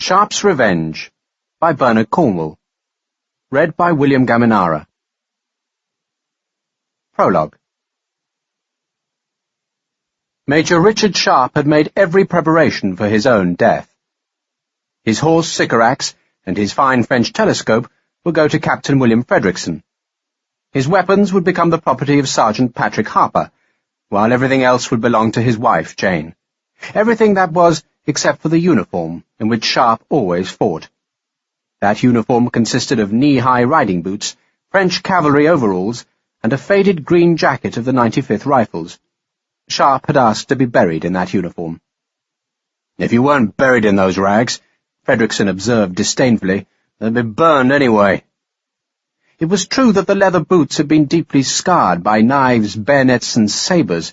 Sharpe's Revenge by Bernard Cornwell. Read by William Gaminara. Prologue. Major Richard Sharpe had made every preparation for his own death. His horse Sycorax and his fine French telescope would go to Captain William Frederickson. His weapons would become the property of Sergeant Patrick Harper, while everything else would belong to his wife, Jane. Everything that was, except for the uniform, in which Sharpe always fought. That uniform consisted of knee-high riding boots, French cavalry overalls, and a faded green jacket of the 95th Rifles. Sharpe had asked to be buried in that uniform. "If you weren't buried in those rags," Frederickson observed disdainfully, "they'd be burned anyway." It was true that the leather boots had been deeply scarred by knives, bayonets, and sabres,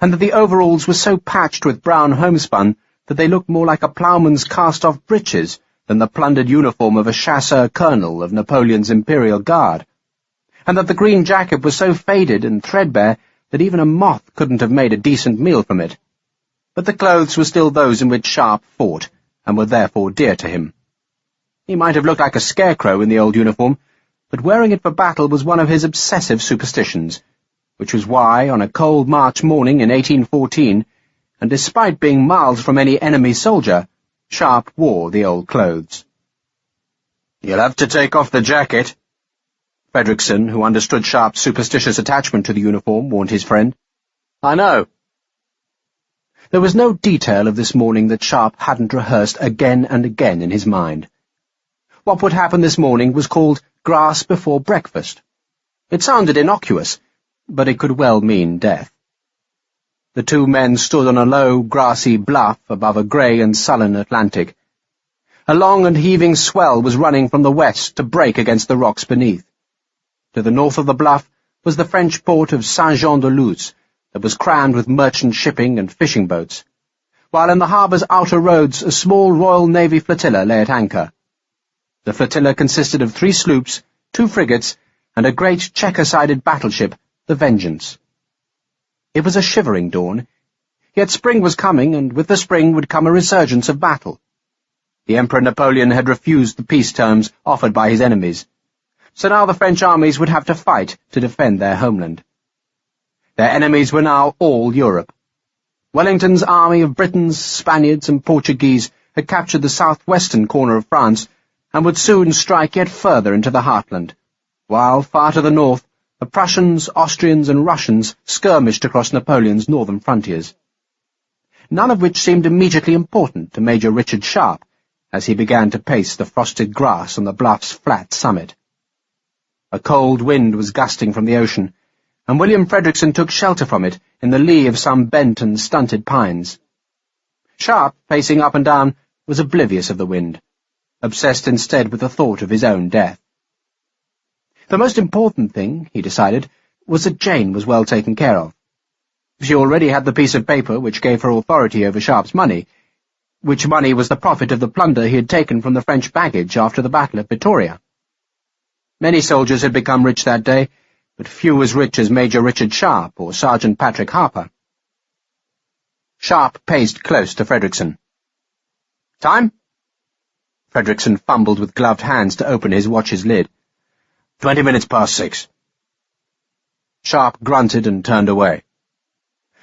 and that the overalls were so patched with brown homespun that they looked more like a ploughman's cast-off breeches than the plundered uniform of a chasseur colonel of Napoleon's Imperial Guard, and that the green jacket was so faded and threadbare that even a moth couldn't have made a decent meal from it. But the clothes were still those in which Sharpe fought, and were therefore dear to him. He might have looked like a scarecrow in the old uniform, but wearing it for battle was one of his obsessive superstitions, which was why, on a cold March morning in 1814, and despite being miles from any enemy soldier, Sharpe wore the old clothes. "You'll have to take off the jacket," Frederickson, who understood Sharpe's superstitious attachment to the uniform, warned his friend. "I know." There was no detail of this morning that Sharpe hadn't rehearsed again and again in his mind. What would happen this morning was called grass before breakfast. It sounded innocuous, but it could well mean death. The two men stood on a low, grassy bluff above a grey and sullen Atlantic. A long and heaving swell was running from the west to break against the rocks beneath. To the north of the bluff was the French port of Saint-Jean-de-Luz, that was crammed with merchant shipping and fishing boats, while in the harbour's outer roads a small Royal Navy flotilla lay at anchor. The flotilla consisted of 3 sloops, 2 frigates, and a great checker-sided battleship, the Vengeance. It was a shivering dawn, yet spring was coming, and with the spring would come a resurgence of battle. The Emperor Napoleon had refused the peace terms offered by his enemies, so now the French armies would have to fight to defend their homeland. Their enemies were now all Europe. Wellington's army of Britons, Spaniards, and Portuguese had captured the southwestern corner of France and would soon strike yet further into the heartland, while, far to the north, the Prussians, Austrians, and Russians skirmished across Napoleon's northern frontiers. None of which seemed immediately important to Major Richard Sharpe as he began to pace the frosted grass on the bluff's flat summit. A cold wind was gusting from the ocean, and William Frederickson took shelter from it in the lee of some bent and stunted pines. Sharpe, pacing up and down, was oblivious of the wind, obsessed instead with the thought of his own death. The most important thing, he decided, was that Jane was well taken care of. She already had the piece of paper which gave her authority over Sharpe's money, which money was the profit of the plunder he had taken from the French baggage after the Battle of Vittoria. Many soldiers had become rich that day, but few as rich as Major Richard Sharpe or Sergeant Patrick Harper. Sharpe paced close to Frederickson. "Time?" Frederickson fumbled with gloved hands to open his watch's lid. 20 minutes past 6. Sharpe grunted and turned away.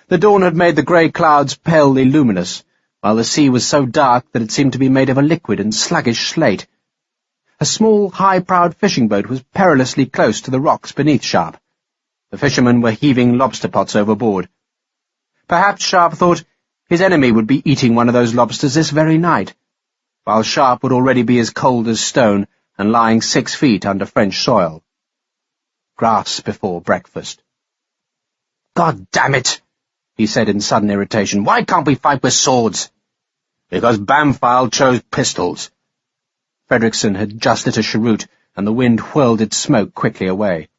The dawn had made the grey clouds palely luminous, while the sea was so dark that it seemed to be made of a liquid and sluggish slate. A small, high-prowed fishing boat was perilously close to the rocks beneath Sharpe. The fishermen were heaving lobster pots overboard. Perhaps, Sharpe thought, his enemy would be eating one of those lobsters this very night, while Sharpe would already be as cold as stone and lying 6 feet under French soil. Grass before breakfast. "God damn it!" he said in sudden irritation. "Why can't we fight with swords?" "Because Bamfile chose pistols." Frederickson had just lit a cheroot, and the wind whirled its smoke quickly away.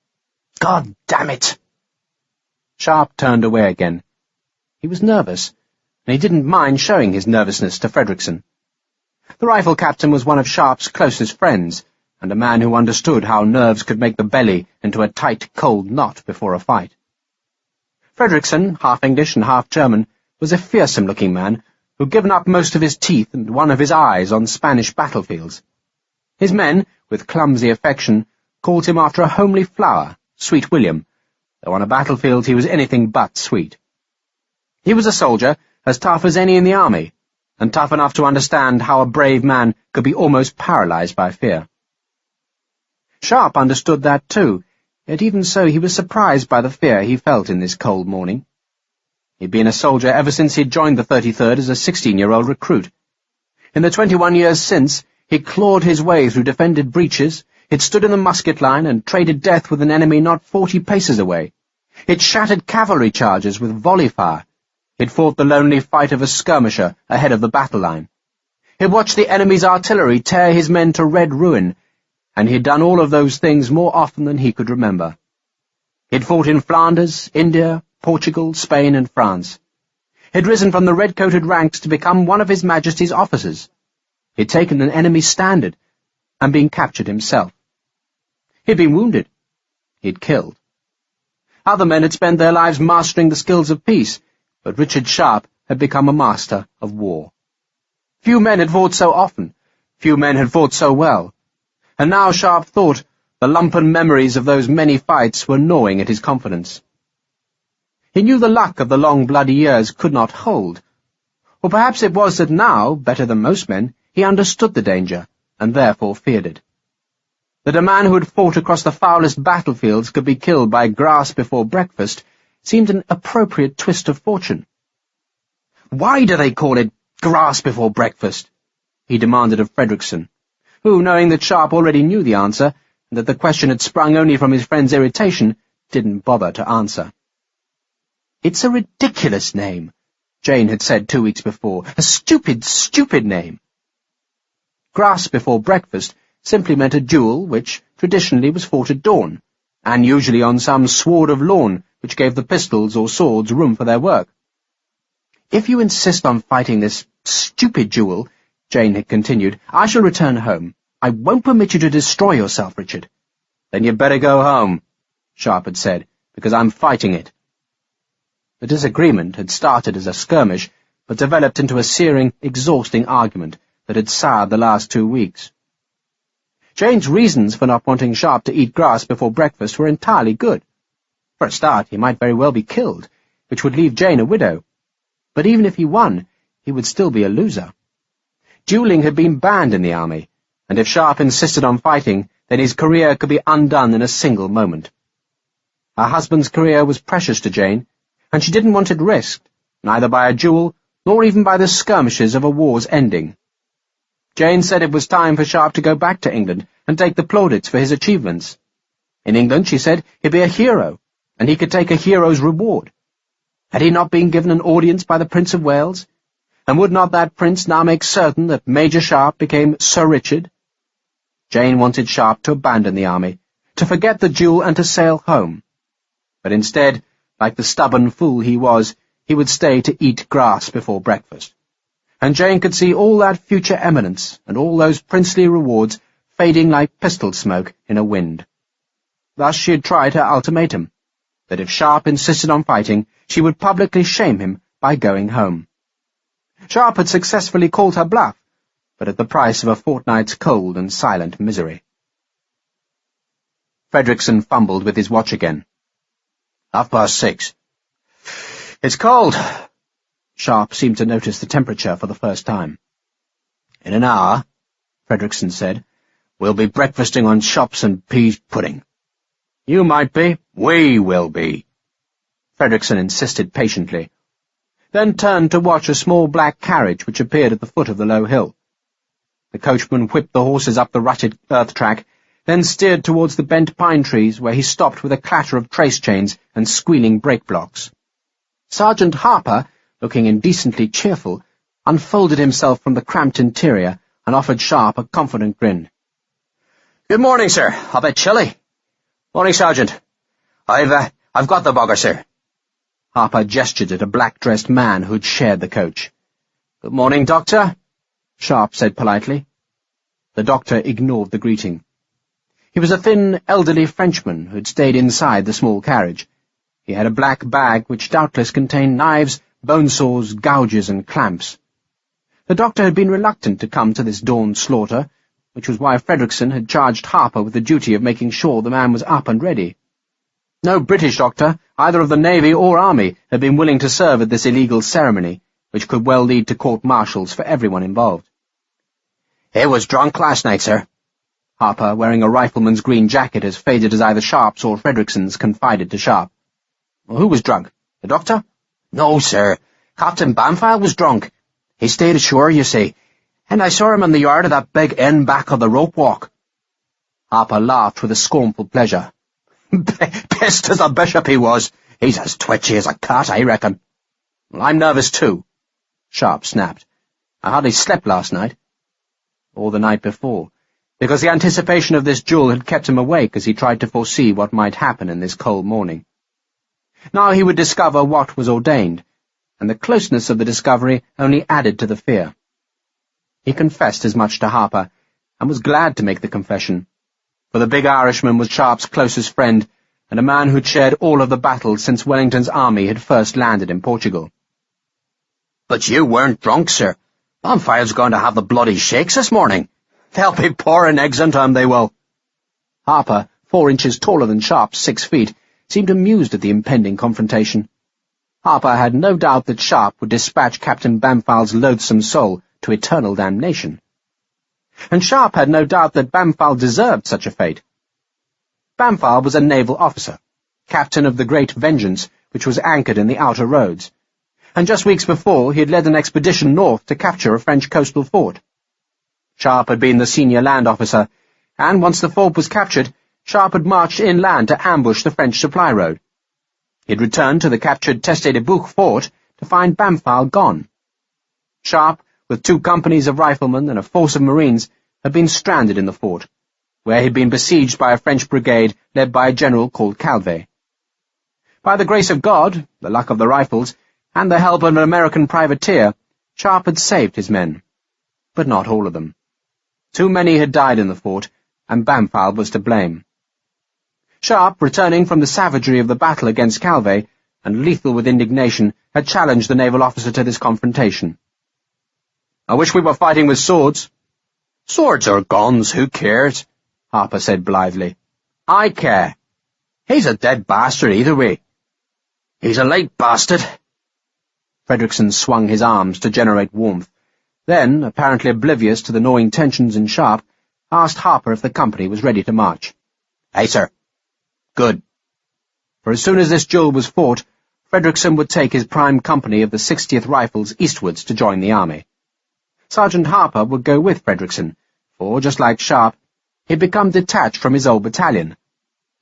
"God damn it!" Sharpe turned away again. He was nervous, and he didn't mind showing his nervousness to Frederickson. The rifle captain was one of Sharpe's closest friends, and a man who understood how nerves could make the belly into a tight, cold knot before a fight. Frederickson, half English and half German, was a fearsome-looking man who'd given up most of his teeth and one of his eyes on Spanish battlefields. His men, with clumsy affection, called him after a homely flower, Sweet William, though on a battlefield he was anything but sweet. He was a soldier, as tough as any in the army, and tough enough to understand how a brave man could be almost paralyzed by fear. Sharpe understood that too, yet even so he was surprised by the fear he felt in this cold morning. He'd been a soldier ever since he'd joined the 33rd as a 16-year-old recruit. In the 21 years since, he'd clawed his way through defended breaches, he'd stood in the musket line and traded death with an enemy not 40 paces away. He'd shattered cavalry charges with volley fire. He'd fought the lonely fight of a skirmisher ahead of the battle line. He'd watched the enemy's artillery tear his men to red ruin, and he'd done all of those things more often than he could remember. He'd fought in Flanders, India, Portugal, Spain, and France. He'd risen from the red-coated ranks to become one of His Majesty's officers. He'd taken an enemy standard and been captured himself. He'd been wounded. He'd killed. Other men had spent their lives mastering the skills of peace, but Richard Sharpe had become a master of war. Few men had fought so often, few men had fought so well, and now Sharpe thought the lumpen memories of those many fights were gnawing at his confidence. He knew the luck of the long bloody years could not hold, or perhaps it was that now, better than most men, he understood the danger, and therefore feared it. That a man who had fought across the foulest battlefields could be killed by grass before breakfast seemed an appropriate twist of fortune. "Why do they call it grass before breakfast?" he demanded of Fredrickson, who, knowing that Sharpe already knew the answer, and that the question had sprung only from his friend's irritation, didn't bother to answer. "It's a ridiculous name," Jane had said 2 weeks before. "A stupid, stupid name." Grass before breakfast simply meant a duel which traditionally was fought at dawn, and usually on some sward of lawn which gave the pistols or swords room for their work. "If you insist on fighting this stupid duel," Jane had continued, "I shall return home. I won't permit you to destroy yourself, Richard." "Then you'd better go home," Sharpe had said, "because I'm fighting it." The disagreement had started as a skirmish, but developed into a searing, exhausting argument that had soured the last 2 weeks. Jane's reasons for not wanting Sharpe to eat grass before breakfast were entirely good. For a start, he might very well be killed, which would leave Jane a widow. But even if he won, he would still be a loser. Dueling had been banned in the army, and if Sharpe insisted on fighting, then his career could be undone in a single moment. Her husband's career was precious to Jane, and she didn't want it risked, neither by a duel, nor even by the skirmishes of a war's ending. Jane said it was time for Sharpe to go back to England and take the plaudits for his achievements. In England, she said, he'd be a hero, and he could take a hero's reward. Had he not been given an audience by the Prince of Wales? And would not that prince now make certain that Major Sharpe became Sir Richard? Jane wanted Sharpe to abandon the army, to forget the duel and to sail home. But instead, like the stubborn fool he was, he would stay to eat grass before breakfast. And Jane could see all that future eminence and all those princely rewards fading like pistol smoke in a wind. Thus she had tried her ultimatum, that if Sharpe insisted on fighting, she would publicly shame him by going home. Sharpe had successfully called her bluff, but at the price of a fortnight's cold and silent misery. Fredrickson fumbled with his watch again. 6:30. "It's cold." Sharpe seemed to notice the temperature for the first time. "In an hour," Fredrickson said, "we'll be breakfasting on chops and peas pudding." "You might be. We will be," Fredrickson insisted patiently, then turned to watch a small black carriage which appeared at the foot of the low hill. The coachman whipped the horses up the rutted earth track, then steered towards the bent pine trees, where he stopped with a clatter of trace chains and squealing brake blocks. Sergeant Harper, looking indecently cheerful, unfolded himself from the cramped interior and offered Sharpe a confident grin. "Good morning, sir. A bit chilly." "Morning, Sergeant. I've got the bugger, sir." Harper gestured at a black-dressed man who'd shared the coach. "Good morning, Doctor," Sharpe said politely. The doctor ignored the greeting. He was a thin, elderly Frenchman who'd stayed inside the small carriage. He had a black bag which doubtless contained knives, bone saws, gouges, and clamps. The doctor had been reluctant to come to this dawn slaughter, which was why Fredrickson had charged Harper with the duty of making sure the man was up and ready. No British doctor, either of the Navy or Army, had been willing to serve at this illegal ceremony, which could well lead to court-martials for everyone involved. "He was drunk last night, sir." Harper, wearing a rifleman's green jacket as faded as either Sharpe's or Fredrickson's, confided to Sharpe. "Well, who was drunk? The doctor?" "No, sir. Captain Bampfylde was drunk. He stayed ashore, you see, and I saw him in the yard of that big inn back of the rope walk." Harper laughed with a scornful pleasure. "Pissed as a bishop he was. He's as twitchy as a cat, I reckon." "Well, I'm nervous too," Sharpe snapped. "I hardly slept last night, or the night before, because the anticipation of this duel had kept him awake as he tried to foresee what might happen in this cold morning. Now he would discover what was ordained, and the closeness of the discovery only added to the fear. He confessed as much to Harper, and was glad to make the confession, for the big Irishman was Sharpe's closest friend, and a man who'd shared all of the battles since Wellington's army had first landed in Portugal. "But you weren't drunk, sir. Bampfylde's going to have the bloody shakes this morning. They'll be pouring eggs into him, they will." Harper, 4 inches taller than Sharpe's 6 feet, seemed amused at the impending confrontation. Harper had no doubt that Sharpe would dispatch Captain Bampfylde's loathsome soul to eternal damnation. And Sharpe had no doubt that Bampfylde deserved such a fate. Bampfylde was a naval officer, captain of the Great Vengeance, which was anchored in the outer roads, and just weeks before he had led an expedition north to capture a French coastal fort. Sharpe had been the senior land officer, and once the fort was captured, Sharpe had marched inland to ambush the French supply road. He had returned to the captured Duco fort to find Bampfylde gone. Sharpe, with 2 companies of riflemen and a force of marines, had been stranded in the fort, where he had been besieged by a French brigade led by a general called Calvé. By the grace of God, the luck of the rifles, and the help of an American privateer, Sharpe had saved his men. But not all of them. Too many had died in the fort, and Bampfylde was to blame. Sharpe, returning from the savagery of the battle against Calvé, and lethal with indignation, had challenged the naval officer to this confrontation. "I wish we were fighting with swords." "Swords or guns, who cares?" Harper said blithely. "I care. He's a dead bastard either way." "He's a late bastard." Fredrickson swung his arms to generate warmth, then, apparently oblivious to the gnawing tensions in Sharpe, asked Harper if the company was ready to march. "Aye, sir." "Good." For as soon as this duel was fought, Fredrickson would take his prime company of the 60th Rifles eastwards to join the army. Sergeant Harper would go with Fredrickson, for, just like Sharpe, he had become detached from his old battalion.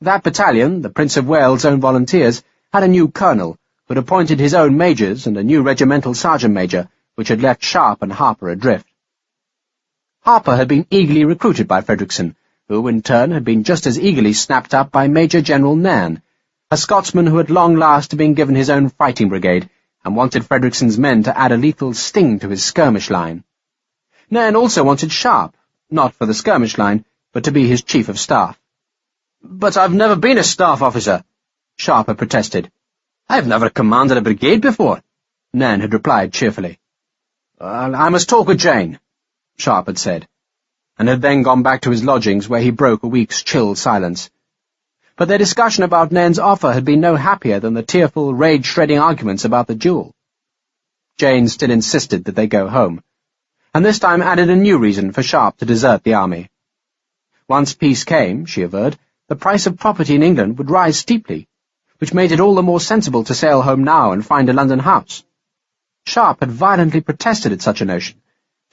That battalion, the Prince of Wales' own volunteers, had a new colonel, who had appointed his own majors and a new regimental sergeant-major, which had left Sharpe and Harper adrift. Harper had been eagerly recruited by Fredrickson, who, in turn, had been just as eagerly snapped up by Major General Nairn, a Scotsman who at long last had been given his own fighting brigade, and wanted Fredrickson's men to add a lethal sting to his skirmish line. Nairn also wanted Sharpe, not for the skirmish line, but to be his chief of staff. "But I've never been a staff officer," Sharpe had protested. "I've never commanded a brigade before," Nairn had replied cheerfully. "I must talk with Jane," Sharpe had said, and had then gone back to his lodgings where he broke a week's chill silence. But their discussion about Nairn's offer had been no happier than the tearful, rage-shredding arguments about the duel. Jane still insisted that they go home, and this time added a new reason for Sharpe to desert the army. Once peace came, she averred, the price of property in England would rise steeply, which made it all the more sensible to sail home now and find a London house. Sharpe had violently protested at such a notion,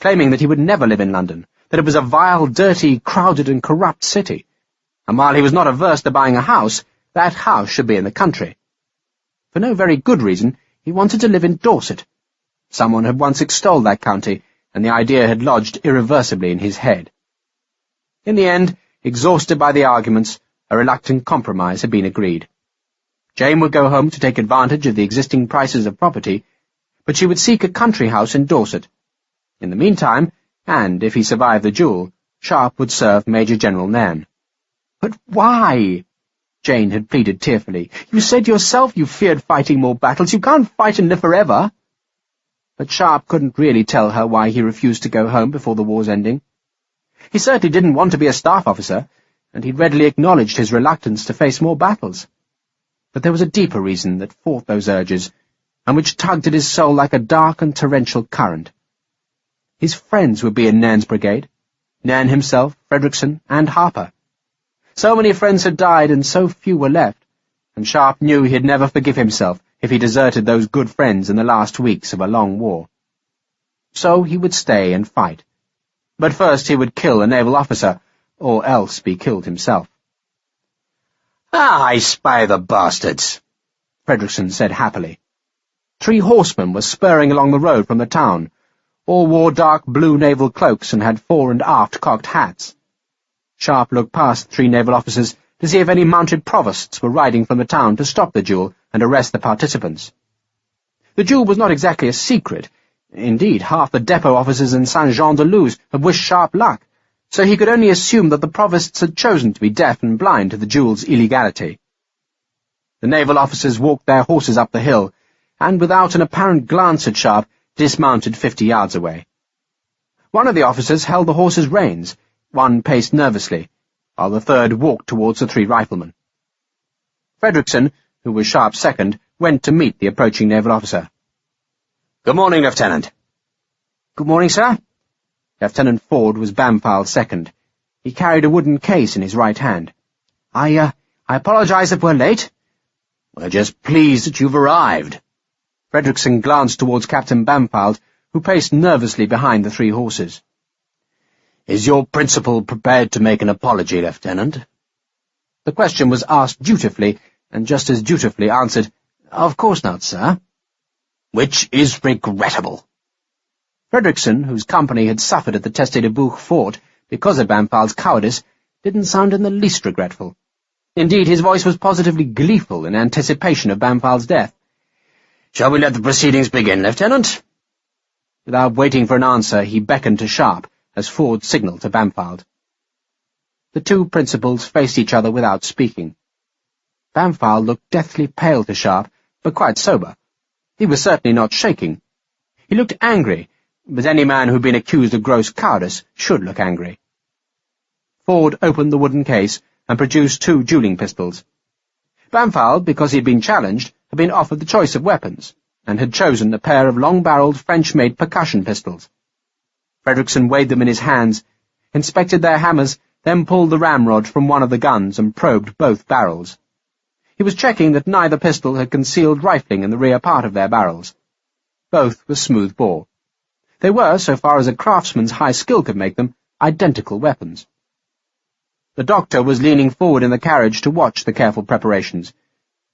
claiming that he would never live in London, that it was a vile, dirty, crowded and corrupt city, and while he was not averse to buying a house, that house should be in the country. For no very good reason, he wanted to live in Dorset. Someone had once extolled that county, and the idea had lodged irreversibly in his head. In the end, exhausted by the arguments, a reluctant compromise had been agreed. Jane would go home to take advantage of the existing prices of property, but she would seek a country house in Dorset. In the meantime, and if he survived the duel, Sharpe would serve Major General Nairn. "But why?" Jane had pleaded tearfully. "You said yourself you feared fighting more battles. You can't fight and live forever." but Sharpe couldn't really tell her why he refused to go home before the war's ending. He certainly didn't want to be a staff officer, and he'd readily acknowledged his reluctance to face more battles. But there was a deeper reason that fought those urges, and which tugged at his soul like a dark and torrential current. His friends would be in Nairn's brigade, Nairn himself, Fredrickson, and Harper. So many friends had died, and so few were left, and Sharpe knew he'd never forgive himself if he deserted those good friends in the last weeks of a long war. So he would stay and fight. But first he would kill a naval officer, or else be killed himself. "Ah, I spy the bastards," Fredrickson said happily. 3 horsemen were spurring along the road from the town. All wore dark blue naval cloaks and had fore and aft cocked hats. Sharpe looked past the 3 naval officers to see if any mounted provosts were riding from the town to stop the duel and arrest the participants. The duel was not exactly a secret. Indeed, half the depot officers in Saint-Jean-de-Luz had wished Sharpe luck, so he could only assume that the provosts had chosen to be deaf and blind to the duel's illegality. The naval officers walked their horses up the hill, and without an apparent glance at Sharpe, dismounted 50 yards away. One of the officers held the horse's reins, one paced nervously, while the third walked towards the 3 riflemen. Fredrickson, who was Sharpe's second, went to meet the approaching naval officer. "Good morning, Lieutenant." "Good morning, sir." Lieutenant Ford was Bampfylde's second. He carried a wooden case in his right hand. I apologize that we're late." "We're just pleased that you've arrived." Fredrickson glanced towards Captain Bampfylde, who paced nervously behind the 3 horses. "Is your principal prepared to make an apology, Lieutenant?" The question was asked dutifully, and just as dutifully answered, "Of course not, sir." "Which is regrettable." Fredrickson, whose company had suffered at the Duco fort because of Bampfylde's cowardice, didn't sound in the least regretful. Indeed, his voice was positively gleeful in anticipation of Bampfylde's death. "Shall we let the proceedings begin, Lieutenant?" Without waiting for an answer, he beckoned to Sharpe as Ford signalled to Bampfylde. The 2 principals faced each other without speaking. Bampfylde looked deathly pale to Sharpe, but quite sober. He was certainly not shaking. He looked angry, but any man who'd been accused of gross cowardice should look angry. Ford opened the wooden case and produced 2 dueling pistols. Bampfylde, because he'd been challenged, had been offered the choice of weapons, and had chosen a pair of long-barreled French-made percussion pistols. Fredrickson weighed them in his hands, inspected their hammers, then pulled the ramrod from one of the guns and probed both barrels. He was checking that neither pistol had concealed rifling in the rear part of their barrels. Both were smooth bore. They were, so far as a craftsman's high skill could make them, identical weapons. The doctor was leaning forward in the carriage to watch the careful preparations.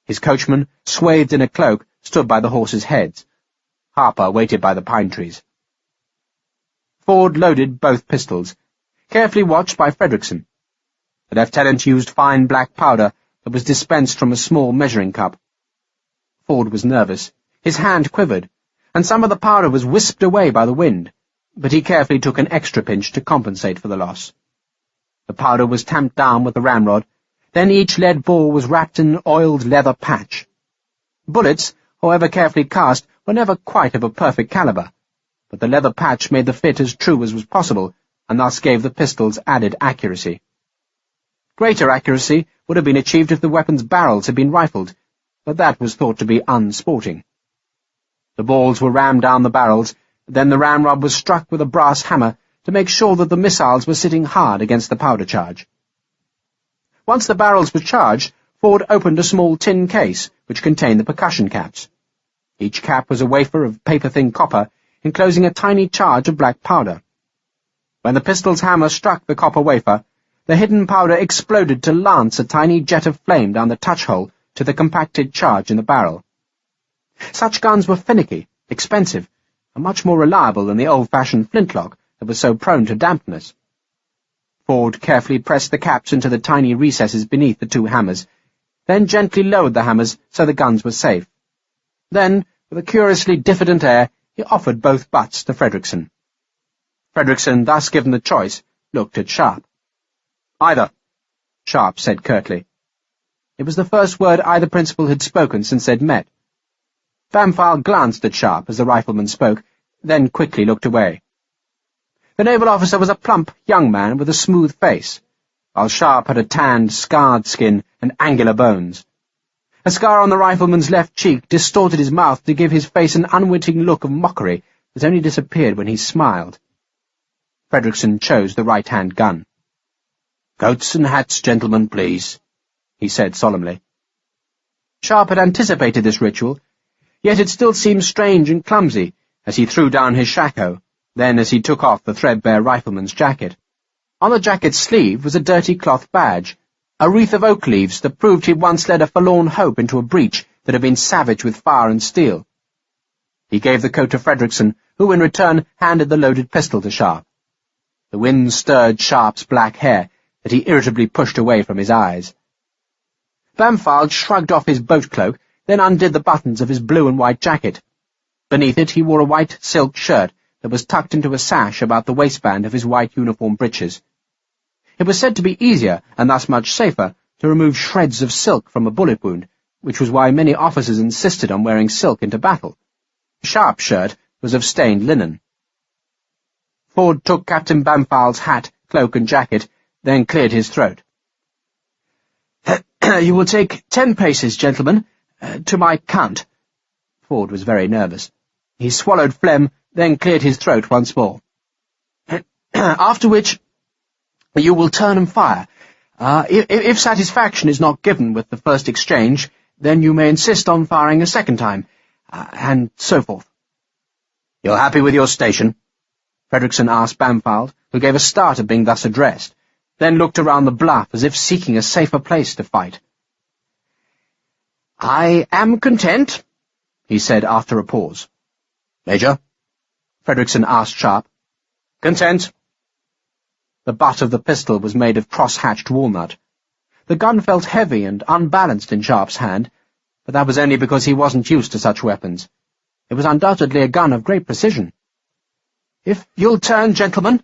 His coachman, swathed in a cloak, stood by the horses' heads. Harper waited by the pine trees. Ford loaded both pistols, carefully watched by Fredrickson. The lieutenant used fine black powder that was dispensed from a small measuring cup. Ford was nervous. His hand quivered, and some of the powder was whisked away by the wind, but he carefully took an extra pinch to compensate for the loss. The powder was tamped down with the ramrod, then each lead ball was wrapped in an oiled leather patch. Bullets, however carefully cast, were never quite of a perfect caliber, but the leather patch made the fit as true as was possible, and thus gave the pistols added accuracy. Greater accuracy would have been achieved if the weapons' barrels had been rifled, but that was thought to be unsporting. The balls were rammed down the barrels, then the ramrod was struck with a brass hammer to make sure that the missiles were sitting hard against the powder charge. Once the barrels were charged, Ford opened a small tin case which contained the percussion caps. Each cap was a wafer of paper-thin copper, enclosing a tiny charge of black powder. When the pistol's hammer struck the copper wafer, the hidden powder exploded to lance a tiny jet of flame down the touch-hole to the compacted charge in the barrel. Such guns were finicky, expensive, and much more reliable than the old-fashioned flintlock that was so prone to dampness. Ford carefully pressed the caps into the tiny recesses beneath the 2 hammers, then gently lowered the hammers so the guns were safe. Then, with a curiously diffident air, he offered both butts to Fredrickson. Fredrickson, thus given the choice, looked at Sharpe. "Either," Sharpe said curtly. It was the first word either principal had spoken since they'd met. Bampfylde glanced at Sharpe as the rifleman spoke, then quickly looked away. The naval officer was a plump young man with a smooth face, while Sharpe had a tanned, scarred skin and angular bones. A scar on the rifleman's left cheek distorted his mouth to give his face an unwitting look of mockery that only disappeared when he smiled. Fredrickson chose the right-hand gun. "Coats and hats, gentlemen, please," he said solemnly. Sharpe had anticipated this ritual, yet it still seemed strange and clumsy as he threw down his shako, then as he took off the threadbare rifleman's jacket. On the jacket's sleeve was a dirty cloth badge, a wreath of oak leaves that proved he'd once led a forlorn hope into a breach that had been savage with fire and steel. He gave the coat to Fredrickson, who in return handed the loaded pistol to Sharpe. The wind stirred Sharpe's black hair that he irritably pushed away from his eyes. Bampfylde shrugged off his boat cloak, then undid the buttons of his blue and white jacket. Beneath it he wore a white silk shirt that was tucked into a sash about the waistband of his white uniform breeches. It was said to be easier, and thus much safer, to remove shreds of silk from a bullet wound, which was why many officers insisted on wearing silk into battle. Sharpe's shirt was of stained linen. Ford took Captain Bampfylde's hat, cloak, and jacket, then cleared his throat. "You will take 10 paces, gentlemen, to my count." Ford was very nervous. He swallowed phlegm, then cleared his throat once more. "After which you will turn and fire. If satisfaction is not given with the first exchange, then you may insist on firing a second time, and so forth." "You're happy with your station?" Fredrickson asked Bampfylde, who gave a start at being thus addressed, then looked around the bluff as if seeking a safer place to fight. "I am content," he said after a pause. "Major?" Fredrickson asked Sharpe. "Content." The butt of the pistol was made of cross-hatched walnut. The gun felt heavy and unbalanced in Sharpe's hand, but that was only because he wasn't used to such weapons. It was undoubtedly a gun of great precision. "If you'll turn, gentlemen."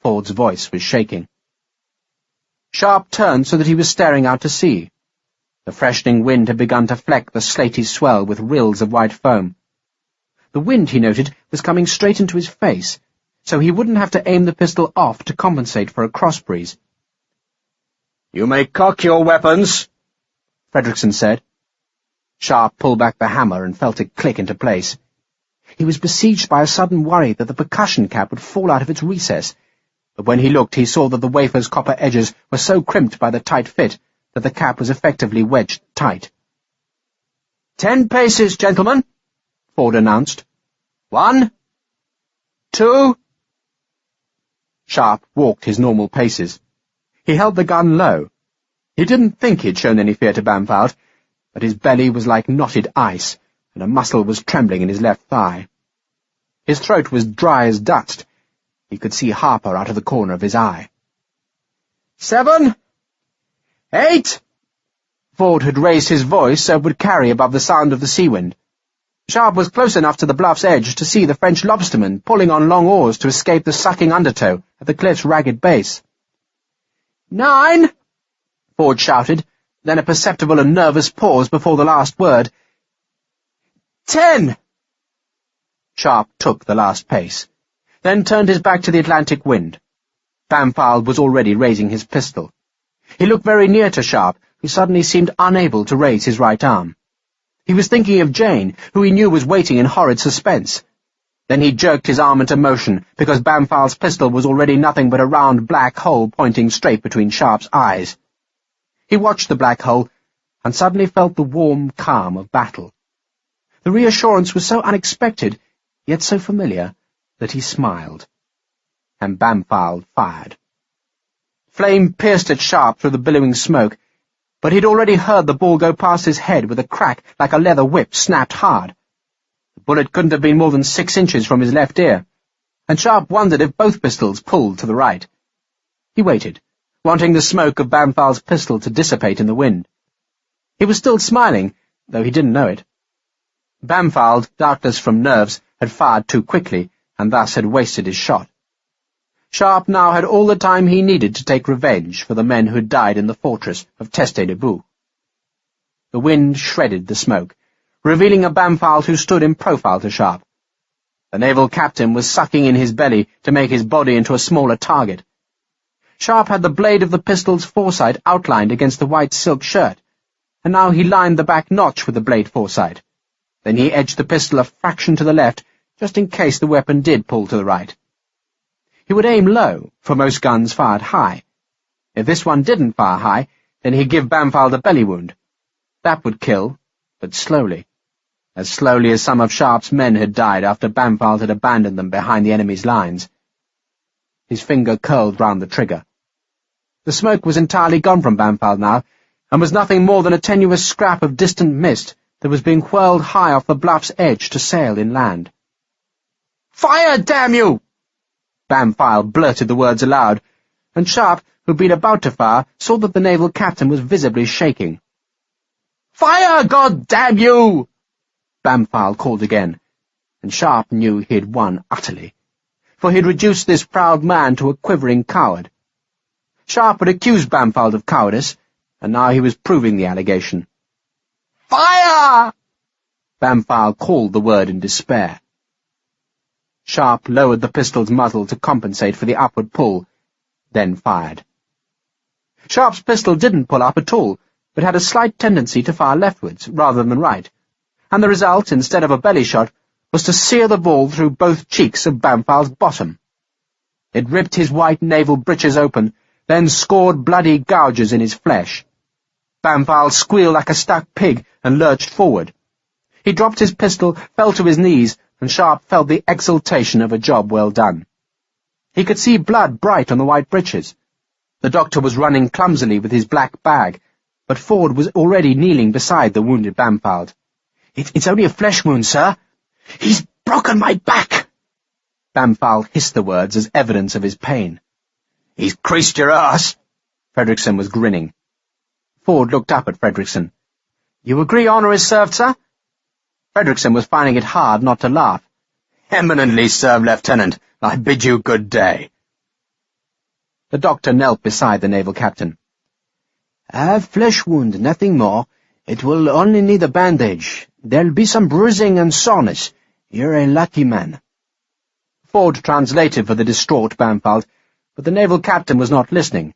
Ford's voice was shaking. Sharpe turned so that he was staring out to sea. The freshening wind had begun to fleck the slaty swell with rills of white foam. The wind, he noted, was coming straight into his face, so he wouldn't have to aim the pistol off to compensate for a cross-breeze. "You may cock your weapons," Fredrickson said. Sharpe pulled back the hammer and felt it click into place. He was besieged by a sudden worry that the percussion cap would fall out of its recess, but when he looked he saw that the wafer's copper edges were so crimped by the tight fit that the cap was effectively wedged tight. 10 paces, gentlemen," Ford announced. 1, 2... Sharpe walked his normal paces. He held the gun low. He didn't think he'd shown any fear to Bampfylde, but his belly was like knotted ice, and a muscle was trembling in his left thigh. His throat was dry as dust. He could see Harper out of the corner of his eye. 7, 8... Ford had raised his voice so it would carry above the sound of the sea wind. Sharpe was close enough to the bluff's edge to see the French lobstermen pulling on long oars to escape the sucking undertow at the cliff's ragged base. 9, Ford shouted, then a perceptible and nervous pause before the last word. 10. Sharpe took the last pace, then turned his back to the Atlantic wind. Bampfylde was already raising his pistol. He looked very near to Sharpe, who suddenly seemed unable to raise his right arm. He was thinking of Jane, who he knew was waiting in horrid suspense. Then he jerked his arm into motion, because Bampfylde's pistol was already nothing but a round black hole pointing straight between Sharpe's eyes. He watched the black hole, and suddenly felt the warm calm of battle. The reassurance was so unexpected, yet so familiar, that he smiled. And Bampfylde fired. Flame pierced at Sharpe through the billowing smoke, but he'd already heard the ball go past his head with a crack like a leather whip snapped hard. The bullet couldn't have been more than 6 inches from his left ear, and Sharpe wondered if both pistols pulled to the right. He waited, wanting the smoke of Bampfylde's pistol to dissipate in the wind. He was still smiling, though he didn't know it. Bampfylde, doubtless from nerves, had fired too quickly, and thus had wasted his shot. Sharpe now had all the time he needed to take revenge for the men who had died in the fortress of Teste-de-Bou. The wind shredded the smoke, revealing a Bampfylde who stood in profile to Sharpe. The naval captain was sucking in his belly to make his body into a smaller target. Sharpe had the blade of the pistol's foresight outlined against the white silk shirt, and now he lined the back notch with the blade foresight. Then he edged the pistol a fraction to the left, just in case the weapon did pull to the right. He would aim low, for most guns fired high. If this one didn't fire high, then he'd give Bampfylde a belly wound. That would kill, but slowly. As slowly as some of Sharpe's men had died after Bampfylde had abandoned them behind the enemy's lines. His finger curled round the trigger. The smoke was entirely gone from Bampfylde now, and was nothing more than a tenuous scrap of distant mist that was being whirled high off the bluff's edge to sail inland. "Fire, damn you!" Bampfylde blurted the words aloud, and Sharpe, who'd been about to fire, saw that the naval captain was visibly shaking. "Fire, God damn you!" Bampfylde called again, and Sharpe knew he had won utterly, for he'd reduced this proud man to a quivering coward. Sharpe had accused Bampfylde of cowardice, and now he was proving the allegation. "Fire!" Bampfylde called the word in despair. Sharpe lowered the pistol's muzzle to compensate for the upward pull, then fired. Sharpe's pistol didn't pull up at all, but had a slight tendency to fire leftwards rather than right, and the result, instead of a belly shot, was to sear the ball through both cheeks of Bampfylde's bottom. It ripped his white naval breeches open, then scored bloody gouges in his flesh. Bampfylde squealed like a stuck pig and lurched forward. He dropped his pistol, fell to his knees, and Sharpe felt the exultation of a job well done. He could see blood bright on the white breeches. The doctor was running clumsily with his black bag, but Ford was already kneeling beside the wounded Bampfylde. It's only a flesh wound, sir. He's broken my back!" Bampfylde hissed the words as evidence of his pain. "He's creased your ass!" Fredrickson was grinning. Ford looked up at Fredrickson. "You agree honour is served, sir?" Fredrickson was finding it hard not to laugh. "Eminently served, Lieutenant. I bid you good day." The doctor knelt beside the naval captain. "A flesh wound, nothing more. It will only need a bandage. There'll be some bruising and soreness. You're a lucky man." Ford translated for the distraught Bampfylde, but the naval captain was not listening.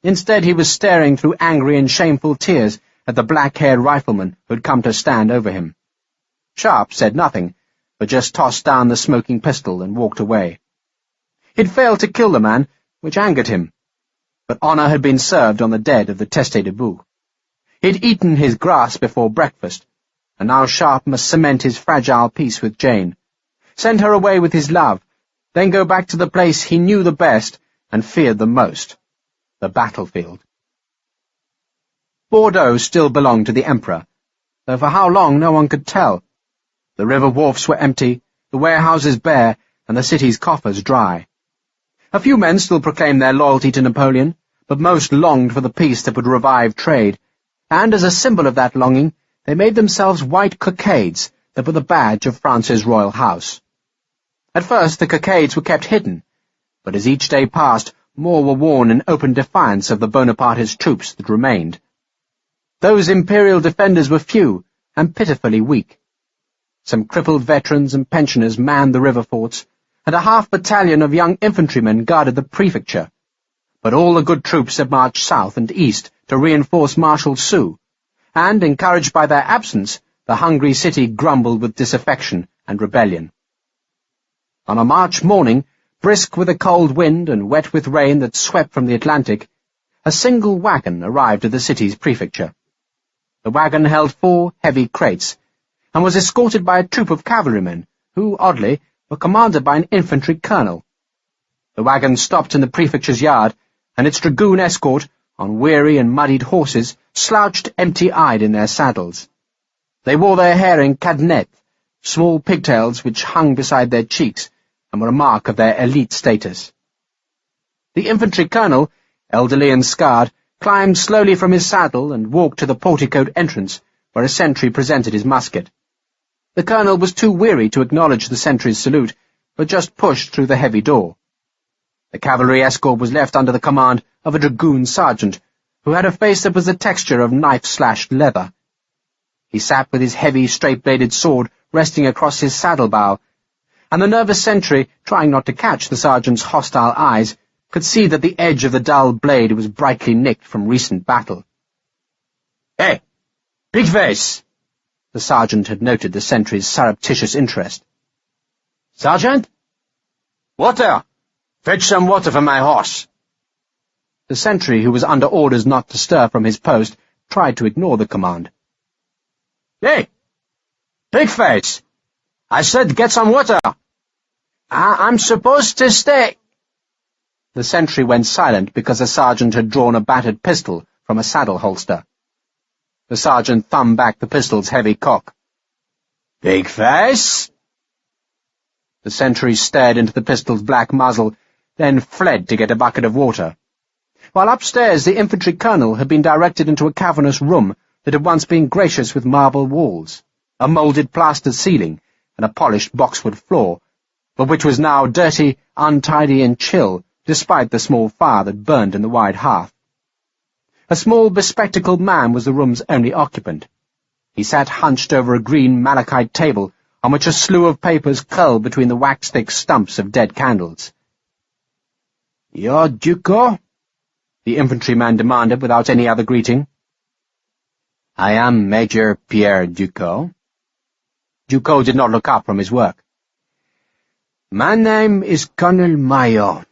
Instead, he was staring through angry and shameful tears at the black-haired rifleman who had come to stand over him. Sharpe said nothing, but just tossed down the smoking pistol and walked away. He'd failed to kill the man, which angered him, but honour had been served on the dead of the teste debout. He'd eaten his grass before breakfast, and now Sharpe must cement his fragile peace with Jane, send her away with his love, then go back to the place he knew the best and feared the most, the battlefield. Bordeaux still belonged to the Emperor, though for how long no one could tell. The river wharfs were empty, the warehouses bare, and the city's coffers dry. A few men still proclaimed their loyalty to Napoleon, but most longed for the peace that would revive trade, and as a symbol of that longing, they made themselves white cockades that were the badge of France's royal house. At first the cockades were kept hidden, but as each day passed, more were worn in open defiance of the Bonapartist troops that remained. Those imperial defenders were few and pitifully weak. Some crippled veterans and pensioners manned the river forts, and a half-battalion of young infantrymen guarded the prefecture. But all the good troops had marched south and east to reinforce Marshal Soult, and, encouraged by their absence, the hungry city grumbled with disaffection and rebellion. On a March morning, brisk with a cold wind and wet with rain that swept from the Atlantic, a single wagon arrived at the city's prefecture. The wagon held 4 heavy crates, and was escorted by a troop of cavalrymen, who, oddly, were commanded by an infantry colonel. The wagon stopped in the prefecture's yard, and its dragoon escort, on weary and muddied horses, slouched empty-eyed in their saddles. They wore their hair in cadenettes, small pigtails which hung beside their cheeks, and were a mark of their elite status. The infantry colonel, elderly and scarred, climbed slowly from his saddle and walked to the porticoed entrance, where a sentry presented his musket. The colonel was too weary to acknowledge the sentry's salute, but just pushed through the heavy door. The cavalry escort was left under the command of a dragoon sergeant, who had a face that was the texture of knife-slashed leather. He sat with his heavy, straight-bladed sword resting across his saddle-bow, and the nervous sentry, trying not to catch the sergeant's hostile eyes, could see that the edge of the dull blade was brightly nicked from recent battle. "Hey! Big face!" The sergeant had noted the sentry's surreptitious interest. "Sergeant? Water! Fetch some water for my horse." The sentry, who was under orders not to stir from his post, tried to ignore the command. "Hey! Big face! I said get some water. I'm supposed to stay." The sentry went silent because the sergeant had drawn a battered pistol from a saddle holster. The sergeant thumbed back the pistol's heavy cock. "Big face?" The sentry stared into the pistol's black muzzle, then fled to get a bucket of water. While upstairs, the infantry colonel had been directed into a cavernous room that had once been gracious with marble walls, a moulded plaster ceiling, and a polished boxwood floor, but which was now dirty, untidy, and chill, despite the small fire that burned in the wide hearth. A small, bespectacled man was the room's only occupant. He sat hunched over a green malachite table, on which a slew of papers curled between the wax-thick stumps of dead candles. "You're Duco?" the infantryman demanded without any other greeting. "I am Major Pierre Duco." Duco did not look up from his work. "My name is Colonel Mayo."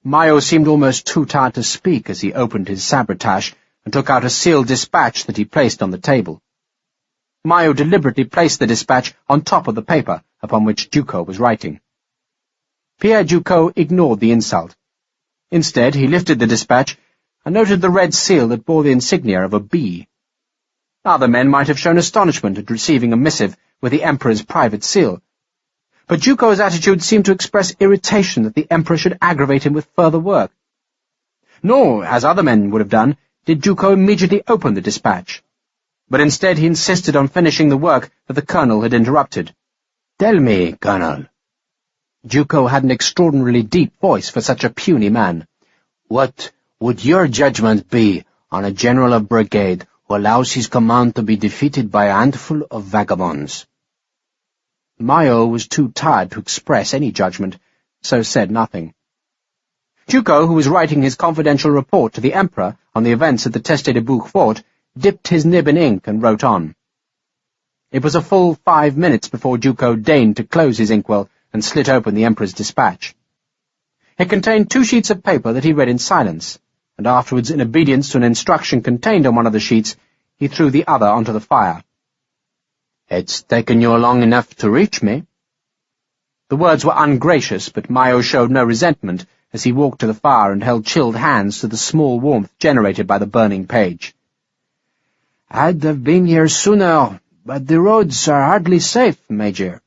Mayo seemed almost too tired to speak as he opened his sabretache and took out a sealed dispatch that he placed on the table. Mayo deliberately placed the dispatch on top of the paper upon which Duco was writing. Pierre Duco ignored the insult. Instead, he lifted the dispatch and noted the red seal that bore the insignia of a bee. Other men might have shown astonishment at receiving a missive with the Emperor's private seal, but Duco's attitude seemed to express irritation that the Emperor should aggravate him with further work. Nor, as other men would have done, did Duco immediately open the dispatch, but instead he insisted on finishing the work that the colonel had interrupted. "Tell me, Colonel." Duco had an extraordinarily deep voice for such a puny man. "What would your judgment be on a general of brigade who allows his command to be defeated by a handful of vagabonds?" Mayo was too tired to express any judgment, so said nothing. Duco, who was writing his confidential report to the Emperor on the events at the Taplow fort, dipped his nib in ink and wrote on. It was a full 5 minutes before Duco deigned to close his inkwell and slit open the Emperor's dispatch. It contained 2 sheets of paper that he read in silence, and afterwards, in obedience to an instruction contained on one of the sheets, he threw the other onto the fire. "It's taken you long enough to reach me." The words were ungracious, but Mayo showed no resentment as he walked to the fire and held chilled hands to the small warmth generated by the burning page. "I'd have been here sooner, but the roads are hardly safe, Major.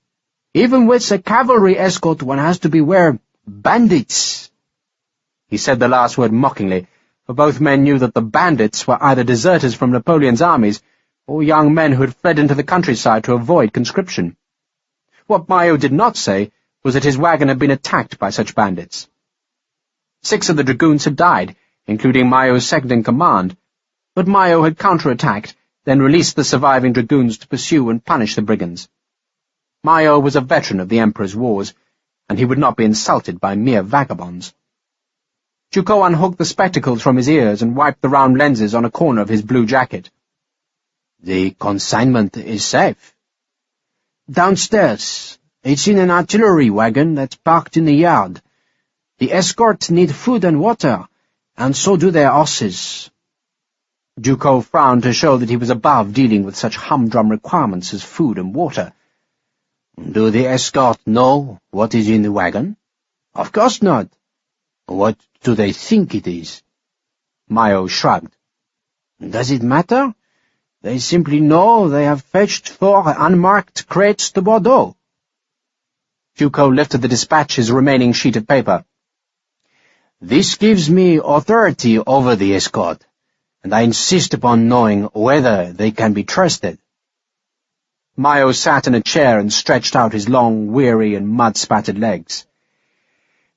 Even with a cavalry escort, one has to beware bandits." He said the last word mockingly, for both men knew that the bandits were either deserters from Napoleon's armies or young men who had fled into the countryside to avoid conscription. What Mayo did not say was that his wagon had been attacked by such bandits. 6 of the dragoons had died, including Mayo's second-in-command, but Mayo had counterattacked, then released the surviving dragoons to pursue and punish the brigands. Mayo was a veteran of the Emperor's wars, and he would not be insulted by mere vagabonds. Duco unhooked the spectacles from his ears and wiped the round lenses on a corner of his blue jacket. "The consignment is safe?" "Downstairs. It's in an artillery wagon that's parked in the yard. The escorts need food and water, and so do their horses." Duco frowned to show that he was above dealing with such humdrum requirements as food and water. "Do the escort know what is in the wagon?" "Of course not." "What do they think it is?" Mayo shrugged. "Does it matter? They simply know they have fetched 4 unmarked crates to Bordeaux." Duco lifted the dispatch's remaining sheet of paper. "This gives me authority over the escort, and I insist upon knowing whether they can be trusted." Mayo sat in a chair and stretched out his long, weary, and mud-spattered legs.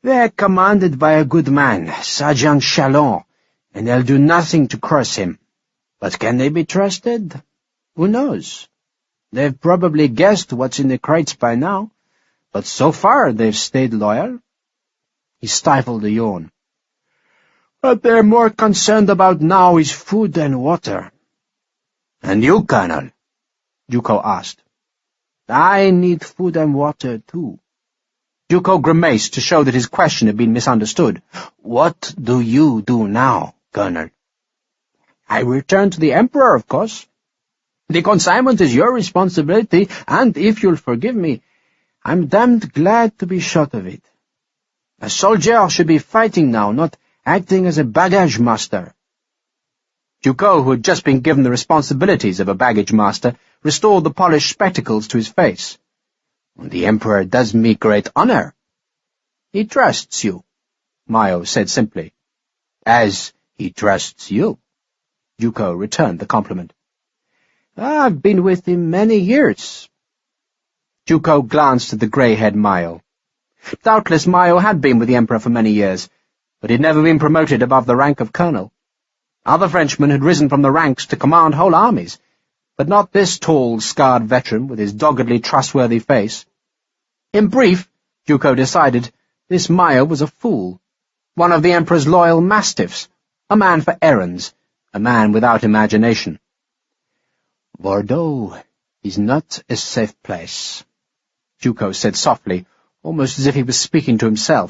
"They're commanded by a good man, Sergeant Chalon, and they'll do nothing to cross him. But can they be trusted? Who knows? They've probably guessed what's in the crates by now, but so far they've stayed loyal." He stifled a yawn. "What they're more concerned about now is food and water." "And you, Colonel?" Duco asked. "I need food and water, too." Duco grimaced to show that his question had been misunderstood. "What do you do now, Colonel?" "I return to the Emperor, of course. The consignment is your responsibility, and if you'll forgive me, I'm damned glad to be shut of it. A soldier should be fighting now, not acting as a baggage master." Duco, who had just been given the responsibilities of a baggage master, restored the polished spectacles to his face. "The Emperor does me great honor." "He trusts you," Mayo said simply. "As he trusts you." Duco returned the compliment. "I've been with him many years." Duco glanced at the grey-haired Mayo. Doubtless Mayo had been with the Emperor for many years, but he had never been promoted above the rank of colonel. Other Frenchmen had risen from the ranks to command whole armies, but not this tall, scarred veteran with his doggedly trustworthy face. In brief, Duco decided, this Mayo was a fool, one of the Emperor's loyal mastiffs, a man for errands, a man without imagination. "Bordeaux is not a safe place," Duco said softly, almost as if he was speaking to himself.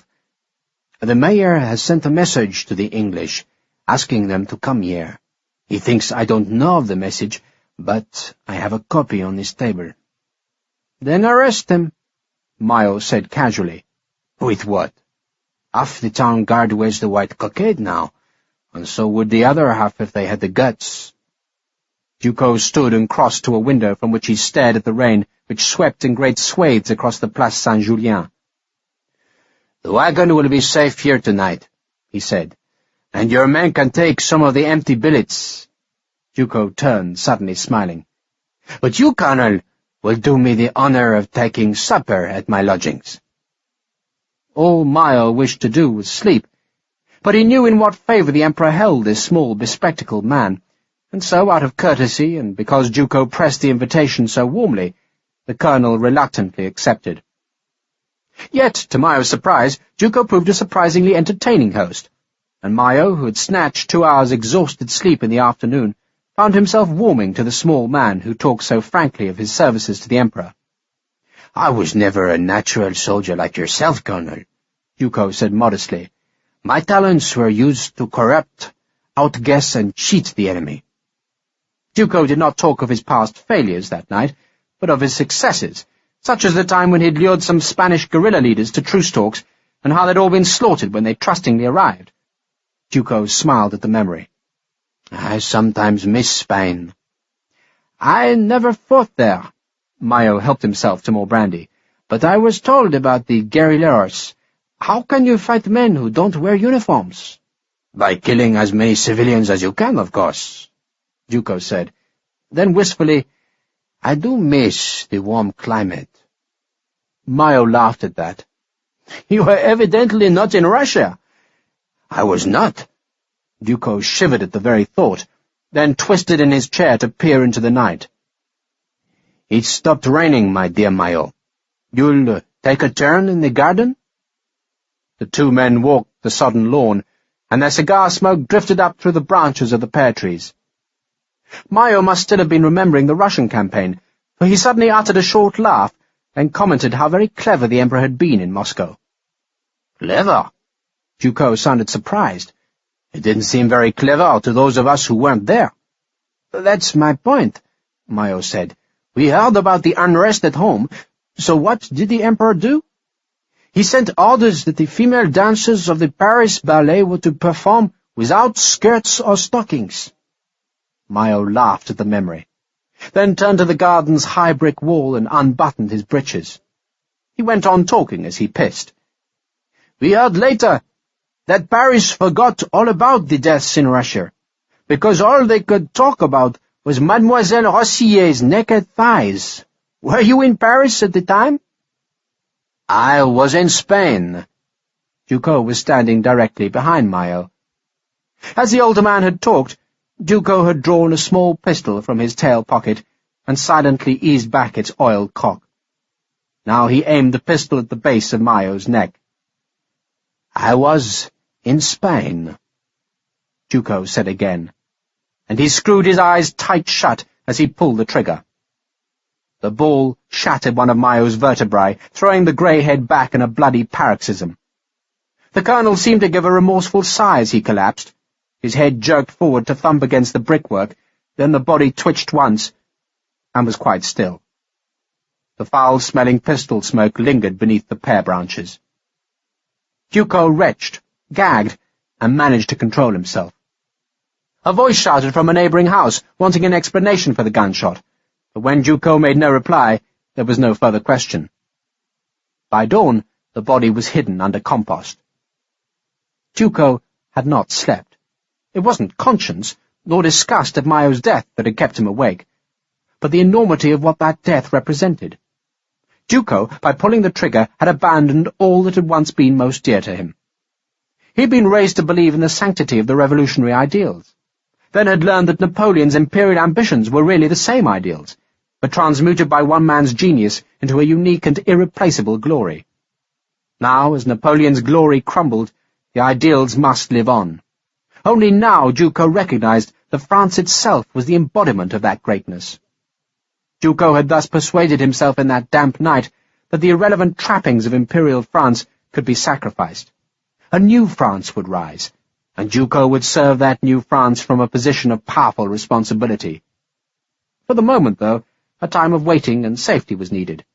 "The mayor has sent a message to the English, asking them to come here. He thinks I don't know of the message, but I have a copy on his table." "Then arrest him," Mayo said casually. "With what? Half the town guard wears the white cockade now, and so would the other half if they had the guts." Duco stood and crossed to a window from which he stared at the rain which swept in great swathes across the Place Saint-Julien. "The wagon will be safe here tonight," he said, "and your men can take some of the empty billets." Duco turned, suddenly smiling. "But you, Colonel, will do me the honor of taking supper at my lodgings." All Mayo wished to do was sleep, but he knew in what favour the Emperor held this small, bespectacled man, and so, out of courtesy, and because Duco pressed the invitation so warmly, the colonel reluctantly accepted. Yet, to Mayo's surprise, Duco proved a surprisingly entertaining host, and Mayo, who had snatched 2 hours' exhausted sleep in the afternoon, found himself warming to the small man who talked so frankly of his services to the Emperor. "I was never a natural soldier like yourself, Colonel," Duco said modestly. "My talents were used to corrupt, outguess, and cheat the enemy." Duco did not talk of his past failures that night, but of his successes, such as the time when he had lured some Spanish guerrilla leaders to truce talks, and how they'd all been slaughtered when they trustingly arrived. Duco smiled at the memory. "I sometimes miss Spain." "I never fought there." Mayo helped himself to more brandy. "But I was told about the guerrilleros. How can you fight men who don't wear uniforms?" "By killing as many civilians as you can, of course," Duco said. Then wistfully, "I do miss the warm climate." Mayo laughed at that. "You were evidently not in Russia." "I was not." Duco shivered at the very thought, then twisted in his chair to peer into the night. "It stopped raining, my dear Mayo. You'll take a turn in the garden?" The two men walked the sodden lawn, and their cigar smoke drifted up through the branches of the pear trees. Mayo must still have been remembering the Russian campaign, for he suddenly uttered a short laugh and commented how very clever the Emperor had been in Moscow. "Clever?" Duco sounded surprised. "It didn't seem very clever to those of us who weren't there." "That's my point," Mayo said. "We heard about the unrest at home, so what did the Emperor do? He sent orders that the female dancers of the Paris ballet were to perform without skirts or stockings." Mayo laughed at the memory, then turned to the garden's high brick wall and unbuttoned his breeches. He went on talking as he pissed. "We heard later that Paris forgot all about the deaths in Russia, because all they could talk about was Mademoiselle Rossier's naked thighs. Were you in Paris at the time?" "I was in Spain." Duco was standing directly behind Mayo. As the older man had talked, Duco had drawn a small pistol from his tail pocket and silently eased back its oiled cock. Now he aimed the pistol at the base of Mayo's neck. "I was in Spain," Duco said again, and he screwed his eyes tight shut as he pulled the trigger. The ball shattered one of Mayo's vertebrae, throwing the grey head back in a bloody paroxysm. The colonel seemed to give a remorseful sigh as he collapsed. His head jerked forward to thump against the brickwork, then the body twitched once, and was quite still. The foul-smelling pistol smoke lingered beneath the pear branches. Duco retched, gagged, and managed to control himself. A voice shouted from a neighbouring house, wanting an explanation for the gunshot, but when Duco made no reply, there was no further question. By dawn, the body was hidden under compost. Duco had not slept. It wasn't conscience, nor disgust at Mayo's death that had kept him awake, but the enormity of what that death represented. Duco, by pulling the trigger, had abandoned all that had once been most dear to him. He had been raised to believe in the sanctity of the revolutionary ideals, then had learned that Napoleon's imperial ambitions were really the same ideals, but transmuted by one man's genius into a unique and irreplaceable glory. Now, as Napoleon's glory crumbled, the ideals must live on. Only now Duco recognized that France itself was the embodiment of that greatness. Duco had thus persuaded himself in that damp night that the irrelevant trappings of imperial France could be sacrificed. A new France would rise, and Duco would serve that new France from a position of powerful responsibility. For the moment, though, a time of waiting and safety was needed.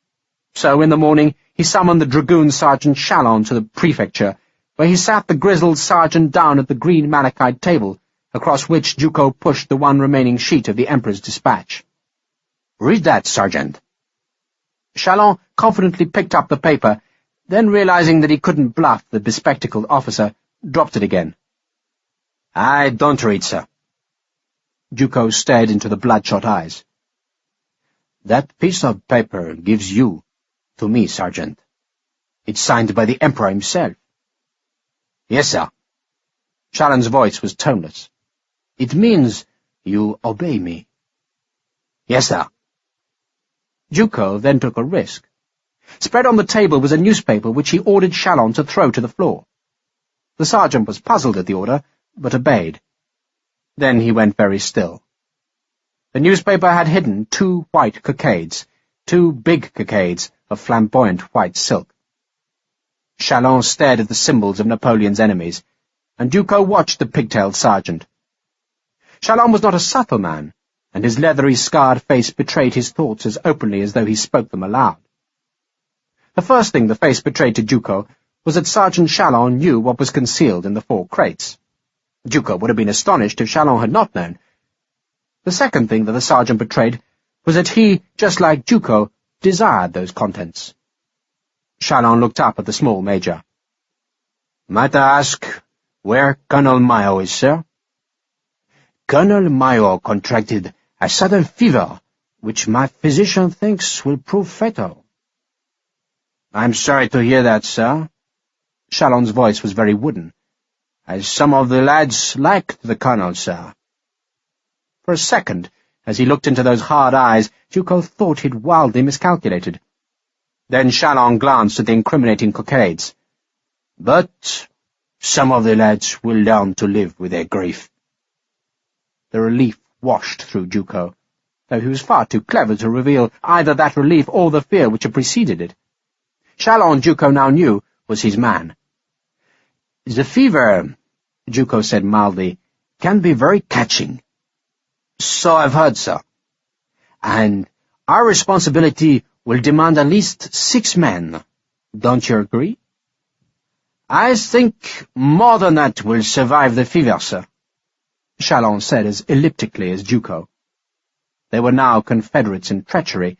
So, in the morning, he summoned the dragoon sergeant Chalon to the prefecture, where he sat the grizzled sergeant down at the green malachite table, across which Duco pushed the one remaining sheet of the Emperor's dispatch. "Read that, Sergeant." Chalon confidently picked up the paper, then, realizing that he couldn't bluff the bespectacled officer, dropped it again. "I don't read, sir." Duco stared into the bloodshot eyes. "That piece of paper gives you to me, Sergeant. It's signed by the Emperor himself." "Yes, sir." Chalon's voice was toneless. "It means you obey me." "Yes, sir." Duco then took a risk. Spread on the table was a newspaper which he ordered Chalon to throw to the floor. The sergeant was puzzled at the order, but obeyed. Then he went very still. The newspaper had hidden 2 white cockades, 2 big cockades of flamboyant white silk. Chalon stared at the symbols of Napoleon's enemies, and Duco watched the pigtailed sergeant. Chalon was not a subtle man, and his leathery, scarred face betrayed his thoughts as openly as though he spoke them aloud. The first thing the face betrayed to Duco was that Sergeant Chalon knew what was concealed in the 4 crates. Duco would have been astonished if Chalon had not known. The second thing that the sergeant betrayed was that he, just like Duco, desired those contents. Chalon looked up at the small major. "Might I ask where Colonel Mayo is, sir?" "Colonel Mayo contracted a sudden fever, which my physician thinks will prove fatal." "I'm sorry to hear that, sir." Chalon's voice was very wooden. "As some of the lads liked the colonel, sir." For a second, as he looked into those hard eyes, Duco thought he'd wildly miscalculated. Then Chalon glanced at the incriminating cockades. "But some of the lads will learn to live with their grief." The relief washed through Duco, though he was far too clever to reveal either that relief or the fear which had preceded it. Chalon, Duco now knew, was his man. "The fever," Duco said mildly, "can be very catching." "So I've heard, sir." "And our responsibility will demand at least 6 men. Don't you agree?" "I think more than that will survive the fever, sir," Chalon said as elliptically as Duco. They were now confederates in treachery,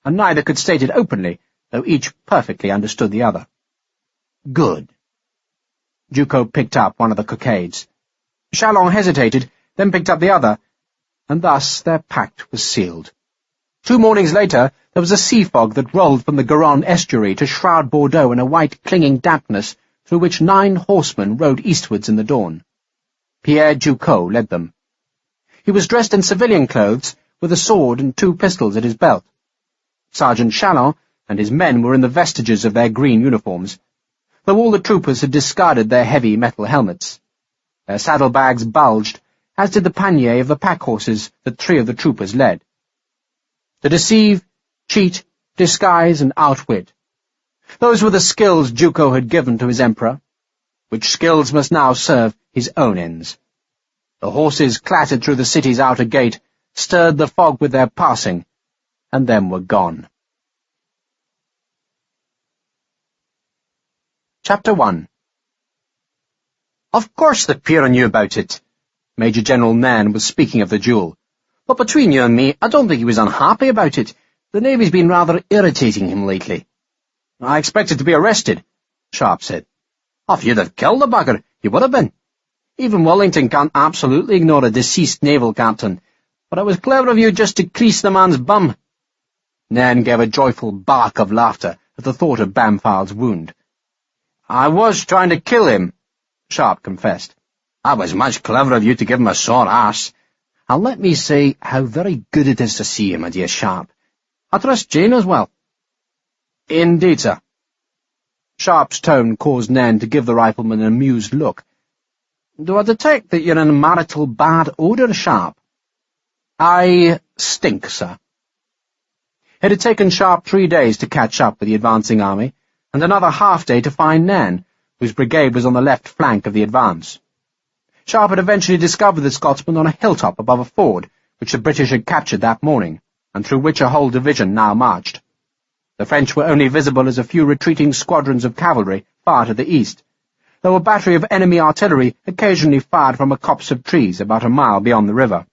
and neither could state it openly, though each perfectly understood the other. "Good." Duco picked up one of the cockades. Chalon hesitated, then picked up the other, and thus their pact was sealed. 2 mornings later, there was a sea fog that rolled from the Garonne estuary to shroud Bordeaux in a white, clinging dampness through which 9 horsemen rode eastwards in the dawn. Pierre Duco led them. He was dressed in civilian clothes, with a sword and 2 pistols at his belt. Sergeant Chalon, and his men were in the vestiges of their green uniforms, though all the troopers had discarded their heavy metal helmets. Their saddlebags bulged, as did the pannier of the pack-horses that 3 of the troopers led. To deceive, cheat, disguise, and outwit. Those were the skills Duco had given to his emperor, which skills must now serve his own ends. The horses clattered through the city's outer gate, stirred the fog with their passing, and then were gone. Chapter 1. Of course the Peer knew about it. Major General Nairn was speaking of the duel. But between you and me, I don't think he was unhappy about it. The Navy's been rather irritating him lately. I expected to be arrested, Sharpe said. If you'd have killed the bugger, you would have been. Even Wellington can't absolutely ignore a deceased naval captain, but it was clever of you just to crease the man's bum. Nairn gave a joyful bark of laughter at the thought of Bampfylde's wound. I was trying to kill him, Sharpe confessed. That was much clever of you to give him a sore ass. And let me say how very good it is to see you, my dear Sharpe. I trust Jane as well. Indeed, sir. Sharpe's tone caused Nairn to give the rifleman an amused look. Do I detect that you're in a marital bad odour, Sharpe? I stink, sir. It had taken Sharpe 3 days to catch up with the advancing army, and another half-day to find Nairn, whose brigade was on the left flank of the advance. Sharpe had eventually discovered the Scotsman on a hilltop above a ford, which the British had captured that morning, and through which a whole division now marched. The French were only visible as a few retreating squadrons of cavalry far to the east, though a battery of enemy artillery occasionally fired from a copse of trees about a mile beyond the river.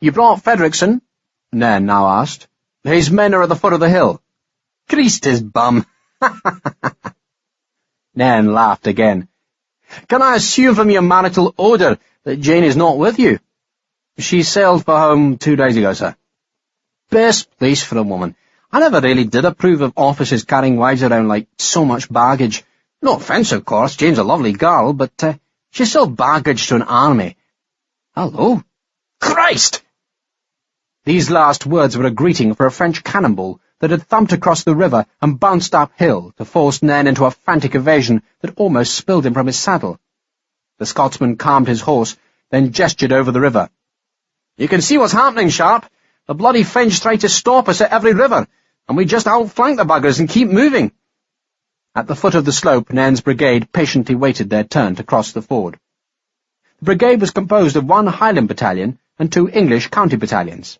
You brought Frederickson? Nairn now asked. His men are at the foot of the hill. Creased his bum. Nairn laughed again. Can I assume from your marital odour that Jane is not with you? She sailed for home 2 days ago, sir. Best place for a woman. I never really did approve of officers carrying wives around like so much baggage. No offence, of course, Jane's a lovely girl, but she's still baggage to an army. Hello? Christ! These last words were a greeting for a French cannonball that had thumped across the river and bounced uphill to force Nairn into a frantic evasion that almost spilled him from his saddle. The Scotsman calmed his horse, then gestured over the river. You can see what's happening, Sharpe. The bloody French try to stop us at every river, and we just outflank the buggers and keep moving. At the foot of the slope, Nairn's brigade patiently waited their turn to cross the ford. The brigade was composed of 1 Highland battalion and 2 English county battalions.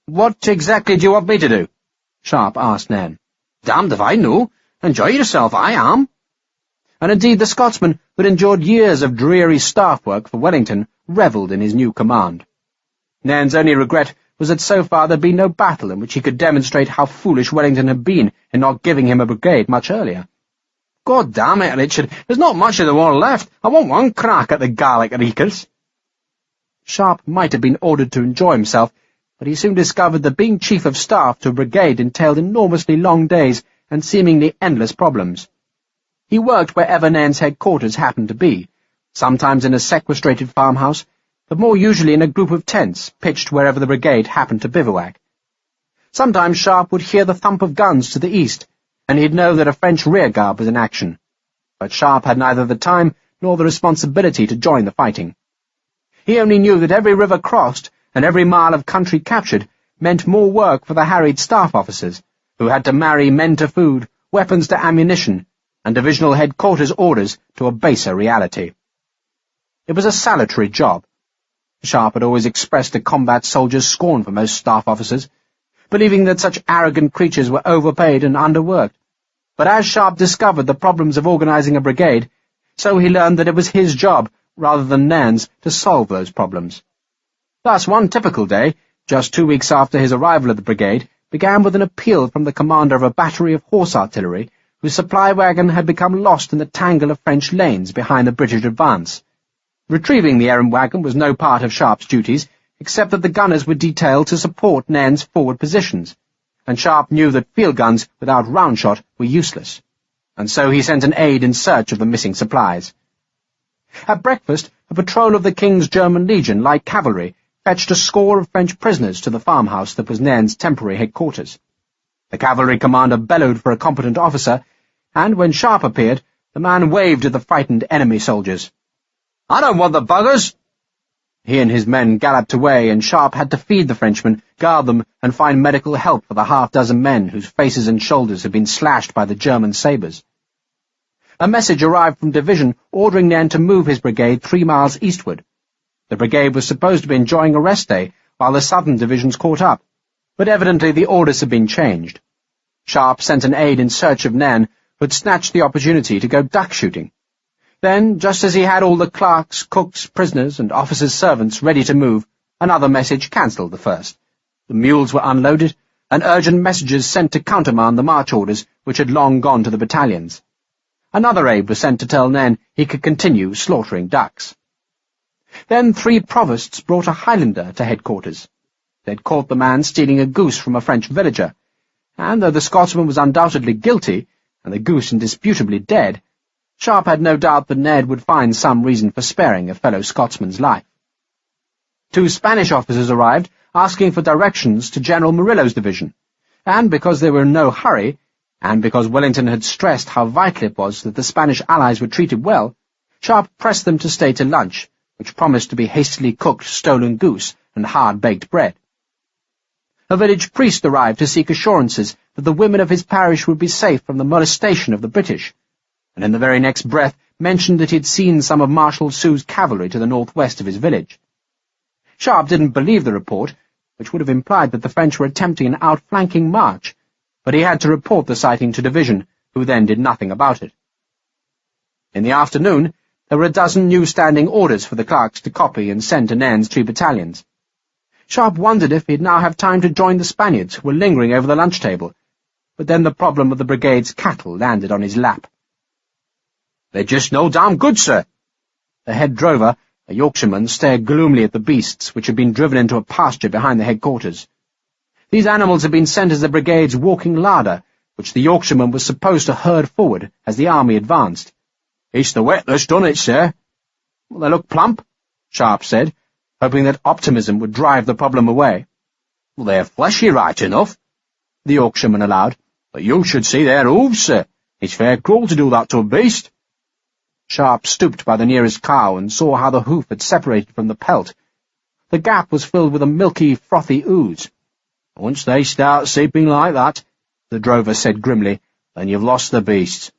What exactly do you want me to do? Sharpe asked Nairn. Damned if I know. Enjoy yourself, I am. And indeed the Scotsman, who had endured years of dreary staff work for Wellington, revelled in his new command. Nairn's only regret was that so far there had been no battle in which he could demonstrate how foolish Wellington had been in not giving him a brigade much earlier. God damn it, Richard, there's not much of the war left. I want one crack at the Gallic reekers. Sharpe might have been ordered to enjoy himself, but he soon discovered that being chief of staff to a brigade entailed enormously long days and seemingly endless problems. He worked wherever Nairn's headquarters happened to be, sometimes in a sequestrated farmhouse, but more usually in a group of tents pitched wherever the brigade happened to bivouac. Sometimes Sharpe would hear the thump of guns to the east, and he'd know that a French rearguard was in action. But Sharpe had neither the time nor the responsibility to join the fighting. He only knew that every river crossed and every mile of country captured meant more work for the harried staff officers, who had to marry men to food, weapons to ammunition, and divisional headquarters orders to a baser reality. It was a salutary job. Sharpe had always expressed a combat soldier's scorn for most staff officers, believing that such arrogant creatures were overpaid and underworked. But as Sharpe discovered the problems of organizing a brigade, so he learned that it was his job, rather than Nairn's, to solve those problems. Thus, one typical day, just 2 weeks after his arrival at the brigade, began with an appeal from the commander of a battery of horse artillery, whose supply wagon had become lost in the tangle of French lanes behind the British advance. Retrieving the errand wagon was no part of Sharpe's duties, except that the gunners were detailed to support Nairn's forward positions, and Sharpe knew that field guns without round shot were useless, and so he sent an aide in search of the missing supplies. At breakfast, a patrol of the King's German Legion light cavalry fetched a score of French prisoners to the farmhouse that was Nairn's temporary headquarters. The cavalry commander bellowed for a competent officer, and when Sharpe appeared, the man waved at the frightened enemy soldiers. "I don't want the buggers!" He and his men galloped away, and Sharpe had to feed the Frenchmen, guard them, and find medical help for the half-dozen men whose faces and shoulders had been slashed by the German sabres. A message arrived from division ordering Nairn to move his brigade 3 miles eastward. The brigade was supposed to be enjoying a rest day while the southern divisions caught up, but evidently the orders had been changed. Sharpe sent an aide in search of Nairn, who had snatched the opportunity to go duck-shooting. Then, just as he had all the clerks, cooks, prisoners, and officers' servants ready to move, another message cancelled the first. The mules were unloaded, and urgent messages sent to countermand the march orders which had long gone to the battalions. Another aide was sent to tell Nairn he could continue slaughtering ducks. Then 3 provosts brought a Highlander to headquarters. They'd caught the man stealing a goose from a French villager, and though the Scotsman was undoubtedly guilty, and the goose indisputably dead, Sharpe had no doubt that Ned would find some reason for sparing a fellow Scotsman's life. 2 Spanish officers arrived, asking for directions to General Murillo's division, and because they were in no hurry, and because Wellington had stressed how vital it was that the Spanish allies were treated well, Sharpe pressed them to stay to lunch, which promised to be hastily cooked stolen goose and hard-baked bread. A village priest arrived to seek assurances that the women of his parish would be safe from the molestation of the British, and in the very next breath mentioned that he had seen some of Marshal Soult's cavalry to the northwest of his village. Sharpe didn't believe the report, which would have implied that the French were attempting an outflanking march, but he had to report the sighting to division, who then did nothing about it. In the afternoon, there were a dozen new standing orders for the clerks to copy and send to Nairn's 3 battalions. Sharpe wondered if he'd now have time to join the Spaniards who were lingering over the lunch table, but then the problem of the brigade's cattle landed on his lap. "They're just no damn good, sir." The head drover, a Yorkshireman, stared gloomily at the beasts which had been driven into a pasture behind the headquarters. These animals had been sent as the brigade's walking larder, which the Yorkshireman was supposed to herd forward as the army advanced. "It's the wet that's done it, sir." "Well, they look plump," Sharpe said, hoping that optimism would drive the problem away. "Well, they're fleshy right enough," the Yorkshireman allowed, "but you should see their hooves, sir. It's fair cruel to do that to a beast." Sharpe stooped by the nearest cow and saw how the hoof had separated from the pelt. The gap was filled with a milky, frothy ooze. "Once they start seeping like that," the drover said grimly, "then you've lost the beasts.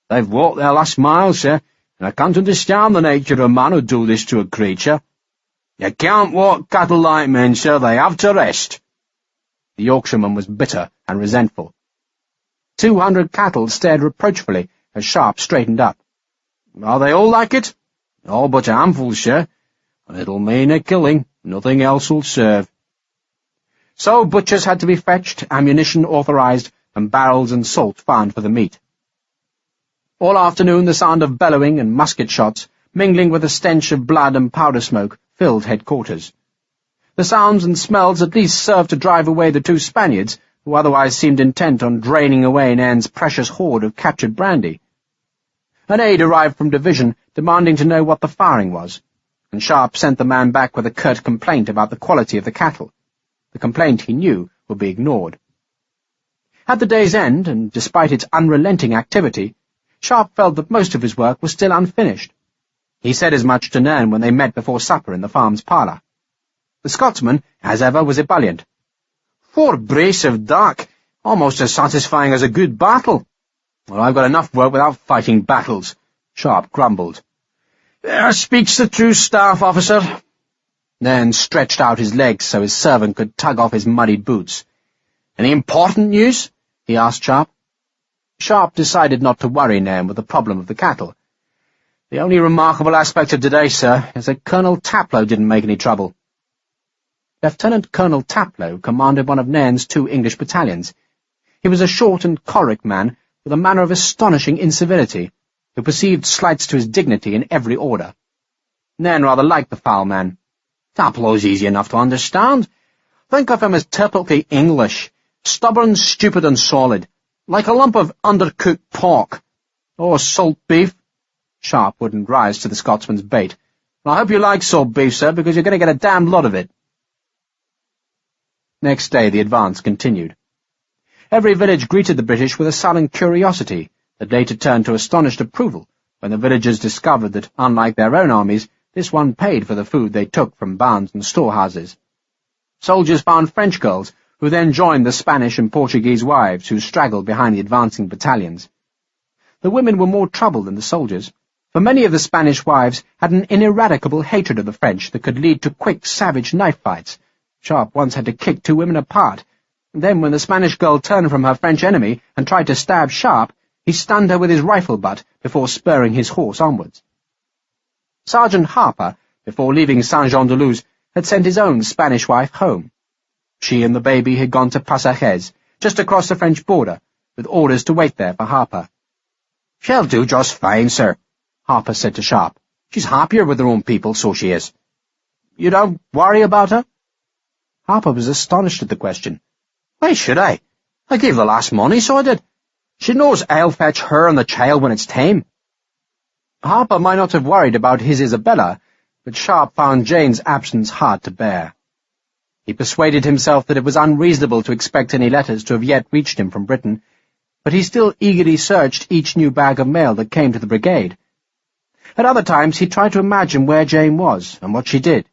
They've walked their last mile, sir, and I can't understand the nature of a man who'd do this to a creature. You can't walk cattle like men, sir. They have to rest." The Yorkshireman was bitter and resentful. 200 cattle stared reproachfully as Sharpe straightened up. "Are they all like it?" "All but a handful, sir. And it'll mean a killing. Nothing else will serve." So butchers had to be fetched, ammunition authorized, and barrels and salt found for the meat. All afternoon the sound of bellowing and musket shots, mingling with the stench of blood and powder smoke, filled headquarters. The sounds and smells at least served to drive away the 2 Spaniards, who otherwise seemed intent on draining away Nairn's precious hoard of captured brandy. An aide arrived from division, demanding to know what the firing was, and Sharpe sent the man back with a curt complaint about the quality of the cattle. The complaint, he knew, would be ignored. At the day's end, and despite its unrelenting activity, Sharpe felt that most of his work was still unfinished. He said as much to Nairn when they met before supper in the farm's parlour. The Scotsman, as ever, was ebullient. "4 brace of duck, almost as satisfying as a good battle." "Well, I've got enough work without fighting battles," Sharpe grumbled. "There speaks the true staff officer." Nairn stretched out his legs so his servant could tug off his muddied boots. "Any important news?" he asked Sharpe. Sharpe decided not to worry Nairn with the problem of the cattle. "The only remarkable aspect of today, sir, is that Colonel Taplow didn't make any trouble." Lieutenant Colonel Taplow commanded one of Nairn's 2 English battalions. He was a short and choleric man, with a manner of astonishing incivility, who perceived slights to his dignity in every order. Nairn rather liked the foul man. "Taplow's easy enough to understand. Think of him as typically English, stubborn, stupid, and solid, like a lump of undercooked pork. Or salt beef." Sharpe wouldn't rise to the Scotsman's bait. "I hope you like salt beef, sir, because you're going to get a damned lot of it." Next day the advance continued. Every village greeted the British with a sullen curiosity that later turned to astonished approval when the villagers discovered that, unlike their own armies, this one paid for the food they took from barns and storehouses. Soldiers found French girls, who then joined the Spanish and Portuguese wives who straggled behind the advancing battalions. The women were more trouble than the soldiers, for many of the Spanish wives had an ineradicable hatred of the French that could lead to quick, savage knife fights. Sharpe once had to kick 2 women apart. Then, when the Spanish girl turned from her French enemy and tried to stab Sharpe, he stunned her with his rifle butt before spurring his horse onwards. Sergeant Harper, before leaving Saint-Jean-de-Luz, had sent his own Spanish wife home. She and the baby had gone to Passages, just across the French border, with orders to wait there for Harper. "She'll do just fine, sir," Harper said to Sharpe. "She's happier with her own people, so she is." "You don't worry about her?" Harper was astonished at the question. "Why should I? I gave the lass money, so I did. She knows I'll fetch her and the child when it's time." Harper might not have worried about his Isabella, but Sharpe found Jane's absence hard to bear. He persuaded himself that it was unreasonable to expect any letters to have yet reached him from Britain, but he still eagerly searched each new bag of mail that came to the brigade. At other times he tried to imagine where Jane was and what she did.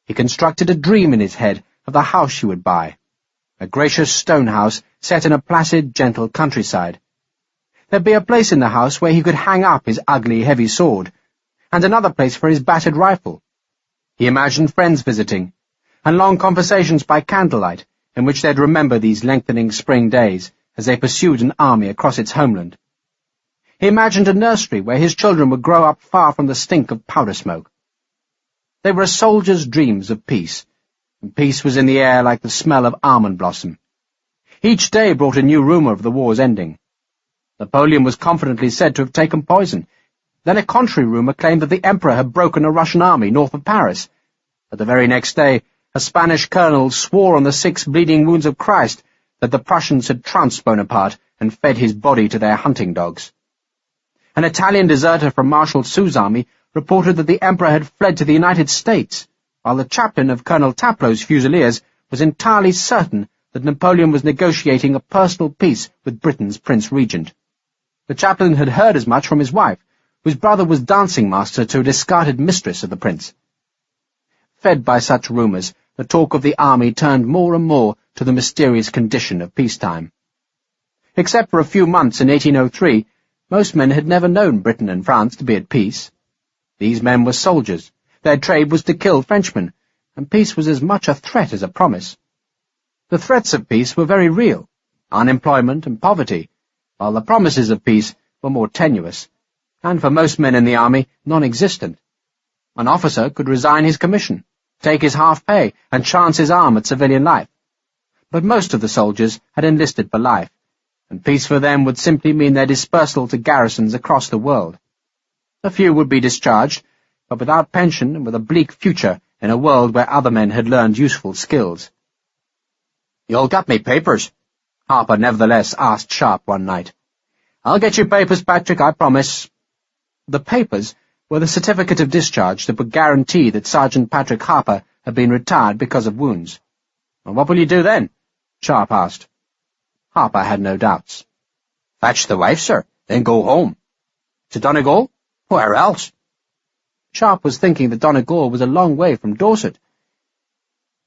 He constructed a dream in his head of the house she would buy, a gracious stone house set in a placid, gentle countryside. There'd be a place in the house where he could hang up his ugly, heavy sword, and another place for his battered rifle. He imagined friends visiting, and long conversations by candlelight, in which they'd remember these lengthening spring days as they pursued an army across its homeland. He imagined a nursery where his children would grow up far from the stink of powder smoke. They were a soldier's dreams of peace, and peace was in the air like the smell of almond blossom. Each day brought a new rumour of the war's ending. Napoleon was confidently said to have taken poison. Then a contrary rumour claimed that the Emperor had broken a Russian army north of Paris. But the very next day, a Spanish colonel swore on the 6 bleeding wounds of Christ that the Prussians had trounced Bonaparte and fed his body to their hunting dogs. An Italian deserter from Marshal Soult's army reported that the Emperor had fled to the United States, while the chaplain of Colonel Taplow's Fusiliers was entirely certain that Napoleon was negotiating a personal peace with Britain's Prince Regent. The chaplain had heard as much from his wife, whose brother was dancing master to a discarded mistress of the prince. Fed by such rumours, the talk of the army turned more and more to the mysterious condition of peacetime. Except for a few months in 1803, most men had never known Britain and France to be at peace. These men were soldiers. Their trade was to kill Frenchmen, and peace was as much a threat as a promise. The threats of peace were very real, unemployment and poverty, while the promises of peace were more tenuous, and for most men in the army, non-existent. An officer could resign his commission, take his half-pay, and chance his arm at civilian life. But most of the soldiers had enlisted for life, and peace for them would simply mean their dispersal to garrisons across the world. A few would be discharged, but without pension and with a bleak future in a world where other men had learned useful skills. "You'll get me papers?" Harper nevertheless asked Sharpe one night. "I'll get you papers, Patrick, I promise." The papers were the certificate of discharge that would guarantee that Sergeant Patrick Harper had been retired because of wounds. "And what will you do then?" Sharpe asked. Harper had no doubts. "Fetch the wife, sir, then go home." "To Donegal?" "Where else?" Sharpe was thinking that Donegal was a long way from Dorset.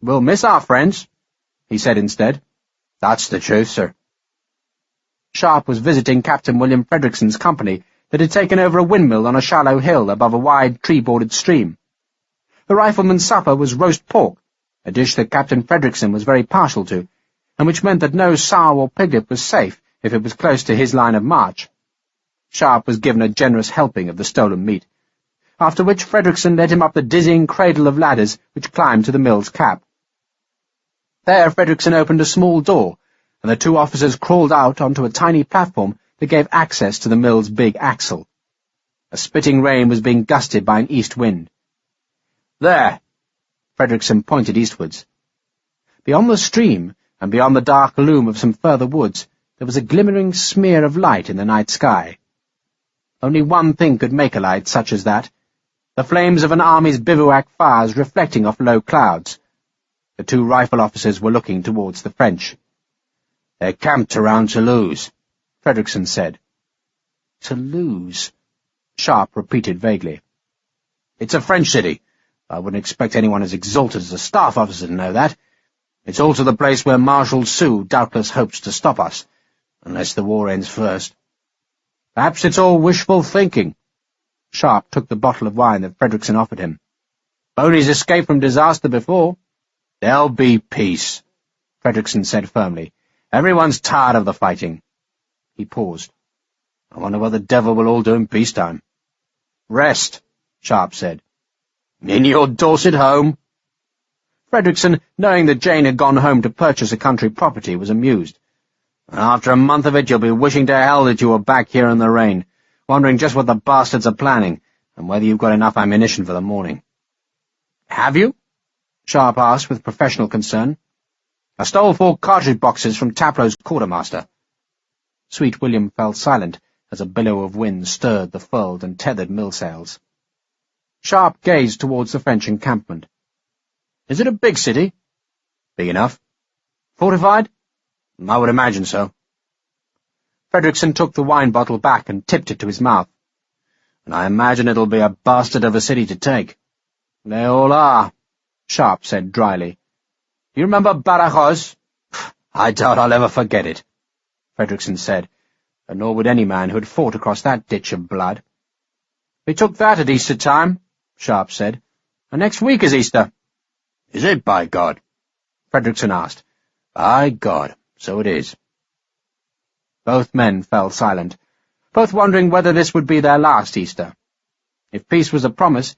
"We'll miss our friends," he said instead. "That's the truth, sir." Sharpe was visiting Captain William Frederickson's company that had taken over a windmill on a shallow hill above a wide, tree-bordered stream. The rifleman's supper was roast pork, a dish that Captain Frederickson was very partial to, and which meant that no sow or piglet was safe if it was close to his line of march. Sharpe was given a generous helping of the stolen meat, after which Frederickson led him up the dizzying cradle of ladders which climbed to the mill's cap. There Frederickson opened a small door, and the 2 officers crawled out onto a tiny platform that gave access to the mill's big axle. A spitting rain was being gusted by an east wind. "There!" Frederickson pointed eastwards. Beyond the stream, and beyond the dark loom of some further woods, there was a glimmering smear of light in the night sky. Only one thing could make a light such as that, the flames of an army's bivouac fires reflecting off low clouds. The 2 rifle officers were looking towards the French. They're camped around Toulouse, Fredrickson said. Toulouse, Sharpe repeated vaguely. It's a French city. I wouldn't expect anyone as exalted as a staff officer to know that. It's also the place where Marshal Soult doubtless hopes to stop us, unless the war ends first. Perhaps it's all wishful thinking. Sharpe took the bottle of wine that Fredrickson offered him. Ponies escaped from disaster before. There'll be peace, Fredrickson said firmly. Everyone's tired of the fighting. He paused. I wonder what the devil we'll all do in peacetime. Rest, Sharpe said. In your Dorset home? Fredrickson, knowing that Jane had gone home to purchase a country property, was amused. After a month of it, you'll be wishing to hell that you were back here in the rain, wondering just what the bastards are planning, and whether you've got enough ammunition for the morning. Have you? Sharpe asked with professional concern. I stole 4 cartridge boxes from Taplow's quartermaster. Sweet William fell silent as a billow of wind stirred the furled and tethered mill sails. Sharpe gazed towards the French encampment. Is it a big city? Big enough. Fortified? I would imagine so. Fredrickson took the wine bottle back and tipped it to his mouth. And I imagine it'll be a bastard of a city to take. They all are, Sharpe said dryly. Do you remember Badajoz? I doubt I'll ever forget it, Fredrickson said, and nor would any man who had fought across that ditch of blood. We took that at Easter time, Sharpe said, and next week is Easter. Is it, by God? Fredrickson asked. By God, so it is. Both men fell silent, both wondering whether this would be their last Easter. If peace was a promise,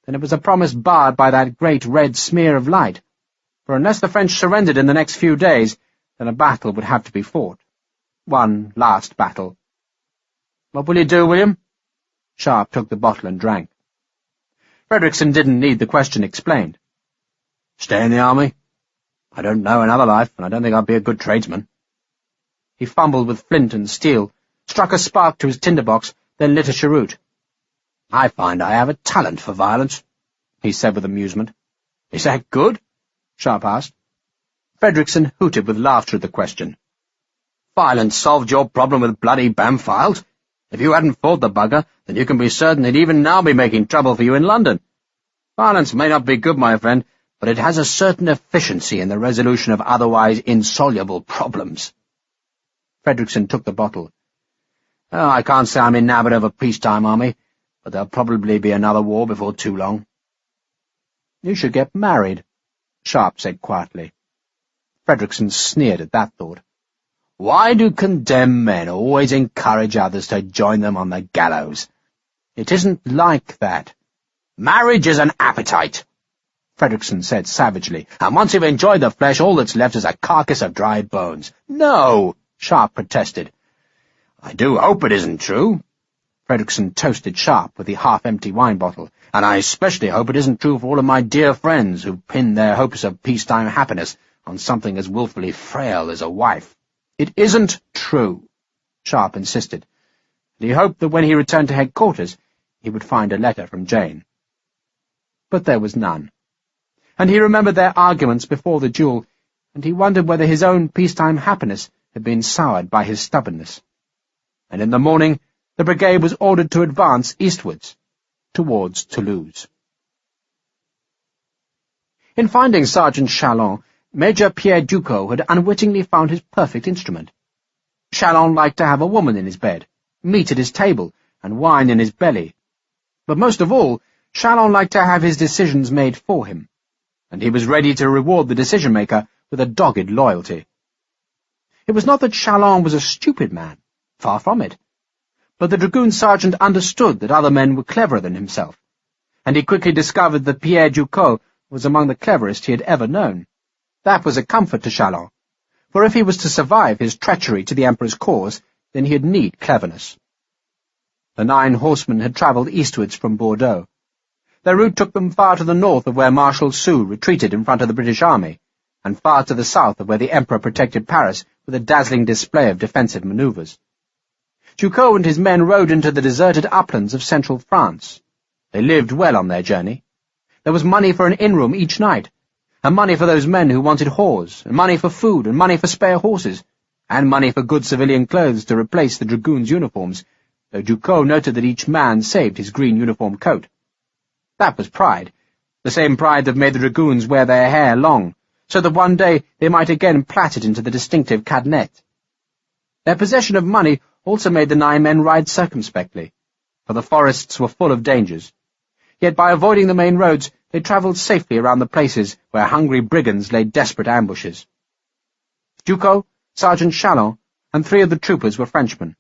then it was a promise barred by that great red smear of light, for unless the French surrendered in the next few days, then a battle would have to be fought. One last battle. What will you do, William? Sharpe took the bottle and drank. Fredrickson didn't need the question explained. Stay in the army? I don't know another life, and I don't think I'd be a good tradesman. He fumbled with flint and steel, struck a spark to his tinderbox, then lit a cheroot. I find I have a talent for violence, he said with amusement. Is that good? Sharpe asked. Fredrickson hooted with laughter at the question. Violence solved your problem with bloody Bampfylde. If you hadn't fought the bugger, then you can be certain he'd even now be making trouble for you in London. Violence may not be good, my friend, but it has a certain efficiency in the resolution of otherwise insoluble problems. Fredrickson took the bottle. Oh, I can't say I'm enamoured of a peacetime army, but there'll probably be another war before too long. You should get married, Sharpe said quietly. Fredrickson sneered at that thought. Why do condemned men always encourage others to join them on the gallows? It isn't like that. Marriage is an appetite, Fredrickson said savagely, and once you've enjoyed the flesh, all that's left is a carcass of dry bones. No, Sharpe protested. I do hope it isn't true. Fredrickson toasted Sharpe with the half-empty wine bottle. And I especially hope it isn't true for all of my dear friends who pin their hopes of peacetime happiness on something as wilfully frail as a wife. It isn't true, Sharpe insisted, and he hoped that when he returned to headquarters he would find a letter from Jane. But there was none, and he remembered their arguments before the duel, and he wondered whether his own peacetime happiness had been soured by his stubbornness. And in the morning the brigade was ordered to advance eastwards, towards Toulouse. In finding Sergeant Chalon, Major Pierre Duco had unwittingly found his perfect instrument. Chalon liked to have a woman in his bed, meat at his table, and wine in his belly. But most of all, Chalon liked to have his decisions made for him, and he was ready to reward the decision-maker with a dogged loyalty. It was not that Chalon was a stupid man, far from it, but the dragoon sergeant understood that other men were cleverer than himself, and he quickly discovered that Pierre Duco was among the cleverest he had ever known. That was a comfort to Chalon, for if he was to survive his treachery to the Emperor's cause, then he'd need cleverness. The 9 horsemen had travelled eastwards from Bordeaux. Their route took them far to the north of where Marshal Soult retreated in front of the British army, and far to the south of where the Emperor protected Paris with a dazzling display of defensive manoeuvres. Duco and his men rode into the deserted uplands of central France. They lived well on their journey. There was money for an inn-room each night, and money for those men who wanted whores, and money for food, and money for spare horses, and money for good civilian clothes to replace the dragoons' uniforms, though Duco noted that each man saved his green uniform coat. That was pride, the same pride that made the dragoons wear their hair long, so that one day they might again plait it into the distinctive cadenet. Their possession of money also made the 9 men ride circumspectly, for the forests were full of dangers. Yet by avoiding the main roads, they travelled safely around the places where hungry brigands laid desperate ambushes. Duco, Sergeant Chalon, and 3 of the troopers were Frenchmen.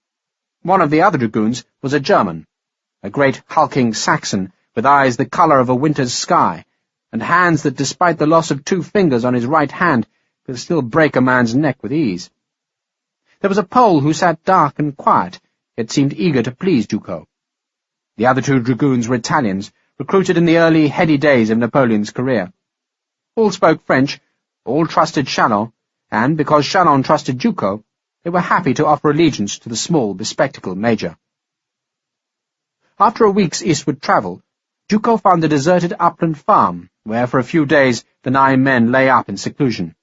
One of the other dragoons was a German, a great hulking Saxon with eyes the colour of a winter's sky, and hands that, despite the loss of 2 fingers on his right hand, could still break a man's neck with ease. There was a Pole who sat dark and quiet, yet seemed eager to please Duco. The other 2 dragoons were Italians, recruited in the early, heady days of Napoleon's career. All spoke French, all trusted Chalon, and, because Chalon trusted Duco, they were happy to offer allegiance to the small, bespectacled major. After a week's eastward travel, Duco found a deserted upland farm, where for a few days the 9 men lay up in seclusion.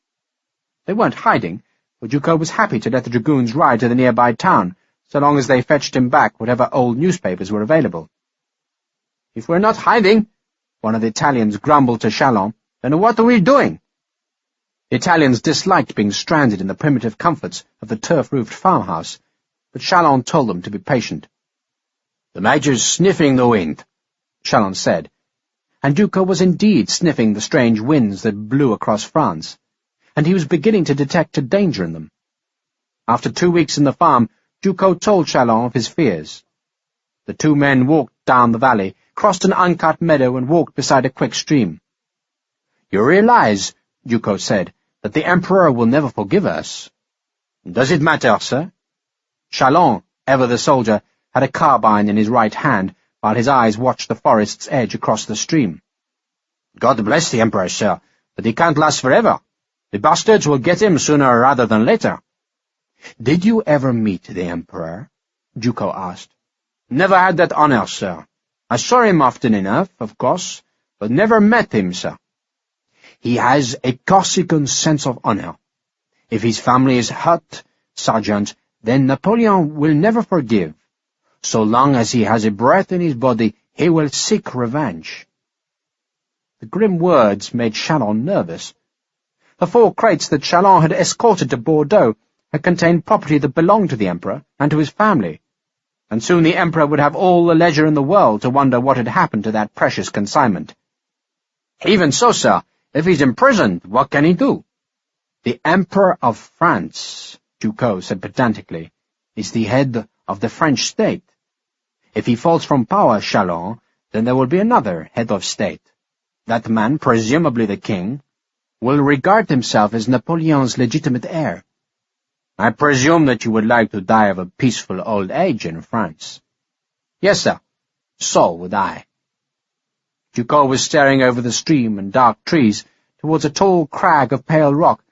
They weren't hiding, for Duco was happy to let the dragoons ride to the nearby town, so long as they fetched him back whatever old newspapers were available. "If we're not hiding," one of the Italians grumbled to Chalon, "then what are we doing?" The Italians disliked being stranded in the primitive comforts of the turf-roofed farmhouse, but Chalon told them to be patient. "The Major's sniffing the wind," Chalon said, and Duco was indeed sniffing the strange winds that blew across France, and he was beginning to detect a danger in them. After 2 weeks in the farm, Duco told Chalon of his fears. The 2 men walked down the valley, crossed an uncut meadow, and walked beside a quick stream. "You realize," Duco said, "that the Emperor will never forgive us." "Does it matter, sir?" Chalon, ever the soldier, had a carbine in his right hand, while his eyes watched the forest's edge across the stream. "God bless the Emperor, sir, but he can't last forever. The bastards will get him sooner rather than later." "Did you ever meet the Emperor?" Duco asked. "Never had that honor, sir. I saw him often enough, of course, but never met him, sir." "He has a Corsican sense of honor. If his family is hurt, Sergeant, then Napoleon will never forgive. So long as he has a breath in his body, he will seek revenge." The grim words made Chalon nervous. The 4 crates that Chalon had escorted to Bordeaux had contained property that belonged to the Emperor and to his family, and soon the Emperor would have all the leisure in the world to wonder what had happened to that precious consignment. "Even so, sir, if he's imprisoned, what can he do?" "The Emperor of France," Duco said pedantically, "is the head of the French state. If he falls from power, Chalon, then there will be another head of state. That man, presumably the king, will regard himself as Napoleon's legitimate heir. I presume that you would like to die of a peaceful old age in France." "Yes, sir. So would I." Duco was staring over the stream and dark trees towards a tall crag of pale rock,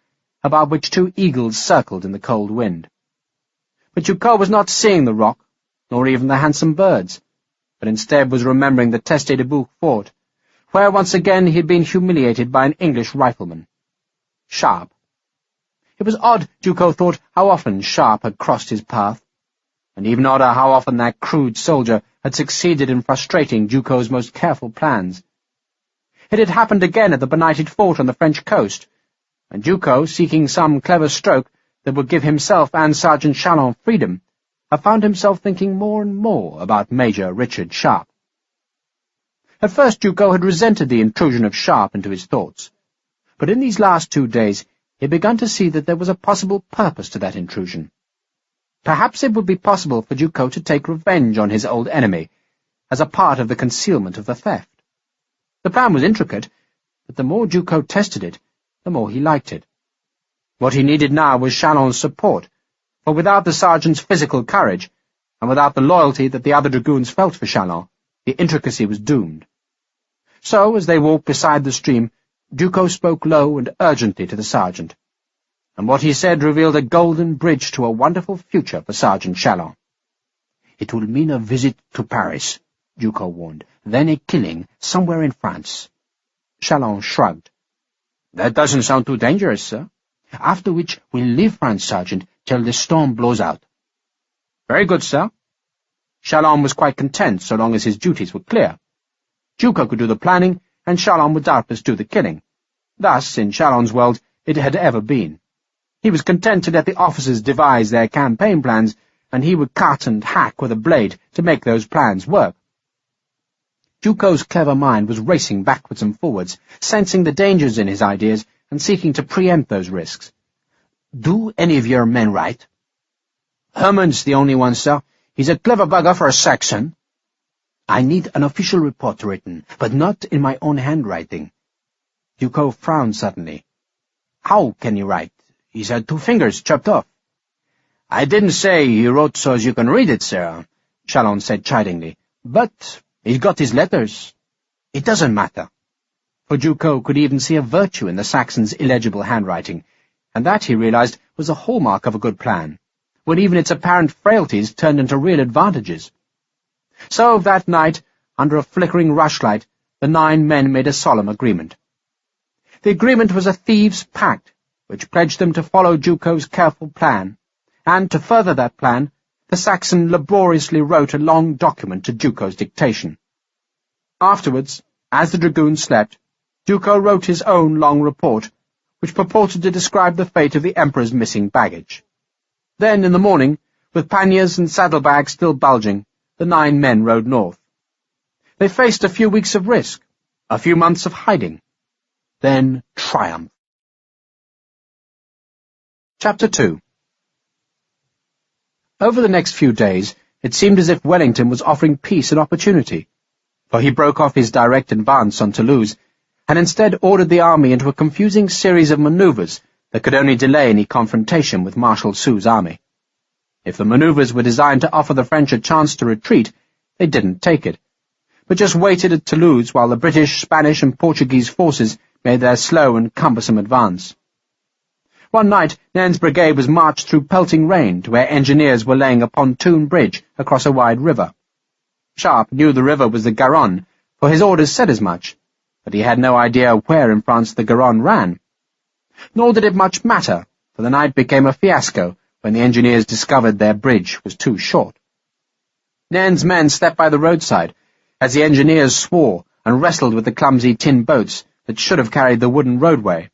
about which 2 eagles circled in the cold wind. But Duco was not seeing the rock, nor even the handsome birds, but instead was remembering the Teste de Bouc fort, where once again he had been humiliated by an English rifleman. Sharpe. It was odd, Duco thought, how often Sharpe had crossed his path, and even odder how often that crude soldier had succeeded in frustrating Duco's most careful plans. It had happened again at the benighted fort on the French coast, and Duco, seeking some clever stroke that would give himself and Sergeant Chalon freedom, had found himself thinking more and more about Major Richard Sharpe. At first Duco had resented the intrusion of Sharpe into his thoughts, but in these last 2 days he had begun to see that there was a possible purpose to that intrusion. Perhaps it would be possible for Duco to take revenge on his old enemy, as a part of the concealment of the theft. The plan was intricate, but the more Duco tested it, the more he liked it. What he needed now was Chalon's support, for without the sergeant's physical courage, and without the loyalty that the other dragoons felt for Chalon, the intricacy was doomed. So, as they walked beside the stream, Duco spoke low and urgently to the sergeant, and what he said revealed a golden bridge to a wonderful future for Sergeant Chalon. "It will mean a visit to Paris," Duco warned, "then a killing somewhere in France." Chalon shrugged. "That doesn't sound too dangerous, sir." "After which we'll leave France, Sergeant, till the storm blows out." "Very good, sir." Shalom was quite content so long as his duties were clear. Duco could do the planning, and Shalom would doubtless do the killing. Thus, in Shalom's world, it had ever been. He was content to let the officers devise their campaign plans, and he would cut and hack with a blade to make those plans work. Duco's clever mind was racing backwards and forwards, sensing the dangers in his ideas and seeking to preempt those risks. "Do any of your men write?" "Herman's the only one, sir. He's a clever bugger for a Saxon." "I need an official report written, but not in my own handwriting." Duco frowned suddenly. "How can you write? He's had 2 fingers chopped off." "I didn't say he wrote so as you can read it, sir," Shalom said chidingly. "But he's got his letters." "It doesn't matter." For Duco could even see a virtue in the Saxon's illegible handwriting, and that, he realized, was a hallmark of a good plan, when even its apparent frailties turned into real advantages. So that night, under a flickering rushlight, the 9 men made a solemn agreement. The agreement was a thieves' pact, which pledged them to follow Duco's careful plan, and to further that plan, the Saxon laboriously wrote a long document to Duco's dictation. Afterwards, as the dragoons slept, Duco wrote his own long report, which purported to describe the fate of the Emperor's missing baggage. Then, in the morning, with panniers and saddlebags still bulging, the 9 men rode north. They faced a few weeks of risk, a few months of hiding, then triumph. Chapter 2. Over the next few days, it seemed as if Wellington was offering peace and opportunity, for he broke off his direct advance on Toulouse, and instead ordered the army into a confusing series of manoeuvres that could only delay any confrontation with Marshal Soult's army. If the manoeuvres were designed to offer the French a chance to retreat, they didn't take it, but just waited at Toulouse while the British, Spanish, and Portuguese forces made their slow and cumbersome advance. One night, Nairn's brigade was marched through pelting rain to where engineers were laying a pontoon bridge across a wide river. Sharpe knew the river was the Garonne, for his orders said as much, but he had no idea where in France the Garonne ran. Nor did it much matter, for the night became a fiasco when the engineers discovered their bridge was too short. Nairn's men slept by the roadside, as the engineers swore and wrestled with the clumsy tin boats that should have carried the wooden roadway.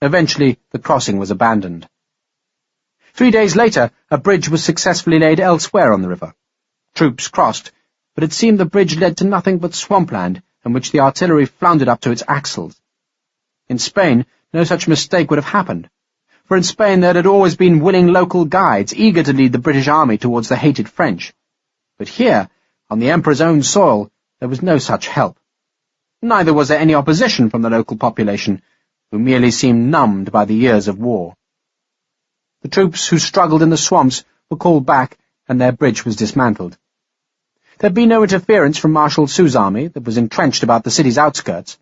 Eventually, the crossing was abandoned. 3 days later, a bridge was successfully laid elsewhere on the river. Troops crossed, but it seemed the bridge led to nothing but swampland, in which the artillery floundered up to its axles. In Spain, no such mistake would have happened, for in Spain there had always been willing local guides eager to lead the British army towards the hated French. But here, on the Emperor's own soil, there was no such help. Neither was there any opposition from the local population, who merely seemed numbed by the years of war. The troops who struggled in the swamps were called back, and their bridge was dismantled. There had been no interference from Marshal Soult's army that was entrenched about the city's outskirts.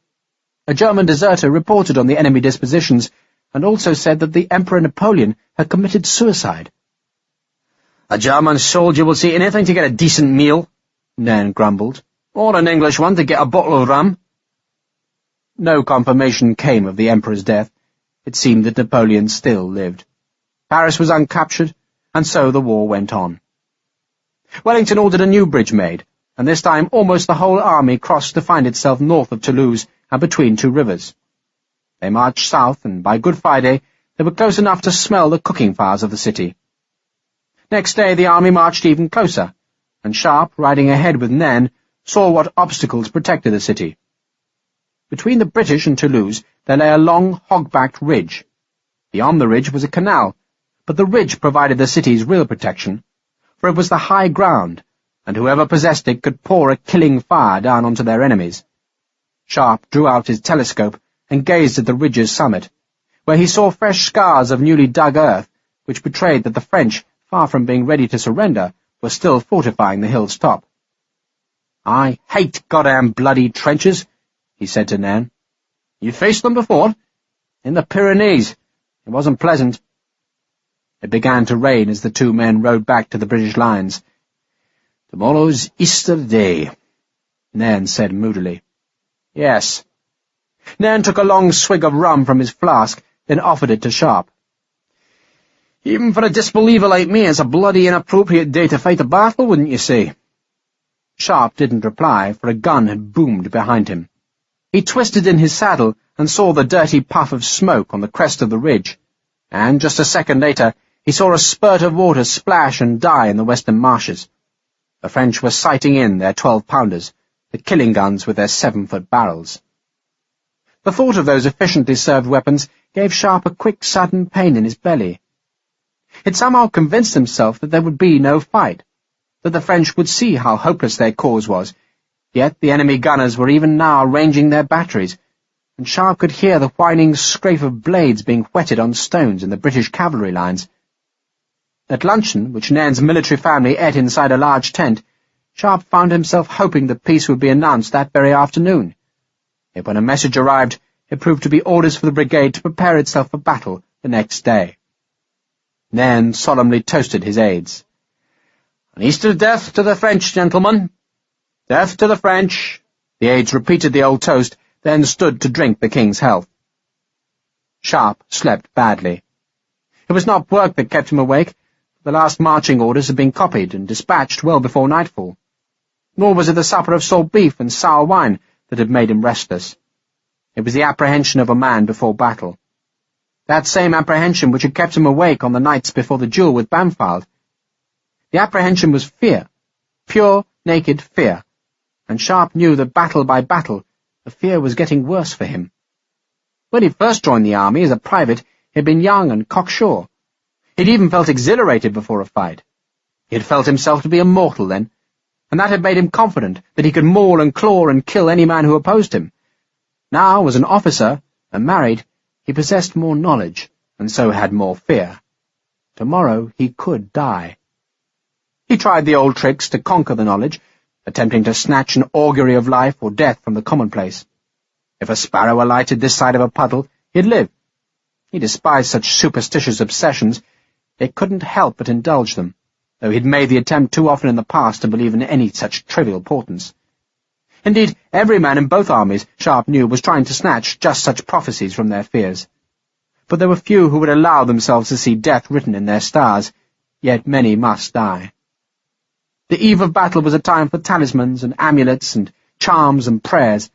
A German deserter reported on the enemy dispositions, and also said that the Emperor Napoleon had committed suicide. "A German soldier will see anything to get a decent meal," Nairn grumbled, "or an English one to get a bottle of rum." No confirmation came of the Emperor's death. It seemed that Napoleon still lived. Paris was uncaptured, and so the war went on. Wellington ordered a new bridge made, and this time almost the whole army crossed to find itself north of Toulouse and between 2 rivers. They marched south, and by Good Friday they were close enough to smell the cooking fires of the city. Next day the army marched even closer, and Sharpe, riding ahead with Nairn, saw what obstacles protected the city. Between the British and Toulouse there lay a long, hog-backed ridge. Beyond the ridge was a canal, but the ridge provided the city's real protection, for it was the high ground, and whoever possessed it could pour a killing fire down onto their enemies. Sharpe drew out his telescope and gazed at the ridge's summit, where he saw fresh scars of newly dug earth, which betrayed that the French, far from being ready to surrender, were still fortifying the hill's top. "I hate goddamn bloody trenches," he said to Nairn. "You faced them before?" "In the Pyrenees. It wasn't pleasant." It began to rain as the 2 men rode back to the British lines. "Tomorrow's Easter Day," Nairn said moodily. "Yes." Nairn took a long swig of rum from his flask, then offered it to Sharpe. Even for a disbeliever like me, it's a bloody inappropriate day to fight a battle, wouldn't you say?" Sharpe didn't reply, for a gun had boomed behind him. He twisted in his saddle and saw the dirty puff of smoke on the crest of the ridge, and just a second later he saw a spurt of water splash and die in the western marshes. The French were sighting in their 12-pounders, the killing guns with their 7-foot barrels. The thought of those efficiently served weapons gave Sharpe a quick, sudden pain in his belly. He'd somehow convinced himself that there would be no fight, that the French would see how hopeless their cause was, yet the enemy gunners were even now ranging their batteries, and Sharpe could hear the whining scrape of blades being whetted on stones in the British cavalry lines. At luncheon, which Nairn's military family ate inside a large tent, Sharpe found himself hoping that peace would be announced that very afternoon. Yet when a message arrived, it proved to be orders for the brigade to prepare itself for battle the next day. Nairn solemnly toasted his aides. "An Easter death to the French, gentlemen. Death to the French." The aides repeated the old toast, then stood to drink the king's health. Sharpe slept badly. It was not work that kept him awake. The last marching orders had been copied and dispatched well before nightfall. Nor was it the supper of salt beef and sour wine that had made him restless. It was the apprehension of a man before battle. That same apprehension which had kept him awake on the nights before the duel with Bampfylde. The apprehension was fear, pure, naked fear, and Sharpe knew that battle by battle the fear was getting worse for him. When he first joined the army as a private, he had been young and cocksure. He'd even felt exhilarated before a fight. He had felt himself to be immortal then, and that had made him confident that he could maul and claw and kill any man who opposed him. Now, as an officer, and married, he possessed more knowledge, and so had more fear. Tomorrow he could die. He tried the old tricks to conquer the knowledge, attempting to snatch an augury of life or death from the commonplace. If a sparrow alighted this side of a puddle, he'd live. He despised such superstitious obsessions, yet couldn't help but indulge them, though he'd made the attempt too often in the past to believe in any such trivial portents. Indeed, every man in both armies, Sharpe knew, was trying to snatch just such prophecies from their fears. But there were few who would allow themselves to see death written in their stars, yet many must die. The eve of battle was a time for talismans and amulets and charms and prayers,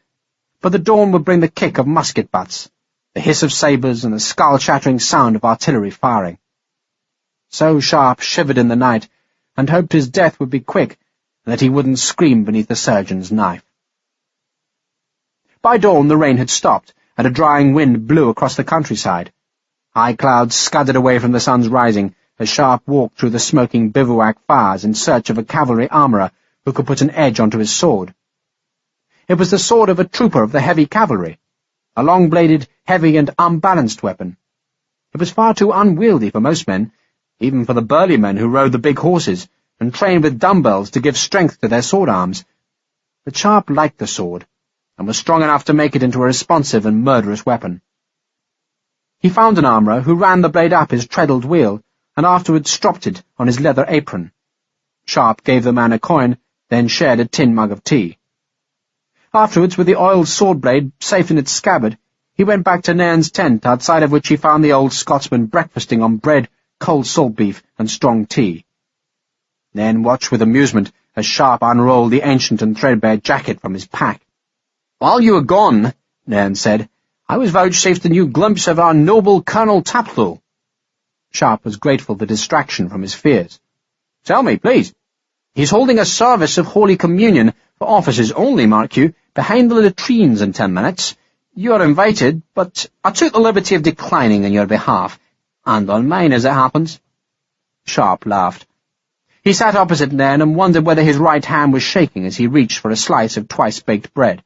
but the dawn would bring the kick of musket butts, the hiss of sabres and the skull-shattering sound of artillery firing. So Sharpe shivered in the night, and hoped his death would be quick, and that he wouldn't scream beneath the surgeon's knife. By dawn the rain had stopped, and a drying wind blew across the countryside. High clouds scudded away from the sun's rising, as Sharpe walked through the smoking bivouac fires in search of a cavalry armourer who could put an edge onto his sword. It was the sword of a trooper of the heavy cavalry, a long-bladed, heavy and unbalanced weapon. It was far too unwieldy for most men, even for the burly men who rode the big horses and trained with dumbbells to give strength to their sword arms. But Sharpe liked the sword, and was strong enough to make it into a responsive and murderous weapon. He found an armourer who ran the blade up his treadled wheel, and afterwards stropped it on his leather apron. Sharpe gave the man a coin, then shared a tin mug of tea. Afterwards, with the oiled sword blade safe in its scabbard, he went back to Nairn's tent, outside of which he found the old Scotsman breakfasting on bread, cold salt beef, and strong tea. Nairn watched with amusement as Sharpe unrolled the ancient and threadbare jacket from his pack. "While you were gone," Nairn said, "I was vouchsafed a new glimpse of our noble Colonel Taplow." Sharpe was grateful for the distraction from his fears. "Tell me, please." "He's holding a service of Holy Communion, for officers only, mark you, behind the latrines in 10 minutes. You are invited, but I took the liberty of declining on your behalf, and on mine, as it happens." Sharpe laughed. He sat opposite Nairn and wondered whether his right hand was shaking as he reached for a slice of twice-baked bread.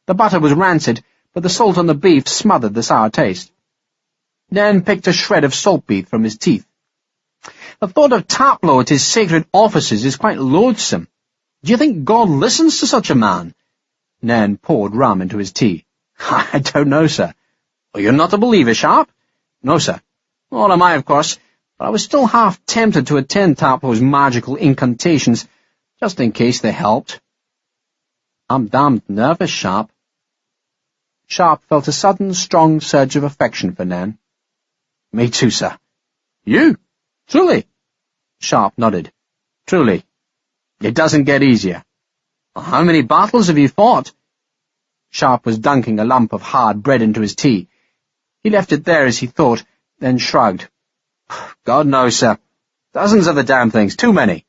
The butter was rancid, but the salt on the beef smothered the sour taste. Nairn picked a shred of salt beef from his teeth. "The thought of Taplow at his sacred offices is quite loathsome. Do you think God listens to such a man?" Nairn poured rum into his tea. "I don't know, sir." "Oh, you're not a believer, Sharpe?" "No, sir." "Nor am I, of course, but I was still half tempted to attend Taplow's magical incantations, just in case they helped." "I'm damned nervous, Sharpe." Sharpe felt a sudden, strong surge of affection for Nairn. "Me too, sir. You? Truly? Sharpe nodded. Truly. It doesn't get easier. How many battles have you fought? Sharpe was dunking a lump of hard bread into his tea. He left it there as he thought, then shrugged. God knows, sir. Dozens of the damn things, too many.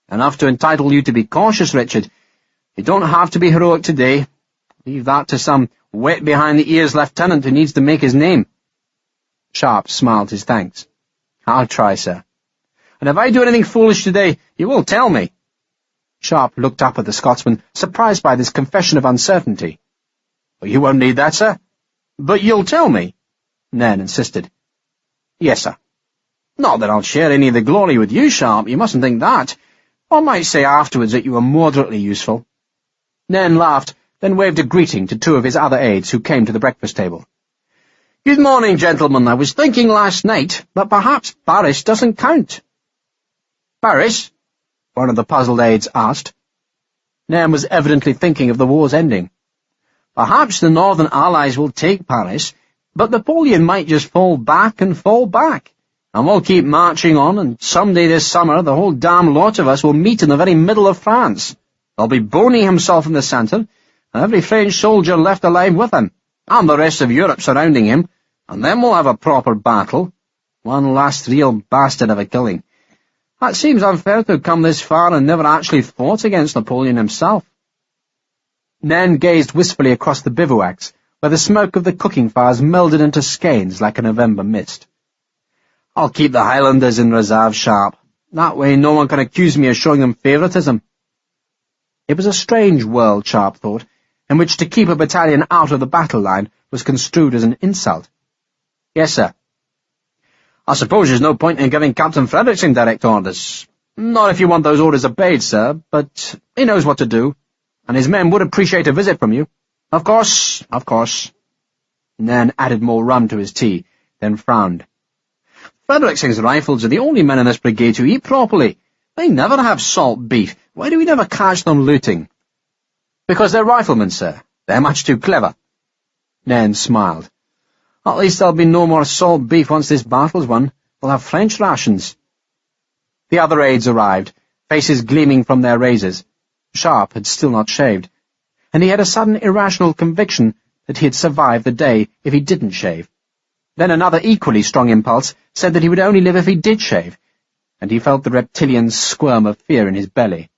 Enough to entitle you to be cautious, Richard. You don't have to be heroic today. Leave that to some wet-behind-the-ears lieutenant who needs to make his name. Sharpe smiled his thanks. I'll try, sir. And if I do anything foolish today, you will tell me. Sharpe looked up at the Scotsman, surprised by this confession of uncertainty. Well, you won't need that, sir. But you'll tell me, Nairn insisted. Yes, sir. Not that I'll share any of the glory with you, Sharpe, you mustn't think that. I might say afterwards that you were moderately useful. Nairn laughed, then waved a greeting to two of his other aides who came to the breakfast table. Good morning, gentlemen. I was thinking last night that perhaps Paris doesn't count. Paris? One of the puzzled aides asked. Nairn was evidently thinking of the war's ending. Perhaps the Northern Allies will take Paris, but Napoleon might just fall back, and we'll keep marching on, and someday this summer the whole damn lot of us will meet in the very middle of France. There'll be Boney himself in the centre, and every French soldier left alive with him, and the rest of Europe surrounding him, and then we'll have a proper battle. One last real bastard of a killing. That seems unfair to have come this far and never actually fought against Napoleon himself. Nairn gazed wistfully across the bivouacs, where the smoke of the cooking fires melded into skeins like a November mist. I'll keep the Highlanders in reserve, Sharpe. That way no one can accuse me of showing them favouritism. It was a strange world, Sharpe thought, in which to keep a battalion out of the battle line was construed as an insult. Yes, sir. I suppose there's no point in giving Captain Frederickson direct orders. Not if you want those orders obeyed, sir, but he knows what to do, and his men would appreciate a visit from you. Of course, of course. Nairn added more rum to his tea, then frowned. Frederickson's rifles are the only men in this brigade who eat properly. They never have salt beef. Why do we never catch them looting? Because they're riflemen, sir. They're much too clever. Nairn smiled. At least there'll be no more salt beef once this battle's won. We'll have French rations. The other aides arrived, faces gleaming from their razors. Sharpe had still not shaved, and he had a sudden irrational conviction that he had survived the day if he didn't shave. Then another equally strong impulse said that he would only live if he did shave, and he felt the reptilian squirm of fear in his belly.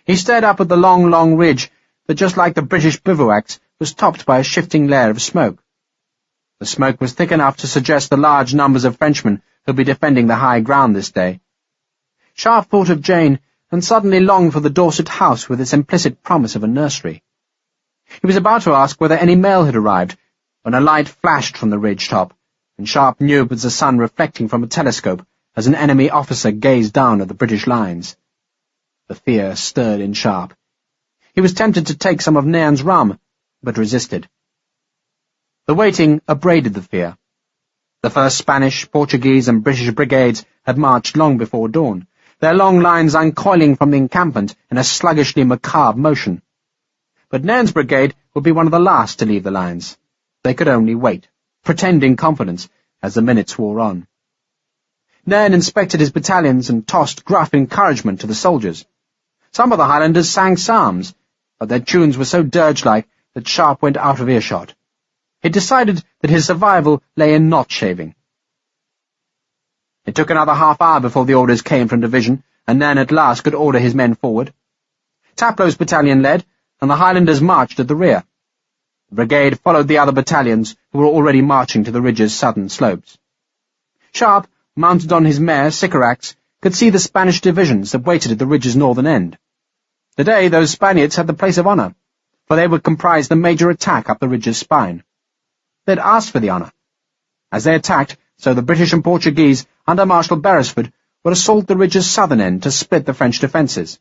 He stared up at the long, long ridge that, just like the British bivouacs, was topped by a shifting layer of smoke. The smoke was thick enough to suggest the large numbers of Frenchmen who'd be defending the high ground this day. Sharpe thought of Jane, and suddenly longed for the Dorset house with its implicit promise of a nursery. He was about to ask whether any mail had arrived, when a light flashed from the ridge top, and Sharpe knew it was the sun reflecting from a telescope as an enemy officer gazed down at the British lines. The fear stirred in Sharpe. He was tempted to take some of Nairn's rum, but resisted. The waiting abraded the fear. The first Spanish, Portuguese, and British brigades had marched long before dawn, their long lines uncoiling from the encampment in a sluggishly macabre motion. But Nairn's brigade would be one of the last to leave the lines. They could only wait, pretending confidence, as the minutes wore on. Nairn inspected his battalions and tossed gruff encouragement to the soldiers. Some of the Highlanders sang psalms, but their tunes were so dirge-like that Sharpe went out of earshot. He decided that his survival lay in not shaving. It took another half-hour before the orders came from division, and Nairn at last could order his men forward. Taplow's battalion led, and the Highlanders marched at the rear. The brigade followed the other battalions, who were already marching to the ridge's southern slopes. Sharpe, mounted on his mare, Sycorax, could see the Spanish divisions that waited at the ridge's northern end. Today those Spaniards had the place of honour, for they would comprise the major attack up the ridge's spine. They'd asked for the honour. As they attacked, so the British and Portuguese, under Marshal Beresford, would assault the ridge's southern end to split the French defences.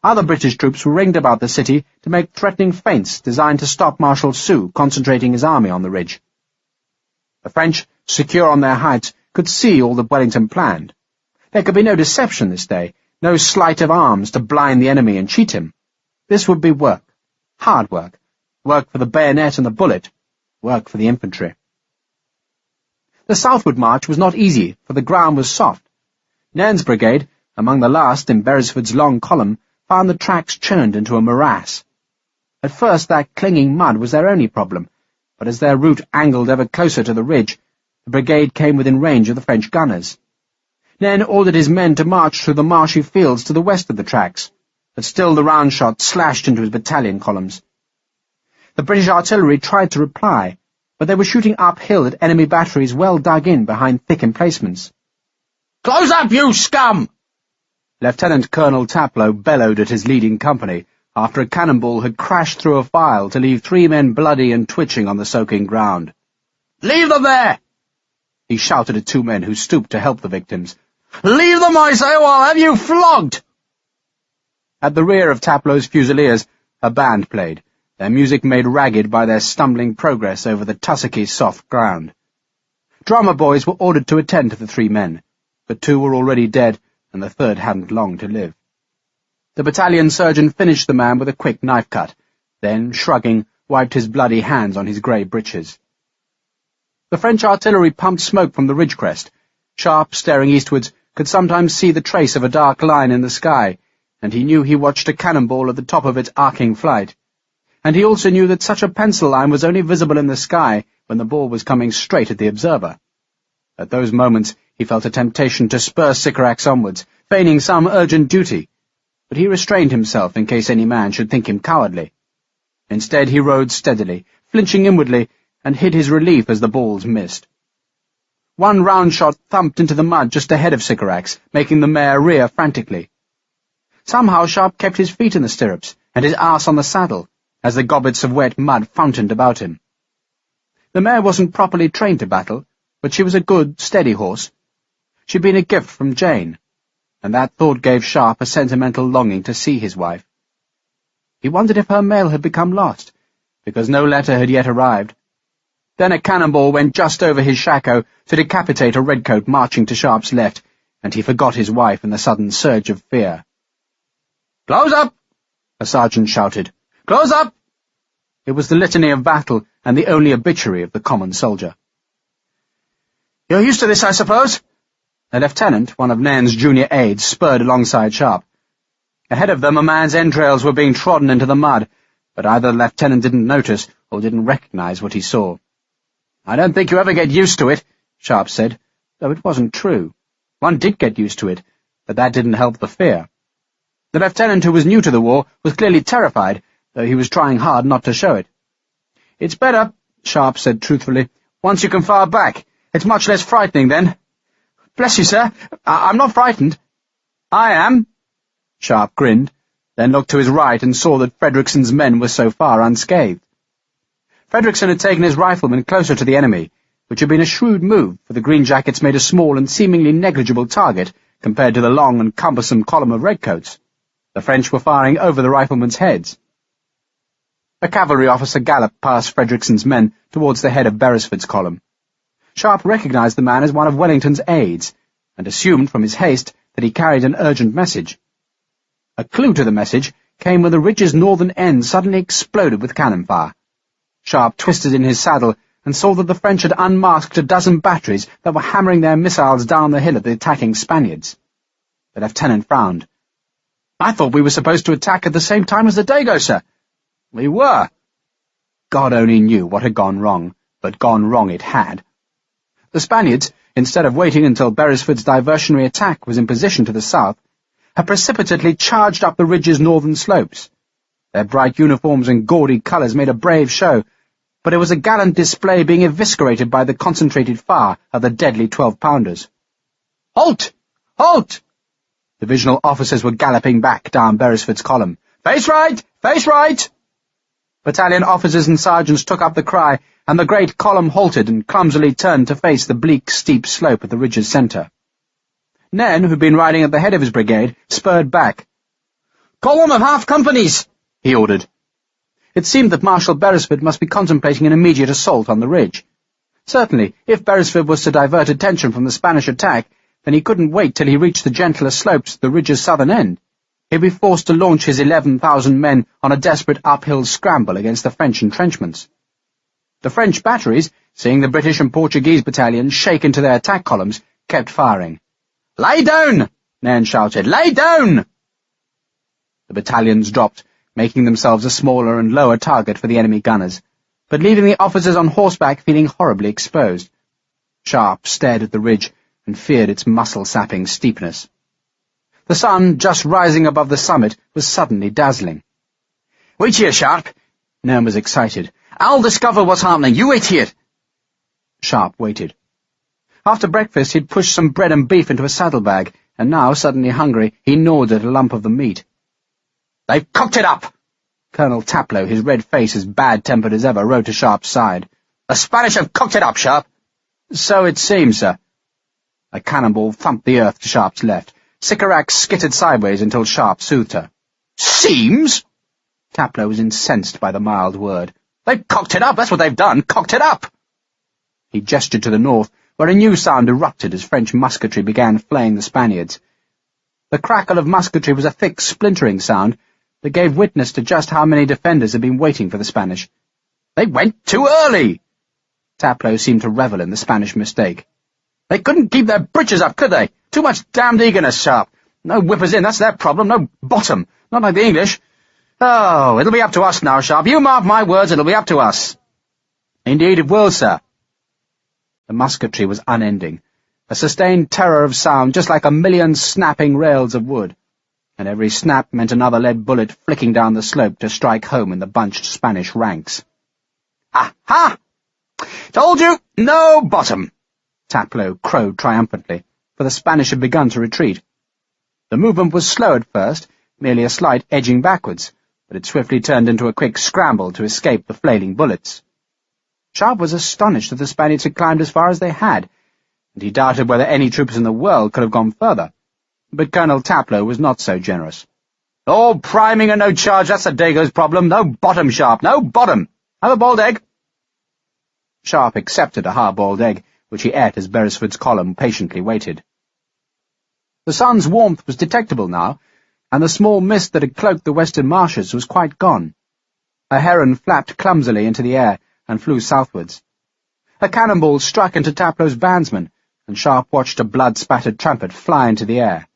Other British troops were ringed about the city to make threatening feints designed to stop Marshal Soult concentrating his army on the ridge. The French, secure on their heights, could see all that Wellington planned. There could be no deception this day, no sleight of arms to blind the enemy and cheat him. This would be work, hard work, work for the bayonet and the bullet, work for the infantry. The southward march was not easy, for the ground was soft. Nairn's brigade, among the last in Beresford's long column, found the tracks churned into a morass. At first that clinging mud was their only problem, but as their route angled ever closer to the ridge, the brigade came within range of the French gunners. Nairn ordered his men to march through the marshy fields to the west of the tracks, but still the round shot slashed into his battalion columns. The British artillery tried to reply, but they were shooting uphill at enemy batteries well dug in behind thick emplacements. "Close up, you scum!" Lieutenant Colonel Taplow bellowed at his leading company after a cannonball had crashed through a file to leave 3 men bloody and twitching on the soaking ground. "Leave them there!" He shouted at 2 men who stooped to help the victims. "Leave them, I say, or I'll have you flogged!" At the rear of Taplow's Fusiliers, a band played, their music made ragged by their stumbling progress over the tussocky soft ground. Drummer boys were ordered to attend to the 3 men, but 2 were already dead, and the 3rd hadn't long to live. The battalion surgeon finished the man with a quick knife cut, then, shrugging, wiped his bloody hands on his grey breeches. The French artillery pumped smoke from the ridge crest. Sharpe, staring eastwards, could sometimes see the trace of a dark line in the sky, and he knew he watched a cannonball at the top of its arcing flight. And he also knew that such a pencil line was only visible in the sky when the ball was coming straight at the observer. At those moments he felt a temptation to spur Sycorax onwards, feigning some urgent duty, but he restrained himself in case any man should think him cowardly. Instead he rode steadily, flinching inwardly, and hid his relief as the balls missed. One round shot thumped into the mud just ahead of Sycorax, making the mare rear frantically. Somehow Sharpe kept his feet in the stirrups, and his arse on the saddle, as the gobbets of wet mud fountained about him. The mare wasn't properly trained to battle, but she was a good, steady horse. She'd been a gift from Jane, and that thought gave Sharpe a sentimental longing to see his wife. He wondered if her mail had become lost, because no letter had yet arrived. Then a cannonball went just over his shako to decapitate a redcoat marching to Sharpe's left, and he forgot his wife in the sudden surge of fear. "Close up!" a sergeant shouted. "Close up!" It was the litany of battle and the only obituary of the common soldier. "You're used to this, I suppose?" A lieutenant, one of Nairn's junior aides, spurred alongside Sharpe. Ahead of them a man's entrails were being trodden into the mud, but either the lieutenant didn't notice or didn't recognize what he saw. "I don't think you ever get used to it," Sharpe said, though it wasn't true. One did get used to it, but that didn't help the fear. The lieutenant, who was new to the war, was clearly terrified, though he was trying hard not to show it. "It's better," Sharpe said truthfully, "once you can fire back. It's much less frightening then." "Bless you, sir. I'm not frightened." "I am." Sharpe grinned, then looked to his right and saw that Fredrickson's men were so far unscathed. Fredrickson had taken his riflemen closer to the enemy, which had been a shrewd move, for the greenjackets made a small and seemingly negligible target compared to the long and cumbersome column of redcoats. The French were firing over the riflemen's heads. A cavalry officer galloped past Fredrickson's men towards the head of Beresford's column. Sharpe recognized the man as one of Wellington's aides, and assumed from his haste that he carried an urgent message. A clue to the message came when the ridge's northern end suddenly exploded with cannon fire. Sharpe twisted in his saddle and saw that the French had unmasked a dozen batteries that were hammering their missiles down the hill at the attacking Spaniards. The lieutenant frowned. "I thought we were supposed to attack at the same time as the Dago, sir." "We were." God only knew what had gone wrong, but gone wrong it had. The Spaniards, instead of waiting until Beresford's diversionary attack was in position to the south, had precipitately charged up the ridge's northern slopes. Their bright uniforms and gaudy colours made a brave show, but it was a gallant display being eviscerated by the concentrated fire of the deadly 12-pounders. "Halt! Halt!" Divisional officers were galloping back down Beresford's column. "Face right! Face right!" Battalion officers and sergeants took up the cry, and the great column halted and clumsily turned to face the bleak, steep slope at the ridge's centre. Nairn, who'd been riding at the head of his brigade, spurred back. "Column of half companies!" he ordered. It seemed that Marshal Beresford must be contemplating an immediate assault on the ridge. Certainly, if Beresford was to divert attention from the Spanish attack, then he couldn't wait till he reached the gentler slopes at the ridge's southern end. He'd be forced to launch his 11,000 men on a desperate uphill scramble against the French entrenchments. The French batteries, seeing the British and Portuguese battalions shake into their attack columns, kept firing. "Lay down!" Nairn shouted. "Lay down!" The battalions dropped, making themselves a smaller and lower target for the enemy gunners, but leaving the officers on horseback feeling horribly exposed. Sharpe stared at the ridge and feared its muscle-sapping steepness. The sun, just rising above the summit, was suddenly dazzling. "Wait here, Sharpe!" Nairn was excited. "I'll discover what's happening. You wait here!" Sharpe waited. After breakfast he'd pushed some bread and beef into a saddlebag, and now, suddenly hungry, he gnawed at a lump of the meat. "They've cooked it up!" Colonel Taplow, his red face as bad-tempered as ever, rode to Sharpe's side. "The Spanish have cooked it up, Sharpe." "So it seems, sir." A cannonball thumped the earth to Sharpe's left. Sycorax skittered sideways until Sharpe soothed her. "Seems?" Taplow was incensed by the mild word. "They've cocked it up, that's what they've done, cocked it up!" He gestured to the north, where a new sound erupted as French musketry began flaying the Spaniards. The crackle of musketry was a thick, splintering sound that gave witness to just how many defenders had been waiting for the Spanish. "They went too early!" Taplow seemed to revel in the Spanish mistake. "They couldn't keep their britches up, could they? Too much damned eagerness, Sharpe. No whippers in, that's their problem, no bottom, not like the English. Oh, it'll be up to us now, Sharpe. You mark my words, it'll be up to us." "Indeed it will, sir." The musketry was unending, a sustained terror of sound just like a million snapping rails of wood, and every snap meant another lead bullet flicking down the slope to strike home in the bunched Spanish ranks. "Ha! Told you, no bottom!" Taplow crowed triumphantly, for the Spanish had begun to retreat. The movement was slow at first, merely a slight edging backwards, but it swiftly turned into a quick scramble to escape the flailing bullets. Sharpe was astonished that the Spaniards had climbed as far as they had, and he doubted whether any troops in the world could have gone further. But Colonel Taplow was not so generous. "Oh, priming and no charge, that's the Dago's problem. No bottom, Sharpe, no bottom. Have a boiled egg?" Sharpe accepted a hard-boiled egg, which he ate as Beresford's column patiently waited. The sun's warmth was detectable now, and the small mist that had cloaked the western marshes was quite gone. A heron flapped clumsily into the air and flew southwards. A cannonball struck into Taplow's bandsman, and Sharpe watched a blood-spattered trumpet fly into the air.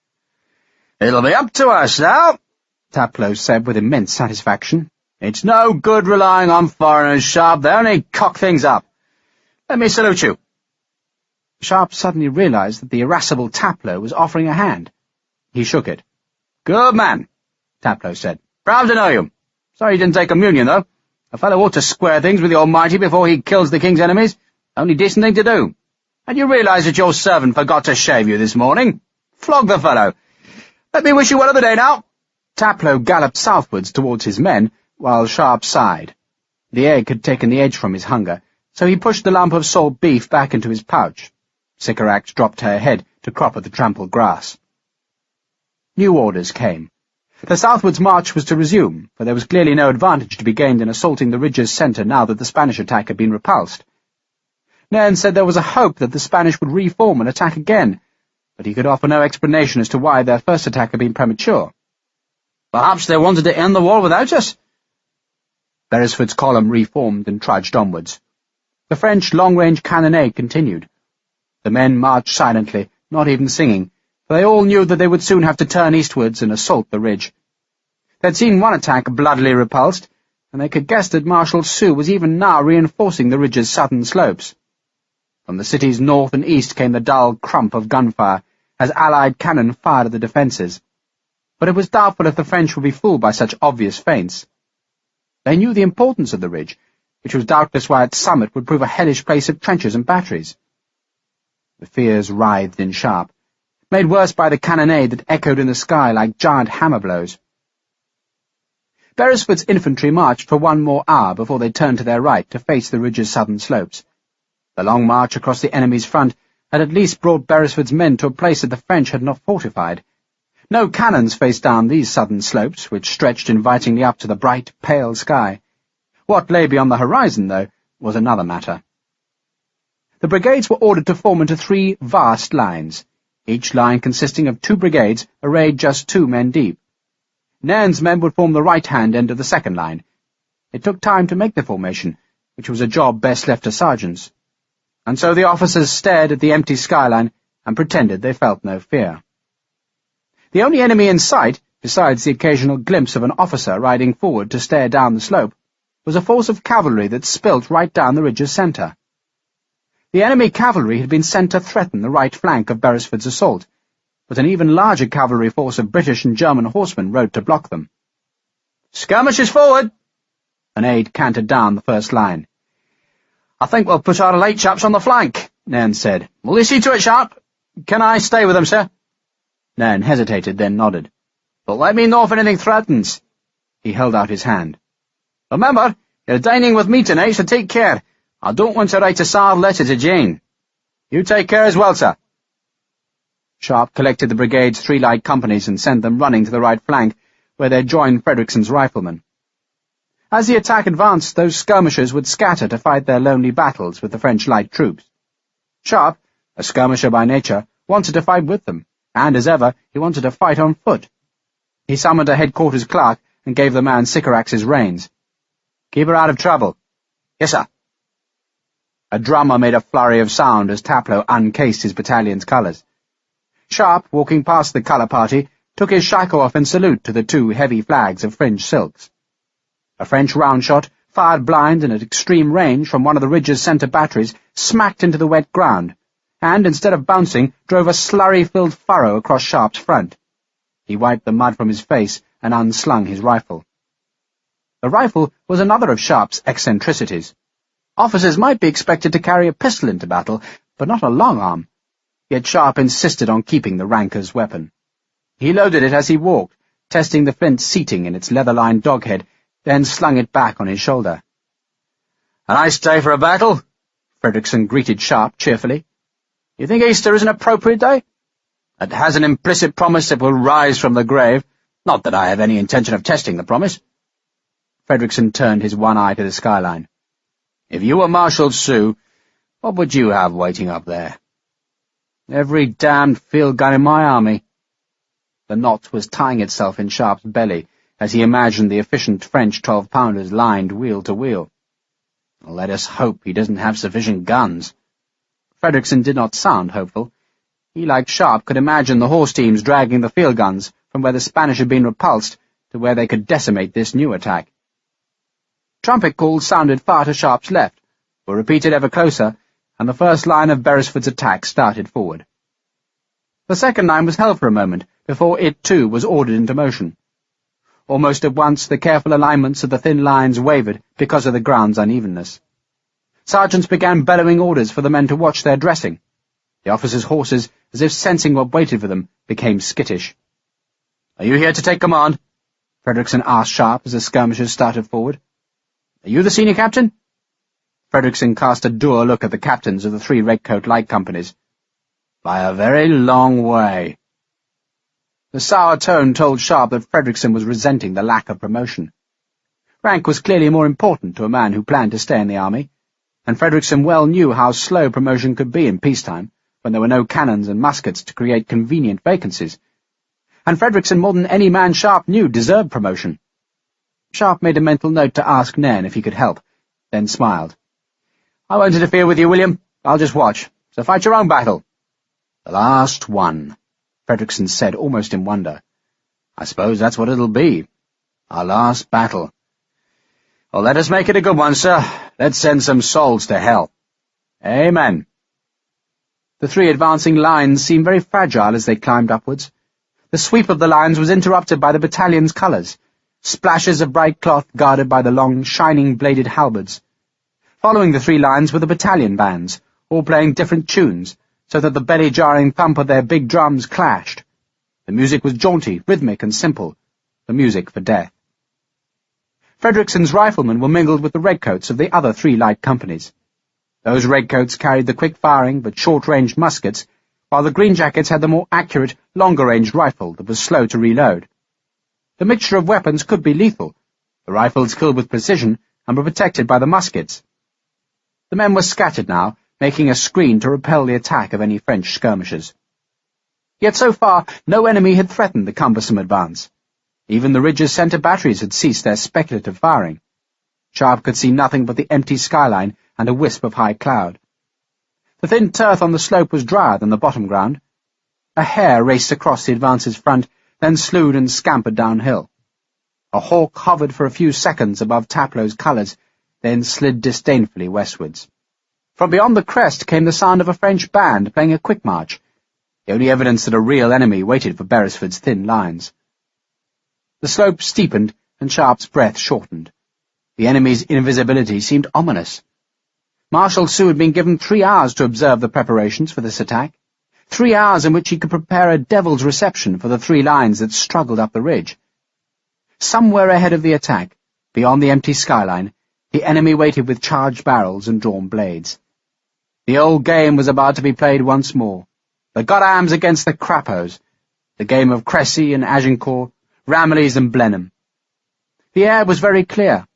"It'll be up to us now," Taplow said with immense satisfaction. "It's no good relying on foreigners, Sharpe. They only cock things up. Let me salute you." Sharpe suddenly realized that the irascible Taplow was offering a hand. He shook it. "Good man," Taplow said. "Proud to know you. Sorry you didn't take communion, though. A fellow ought to square things with the Almighty before he kills the king's enemies. Only decent thing to do. And you realize that your servant forgot to shave you this morning? Flog the fellow. Let me wish you well of the day now." Taplow galloped southwards towards his men, while Sharpe sighed. The egg had taken the edge from his hunger, so he pushed the lump of salt beef back into his pouch. Sycorax dropped her head to crop at the trampled grass. New orders came. The southwards march was to resume, for there was clearly no advantage to be gained in assaulting the ridge's centre now that the Spanish attack had been repulsed. Nairn said there was a hope that the Spanish would reform and attack again, but he could offer no explanation as to why their first attack had been premature. "Perhaps they wanted to end the war without us?" Beresford's column reformed and trudged onwards. The French long-range cannonade continued. The men marched silently, not even singing, for they all knew that they would soon have to turn eastwards and assault the ridge. They'd seen one attack bloodily repulsed, and they could guess that Marshal Soult was even now reinforcing the ridge's southern slopes. From the city's north and east came the dull crump of gunfire, as Allied cannon fired at the defences. But it was doubtful if the French would be fooled by such obvious feints. They knew the importance of the ridge, which was doubtless why its summit would prove a hellish place of trenches and batteries. The fears writhed in Sharpe, made worse by the cannonade that echoed in the sky like giant hammer blows. Beresford's infantry marched for one more hour before they turned to their right to face the ridge's southern slopes. The long march across the enemy's front had at least brought Beresford's men to a place that the French had not fortified. No cannons faced down these southern slopes, which stretched invitingly up to the bright, pale sky. What lay beyond the horizon, though, was another matter. The brigades were ordered to form into 3 vast lines, each line consisting of 2 brigades arrayed just 2 men deep. Nairn's men would form the right-hand end of the second line. It took time to make the formation, which was a job best left to sergeants, and so the officers stared at the empty skyline and pretended they felt no fear. The only enemy in sight, besides the occasional glimpse of an officer riding forward to stare down the slope, was a force of cavalry that spilt right down the ridge's centre. The enemy cavalry had been sent to threaten the right flank of Beresford's assault, but an even larger cavalry force of British and German horsemen rode to block them. "Skirmishers forward!" An aide cantered down the first line. "I think we'll put our light chaps on the flank," Nairn said. "Will you see to it, Sharpe? Can I stay with them, sir?" Nairn hesitated, then nodded. "But let me know if anything threatens." He held out his hand. "Remember, you're dining with me tonight, so take care. I don't want to write a sour letter to Jane. You take care as well, sir." Sharpe collected the brigade's 3 light companies and sent them running to the right flank, where they joined Frederickson's riflemen. As the attack advanced, those skirmishers would scatter to fight their lonely battles with the French light troops. Sharpe, a skirmisher by nature, wanted to fight with them, and, as ever, he wanted to fight on foot. He summoned a headquarters clerk and gave the man Sycorax's reins. "Keep her out of trouble." "Yes, sir." A drummer made a flurry of sound as Taplow uncased his battalion's colours. Sharpe, walking past the colour party, took his shako off in salute to the 2 heavy flags of fringed silks. A French round-shot, fired blind and at extreme range from one of the ridge's centre batteries, smacked into the wet ground, and, instead of bouncing, drove a slurry-filled furrow across Sharpe's front. He wiped the mud from his face and unslung his rifle. The rifle was another of Sharpe's eccentricities. Officers might be expected to carry a pistol into battle, but not a long arm. Yet Sharpe insisted on keeping the ranker's weapon. He loaded it as he walked, testing the flint seating in its leather-lined doghead, then slung it back on his shoulder. "A nice day for a battle," Fredrickson greeted Sharpe cheerfully. "You think Easter is an appropriate day?" "It has an implicit promise it will rise from the grave. Not that I have any intention of testing the promise." Fredrickson turned his one eye to the skyline. "If you were Marshal Soult, what would you have waiting up there?" "Every damned field gun in my army." The knot was tying itself in Sharpe's belly as he imagined the efficient French 12-pounders lined wheel to wheel. "Let us hope he doesn't have sufficient guns." Fredrickson did not sound hopeful. He, like Sharpe, could imagine the horse teams dragging the field guns from where the Spanish had been repulsed to where they could decimate this new attack. Trumpet calls sounded far to Sharpe's left, were repeated ever closer, and the first line of Beresford's attack started forward. The second line was held for a moment before it, too, was ordered into motion. Almost at once the careful alignments of the thin lines wavered because of the ground's unevenness. Sergeants began bellowing orders for the men to watch their dressing. The officers' horses, as if sensing what waited for them, became skittish. "Are you here to take command?" Fredrickson asked Sharpe as the skirmishers started forward. "Are you the senior captain?" Fredrickson cast a dour look at the captains of the 3 redcoat light companies. "By a very long way." The sour tone told Sharpe that Fredrickson was resenting the lack of promotion. Rank was clearly more important to a man who planned to stay in the army, and Fredrickson well knew how slow promotion could be in peacetime, when there were no cannons and muskets to create convenient vacancies. And Fredrickson, more than any man Sharpe knew, deserved promotion. Sharpe made a mental note to ask Nairn if he could help, then smiled. "I won't interfere with you, William. I'll just watch. So fight your own battle." "The last one," Fredrickson said, almost in wonder. "I suppose that's what it'll be. Our last battle. Well, let us make it a good one, sir. Let's send some souls to hell." "Amen." The 3 advancing lines seemed very fragile as they climbed upwards. The sweep of the lines was interrupted by the battalion's colours, splashes of bright cloth guarded by the long, shining-bladed halberds. Following the 3 lines were the battalion bands, all playing different tunes, so that the belly-jarring thump of their big drums clashed. The music was jaunty, rhythmic, and simple, the music for death. Fredrickson's riflemen were mingled with the redcoats of the other 3 light companies. Those redcoats carried the quick-firing but short-ranged muskets, while the greenjackets had the more accurate, longer-ranged rifle that was slow to reload. The mixture of weapons could be lethal. The rifles killed with precision and were protected by the muskets. The men were scattered now, making a screen to repel the attack of any French skirmishers. Yet so far no enemy had threatened the cumbersome advance. Even the ridge's centre batteries had ceased their speculative firing. Sharpe could see nothing but the empty skyline and a wisp of high cloud. The thin turf on the slope was drier than the bottom ground. A hare raced across the advance's front, then slewed and scampered downhill. A hawk hovered for a few seconds above Taplow's colours, then slid disdainfully westwards. From beyond the crest came the sound of a French band playing a quick march, the only evidence that a real enemy waited for Beresford's thin lines. The slope steepened, and Sharpe's breath shortened. The enemy's invisibility seemed ominous. Marshal Soult had been given 3 hours to observe the preparations for this attack, 3 hours in which he could prepare a devil's reception for the 3 lines that struggled up the ridge. Somewhere ahead of the attack, beyond the empty skyline, the enemy waited with charged barrels and drawn blades. The old game was about to be played once more. The Goddams against the Crappos, the game of Cressy and Agincourt, Ramillies and Blenheim. The air was very clear,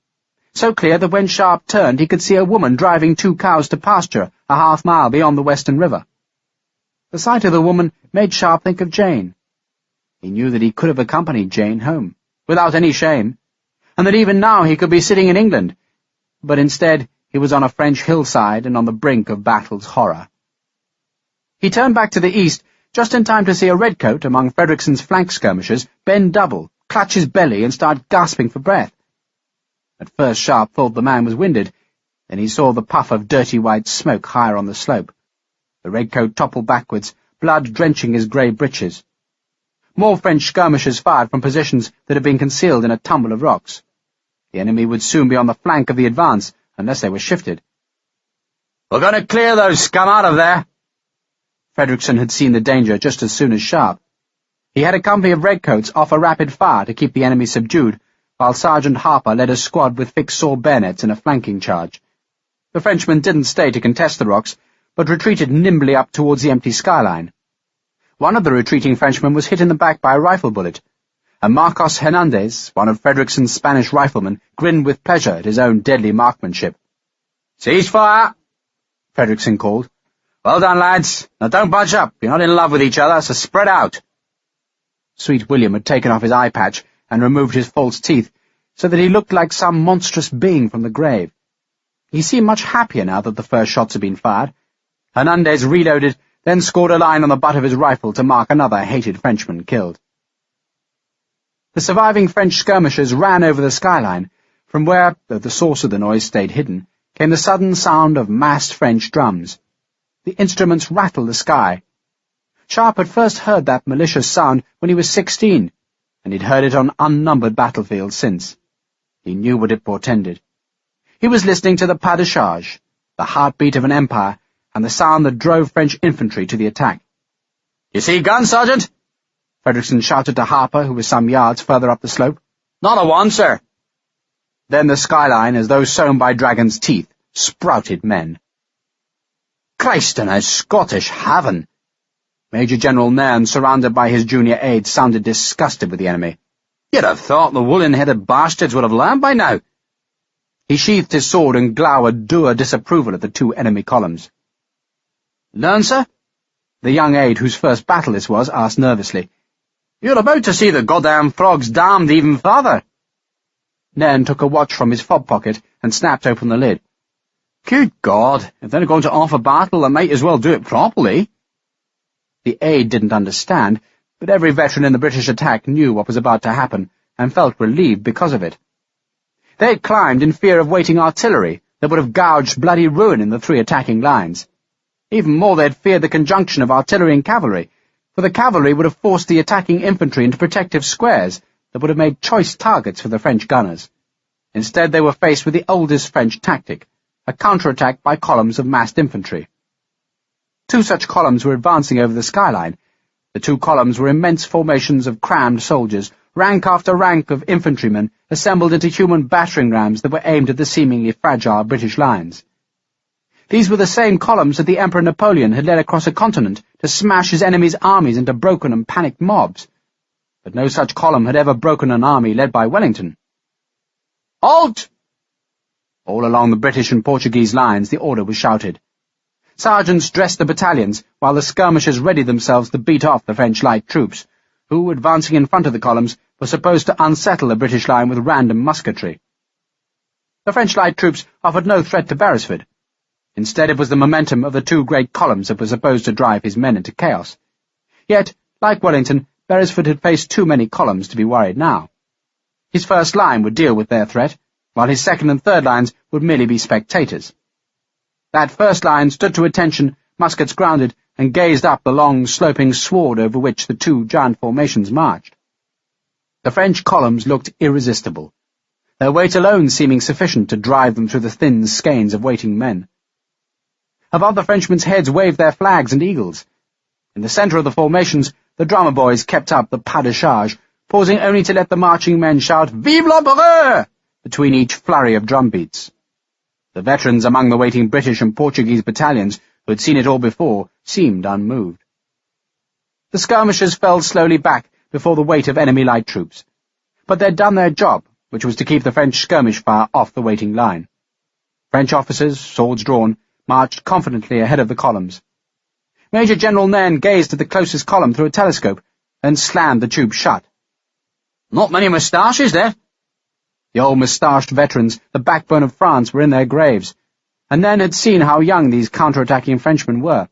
so clear that when Sharpe turned he could see a woman driving 2 cows to pasture a half-mile beyond the Western River. The sight of the woman made Sharpe think of Jane. He knew that he could have accompanied Jane home, without any shame, and that even now he could be sitting in England, but instead he was on a French hillside and on the brink of battle's horror. He turned back to the east just in time to see a redcoat among Frederickson's flank skirmishers bend double, clutch his belly, and start gasping for breath. At first Sharpe thought the man was winded, then he saw the puff of dirty white smoke higher on the slope. The redcoat toppled backwards, blood drenching his grey breeches. More French skirmishers fired from positions that had been concealed in a tumble of rocks. The enemy would soon be on the flank of the advance, unless they were shifted. "We're going to clear those scum out of there!" Frederickson had seen the danger just as soon as Sharpe. He had a company of redcoats offer rapid fire to keep the enemy subdued, while Sergeant Harper led a squad with fixed saw bayonets in a flanking charge. The Frenchmen didn't stay to contest the rocks, but retreated nimbly up towards the empty skyline. One of the retreating Frenchmen was hit in the back by a rifle bullet, and Marcos Hernandez, one of Frederickson's Spanish riflemen, grinned with pleasure at his own deadly marksmanship. "Cease fire!" Frederickson called. "Well done, lads. Now don't budge up. You're not in love with each other, so spread out." Sweet William had taken off his eye patch and removed his false teeth, so that he looked like some monstrous being from the grave. He seemed much happier now that the first shots had been fired. Hernandez reloaded, then scored a line on the butt of his rifle to mark another hated Frenchman killed. The surviving French skirmishers ran over the skyline, from where, though the source of the noise stayed hidden, came the sudden sound of massed French drums. The instruments rattled the sky. Sharpe had first heard that malicious sound when he was 16, and he'd heard it on unnumbered battlefields since. He knew what it portended. He was listening to the pas de charge, the heartbeat of an empire, and the sound that drove French infantry to the attack. "You see guns, Sergeant?" Frederickson shouted to Harper, who was some yards further up the slope. "Not a one, sir." Then the skyline, as though sown by dragon's teeth, sprouted men. "Christ in a Scottish heaven!" Major General Nairn, surrounded by his junior aides, sounded disgusted with the enemy. "You'd have thought the woolen-headed bastards would have learned by now." He sheathed his sword and glowered dour disapproval at the 2 enemy columns. "Learn, sir?" The young aide, whose first battle this was, asked nervously. "You're about to see the goddamn frogs damned even farther." Nairn took a watch from his fob pocket and snapped open the lid. "Good God, if they're going to offer battle, they might as well do it properly." The aide didn't understand, but every veteran in the British attack knew what was about to happen, and felt relieved because of it. They had climbed in fear of waiting artillery that would have gouged bloody ruin in the 3 attacking lines. Even more, they had feared the conjunction of artillery and cavalry, for the cavalry would have forced the attacking infantry into protective squares that would have made choice targets for the French gunners. Instead, they were faced with the oldest French tactic, a counterattack by columns of massed infantry. 2 such columns were advancing over the skyline. The 2 columns were immense formations of crammed soldiers, rank after rank of infantrymen assembled into human battering rams that were aimed at the seemingly fragile British lines. These were the same columns that the Emperor Napoleon had led across a continent to smash his enemy's armies into broken and panicked mobs. But no such column had ever broken an army led by Wellington. "Halt!" All along the British and Portuguese lines the order was shouted. Sergeants dressed the battalions, while the skirmishers readied themselves to beat off the French light troops, who, advancing in front of the columns, were supposed to unsettle the British line with random musketry. The French light troops offered no threat to Beresford. Instead, it was the momentum of the two great columns that was supposed to drive his men into chaos. Yet, like Wellington, Beresford had faced too many columns to be worried now. His first line would deal with their threat, while his second and third lines would merely be spectators. That first line stood to attention, muskets grounded, and gazed up the long, sloping sward over which the two giant formations marched. The French columns looked irresistible, their weight alone seeming sufficient to drive them through the thin skeins of waiting men. Above the Frenchmen's heads waved their flags and eagles. In the centre of the formations, the drummer boys kept up the pas de charge, pausing only to let the marching men shout, "Vive l'Empereur!" between each flurry of drum beats. The veterans among the waiting British and Portuguese battalions, who had seen it all before, seemed unmoved. The skirmishers fell slowly back before the weight of enemy light troops, but they'd done their job, which was to keep the French skirmish fire off the waiting line. French officers, swords drawn, marched confidently ahead of the columns. Major General Nairn gazed at the closest column through a telescope, then slammed the tube shut. "Not many moustaches left." The old moustached veterans, the backbone of France, were in their graves, and Nairn had seen how young these counter-attacking Frenchmen were.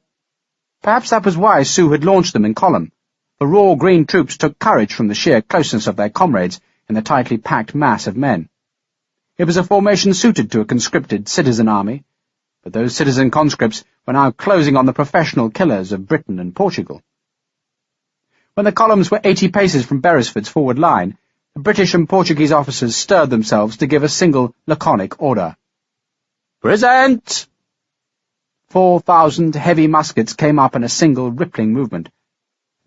Perhaps that was why Soult had launched them in column. The raw green troops took courage from the sheer closeness of their comrades in the tightly packed mass of men. It was a formation suited to a conscripted citizen army, but those citizen conscripts were now closing on the professional killers of Britain and Portugal. When the columns were 80 paces from Beresford's forward line, the British and Portuguese officers stirred themselves to give a single laconic order. "Present!" 4,000 heavy muskets came up in a single rippling movement.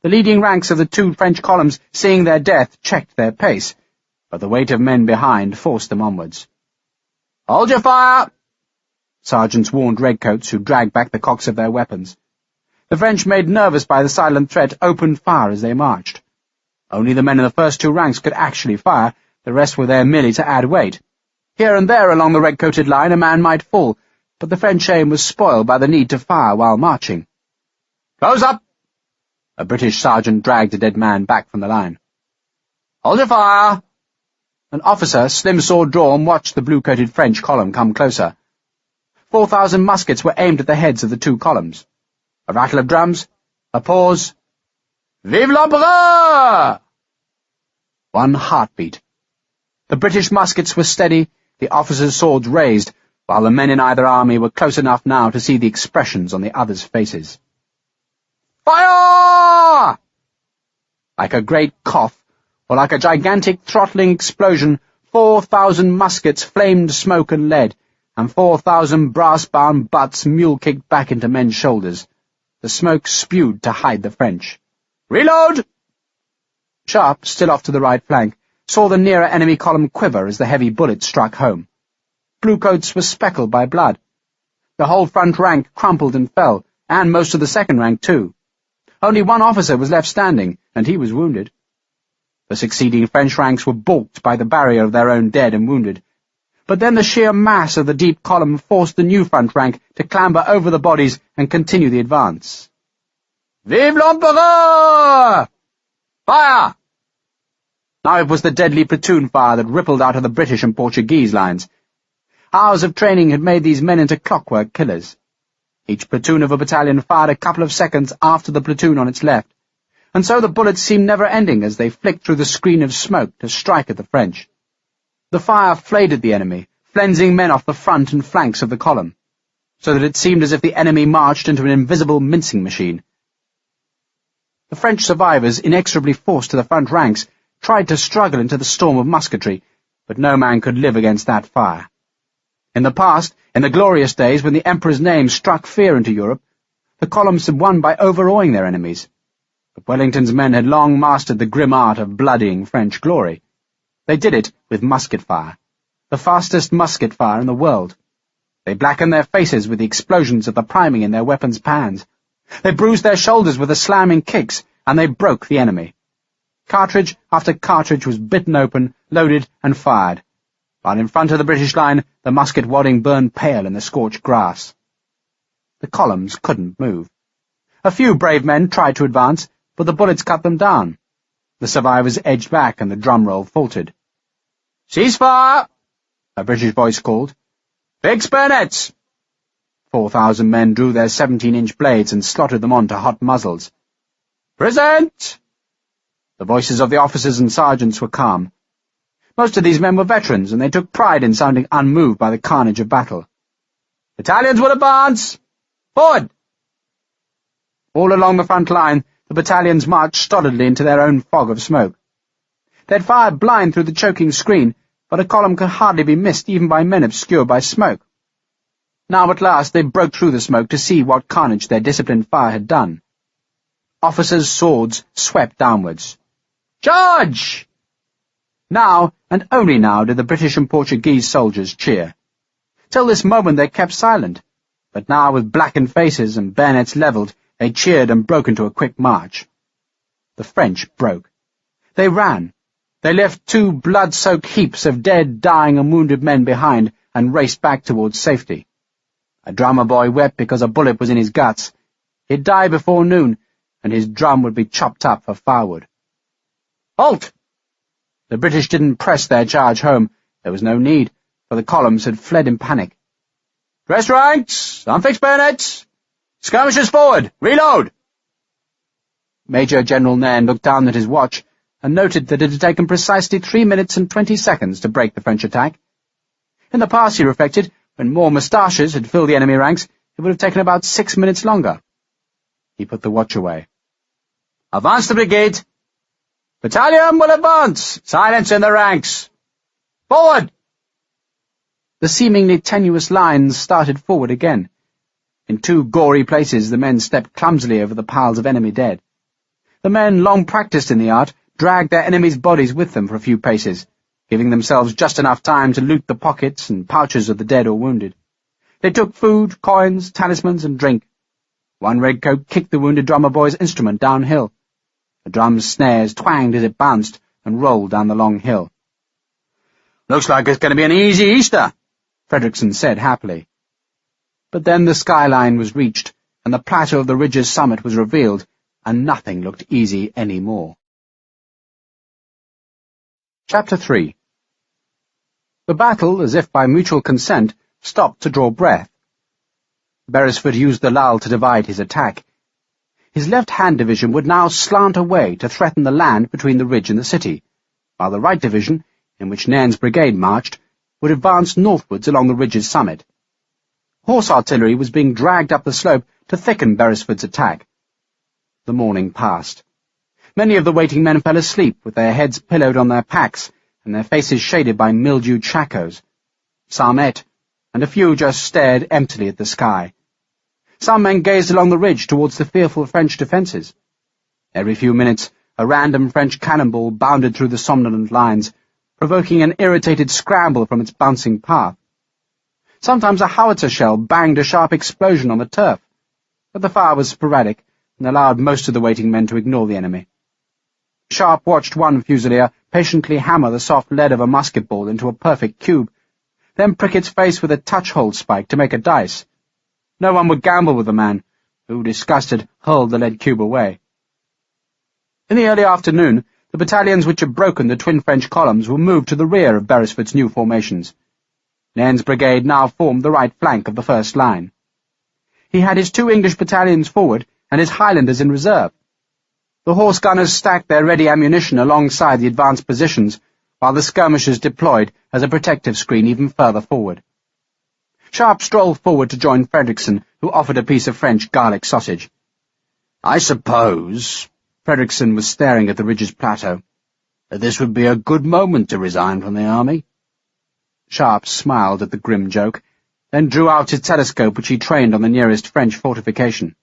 The leading ranks of the two French columns, seeing their death, checked their pace, but the weight of men behind forced them onwards. "Hold your fire!" Sergeants warned redcoats, who dragged back the cocks of their weapons. The French, made nervous by the silent threat, opened fire as they marched. Only the men in the first two ranks could actually fire, the rest were there merely to add weight. Here and there along the red-coated line a man might fall, but the French aim was spoiled by the need to fire while marching. "Close up!" A British sergeant dragged a dead man back from the line. "Hold your fire!" An officer, slim sword drawn, watched the blue-coated French column come closer. 4,000 muskets were aimed at the heads of the two columns. A rattle of drums, a pause. "Vive l'Empereur!" One heartbeat. The British muskets were steady, the officers' swords raised, while the men in either army were close enough now to see the expressions on the others' faces. "Fire!" Like a great cough, or like a gigantic throttling explosion, 4,000 muskets flamed smoke and lead, and 4,000 brass-bound butts mule-kicked back into men's shoulders. The smoke spewed to hide the French. "Reload!" Sharpe, still off to the right flank, saw the nearer enemy column quiver as the heavy bullets struck home. Bluecoats were speckled by blood. The whole front rank crumpled and fell, and most of the second rank too. Only one officer was left standing, and he was wounded. The succeeding French ranks were balked by the barrier of their own dead and wounded. But then the sheer mass of the deep column forced the new front rank to clamber over the bodies and continue the advance. "Vive l'Empereur! Fire!" Now it was the deadly platoon fire that rippled out of the British and Portuguese lines. Hours of training had made these men into clockwork killers. Each platoon of a battalion fired a couple of seconds after the platoon on its left, and so the bullets seemed never-ending as they flicked through the screen of smoke to strike at the French. The fire flayed at the enemy, flensing men off the front and flanks of the column, so that it seemed as if the enemy marched into an invisible mincing machine. The French survivors, inexorably forced to the front ranks, tried to struggle into the storm of musketry, but no man could live against that fire. In the past, in the glorious days when the Emperor's name struck fear into Europe, the columns had won by overawing their enemies. But Wellington's men had long mastered the grim art of bloodying French glory. They did it with musket fire, the fastest musket fire in the world. They blackened their faces with the explosions of the priming in their weapons' pans. They bruised their shoulders with the slamming kicks, and they broke the enemy. Cartridge after cartridge was bitten open, loaded, and fired, while in front of the British line the musket wadding burned pale in the scorched grass. The columns couldn't move. A few brave men tried to advance, but the bullets cut them down. The survivors edged back, and the drum roll faltered. "Cease fire!" a British voice called. "Fix bayonets!" 4,000 men drew their 17-inch blades and slotted them onto hot muzzles. "Present!" The voices of the officers and sergeants were calm. Most of these men were veterans, and they took pride in sounding unmoved by the carnage of battle. "Battalions will advance! Forward!" All along the front line, the battalions marched stolidly into their own fog of smoke. They had fired blind through the choking screen, but a column could hardly be missed even by men obscured by smoke. Now at last they broke through the smoke to see what carnage their disciplined fire had done. Officers' swords swept downwards. "Charge!" Now, and only now, did the British and Portuguese soldiers cheer. Till this moment they kept silent, but now, with blackened faces and bayonets levelled, they cheered and broke into a quick march. The French broke. They ran. They left 2 blood-soaked heaps of dead, dying and wounded men behind and raced back towards safety. A drummer boy wept because a bullet was in his guts. He'd die before noon, and his drum would be chopped up for firewood. "Halt!" The British didn't press their charge home. There was no need, for the columns had fled in panic. "Dress ranks! Unfix bayonets! Skirmishers forward! Reload!" Major General Nairn looked down at his watch and noted that it had taken precisely 3 minutes and 20 seconds to break the French attack. In the past, he reflected, when more moustaches had filled the enemy ranks, it would have taken about 6 minutes longer. He put the watch away. "Advance the brigade! Battalion will advance! Silence in the ranks! Forward!" The seemingly tenuous lines started forward again. In 2 gory places the men stepped clumsily over the piles of enemy dead. The men, long practised in the art, dragged their enemies' bodies with them for a few paces, giving themselves just enough time to loot the pockets and pouches of the dead or wounded. They took food, coins, talismans, and drink. One redcoat kicked the wounded drummer boy's instrument downhill. The drum's snares twanged as it bounced and rolled down the long hill. "Looks like it's going to be an easy Easter," Fredrickson said happily. But then the skyline was reached, and the plateau of the ridge's summit was revealed, and nothing looked easy any more. Chapter 3. The battle, as if by mutual consent, stopped to draw breath. Beresford used the lull to divide his attack. His left-hand division would now slant away to threaten the land between the ridge and the city, while the right division, in which Nairn's brigade marched, would advance northwards along the ridge's summit. Horse artillery was being dragged up the slope to thicken Beresford's attack. The morning passed. Many of the waiting men fell asleep with their heads pillowed on their packs and their faces shaded by mildewed shakos. Some ate, and a few just stared emptily at the sky. Some men gazed along the ridge towards the fearful French defences. Every few minutes a random French cannonball bounded through the somnolent lines, provoking an irritated scramble from its bouncing path. Sometimes a howitzer shell banged a sharp explosion on the turf, but the fire was sporadic and allowed most of the waiting men to ignore the enemy. Sharpe watched one fusilier patiently hammer the soft lead of a musket ball into a perfect cube, then prick its face with a touch-hole spike to make a dice. No one would gamble with the man, who, disgusted, hurled the lead cube away. In the early afternoon, the battalions which had broken the twin French columns were moved to the rear of Beresford's new formations. Nairn's brigade now formed the right flank of the first line. He had his 2 English battalions forward and his Highlanders in reserve. The horse gunners stacked their ready ammunition alongside the advanced positions, while the skirmishers deployed as a protective screen even further forward. Sharpe strolled forward to join Fredrickson, who offered a piece of French garlic sausage. "I suppose," Fredrickson was staring at the ridge's plateau, "that this would be a good moment to resign from the army." Sharpe smiled at the grim joke, then drew out his telescope which he trained on the nearest French fortification.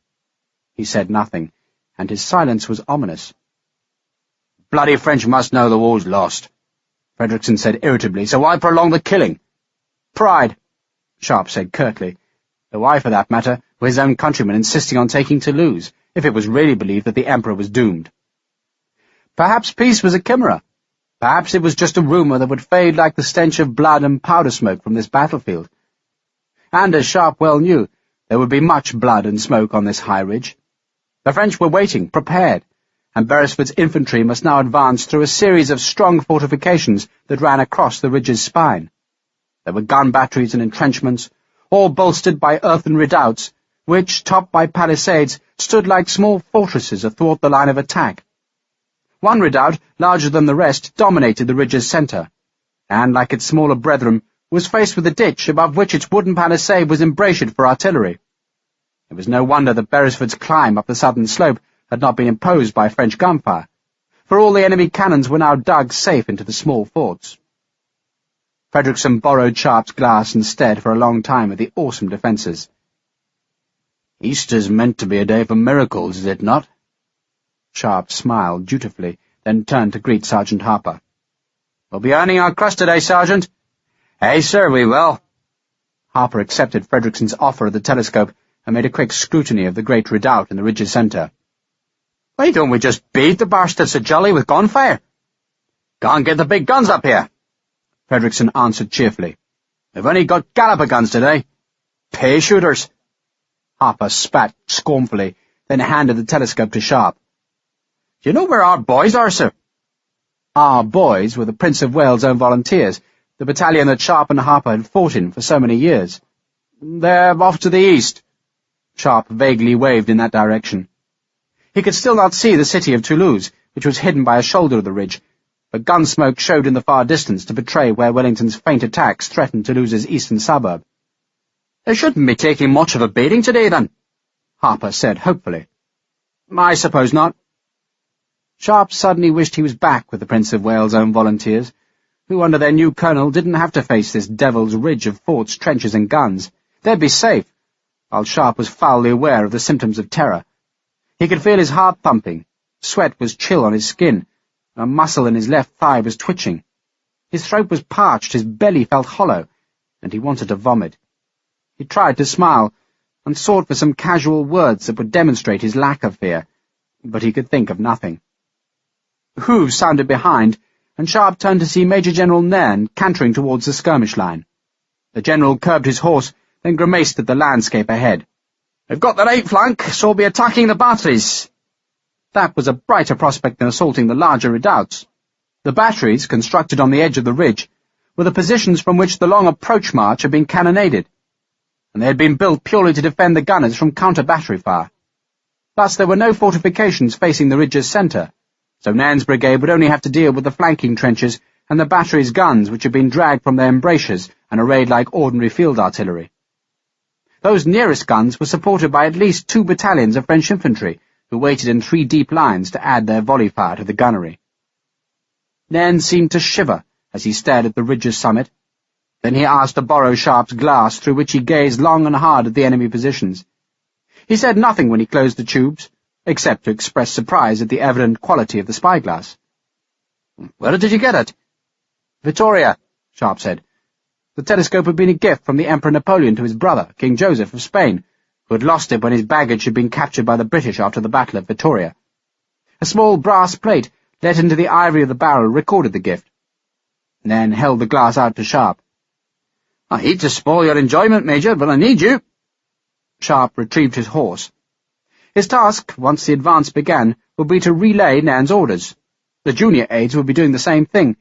He said nothing, and his silence was ominous. "Bloody French must know the war's lost," Fredrickson said irritably, "so why prolong the killing?" "Pride," Sharpe said curtly, though why, for that matter, were his own countrymen insisting on taking Toulouse, if it was really believed that the Emperor was doomed? Perhaps peace was a chimera. Perhaps it was just a rumour that would fade like the stench of blood and powder smoke from this battlefield. And, as Sharpe well knew, there would be much blood and smoke on this high ridge. The French were waiting, prepared, and Beresford's infantry must now advance through a series of strong fortifications that ran across the ridge's spine. There were gun batteries and entrenchments, all bolstered by earthen redoubts, which, topped by palisades, stood like small fortresses athwart the line of attack. One redoubt, larger than the rest, dominated the ridge's centre, and, like its smaller brethren, was faced with a ditch above which its wooden palisade was embrasured for artillery. It was no wonder that Beresford's climb up the southern slope had not been imposed by French gunfire, for all the enemy cannons were now dug safe into the small forts. Frederickson borrowed Sharpe's glass instead for a long time of the awesome defences. "Easter's meant to be a day for miracles, is it not?" Sharpe smiled dutifully, then turned to greet Sergeant Harper. "We'll be earning our crust today, Sergeant." "Aye, sir, we will." Harper accepted Frederickson's offer of the telescope and made a quick scrutiny of the great redoubt in the ridge's centre. "Why don't we just beat the bastards so jolly with gunfire? Go and get the big guns up here." Frederickson answered cheerfully. "We've only got galloper guns today. Pay shooters." Harper spat scornfully, then handed the telescope to Sharpe. "Do you know where our boys are, sir?" Our boys were the Prince of Wales' own volunteers, the battalion that Sharpe and Harper had fought in for so many years. "They're off to the east." Sharpe vaguely waved in that direction. He could still not see the city of Toulouse, which was hidden by a shoulder of the ridge, but gun smoke showed in the far distance to betray where Wellington's faint attacks threatened Toulouse's eastern suburb. "They shouldn't be taking much of a beating today, then," Harper said hopefully. "I suppose not." Sharpe suddenly wished he was back with the Prince of Wales' own volunteers, who under their new colonel didn't have to face this devil's ridge of forts, trenches and guns. They'd be safe, while Sharpe was foully aware of the symptoms of terror. He could feel his heart thumping, sweat was chill on his skin, a muscle in his left thigh was twitching. His throat was parched, his belly felt hollow, and he wanted to vomit. He tried to smile, and sought for some casual words that would demonstrate his lack of fear, but he could think of nothing. Hooves sounded behind, and Sharpe turned to see Major General Nairn cantering towards the skirmish line. The general curbed his horse, then grimaced at the landscape ahead. "We've got the right flank, so we'll be attacking the batteries." That was a brighter prospect than assaulting the larger redoubts. The batteries, constructed on the edge of the ridge, were the positions from which the long approach march had been cannonaded, and they had been built purely to defend the gunners from counter-battery fire. Thus there were no fortifications facing the ridge's centre, so Nairn's brigade would only have to deal with the flanking trenches and the battery's guns which had been dragged from their embrasures and arrayed like ordinary field artillery. Those nearest guns were supported by at least 2 battalions of French infantry, who waited in 3 deep lines to add their volley fire to the gunnery. Nairn seemed to shiver as he stared at the ridge's summit. Then he asked to borrow Sharpe's glass, through which he gazed long and hard at the enemy positions. He said nothing when he closed the tubes, except to express surprise at the evident quality of the spyglass. "Where did you get it?" "Vittoria," Sharpe said. The telescope had been a gift from the Emperor Napoleon to his brother, King Joseph of Spain, who had lost it when his baggage had been captured by the British after the Battle of Vittoria. A small brass plate, let into the ivory of the barrel, recorded the gift. Nairn held the glass out to Sharpe. "I hate to spoil your enjoyment, Major, but I need you." Sharpe retrieved his horse. His task, once the advance began, would be to relay Nairn's orders. The junior aides would be doing the same thing,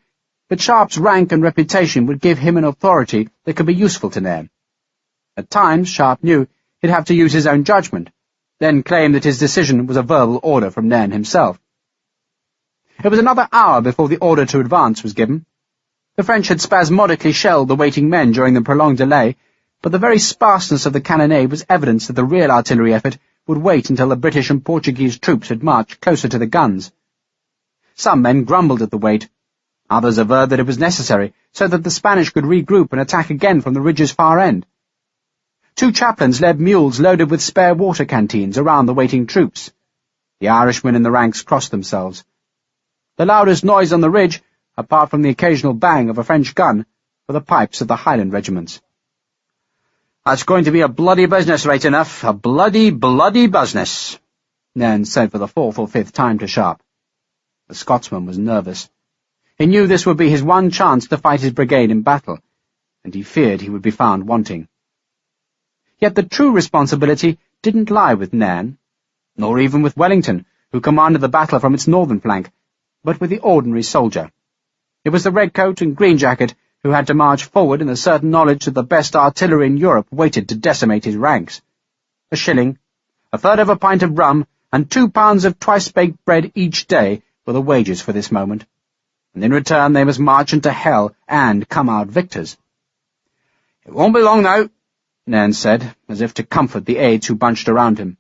but Sharpe's rank and reputation would give him an authority that could be useful to Nairn. At times, Sharpe knew, he'd have to use his own judgment, then claim that his decision was a verbal order from Nairn himself. It was another hour before the order to advance was given. The French had spasmodically shelled the waiting men during the prolonged delay, but the very sparseness of the cannonade was evidence that the real artillery effort would wait until the British and Portuguese troops had marched closer to the guns. Some men grumbled at the wait. Others averred that it was necessary, so that the Spanish could regroup and attack again from the ridge's far end. 2 chaplains led mules loaded with spare water canteens around the waiting troops. The Irishmen in the ranks crossed themselves. The loudest noise on the ridge, apart from the occasional bang of a French gun, were the pipes of the Highland regiments. "That's going to be a bloody business, right enough. A bloody, bloody business," Nairn said for the 4th or 5th time to Sharpe. The Scotsman was nervous. He knew this would be his one chance to fight his brigade in battle, and he feared he would be found wanting. Yet the true responsibility didn't lie with Nairn, nor even with Wellington, who commanded the battle from its northern flank, but with the ordinary soldier. It was the red coat and green jacket who had to march forward in the certain knowledge that the best artillery in Europe waited to decimate his ranks. A shilling, a third of a pint of rum, and 2 pounds of twice-baked bread each day were the wages for this moment, and in return they must march into hell and come out victors. "It won't be long now," Nairn said, as if to comfort the aides who bunched around him.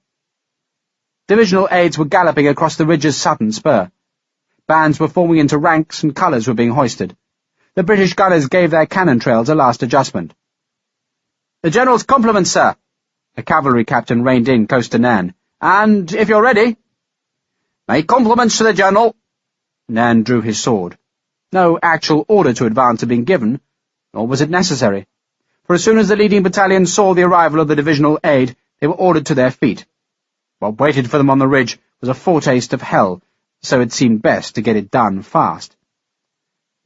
Divisional aides were galloping across the ridge's southern spur. Bands were forming into ranks and colours were being hoisted. The British gunners gave their cannon trails a last adjustment. "The General's compliments, sir." A cavalry captain reined in close to Nairn. "And if you're ready—" "My compliments to the General." Nairn drew his sword. No actual order to advance had been given, nor was it necessary, for as soon as the leading battalion saw the arrival of the divisional aide, they were ordered to their feet. What waited for them on the ridge was a foretaste of hell, so it seemed best to get it done fast.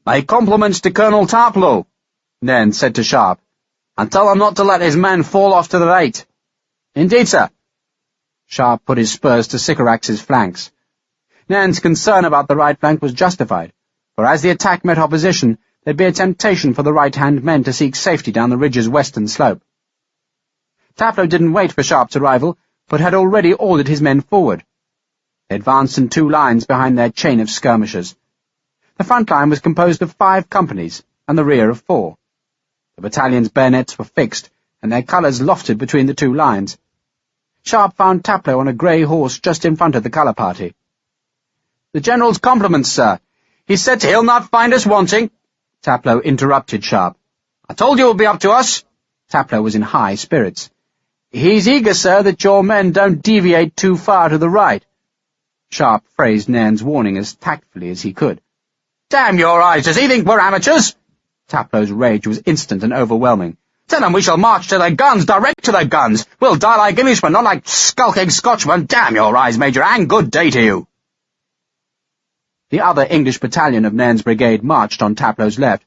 "My compliments to Colonel Taplow," Nairn said to Sharpe, "and tell him not to let his men fall off to the right." "Indeed, sir." Sharpe put his spurs to Sycorax's flanks. Nairn's concern about the right flank was justified, for as the attack met opposition, there'd be a temptation for the right-hand men to seek safety down the ridge's western slope. Taplow didn't wait for Sharpe's arrival, but had already ordered his men forward. They advanced in 2 lines behind their chain of skirmishers. The front line was composed of 5 companies, and the rear of 4. The battalion's bayonets were fixed, and their colours lofted between the 2 lines. Sharpe found Taplow on a grey horse just in front of the colour party. "The General's compliments, sir. He said he'll not find us wanting—" Taplow interrupted Sharpe. "I told you it would be up to us." Taplow was in high spirits. "He's eager, sir, that your men don't deviate too far to the right." Sharpe phrased Nairn's warning as tactfully as he could. "Damn your eyes, does he think we're amateurs?" Taplow's rage was instant and overwhelming. "Tell them we shall march to their guns, direct to their guns. We'll die like Englishmen, not like skulking Scotchmen. Damn your eyes, Major, and good day to you." The other English battalion of Nairn's brigade marched on Taplow's left,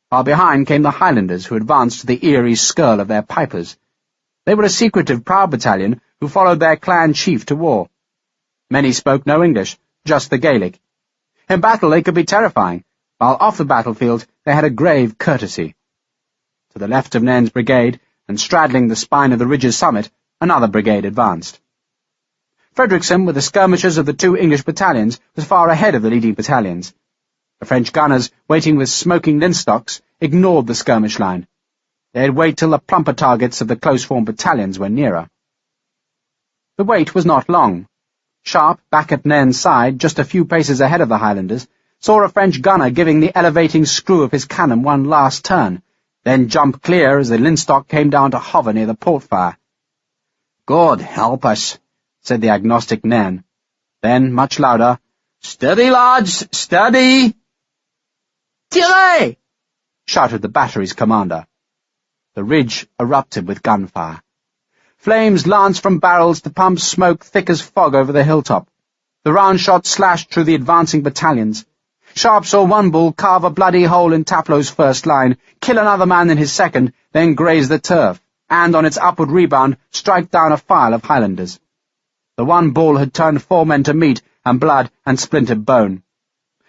while behind came the Highlanders, who advanced to the eerie skirl of their pipers. They were a secretive, proud battalion who followed their clan chief to war. Many spoke no English, just the Gaelic. In battle they could be terrifying, while off the battlefield they had a grave courtesy. To the left of Nairn's brigade, and straddling the spine of the ridge's summit, another brigade advanced. Frederickson, with the skirmishers of the 2 English battalions, was far ahead of the leading battalions. The French gunners, waiting with smoking linstocks, ignored the skirmish line. They'd wait till the plumper targets of the close-formed battalions were nearer. The wait was not long. Sharpe, back at Nairn's side, just a few paces ahead of the Highlanders, saw a French gunner giving the elevating screw of his cannon one last turn, then jump clear as the linstock came down to hover near the portfire. "God help us," said the agnostic Nairn. Then, much louder, "Steady, lads, steady!" "Tirez!" shouted the battery's commander. The ridge erupted with gunfire. Flames lanced from barrels to pump smoke thick as fog over the hilltop. The round shot slashed through the advancing battalions. Sharpe saw one bull carve a bloody hole in Taplow's first line, kill another man in his second, then graze the turf, and on its upward rebound strike down a file of Highlanders. The one bull had turned 4 men to meat and blood and splintered bone.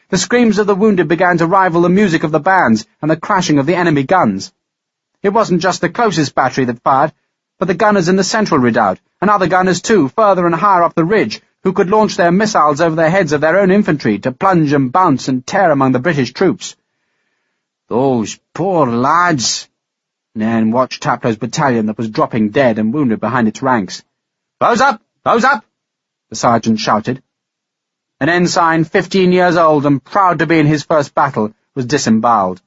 The screams of the wounded began to rival the music of the bands and the crashing of the enemy guns. It wasn't just the closest battery that fired, but the gunners in the central redoubt, and other gunners too, further and higher up the ridge, who could launch their missiles over the heads of their own infantry to plunge and bounce and tear among the British troops. "Those poor lads!" Nairn watched Taplow's battalion that was dropping dead and wounded behind its ranks. "Close up! Close up!" the sergeant shouted. An ensign, 15 years old and proud to be in his first battle, was disemboweled.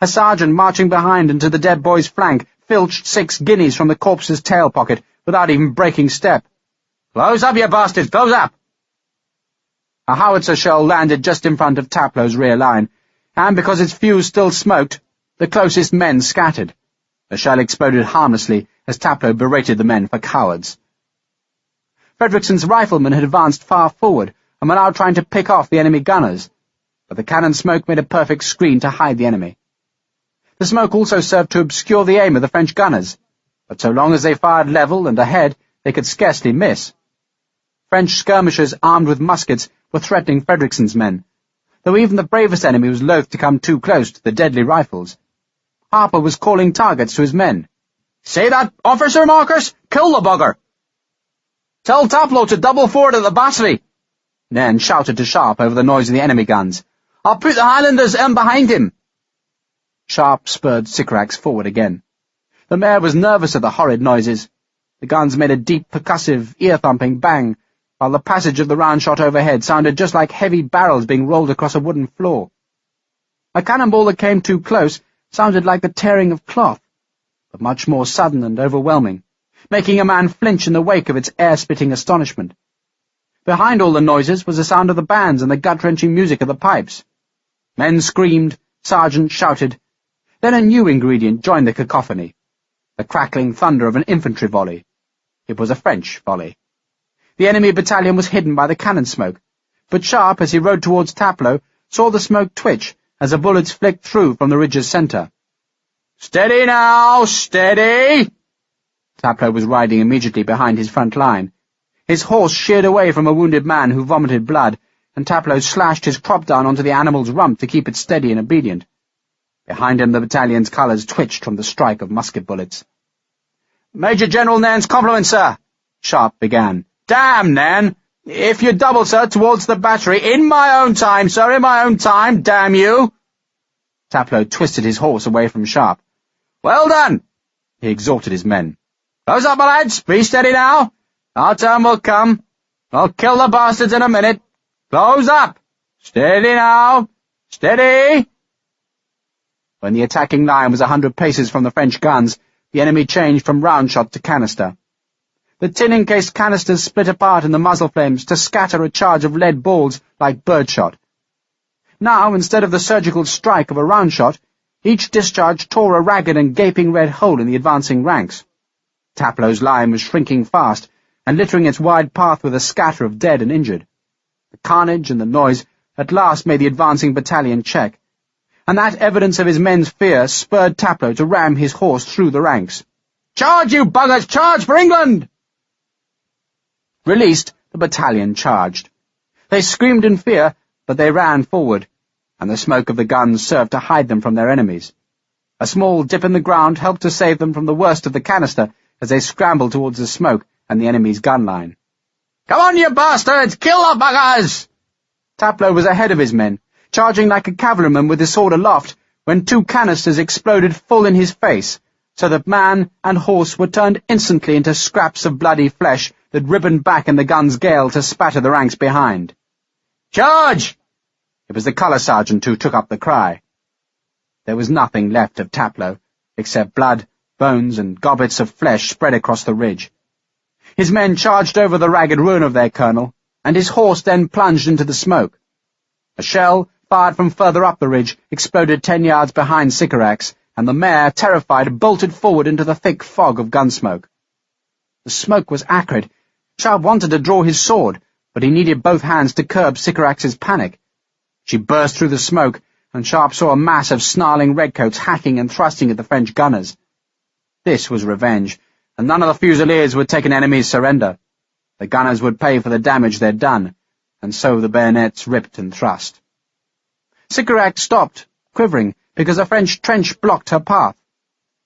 A sergeant marching behind and to the dead boy's flank filched 6 guineas from the corpse's tail pocket without even breaking step. "Close up, you bastards! Close up!" A howitzer shell landed just in front of Taplow's rear line, and because its fuse still smoked, the closest men scattered. The shell exploded harmlessly as Taplow berated the men for cowards. Frederickson's riflemen had advanced far forward and were now trying to pick off the enemy gunners, but the cannon smoke made a perfect screen to hide the enemy. The smoke also served to obscure the aim of the French gunners, but so long as they fired level and ahead, they could scarcely miss. French skirmishers armed with muskets were threatening Frederickson's men. though even the bravest enemy was loath to come too close to the deadly rifles. Harper was calling targets to his men. "See that, officer Marcus? Kill the bugger!" "Tell Taplow to double forward at the battery!" Nairn shouted to Sharpe over the noise of the enemy guns. "I'll put the Highlanders in behind him!" Sharpe spurred Sycorax forward again. The mare was nervous at the horrid noises. The guns made a deep, percussive, ear-thumping bang, while the passage of the round shot overhead sounded just like heavy barrels being rolled across a wooden floor. A cannonball that came too close sounded like the tearing of cloth, but much more sudden and overwhelming, making a man flinch in the wake of its air-spitting astonishment. Behind all the noises was the sound of the bands and the gut-wrenching music of the pipes. Men screamed, sergeants shouted. Then a new ingredient joined the cacophony, the crackling thunder of an infantry volley. It was a French volley. The enemy battalion was hidden by the cannon smoke, but Sharpe, as he rode towards Taplow, saw the smoke twitch as the bullets flicked through from the ridge's centre. "Steady now, steady!" Taplow was riding immediately behind his front line. His horse sheared away from a wounded man who vomited blood, and Taplow slashed his crop down onto the animal's rump to keep it steady and obedient. Behind him the battalion's colours twitched from the strike of musket bullets. "Major General Nairn's compliments, sir," Sharpe began. "Damn, Nairn! If you double, sir, towards the battery, in my own time, sir, in my own time, damn you!" Taplow twisted his horse away from Sharpe. "Well done!" he exhorted his men. "Close up, my lads! Be steady now! Our turn will come. I'll kill the bastards in a minute. Close up! Steady now! Steady!" When the attacking line was 100 paces from the French guns, the enemy changed from round shot to canister. The tin-encased canisters split apart in the muzzle flames to scatter a charge of lead balls like birdshot. Now, instead of the surgical strike of a round shot, each discharge tore a ragged and gaping red hole in the advancing ranks. Taplow's line was shrinking fast, and littering its wide path with a scatter of dead and injured. The carnage and the noise at last made the advancing battalion check, and that evidence of his men's fear spurred Taplow to ram his horse through the ranks. "Charge, you buggers! Charge for England!" Released, the battalion charged. They screamed in fear, but they ran forward, and the smoke of the guns served to hide them from their enemies. A small dip in the ground helped to save them from the worst of the canister as they scrambled towards the smoke and the enemy's gun line. "Come on, you bastards! Kill the buggers!" Taplow was ahead of his men, charging like a cavalryman with his sword aloft, when 2 canisters exploded full in his face, so that man and horse were turned instantly into scraps of bloody flesh that ribboned back in the gun's gale to spatter the ranks behind. "Charge!" It was the colour sergeant who took up the cry. There was nothing left of Taplow, except blood, bones, and gobbets of flesh spread across the ridge. His men charged over the ragged ruin of their colonel, and his horse then plunged into the smoke. A shell, fired from further up the ridge, exploded 10 yards behind Sycorax, and the mare, terrified, bolted forward into the thick fog of gunsmoke. The smoke was acrid. Sharpe wanted to draw his sword, but he needed both hands to curb Sycorax's panic. She burst through the smoke, and Sharpe saw a mass of snarling redcoats hacking and thrusting at the French gunners. This was revenge, and none of the Fusiliers would take an enemy's surrender. The gunners would pay for the damage they'd done, and so the bayonets ripped and thrust. Sycorax stopped, quivering, because a French trench blocked her path.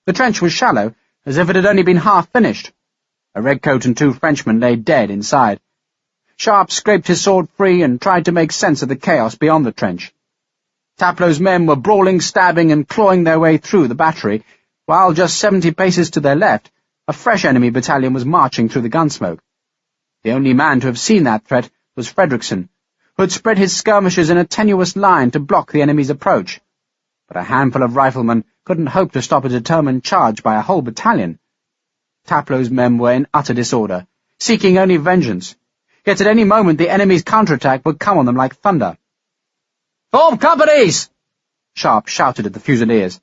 The trench was shallow, as if it had only been half finished. A redcoat and 2 Frenchmen lay dead inside. Sharpe scraped his sword free and tried to make sense of the chaos beyond the trench. Taplow's men were brawling, stabbing, and clawing their way through the battery, while just 70 paces to their left, a fresh enemy battalion was marching through the gunsmoke. The only man to have seen that threat was Fredrickson, who had spread his skirmishers in a tenuous line to block the enemy's approach. But a handful of riflemen couldn't hope to stop a determined charge by a whole battalion. Taplow's men were in utter disorder, seeking only vengeance, yet at any moment the enemy's counterattack would come on them like thunder. "Form companies!" Sharpe shouted at the Fusiliers.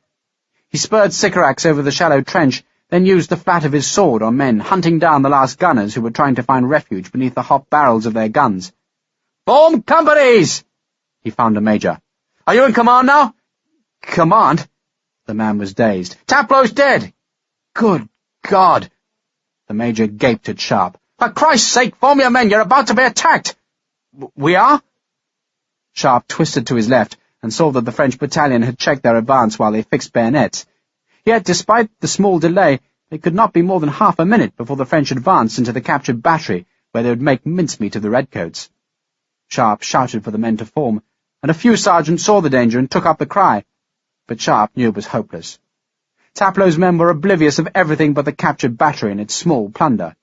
He spurred Sycorax over the shallow trench, then used the flat of his sword on men hunting down the last gunners who were trying to find refuge beneath the hot barrels of their guns. "Form companies!" He found a major. "Are you in command now?" "Command?" The man was dazed. "Taplow's dead!" "Good God!" The major gaped at Sharpe. "For Christ's sake, form your men! You're about to be attacked!" "We are?" Sharpe twisted to his left and saw that the French battalion had checked their advance while they fixed bayonets. Yet, despite the small delay, it could not be more than half a minute before the French advanced into the captured battery, where they would make mincemeat of the redcoats. Sharpe shouted for the men to form, and a few sergeants saw the danger and took up the cry, but Sharpe knew it was hopeless. Taplow's men were oblivious of everything but the captured battery and its small plunder.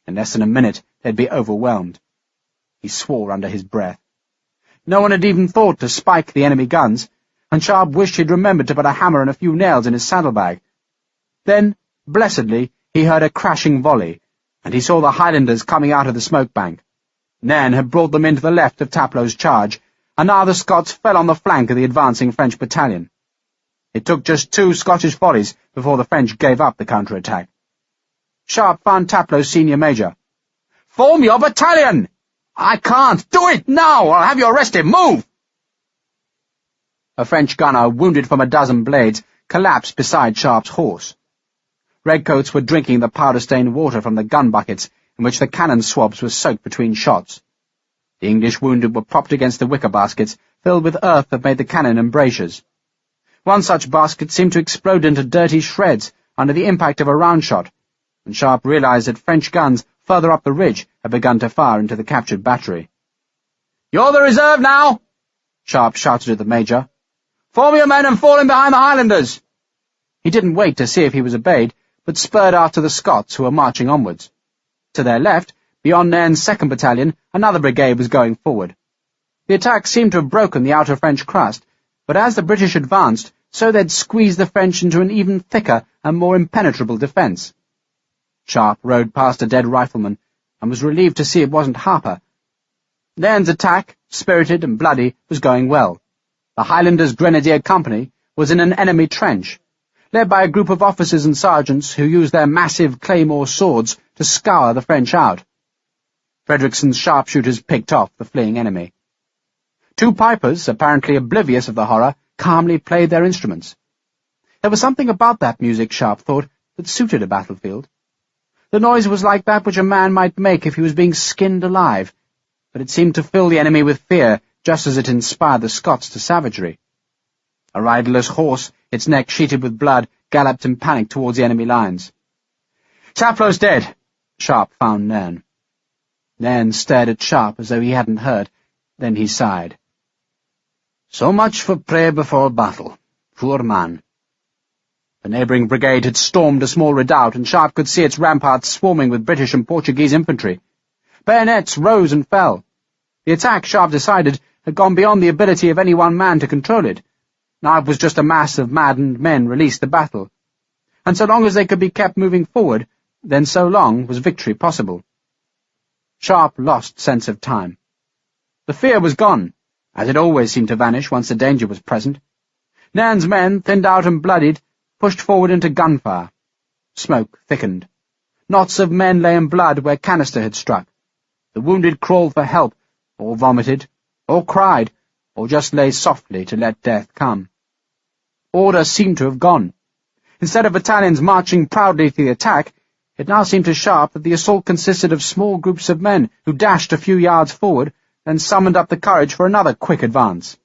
In less than a minute, they'd be overwhelmed. He swore under his breath. No one had even thought to spike the enemy guns, and Sharpe wished he'd remembered to put a hammer and a few nails in his saddlebag. Then, blessedly, he heard a crashing volley, and he saw the Highlanders coming out of the smoke bank. Nairn had brought them into the left of Taplow's charge, and now the Scots fell on the flank of the advancing French battalion. It took just 2 Scottish volleys before the French gave up the counter-attack. Sharpe found Taplow's senior major. "Form your battalion!" "I can't! Do it now, or I'll have you arrested! Move!" A French gunner, wounded from a dozen blades, collapsed beside Sharpe's horse. Redcoats were drinking the powder-stained water from the gun buckets in which the cannon swabs were soaked between shots. The English wounded were propped against the wicker baskets, filled with earth that made the cannon embrasures. One such basket seemed to explode into dirty shreds under the impact of a round shot, and Sharpe realized that French guns further up the ridge had begun to fire into the captured battery. "You're the reserve now!" Sharpe shouted at the major. "Form your men and fall in behind the Highlanders!" He didn't wait to see if he was obeyed, but spurred after the Scots who were marching onwards. To their left, beyond Nairn's 2nd Battalion, another brigade was going forward. The attack seemed to have broken the outer French crust, but as the British advanced, so they'd squeezed the French into an even thicker and more impenetrable defence. Sharpe rode past a dead rifleman, and was relieved to see it wasn't Harper. Nairn's attack, spirited and bloody, was going well. The Highlanders' Grenadier Company was in an enemy trench, led by a group of officers and sergeants who used their massive claymore swords to scour the French out. Frederickson's sharpshooters picked off the fleeing enemy. 2 pipers, apparently oblivious of the horror, calmly played their instruments. There was something about that music, Sharpe thought, that suited a battlefield. The noise was like that which a man might make if he was being skinned alive, but it seemed to fill the enemy with fear, just as it inspired the Scots to savagery. A riderless horse, its neck sheeted with blood, galloped in panic towards the enemy lines. "Taplow's dead," Sharpe found Nairn. Nairn stared at Sharpe as though he hadn't heard. Then he sighed. "So much for prey before battle. Poor man." The neighbouring brigade had stormed a small redoubt, and Sharpe could see its ramparts swarming with British and Portuguese infantry. Bayonets rose and fell. The attack, Sharpe decided, had gone beyond the ability of any one man to control it. Now it was just a mass of maddened men released to battle. And so long as they could be kept moving forward, then so long was victory possible. Sharpe lost sense of time. The fear was gone, as it always seemed to vanish once the danger was present. Nairn's men, thinned out and bloodied, pushed forward into gunfire. Smoke thickened. Knots of men lay in blood where canister had struck. The wounded crawled for help, or vomited, or cried, or just lay softly to let death come. Order seemed to have gone. Instead of battalions marching proudly to the attack, it now seemed to Sharpe that the assault consisted of small groups of men who dashed a few yards forward, then summoned up the courage for another quick advance.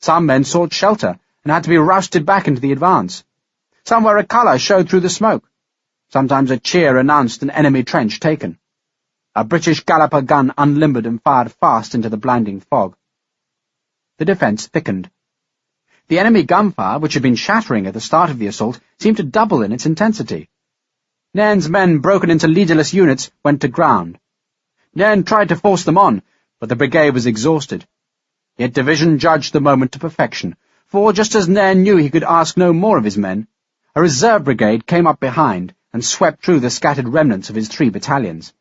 Some men sought shelter and had to be rousted back into the advance. Somewhere a colour showed through the smoke. Sometimes a cheer announced an enemy trench taken. A British galloper gun unlimbered and fired fast into the blinding fog. The defence thickened. The enemy gunfire, which had been shattering at the start of the assault, seemed to double in its intensity. Nairn's men, broken into leaderless units, went to ground. Nairn tried to force them on, but the brigade was exhausted. Yet division judged the moment to perfection, for just as Nairn knew he could ask no more of his men, a reserve brigade came up behind and swept through the scattered remnants of his 3 battalions.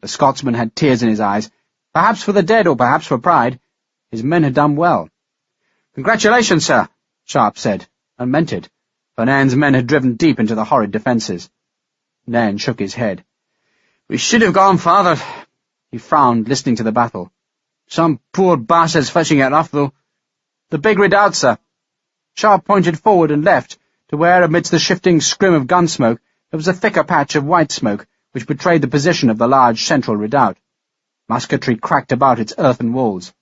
The Scotsman had tears in his eyes, perhaps for the dead or perhaps for pride. His men had done well. "Congratulations, sir," Sharpe said, and meant it, for Nairn's men had driven deep into the horrid defences. Nairn shook his head. "We should have gone farther." He frowned, listening to the battle. "Some poor bastards fetching it off, though." "The big redoubt, sir." Sharpe pointed forward and left, to where, amidst the shifting scrim of gun smoke, there was a thicker patch of white smoke, which betrayed the position of the large central redoubt. Musketry cracked about its earthen walls.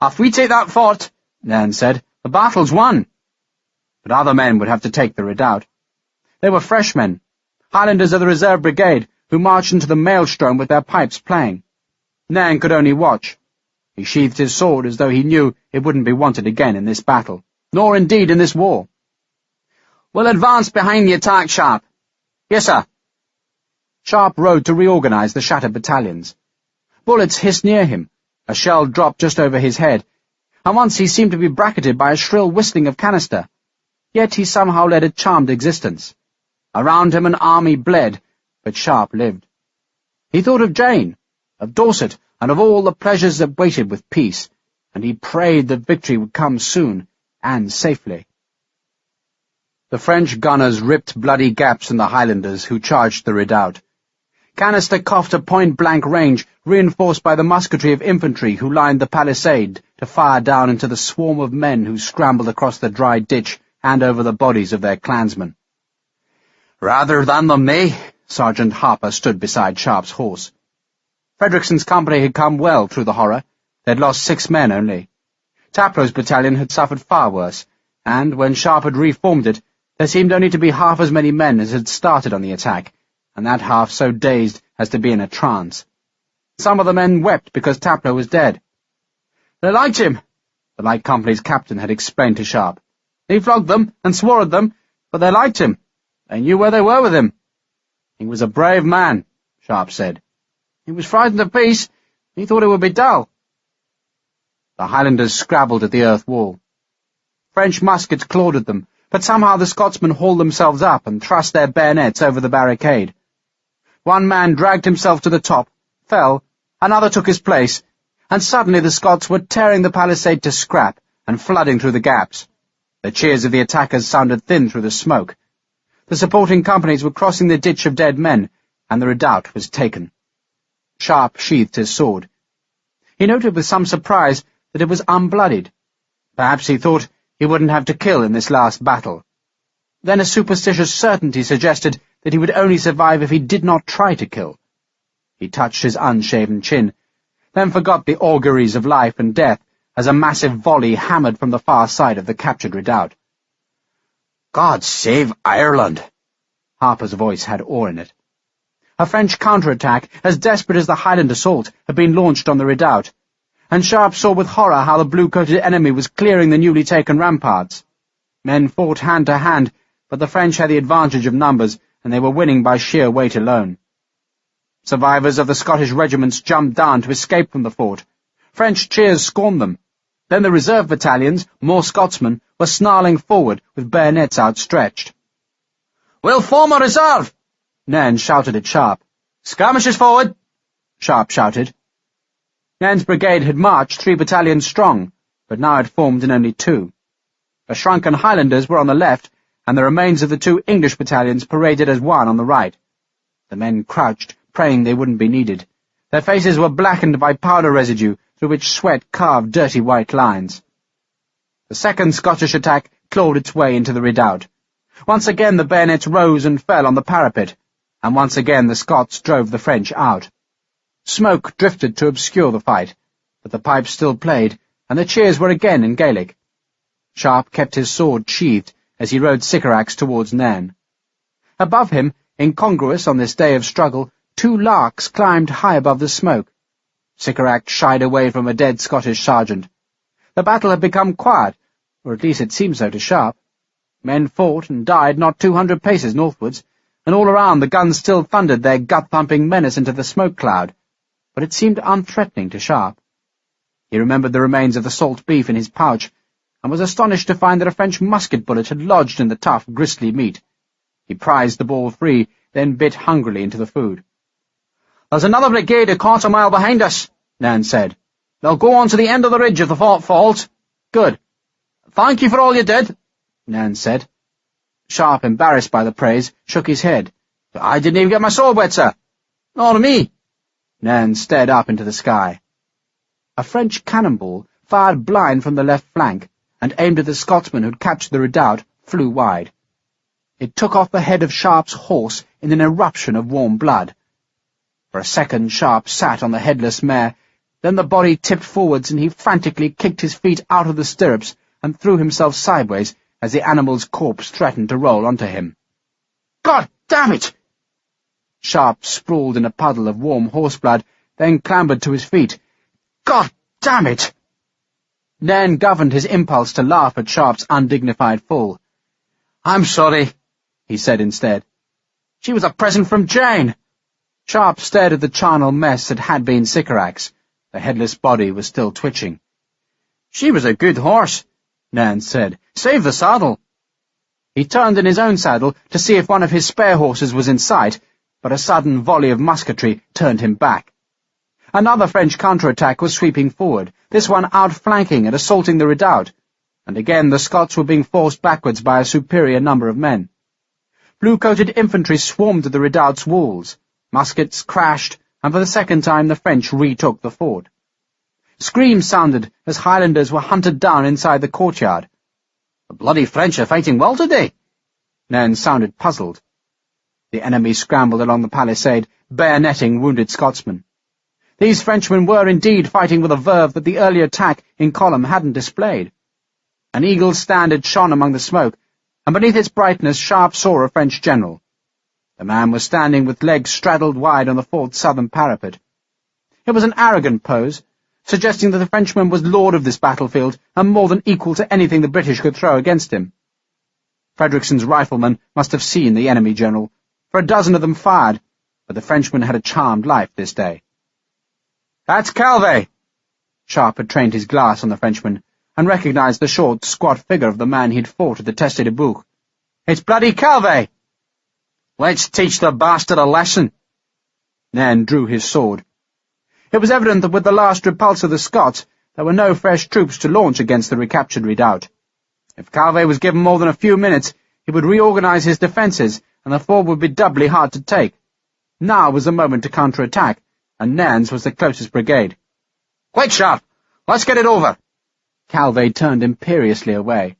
"If we take that fort," Nairn said, "the battle's won." But other men would have to take the redoubt. They were fresh men, Highlanders of the Reserve Brigade, who marched into the maelstrom with their pipes playing. Nairn could only watch. He sheathed his sword as though he knew it wouldn't be wanted again in this battle, nor indeed in this war. "We'll advance behind the attack, Sharpe." "Yes, sir." Sharpe rode to reorganize the shattered battalions. Bullets hissed near him, a shell dropped just over his head, and once he seemed to be bracketed by a shrill whistling of canister. Yet he somehow led a charmed existence. Around him an army bled, but Sharpe lived. He thought of Jane, of Dorset, and of all the pleasures that waited with peace, and he prayed that victory would come soon, and safely. The French gunners ripped bloody gaps in the Highlanders who charged the redoubt. Canister coughed at point-blank range, reinforced by the musketry of infantry who lined the palisade to fire down into the swarm of men who scrambled across the dry ditch and over the bodies of their clansmen. Rather than the me, Sergeant Harper stood beside Sharpe's horse. Frederickson's company had come well through the horror. They'd lost 6 men only. Taplow's battalion had suffered far worse, and when Sharpe had reformed it, there seemed only to be half as many men as had started on the attack, and that half so dazed as to be in a trance. Some of the men wept because Taplow was dead. "They liked him," the light company's captain had explained to Sharpe. "He flogged them and swore at them, but they liked him. They knew where they were with him." "He was a brave man," Sharpe said. "He was frightened of peace. He thought it would be dull." The Highlanders scrabbled at the earth wall. French muskets clawed at them, but somehow the Scotsmen hauled themselves up and thrust their bayonets over the barricade. One man dragged himself to the top, fell, another took his place, and suddenly the Scots were tearing the palisade to scrap and flooding through the gaps. The cheers of the attackers sounded thin through the smoke. The supporting companies were crossing the ditch of dead men, and the redoubt was taken. Sharpe sheathed his sword. He noted with some surprise that it was unblooded. Perhaps he thought he wouldn't have to kill in this last battle. Then a superstitious certainty suggested that he would only survive if he did not try to kill. He touched his unshaven chin, then forgot the auguries of life and death as a massive volley hammered from the far side of the captured redoubt. "God save Ireland!" Harper's voice had awe in it. A French counterattack, as desperate as the Highland assault, had been launched on the redoubt, and Sharpe saw with horror how the blue-coated enemy was clearing the newly taken ramparts. Men fought hand to hand, but the French had the advantage of numbers, and they were winning by sheer weight alone. Survivors of the Scottish regiments jumped down to escape from the fort. French cheers scorned them. Then the reserve battalions, more Scotsmen, were snarling forward with bayonets outstretched. "We'll form a reserve!" Nairn shouted at Sharpe. "Skirmishers forward!" Sharpe shouted. Nairn's brigade had marched 3 battalions strong, but now had formed in only 2. The shrunken Highlanders were on the left, and the remains of the 2 English battalions paraded as one on the right. The men crouched, praying they wouldn't be needed. Their faces were blackened by powder residue, through which sweat carved dirty white lines. The second Scottish attack clawed its way into the redoubt. Once again the bayonets rose and fell on the parapet, and once again the Scots drove the French out. Smoke drifted to obscure the fight, but the pipes still played, and the cheers were again in Gaelic. Sharpe kept his sword sheathed as he rode Sycorax towards Nairn. Above him, incongruous on this day of struggle, 2 larks climbed high above the smoke. Sycorax shied away from a dead Scottish sergeant. The battle had become quiet, or at least it seemed so to Sharpe. Men fought and died not 200 paces northwards, and all around the guns still thundered their gut-thumping menace into the smoke cloud, but it seemed unthreatening to Sharpe. He remembered the remains of the salt beef in his pouch, and was astonished to find that a French musket bullet had lodged in the tough, gristly meat. He prized the ball free, then bit hungrily into the food. "There's another brigade a quarter mile behind us," Nairn said. "They'll go on to the end of the ridge if the fort falls." "Good." "Thank you for all you did," Nairn said. Sharpe, embarrassed by the praise, shook his head. "I didn't even get my sword wet, sir." "Nor me." Nairn stared up into the sky. A French cannonball, fired blind from the left flank, and aimed at the Scotsman who'd captured the redoubt, flew wide. It took off the head of Sharpe's horse in an eruption of warm blood. For a second Sharpe sat on the headless mare, Then the body tipped forwards and he frantically kicked his feet out of the stirrups and threw himself sideways as the animal's corpse threatened to roll onto him. "God damn it!" Sharpe sprawled in a puddle of warm horseblood, then clambered to his feet. "God damn it!" Nairn governed his impulse to laugh at Sharpe's undignified fall. "I'm sorry," he said instead. "She was a present from Jane." Sharpe stared at the charnel mess that had been Sycorax. The headless body was still twitching. "She was a good horse," Nairn said. "Save the saddle." He turned in his own saddle to see if one of his spare horses was in sight, but a sudden volley of musketry turned him back. Another French counterattack was sweeping forward, this one outflanking and assaulting the redoubt, and again the Scots were being forced backwards by a superior number of men. Blue-coated infantry swarmed at the redoubt's walls. Muskets crashed, and for the second time the French retook the fort. Screams sounded as Highlanders were hunted down inside the courtyard. "The bloody French are fighting well today." Nairn sounded puzzled. The enemy scrambled along the palisade, bayoneting wounded Scotsmen. These Frenchmen were indeed fighting with a verve that the early attack in column hadn't displayed. An eagle's standard shone among the smoke, and beneath its brightness Sharpe saw a French general. The man was standing with legs straddled wide on the fort's southern parapet. It was an arrogant pose, suggesting that the Frenchman was lord of this battlefield and more than equal to anything the British could throw against him. Frederickson's riflemen must have seen the enemy general, for a dozen of them fired, but the Frenchman had a charmed life this day. "That's Calvé!" Sharpe had trained his glass on the Frenchman, and recognized the short, squat figure of the man he'd fought at the Teste de Bouc. "It's bloody Calvé!" "Let's teach the bastard a lesson." Nairn drew his sword. It was evident that with the last repulse of the Scots, there were no fresh troops to launch against the recaptured redoubt. If Calvé was given more than a few minutes, he would reorganize his defences, and the fort would be doubly hard to take. Now was the moment to counterattack, and Nairn's was the closest brigade. "Quick, Sharpe! Let's get it over!" Calvé turned imperiously away.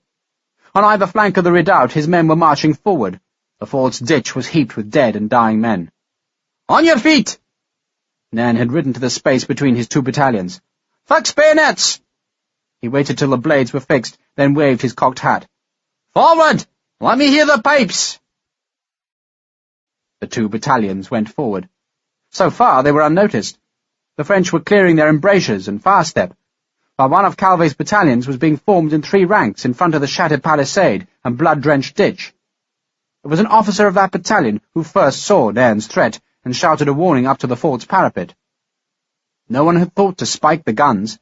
On either flank of the redoubt his men were marching forward. The fort's ditch was heaped with dead and dying men. "On your feet!" Nairn had ridden to the space between his two battalions. "Fix bayonets!" He waited till the blades were fixed, then waved his cocked hat. "Forward! Let me hear the pipes!" The two battalions went forward. So far they were unnoticed. The French were clearing their embrasures and far-step, while one of Calvé's battalions was being formed in 3 ranks in front of the shattered palisade and blood-drenched ditch. It was an officer of that battalion who first saw Nairn's threat and shouted a warning up to the fort's parapet. No one had thought to spike the guns,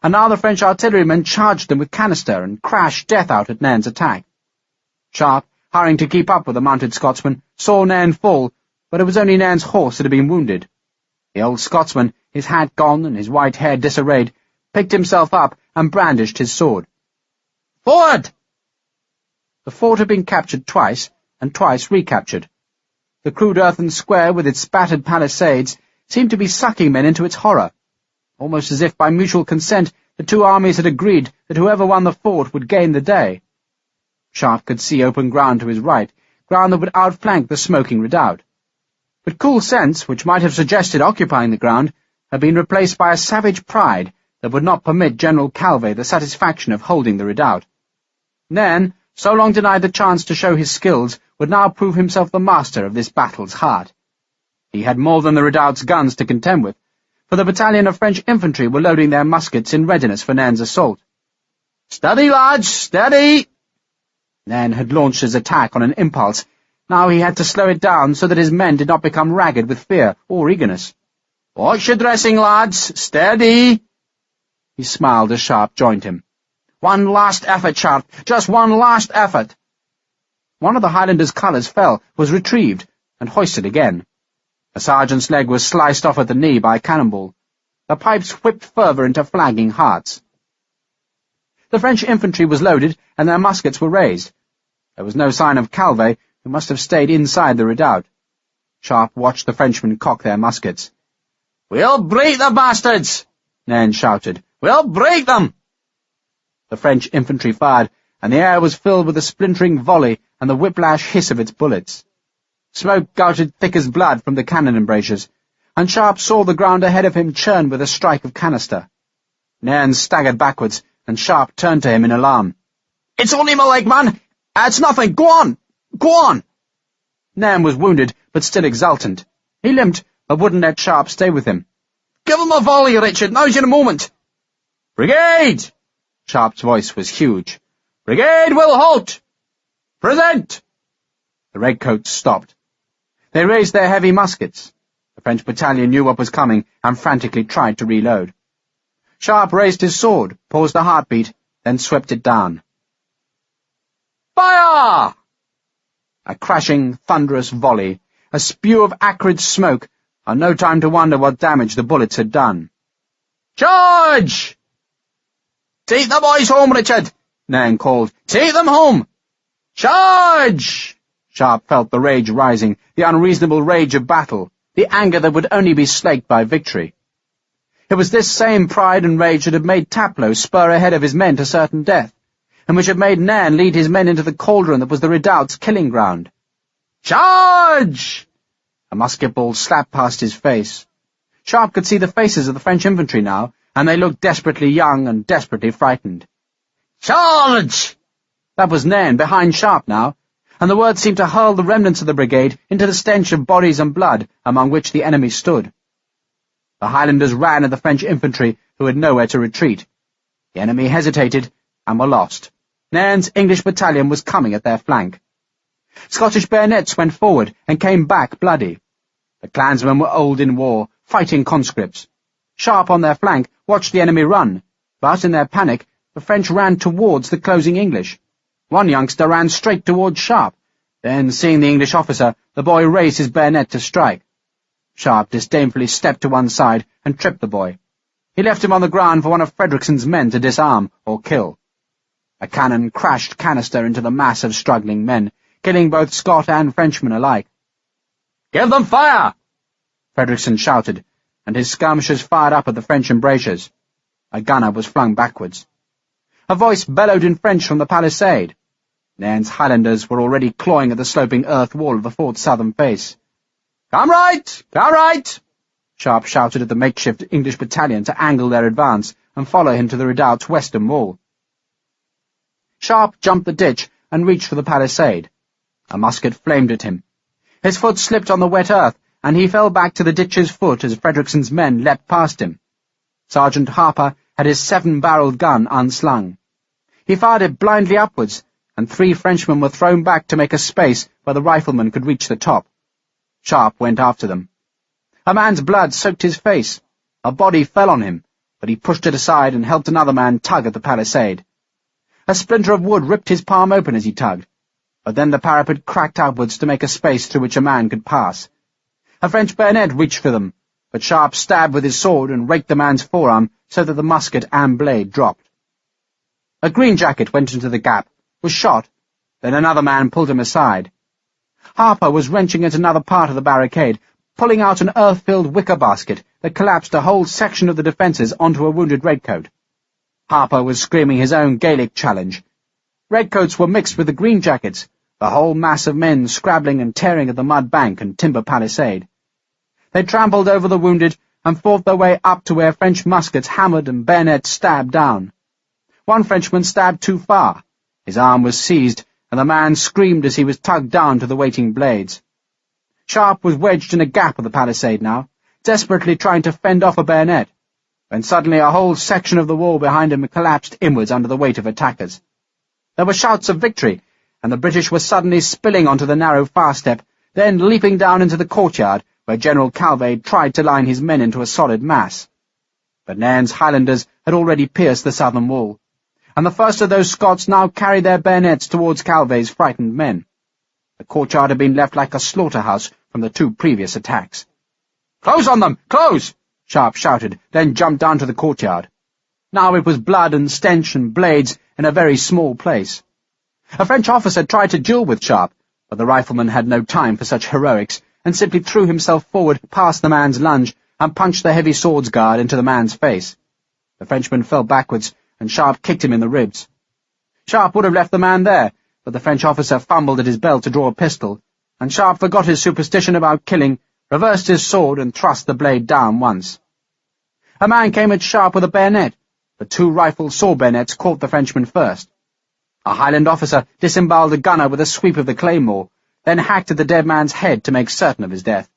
and now the French artillerymen charged them with canister and crashed death out at Nairn's attack. Sharpe, hurrying to keep up with the mounted Scotsman, saw Nairn fall, but it was only Nairn's horse that had been wounded. The old Scotsman, his hat gone and his white hair disarrayed, picked himself up and brandished his sword. "Forward!" The fort had been captured twice, and twice recaptured. The crude earthen square with its spattered palisades seemed to be sucking men into its horror, almost as if by mutual consent the two armies had agreed that whoever won the fort would gain the day. Sharpe could see open ground to his right, ground that would outflank the smoking redoubt. But cool sense, which might have suggested occupying the ground, had been replaced by a savage pride that would not permit General Calvé the satisfaction of holding the redoubt. Nairn, so long denied the chance to show his skills, would now prove himself the master of this battle's heart. He had more than the redoubt's guns to contend with, for the battalion of French infantry were loading their muskets in readiness for Nairn's assault. "Steady, lads, steady!" Nairn had launched his attack on an impulse. Now he had to slow it down so that his men did not become ragged with fear or eagerness. "Watch your dressing, lads, steady!" He smiled as Sharpe joined him. "One last effort, Sharpe, just one last effort!" One of the Highlanders' colours fell, was retrieved, and hoisted again. A sergeant's leg was sliced off at the knee by a cannonball. The pipes whipped further into flagging hearts. The French infantry was loaded, and their muskets were raised. There was no sign of Calvé, who must have stayed inside the redoubt. Sharpe watched the Frenchmen cock their muskets. "We'll break the bastards!" Nairn shouted. "We'll break them!" The French infantry fired, and the air was filled with the splintering volley and the whiplash hiss of its bullets. Smoke gouted thick as blood from the cannon embrasures, and Sharpe saw the ground ahead of him churn with a strike of canister. Nairn staggered backwards, and Sharpe turned to him in alarm. "It's only my leg, man! It's nothing! Go on! Go on!" Nairn was wounded, but still exultant. He limped, but wouldn't let Sharpe stay with him. "Give him a volley, Richard! Now's your moment!" "Brigade!" Sharpe's voice was huge. "Brigade will halt! Present!" The redcoats stopped. They raised their heavy muskets. The French battalion knew what was coming and frantically tried to reload. Sharpe raised his sword, paused a heartbeat, then swept it down. "Fire!" A crashing, thunderous volley, a spew of acrid smoke, and no time to wonder what damage the bullets had done. "Charge!" "Take the boys home, Richard!" Nairn called. "Take them home!" "Charge!" Sharpe felt the rage rising, the unreasonable rage of battle, the anger that would only be slaked by victory. It was this same pride and rage that had made Taplow spur ahead of his men to certain death, and which had made Nairn lead his men into the cauldron that was the redoubt's killing ground. "Charge!" A musket ball slapped past his face. Sharpe could see the faces of the French infantry now, and they looked desperately young and desperately frightened. "Charge!" That was Nairn behind Sharpe now, and the word seemed to hurl the remnants of the brigade into the stench of bodies and blood among which the enemy stood. The Highlanders ran at the French infantry, who had nowhere to retreat. The enemy hesitated and were lost. Nairn's English battalion was coming at their flank. Scottish bayonets went forward and came back bloody. The clansmen were old in war, fighting conscripts. Sharpe on their flank watched the enemy run, but in their panic the French ran towards the closing English. One youngster ran straight towards Sharpe. Then, seeing the English officer, the boy raised his bayonet to strike. Sharpe disdainfully stepped to one side and tripped the boy. He left him on the ground for one of Frederickson's men to disarm or kill. A cannon crashed canister into the mass of struggling men, killing both Scot and Frenchman alike. "Give them fire!" Frederickson shouted, and his skirmishers fired up at the French embrasures. A gunner was flung backwards. A voice bellowed in French from the palisade. Nairn's Highlanders were already clawing at the sloping earth wall of the fort's southern face. "Come right! Come right!" Sharpe shouted at the makeshift English battalion to angle their advance and follow him to the redoubt's western wall. Sharpe jumped the ditch and reached for the palisade. A musket flamed at him. His foot slipped on the wet earth, and he fell back to the ditch's foot as Frederickson's men leapt past him. Sergeant Harper had his 7-barreled gun unslung. He fired it blindly upwards, and 3 Frenchmen were thrown back to make a space where the rifleman could reach the top. Sharpe went after them. A man's blood soaked his face. A body fell on him, but he pushed it aside and helped another man tug at the palisade. A splinter of wood ripped his palm open as he tugged, but then the parapet cracked outwards to make a space through which a man could pass. A French bayonet reached for them, but Sharpe stabbed with his sword and raked the man's forearm so that the musket and blade dropped. A green jacket went into the gap, was shot, then another man pulled him aside. Harper was wrenching at another part of the barricade, pulling out an earth-filled wicker basket that collapsed a whole section of the defences onto a wounded redcoat. Harper was screaming his own Gaelic challenge. Redcoats were mixed with the green jackets, the whole mass of men scrabbling and tearing at the mud bank and timber palisade. They trampled over the wounded and fought their way up to where French muskets hammered and bayonets stabbed down. One Frenchman stabbed too far. His arm was seized, and the man screamed as he was tugged down to the waiting blades. Sharpe was wedged in a gap of the palisade now, desperately trying to fend off a bayonet, when suddenly a whole section of the wall behind him collapsed inwards under the weight of attackers. There were shouts of victory, and the British were suddenly spilling onto the narrow far-step, then leaping down into the courtyard, where General Calvé tried to line his men into a solid mass. But Nairn's Highlanders had already pierced the southern wall, and the first of those Scots now carried their bayonets towards Calvé's frightened men. The courtyard had been left like a slaughterhouse from the 2 previous attacks. "Close on them! Close!" Sharpe shouted, then jumped down to the courtyard. Now it was blood and stench and blades in a very small place. A French officer tried to duel with Sharpe, but the rifleman had no time for such heroics, and simply threw himself forward past the man's lunge and punched the heavy sword's guard into the man's face. The Frenchman fell backwards, and Sharpe kicked him in the ribs. Sharpe would have left the man there, but the French officer fumbled at his belt to draw a pistol, and Sharpe forgot his superstition about killing, reversed his sword and thrust the blade down once. A man came at Sharpe with a bayonet, but 2 rifle saw bayonets caught the Frenchman first. A Highland officer disemboweled the gunner with a sweep of the claymore, then hacked at the dead man's head to make certain of his death.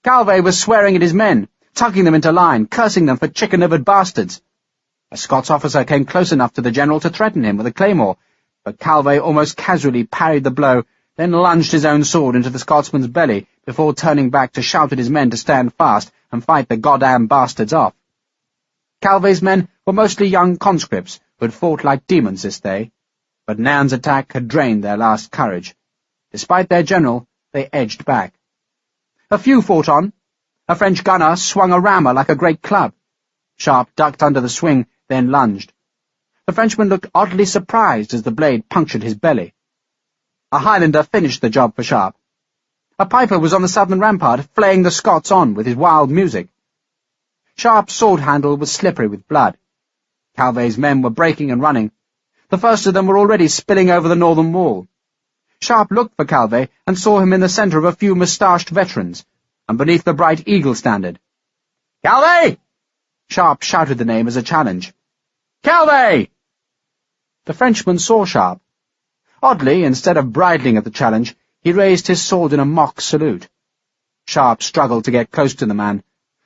Calvé was swearing at his men, tucking them into line, cursing them for chicken-livered bastards. A Scots officer came close enough to the general to threaten him with a claymore, but Calvé almost casually parried the blow, then lunged his own sword into the Scotsman's belly before turning back to shout at his men to stand fast and fight the goddamn bastards off. Calvé's men were mostly young conscripts who had fought like demons this day, but Nairn's attack had drained their last courage. Despite their general, they edged back. A few fought on. A French gunner swung a rammer like a great club. Sharpe ducked under the swing, then lunged. The Frenchman looked oddly surprised as the blade punctured his belly. A Highlander finished the job for Sharpe. A piper was on the southern rampart, flaying the Scots on with his wild music. Sharpe's sword handle was slippery with blood. Calvé's men were breaking and running. The first of them were already spilling over the northern wall. Sharpe looked for Calvé and saw him in the centre of a few moustached veterans, and beneath the bright eagle standard. "Calvé!" Sharpe shouted the name as a challenge. "Calvé!" The Frenchman saw Sharpe. Oddly, instead of bridling at the challenge, he raised his sword in a mock salute. Sharpe struggled to get close to the man,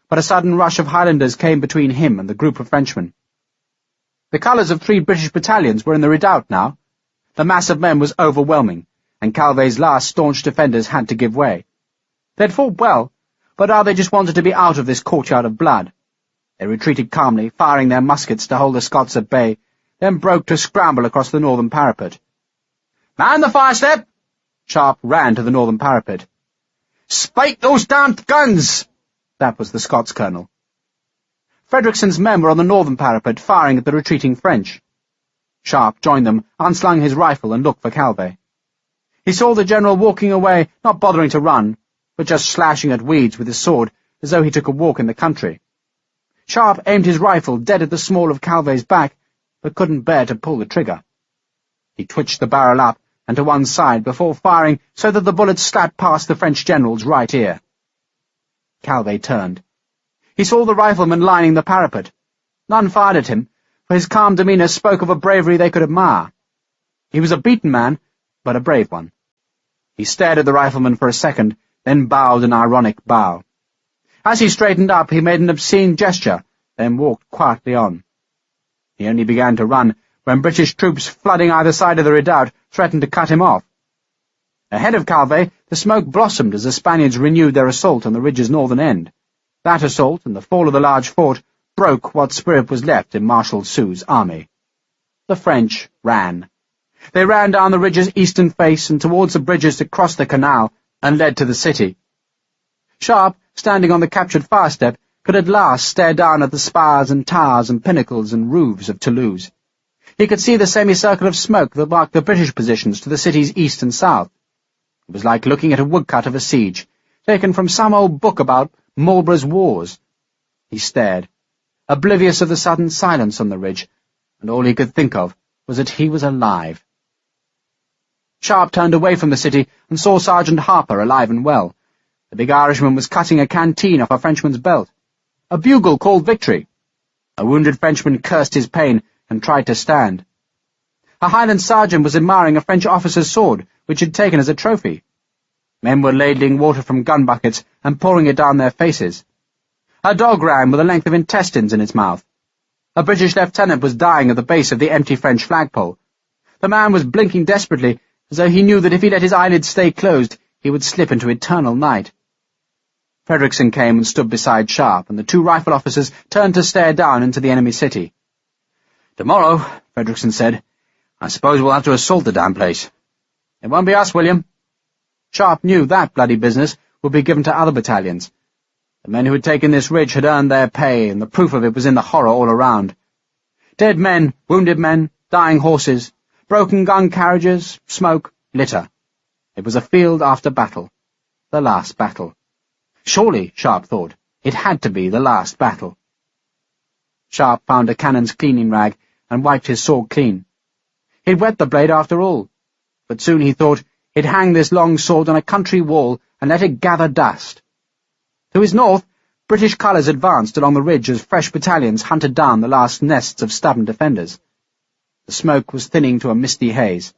but a sudden rush of Highlanders came between him and the group of Frenchmen. The colours of 3 British battalions were in the redoubt now. The mass of men was overwhelming, and Calvé's last staunch defenders had to give way. They'd fought well, but now they just wanted to be out of this courtyard of blood. They retreated calmly, firing their muskets to hold the Scots at bay, then broke to scramble across the northern parapet. "Man the fire step!" Sharpe ran to the northern parapet. "Spike those damned guns!" That was the Scots colonel. Frederickson's men were on the northern parapet, firing at the retreating French. Sharpe joined them, unslung his rifle, and looked for Calvé. He saw the general walking away, not bothering to run, but just slashing at weeds with his sword, as though he took a walk in the country. Sharpe aimed his rifle dead at the small of Calvé's back, but couldn't bear to pull the trigger. He twitched the barrel up and to one side before firing so that the bullet slapped past the French general's right ear. Calvé turned. He saw the riflemen lining the parapet. None fired at him, for his calm demeanour spoke of a bravery they could admire. He was a beaten man, but a brave one. He stared at the rifleman for a second, then bowed an ironic bow. As he straightened up, he made an obscene gesture, then walked quietly on. He only began to run when British troops flooding either side of the redoubt threatened to cut him off. Ahead of Calvé, the smoke blossomed as the Spaniards renewed their assault on the ridge's northern end. That assault and the fall of the large fort broke what spirit was left in Marshal Soult's army. The French ran. They ran down the ridge's eastern face and towards the bridges that crossed the canal and led to the city. Sharpe, standing on the captured fire step, could at last stare down at the spires and towers and pinnacles and roofs of Toulouse. He could see the semicircle of smoke that marked the British positions to the city's east and south. It was like looking at a woodcut of a siege, taken from some old book about Marlborough's wars. He stared, oblivious of the sudden silence on the ridge, and all he could think of was that he was alive. Sharpe turned away from the city and saw Sergeant Harper alive and well. The big Irishman was cutting a canteen off a Frenchman's belt. A bugle called victory. A wounded Frenchman cursed his pain and tried to stand. A Highland sergeant was admiring a French officer's sword, which he'd taken as a trophy. Men were ladling water from gun buckets and pouring it down their faces. A dog ran with a length of intestines in its mouth. A British lieutenant was dying at the base of the empty French flagpole. The man was blinking desperately, as though he knew that if he let his eyelids stay closed, he would slip into eternal night. Frederickson came and stood beside Sharpe, and the 2 rifle officers turned to stare down into the enemy city. "Tomorrow," Frederickson said, "I suppose we'll have to assault the damn place." "It won't be us, William." Sharpe knew that bloody business would be given to other battalions. The men who had taken this ridge had earned their pay, and the proof of it was in the horror all around. Dead men, wounded men, dying horses, broken gun carriages, smoke, litter. It was a field after battle. The last battle. Surely, Sharpe thought, it had to be the last battle. Sharpe found a cannon's cleaning rag and wiped his sword clean. He'd wet the blade after all, but soon he thought he'd hang this long sword on a country wall and let it gather dust. To his north, British colours advanced along the ridge as fresh battalions hunted down the last nests of stubborn defenders. The smoke was thinning to a misty haze.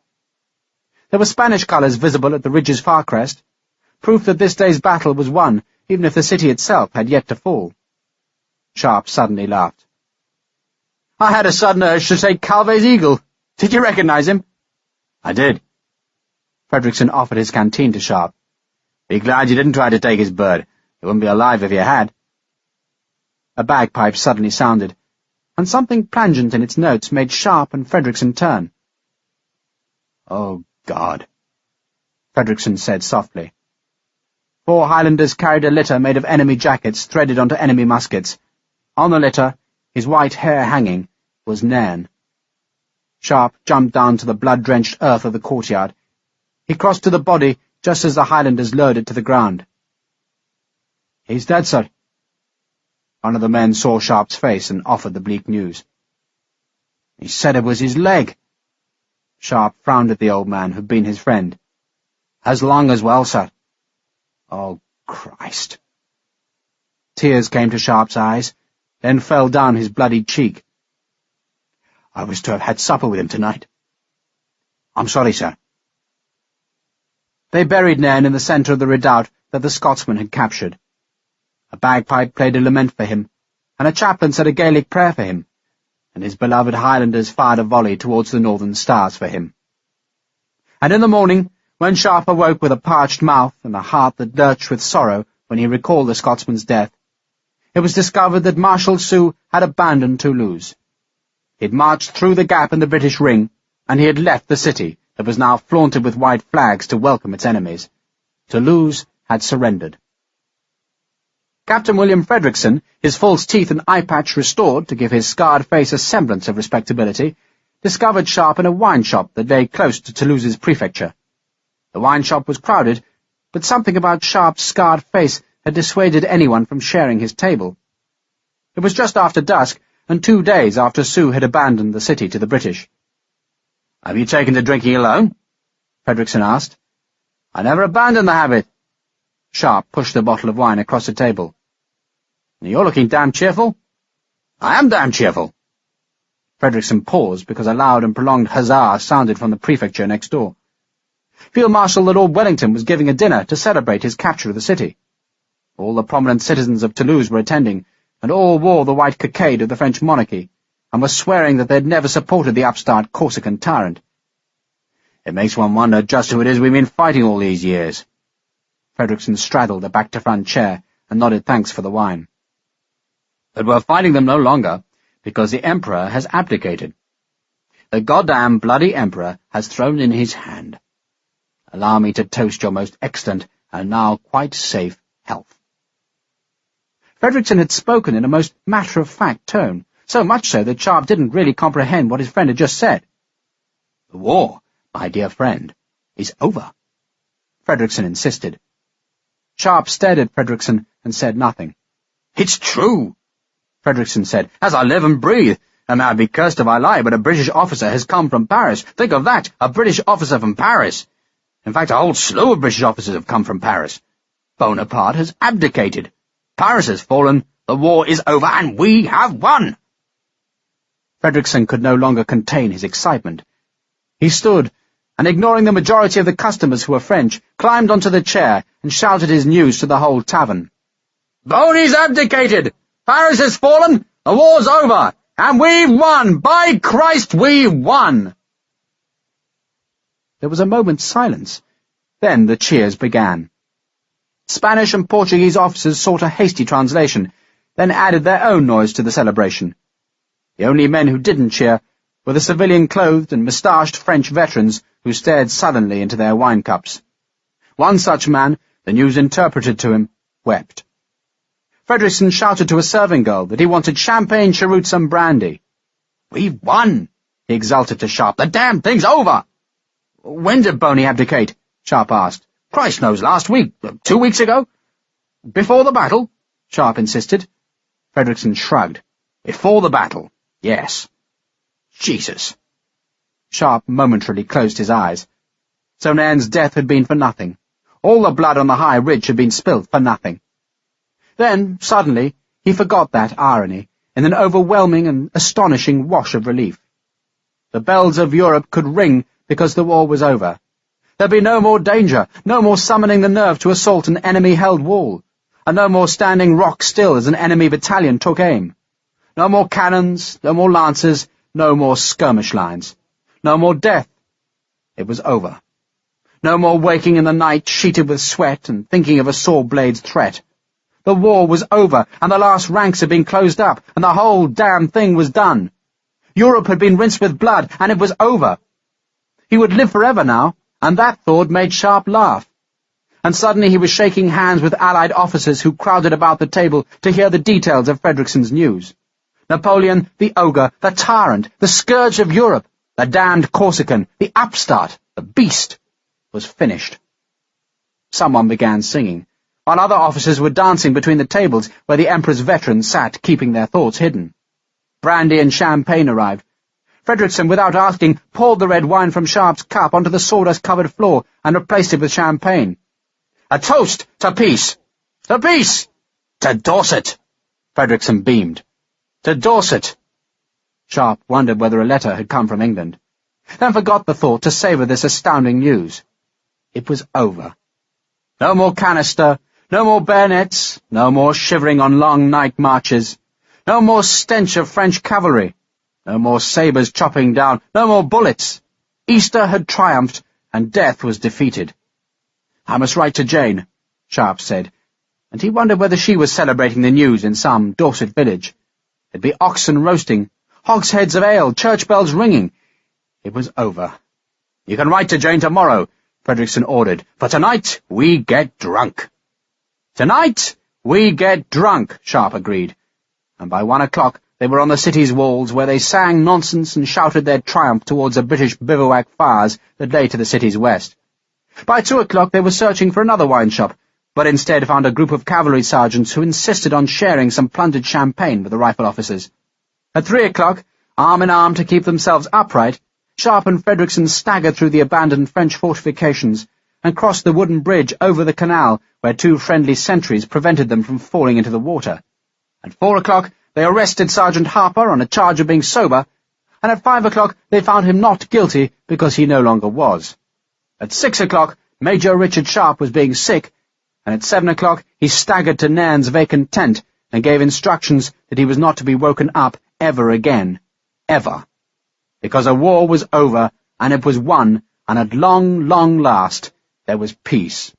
There were Spanish colours visible at the ridge's far crest, proof that this day's battle was won, even if the city itself had yet to fall. Sharpe suddenly laughed. "I had a sudden urge to take Calvé's eagle. Did you recognize him?" "I did." Fredrickson offered his canteen to Sharpe. "Be glad you didn't try to take his bird. He wouldn't be alive if you had." A bagpipe suddenly sounded, and something plangent in its notes made Sharpe and Fredrickson turn. "Oh, God," Fredrickson said softly. 4 Highlanders carried a litter made of enemy jackets threaded onto enemy muskets. On the litter, his white hair hanging, was Nairn. Sharpe jumped down to the blood-drenched earth of the courtyard. He crossed to the body just as the Highlanders lowered it to the ground. "He's dead, sir." One of the men saw Sharpe's face and offered the bleak news. "He said it was his leg." Sharpe frowned at the old man who'd been his friend. "As long as well, sir." "Oh, Christ." Tears came to Sharpe's eyes, then fell down his bloody cheek. "I was to have had supper with him tonight." "I'm sorry, sir." They buried Nairn in the centre of the redoubt that the Scotsman had captured. A bagpipe played a lament for him, and a chaplain said a Gaelic prayer for him, and his beloved Highlanders fired a volley towards the northern stars for him. And in the morning, when Sharpe awoke with a parched mouth and a heart that lurched with sorrow when he recalled the Scotsman's death, it was discovered that Marshal Soult had abandoned Toulouse. He had marched through the gap in the British ring, and he had left the city that was now flaunted with white flags to welcome its enemies. Toulouse had surrendered. Captain William Fredrickson, his false teeth and eye patch restored to give his scarred face a semblance of respectability, discovered Sharpe in a wine shop that lay close to Toulouse's prefecture. The wine shop was crowded, but something about Sharpe's scarred face had dissuaded anyone from sharing his table. It was just after dusk, and 2 days after Soult had abandoned the city to the British. "Have you taken to drinking alone?" Fredrickson asked. "I never abandoned the habit." Sharpe pushed a bottle of wine across the table. "You're looking damn cheerful." "I am damn cheerful." Fredrickson paused because a loud and prolonged huzzah sounded from the prefecture next door. Field Marshal Lord Wellington was giving a dinner to celebrate his capture of the city. All the prominent citizens of Toulouse were attending, and all wore the white cockade of the French monarchy, and were swearing that they had never supported the upstart Corsican tyrant. "It makes one wonder just who it is we've been fighting all these years." Fredrickson straddled a back-to-front chair and nodded thanks for the wine. "But we're fighting them no longer, because the Emperor has abdicated. The goddamn bloody Emperor has thrown in his hand. Allow me to toast your most excellent and now quite safe health." Fredrickson had spoken in a most matter-of-fact tone, so much so that Sharpe didn't really comprehend what his friend had just said. "The war, my dear friend, is over," Fredrickson insisted. Sharpe stared at Fredrickson and said nothing. "It's true," Fredrickson said. "As I live and breathe, and may I be cursed if I lie, but a British officer has come from Paris. Think of that, a British officer from Paris. In fact, a whole slew of British officers have come from Paris. Bonaparte has abdicated. Paris has fallen, the war is over, and we have won." Fredrickson could no longer contain his excitement. He stood, and ignoring the majority of the customers who were French, climbed onto the chair and shouted his news to the whole tavern. "Boney's abdicated! Paris has fallen! The war's over! And we've won! By Christ, we won!" There was a moment's silence. Then the cheers began. Spanish and Portuguese officers sought a hasty translation, then added their own noise to the celebration. The only men who didn't cheer were the civilian-clothed and moustached French veterans who stared sullenly into their wine cups. One such man, the news interpreted to him, wept. Fredrickson shouted to a serving girl that he wanted champagne, cheroots, and brandy. "We've won!" he exulted to Sharpe. "The damn thing's over!" "When did Boney abdicate?" Sharpe asked. "Christ knows, last week, 2 weeks ago." "Before the battle?" Sharpe insisted. Fredrickson shrugged. "Before the battle, yes." "Jesus." Sharpe momentarily closed his eyes. So Nairn's death had been for nothing. All the blood on the high ridge had been spilt for nothing. Then, suddenly, he forgot that irony in an overwhelming and astonishing wash of relief. The bells of Europe could ring because the war was over. There'd be no more danger, no more summoning the nerve to assault an enemy-held wall, and no more standing rock still as an enemy battalion took aim. No more cannons, no more lancers, no more skirmish lines. No more death. It was over. No more waking in the night sheeted with sweat and thinking of a saw blade's threat. The war was over, and the last ranks had been closed up, and the whole damn thing was done. Europe had been rinsed with blood, and it was over. He would live forever now, and that thought made Sharpe laugh. And suddenly he was shaking hands with Allied officers who crowded about the table to hear the details of Frederickson's news. Napoleon, the ogre, the tyrant, the scourge of Europe, the damned Corsican, the upstart, the beast, was finished. Someone began singing, while other officers were dancing between the tables where the Emperor's veterans sat, keeping their thoughts hidden. Brandy and champagne arrived. Frederickson, without asking, poured the red wine from Sharpe's cup onto the sawdust-covered floor and replaced it with champagne. "A toast to peace! To peace! To Dorset!" Frederickson beamed. "To Dorset!" Sharpe wondered whether a letter had come from England, then forgot the thought to savour this astounding news. It was over. No more canister, no more bayonets, no more shivering on long night marches, no more stench of French cavalry, no more sabres chopping down, no more bullets. Easter had triumphed, and death was defeated. "I must write to Jane," Sharpe said, and he wondered whether she was celebrating the news in some Dorset village. There'd be oxen roasting, hogsheads of ale, church bells ringing. It was over. "You can write to Jane tomorrow," Frederickson ordered. "For tonight, we get drunk." "Tonight, we get drunk," Sharpe agreed, and by 1 o'clock they were on the city's walls, where they sang nonsense and shouted their triumph towards the British bivouac fires that lay to the city's west. By 2 o'clock they were searching for another wine shop, but instead found a group of cavalry sergeants who insisted on sharing some plundered champagne with the rifle officers. At 3 o'clock, arm in arm to keep themselves upright, Sharpe and Frederickson staggered through the abandoned French fortifications and crossed the wooden bridge over the canal where 2 friendly sentries prevented them from falling into the water. At 4 o'clock they arrested Sergeant Harper on a charge of being sober, and at 5 o'clock they found him not guilty because he no longer was. At 6 o'clock Major Richard Sharpe was being sick, and at 7 o'clock he staggered to Nairn's vacant tent and gave instructions that he was not to be woken up ever again. Ever. Because a war was over, and it was won, and at long, long last there was peace.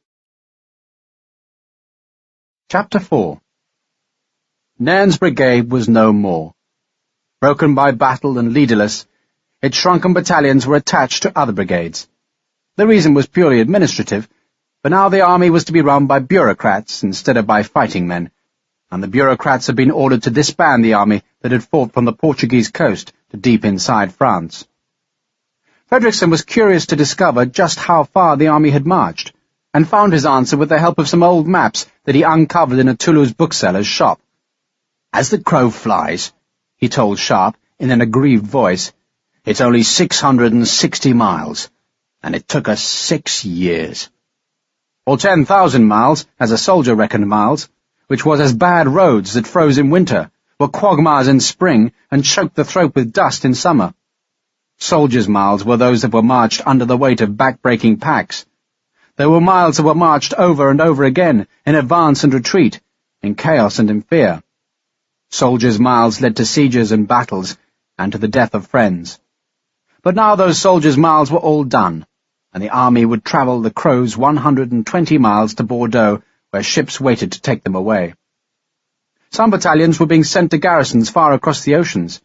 Chapter 4. Nairn's brigade was no more. Broken by battle and leaderless, its shrunken battalions were attached to other brigades. The reason was purely administrative, but now the army was to be run by bureaucrats instead of by fighting men, and the bureaucrats had been ordered to disband the army that had fought from the Portuguese coast to deep inside France. Frederickson was curious to discover just how far the army had marched, and found his answer with the help of some old maps that he uncovered in a Toulouse bookseller's shop. "As the crow flies," he told Sharpe in an aggrieved voice, "it's only 660 miles, and it took us 6 years. Or 10,000 miles, as a soldier reckoned miles, which was as bad roads that froze in winter, were quagmires in spring, and choked the throat with dust in summer. Soldiers' miles were those that were marched under the weight of back-breaking packs. There were miles that were marched over and over again, in advance and retreat, in chaos and in fear. Soldiers' miles led to sieges and battles, and to the death of friends. But now those soldiers' miles were all done, and the army would travel the Crows 120 miles to Bordeaux, where ships waited to take them away. Some battalions were being sent to garrisons far across the oceans.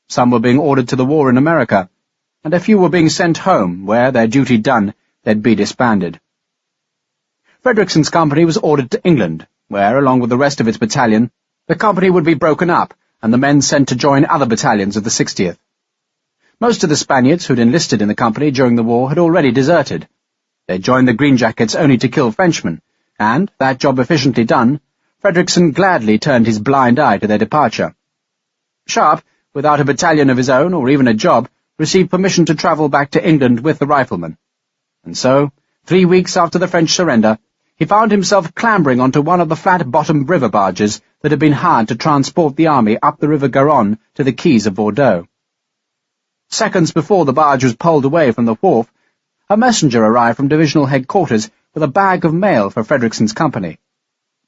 Some were being ordered to the war in America, and a few were being sent home, where, their duty done, they'd be disbanded. Frederickson's company was ordered to England, where, along with the rest of its battalion, the company would be broken up, and the men sent to join other battalions of the 60th. Most of the Spaniards who'd enlisted in the company during the war had already deserted. They joined the Greenjackets only to kill Frenchmen, and, that job efficiently done, Frederickson gladly turned his blind eye to their departure. Sharpe, without a battalion of his own or even a job, received permission to travel back to England with the riflemen. And so, 3 weeks after the French surrender, he found himself clambering onto one of the flat-bottomed river barges that had been hired to transport the army up the River Garonne to the quays of Bordeaux. Seconds before the barge was poled away from the wharf, a messenger arrived from divisional headquarters with a bag of mail for Frederickson's company.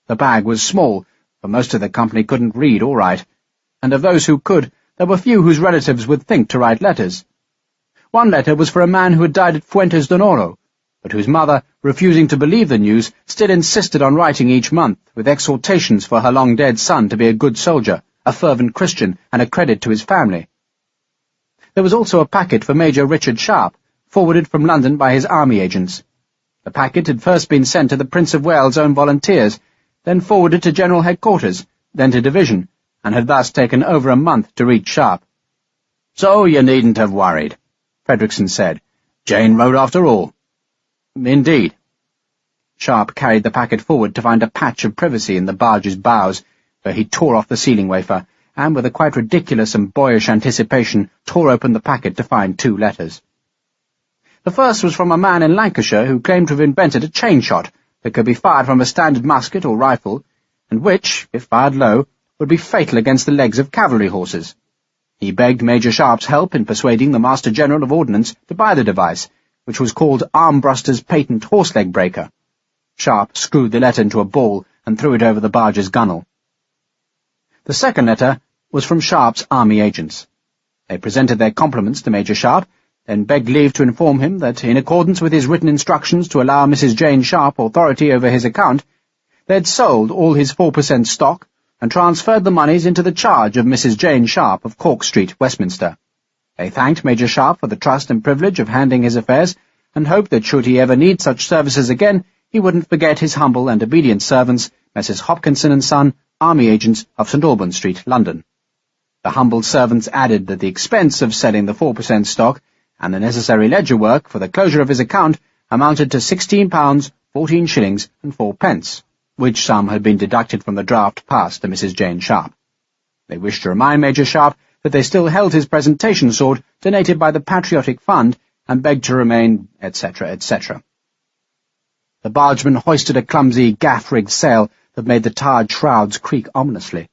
The bag was small, for most of the company couldn't read or write, and of those who could, there were few whose relatives would think to write letters. One letter was for a man who had died at Fuentes d'Onoro, but whose mother, refusing to believe the news, still insisted on writing each month, with exhortations for her long-dead son to be a good soldier, a fervent Christian, and a credit to his family. There was also a packet for Major Richard Sharpe, forwarded from London by his army agents. The packet had first been sent to the Prince of Wales' own volunteers, then forwarded to General Headquarters, then to Division, and had thus taken over a month to reach Sharpe. "So you needn't have worried," Frederickson said. "Jane wrote after all." "Indeed." Sharpe carried the packet forward to find a patch of privacy in the barge's bows, where he tore off the sealing wafer, and with a quite ridiculous and boyish anticipation tore open the packet to find 2 letters. The first was from a man in Lancashire who claimed to have invented a chain shot that could be fired from a standard musket or rifle, and which, if fired low, would be fatal against the legs of cavalry horses. He begged Major Sharpe's help in persuading the Master General of Ordnance to buy the device, which was called Armbruster's Patent Horse-Leg Breaker. Sharpe screwed the letter into a ball and threw it over the barge's gunwale. The second letter was from Sharpe's army agents. They presented their compliments to Major Sharpe, then begged leave to inform him that, in accordance with his written instructions to allow Mrs. Jane Sharpe authority over his account, they had sold all his 4% stock and transferred the monies into the charge of Mrs. Jane Sharpe of Cork Street, Westminster. They thanked Major Sharpe for the trust and privilege of handling his affairs, and hoped that should he ever need such services again, he wouldn't forget his humble and obedient servants, Messrs. Hopkinson and Son, army agents of St. Albans Street, London. The humble servants added that the expense of selling the 4% stock and the necessary ledger work for the closure of his account amounted to £16, 14 shillings and 4 pence, which sum had been deducted from the draft passed to Mrs. Jane Sharpe. They wished to remind Major Sharpe that they still held his presentation sword donated by the Patriotic Fund and begged to remain, etc., etc. The bargeman hoisted a clumsy gaff-rigged sail that made the tarred shrouds creak ominously.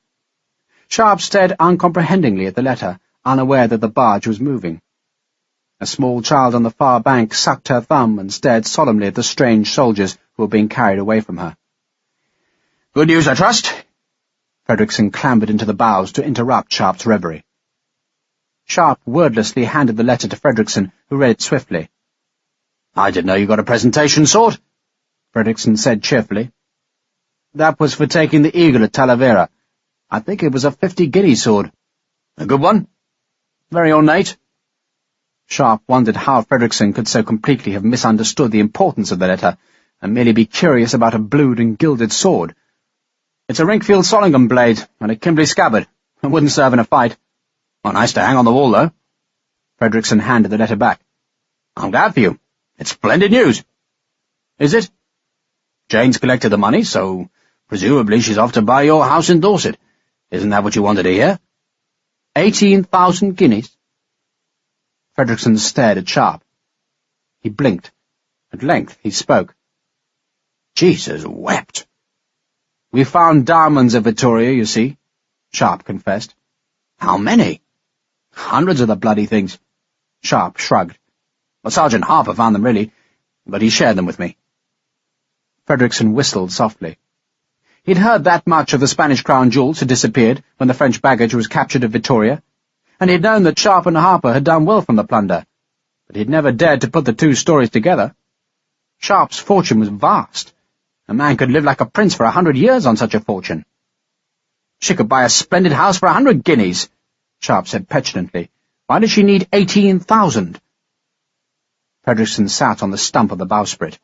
Sharpe stared uncomprehendingly at the letter, unaware that the barge was moving. A small child on the far bank sucked her thumb and stared solemnly at the strange soldiers who were being carried away from her. "Good news, I trust?" Frederickson clambered into the bows to interrupt Sharpe's reverie. Sharpe wordlessly handed the letter to Frederickson, who read it swiftly. "I didn't know you got a presentation sword," Frederickson said cheerfully. "That was for taking the Eagle at Talavera. I think it was a 50-guinea sword." "A good one?" "Very ornate." Sharpe wondered how Frederickson could so completely have misunderstood the importance of the letter, and merely be curious about a blued and gilded sword. "It's a Rinkfield Sollingham blade, and a Kimberley scabbard. It wouldn't serve in a fight." "Oh, nice to hang on the wall, though." Frederickson handed the letter back. "I'm glad for you. It's splendid news." "Is it?" "Jane's collected the money, so presumably she's off to buy your house in Dorset. Isn't that what you wanted to hear?" 18,000 guineas? Frederickson stared at Sharpe. He blinked. At length he spoke. "Jesus wept." "We found diamonds at Vittoria, you see," Sharpe confessed. "How many?" "Hundreds of the bloody things." Sharpe shrugged. "Well, Sergeant Harper found them, really, but he shared them with me." Frederickson whistled softly. He'd heard that much of the Spanish crown jewels had disappeared when the French baggage was captured at Vittoria, and he'd known that Sharpe and Harper had done well from the plunder, but he'd never dared to put the 2 stories together. Sharpe's fortune was vast. A man could live like a prince for 100 years on such a fortune. "She could buy a splendid house for 100 guineas, Sharpe said petulantly. "Why did she need 18,000? Frederickson sat on the stump of the bowsprit.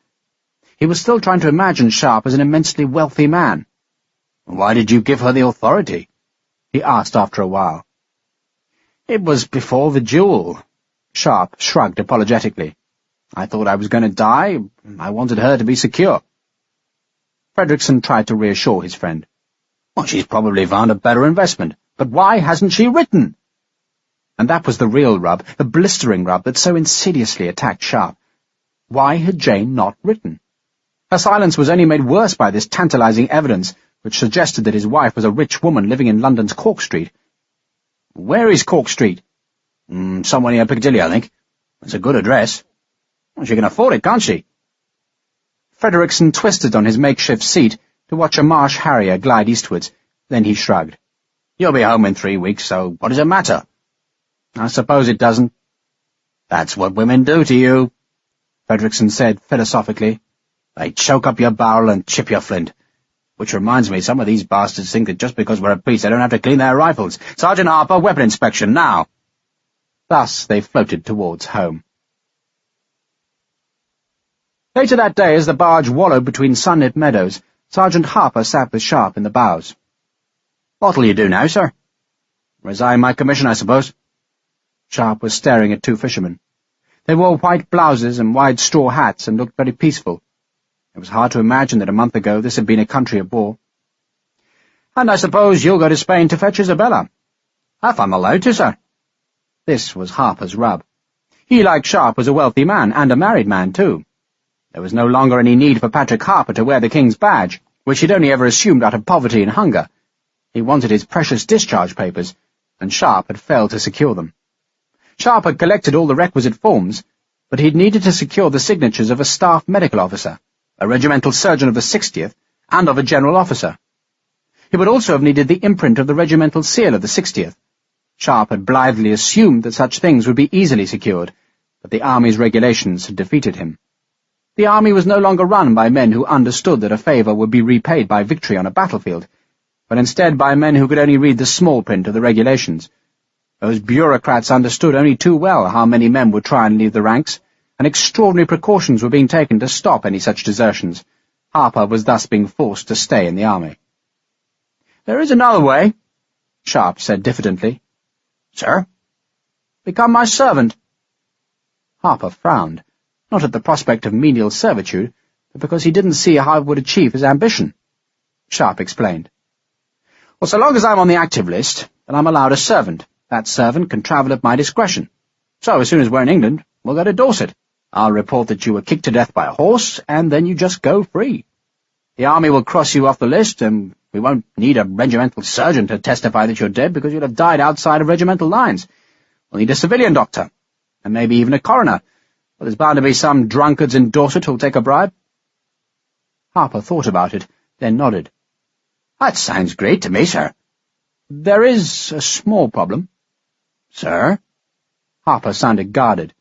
He was still trying to imagine Sharpe as an immensely wealthy man. "Why did you give her the authority?" he asked after a while. "It was before the duel." Sharpe shrugged apologetically. "I thought I was going to die. I wanted her to be secure." Frederickson tried to reassure his friend. "Well, she's probably found a better investment. But why hasn't she written?" And that was the real rub, the blistering rub that so insidiously attacked Sharpe. Why had Jane not written? Her silence was only made worse by this tantalizing evidence, which suggested that his wife was a rich woman living in London's Cork Street. "Where is Cork Street?" "Somewhere near Piccadilly, I think. It's a good address." "Well, she can afford it, can't she?" Frederickson twisted on his makeshift seat to watch a marsh harrier glide eastwards. Then he shrugged. "You'll be home in 3 weeks, so what does it matter?" "I suppose it doesn't." "That's what women do to you," Frederickson said philosophically. "They choke up your barrel and chip your flint. Which reminds me, some of these bastards think that just because we're at peace they don't have to clean their rifles. Sergeant Harper, weapon inspection, now!" Thus they floated towards home. Later that day, as the barge wallowed between sunlit meadows, Sergeant Harper sat with Sharpe in the bows. "What'll you do now, sir?" "Resign my commission, I suppose." Sharpe was staring at two fishermen. They wore white blouses and wide straw hats and looked very peaceful. It was hard to imagine that a month ago this had been a country of war. "And I suppose you'll go to Spain to fetch Isabella?" "If I'm allowed to, sir." This was Harper's rub. He, like Sharpe, was a wealthy man, and a married man, too. There was no longer any need for Patrick Harper to wear the King's badge, which he'd only ever assumed out of poverty and hunger. He wanted his precious discharge papers, and Sharpe had failed to secure them. Sharpe had collected all the requisite forms, but he'd needed to secure the signatures of a staff medical officer, a regimental surgeon of the 60th, and of a general officer. He would also have needed the imprint of the regimental seal of the 60th. Sharpe had blithely assumed that such things would be easily secured, but the Army's regulations had defeated him. The Army was no longer run by men who understood that a favour would be repaid by victory on a battlefield, but instead by men who could only read the small print of the regulations. Those bureaucrats understood only too well how many men would try and leave the ranks, and extraordinary precautions were being taken to stop any such desertions. Harper was thus being forced to stay in the Army. "There is another way," Sharpe said diffidently. "Sir?" "Become my servant." Harper frowned, not at the prospect of menial servitude, but because he didn't see how it would achieve his ambition. Sharpe explained. "Well, so long as I'm on the active list, then I'm allowed a servant. That servant can travel at my discretion. So as soon as we're in England, we'll go to Dorset. I'll report that you were kicked to death by a horse, and then you just go free. The Army will cross you off the list, and we won't need a regimental surgeon to testify that you're dead because you'll have died outside of regimental lines. We'll need a civilian doctor, and maybe even a coroner. But there's bound to be some drunkards in Dorset who'll take a bribe." Harper thought about it, then nodded. "That sounds great to me, sir." "There is a small problem." "Sir?" Harper sounded guarded.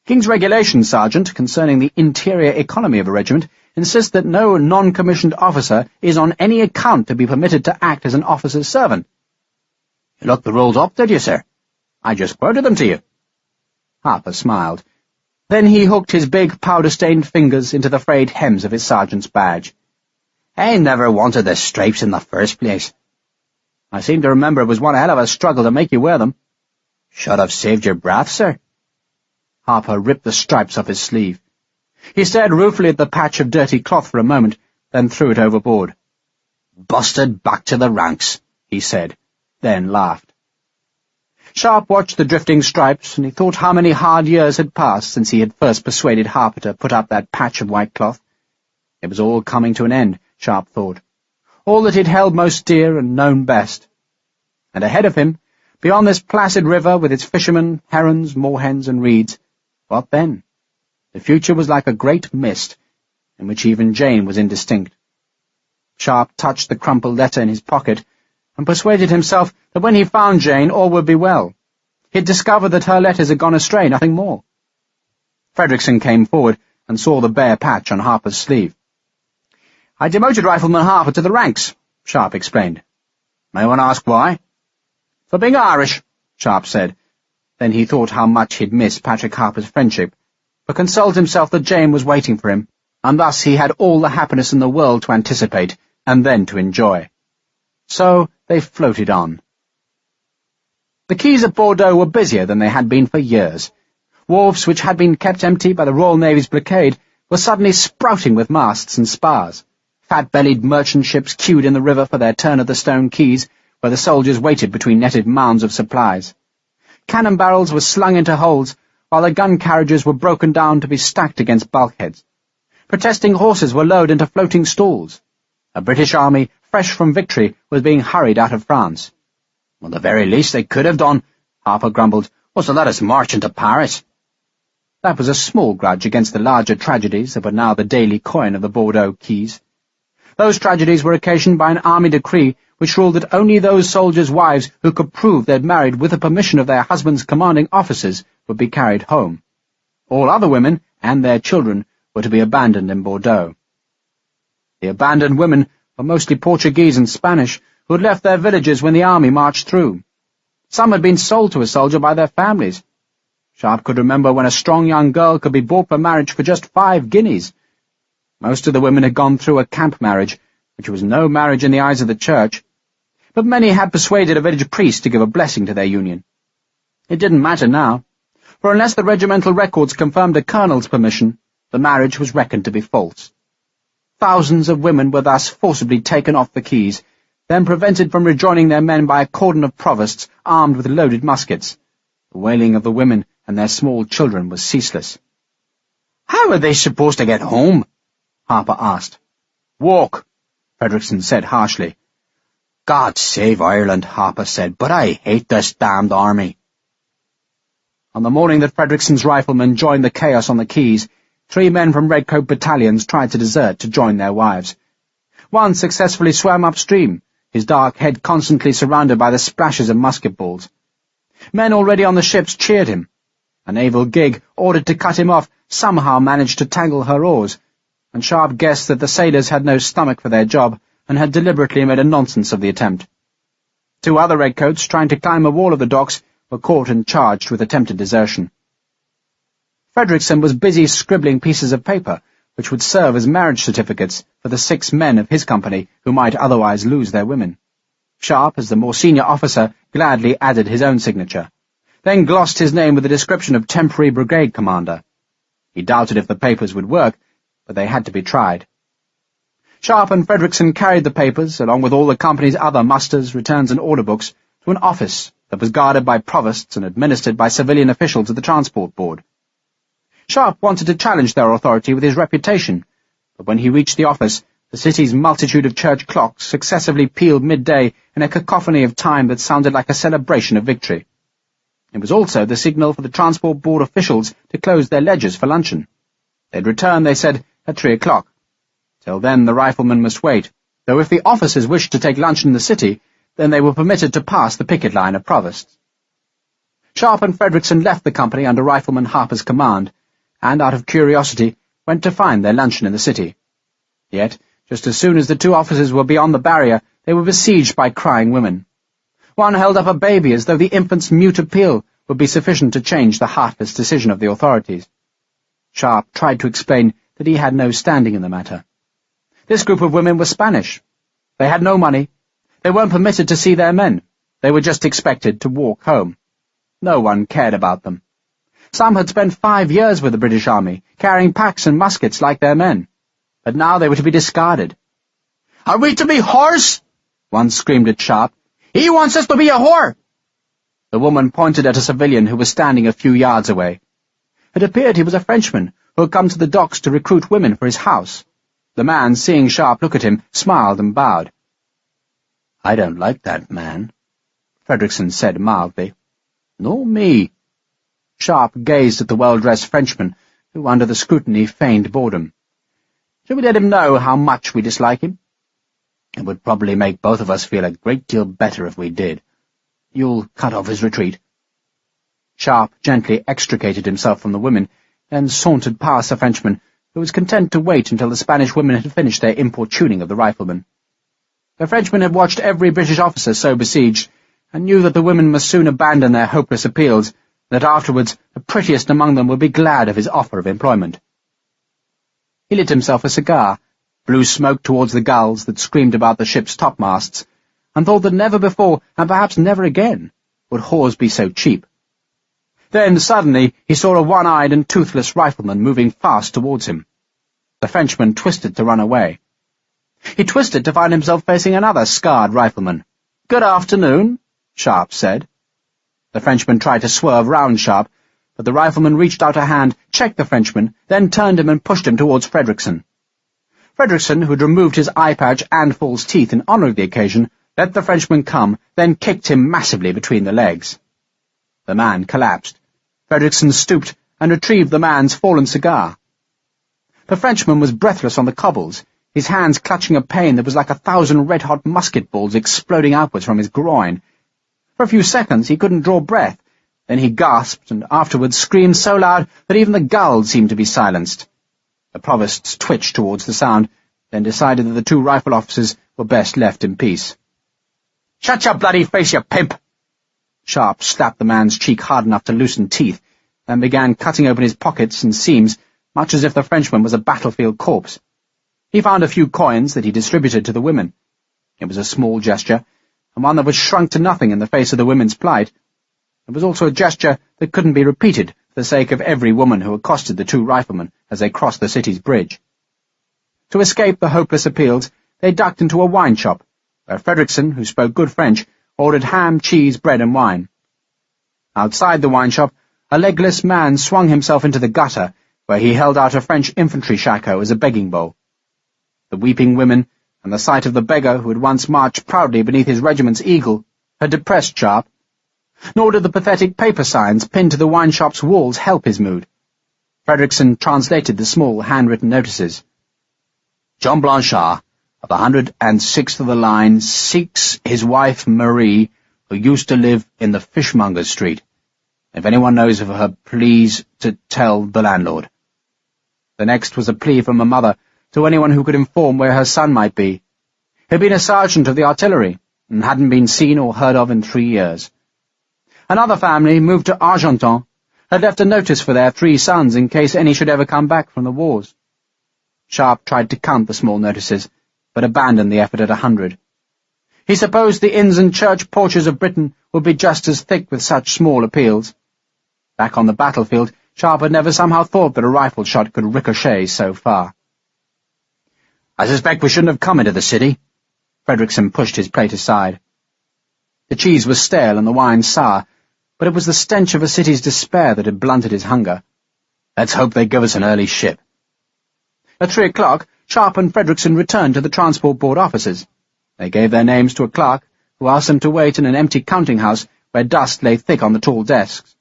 "King's regulations, Sergeant, concerning the interior economy of a regiment, insist that no non-commissioned officer is on any account to be permitted to act as an officer's servant." "You looked the rules up, did you, sir? I just quoted them to you." Harper smiled. Then he hooked his big, powder-stained fingers into the frayed hems of his sergeant's badge. "I never wanted the stripes in the first place." "I seem to remember it was one hell of a struggle to make you wear them." "Should have saved your breath, sir." Harper ripped the stripes off his sleeve. He stared ruefully at the patch of dirty cloth for a moment, then threw it overboard. "Busted back to the ranks," he said, then laughed. Sharpe watched the drifting stripes, and he thought how many hard years had passed since he had first persuaded Harper to put up that patch of white cloth. It was all coming to an end, Sharpe thought. All that he'd held most dear and known best. And ahead of him, beyond this placid river with its fishermen, herons, moorhens, and reeds, what then? The future was like a great mist, in which even Jane was indistinct. Sharpe touched the crumpled letter in his pocket, and persuaded himself that when he found Jane all would be well. He'd discovered that her letters had gone astray, nothing more. Frederickson came forward and saw the bare patch on Harper's sleeve. "I demoted Rifleman Harper to the ranks," Sharpe explained. "May one ask why?" "For being Irish," Sharpe said. Then he thought how much he'd missed Patrick Harper's friendship, but consoled himself that Jane was waiting for him, and thus he had all the happiness in the world to anticipate, and then to enjoy. So they floated on. The quays at Bordeaux were busier than they had been for years. Wharves which had been kept empty by the Royal Navy's blockade were suddenly sprouting with masts and spars. Fat-bellied merchant ships queued in the river for their turn at the stone quays, where the soldiers waited between netted mounds of supplies. Cannon barrels were slung into holes, while the gun carriages were broken down to be stacked against bulkheads. Protesting horses were lowered into floating stalls. A British army, fresh from victory, was being hurried out of France. "Well, the very least they could have done," Harper grumbled, "was to let us march into Paris." That was a small grudge against the larger tragedies that were now the daily coin of the Bordeaux quays. Those tragedies were occasioned by an army decree which ruled that only those soldiers' wives who could prove they had married with the permission of their husbands' commanding officers would be carried home. All other women, and their children, were to be abandoned in Bordeaux. The abandoned women were mostly Portuguese and Spanish, who had left their villages when the army marched through. Some had been sold to a soldier by their families. Sharpe could remember when a strong young girl could be bought for marriage for just 5 guineas. Most of the women had gone through a camp marriage, which was no marriage in the eyes of the church, but many had persuaded a village priest to give a blessing to their union. It didn't matter now, for unless the regimental records confirmed a colonel's permission, the marriage was reckoned to be false. Thousands of women were thus forcibly taken off the quays, then prevented from rejoining their men by a cordon of provosts armed with loaded muskets. The wailing of the women and their small children was ceaseless. "How are they supposed to get home?" Harper asked. "Walk," Fredrickson said harshly. "God save Ireland," Harper said, "but I hate this damned army." On the morning that Fredrickson's riflemen joined the chaos on the quays, 3 men from Redcoat battalions tried to desert to join their wives. One successfully swam upstream, his dark head constantly surrounded by the splashes of musket balls. Men already on the ships cheered him. A naval gig, ordered to cut him off, somehow managed to tangle her oars, and Sharpe guessed that the sailors had no stomach for their job and had deliberately made a nonsense of the attempt. 2 other redcoats, trying to climb a wall of the docks, were caught and charged with attempted desertion. Fredrickson was busy scribbling pieces of paper, which would serve as marriage certificates for the 6 men of his company who might otherwise lose their women. Sharpe, as the more senior officer, gladly added his own signature, then glossed his name with a description of temporary brigade commander. He doubted if the papers would work, but they had to be tried. Sharpe and Fredrickson carried the papers, along with all the company's other musters, returns and order books, to an office that was guarded by provosts and administered by civilian officials of the Transport Board. Sharpe wanted to challenge their authority with his reputation, but when he reached the office, the city's multitude of church clocks successively pealed midday in a cacophony of time that sounded like a celebration of victory. It was also the signal for the Transport Board officials to close their ledgers for luncheon. They'd return, they said, at 3 o'clock. Till then the riflemen must wait, though if the officers wished to take luncheon in the city, then they were permitted to pass the picket line of provosts. Sharpe and Fredrickson left the company under Rifleman Harper's command, and, out of curiosity, went to find their luncheon in the city. Yet, just as soon as the 2 officers were beyond the barrier, they were besieged by crying women. One held up a baby as though the infant's mute appeal would be sufficient to change the heartless decision of the authorities. Sharpe tried to explain that he had no standing in the matter. This group of women were Spanish. They had no money. They weren't permitted to see their men. They were just expected to walk home. No one cared about them. Some had spent 5 years with the British Army, carrying packs and muskets like their men. But now they were to be discarded. "Are we to be whores?" one screamed at Sharpe. "He wants us to be a whore!" The woman pointed at a civilian who was standing a few yards away. It appeared he was a Frenchman who had come to the docks to recruit women for his house. The man, seeing Sharpe look at him, smiled and bowed. "I don't like that man," Fredrickson said mildly. "Nor me." Sharpe gazed at the well-dressed Frenchman, who, under the scrutiny, feigned boredom. "Shall we let him know how much we dislike him?" "It would probably make both of us feel a great deal better if we did. You'll cut off his retreat." Sharpe gently extricated himself from the women, then sauntered past the Frenchman, who was content to wait until the Spanish women had finished their importuning of the riflemen. The Frenchman had watched every British officer so besieged, and knew that the women must soon abandon their hopeless appeals, and that afterwards the prettiest among them would be glad of his offer of employment. He lit himself a cigar, blew smoke towards the gulls that screamed about the ship's topmasts, and thought that never before, and perhaps never again, would whores be so cheap. Then, suddenly, he saw a one-eyed and toothless rifleman moving fast towards him. The Frenchman twisted to run away. He twisted to find himself facing another scarred rifleman. "Good afternoon," Sharpe said. The Frenchman tried to swerve round Sharpe, but the rifleman reached out a hand, checked the Frenchman, then turned him and pushed him towards Fredrickson. Fredrickson, who had removed his eye patch and false teeth in honour of the occasion, let the Frenchman come, then kicked him massively between the legs. The man collapsed. Fredrickson stooped and retrieved the man's fallen cigar. The Frenchman was breathless on the cobbles, his hands clutching a pain that was like 1,000 red-hot musket balls exploding outwards from his groin. For a few seconds he couldn't draw breath. Then he gasped, and afterwards screamed so loud that even the gulls seemed to be silenced. The provosts twitched towards the sound, then decided that the two rifle officers were best left in peace. "Shut your bloody face, you pimp!" Sharpe slapped the man's cheek hard enough to loosen teeth, then began cutting open his pockets and seams, much as if the Frenchman was a battlefield corpse. He found a few coins that he distributed to the women. It was a small gesture, and one that was shrunk to nothing in the face of the women's plight. It was also a gesture that couldn't be repeated for the sake of every woman who accosted the two riflemen as they crossed the city's bridge. To escape the hopeless appeals, they ducked into a wine shop, where Fredrickson, who spoke good French, ordered ham, cheese, bread, and wine. Outside the wine shop, a legless man swung himself into the gutter, where he held out a French infantry shako as a begging bowl. The weeping women, and the sight of the beggar who had once marched proudly beneath his regiment's eagle, had depressed Sharpe. Nor did the pathetic paper signs pinned to the wine shop's walls help his mood. Fredrickson translated the small handwritten notices. "John Blanchard, of the 106th of the Line, seeks his wife Marie, who used to live in the Fishmonger's Street. If anyone knows of her, please to tell the landlord." The next was a plea from a mother to anyone who could inform where her son might be. He had been a sergeant of the artillery, and hadn't been seen or heard of in 3 years. Another family, moved to Argenton, had left a notice for their 3 sons in case any should ever come back from the wars. Sharpe tried to count the small notices, but abandoned the effort at 100. He supposed the inns and church porches of Britain would be just as thick with such small appeals. Back on the battlefield, Sharpe had never somehow thought that a rifle shot could ricochet so far. "I suspect we shouldn't have come into the city." Fredrickson pushed his plate aside. The cheese was stale and the wine sour, but it was the stench of a city's despair that had blunted his hunger. "Let's hope they give us an early ship." At 3 o'clock, Sharpe and Fredrickson returned to the Transport Board offices. They gave their names to a clerk, who asked them to wait in an empty counting-house where dust lay thick on the tall desks.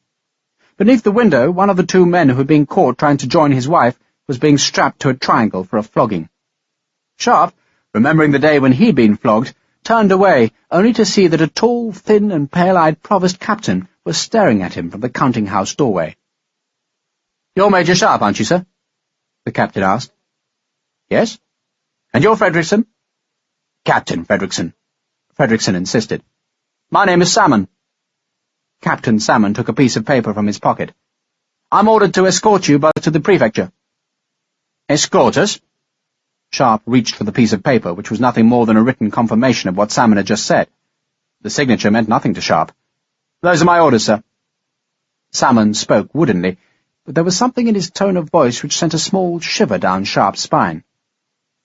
Beneath the window, one of the 2 men who had been caught trying to join his wife was being strapped to a triangle for a flogging. Sharpe, remembering the day when he'd been flogged, turned away, only to see that a tall, thin, and pale-eyed provost captain was staring at him from the counting-house doorway. "You're Major Sharpe, aren't you, sir?" the captain asked. "Yes." "And you're Fredrickson?" "Captain Fredrickson," Fredrickson insisted. "My name is Salmon." Captain Salmon took a piece of paper from his pocket. "I'm ordered to escort you both to the prefecture." "Escort us?" Sharpe reached for the piece of paper, which was nothing more than a written confirmation of what Salmon had just said. The signature meant nothing to Sharpe. "Those are my orders, sir." Salmon spoke woodenly, but there was something in his tone of voice which sent a small shiver down Sharpe's spine.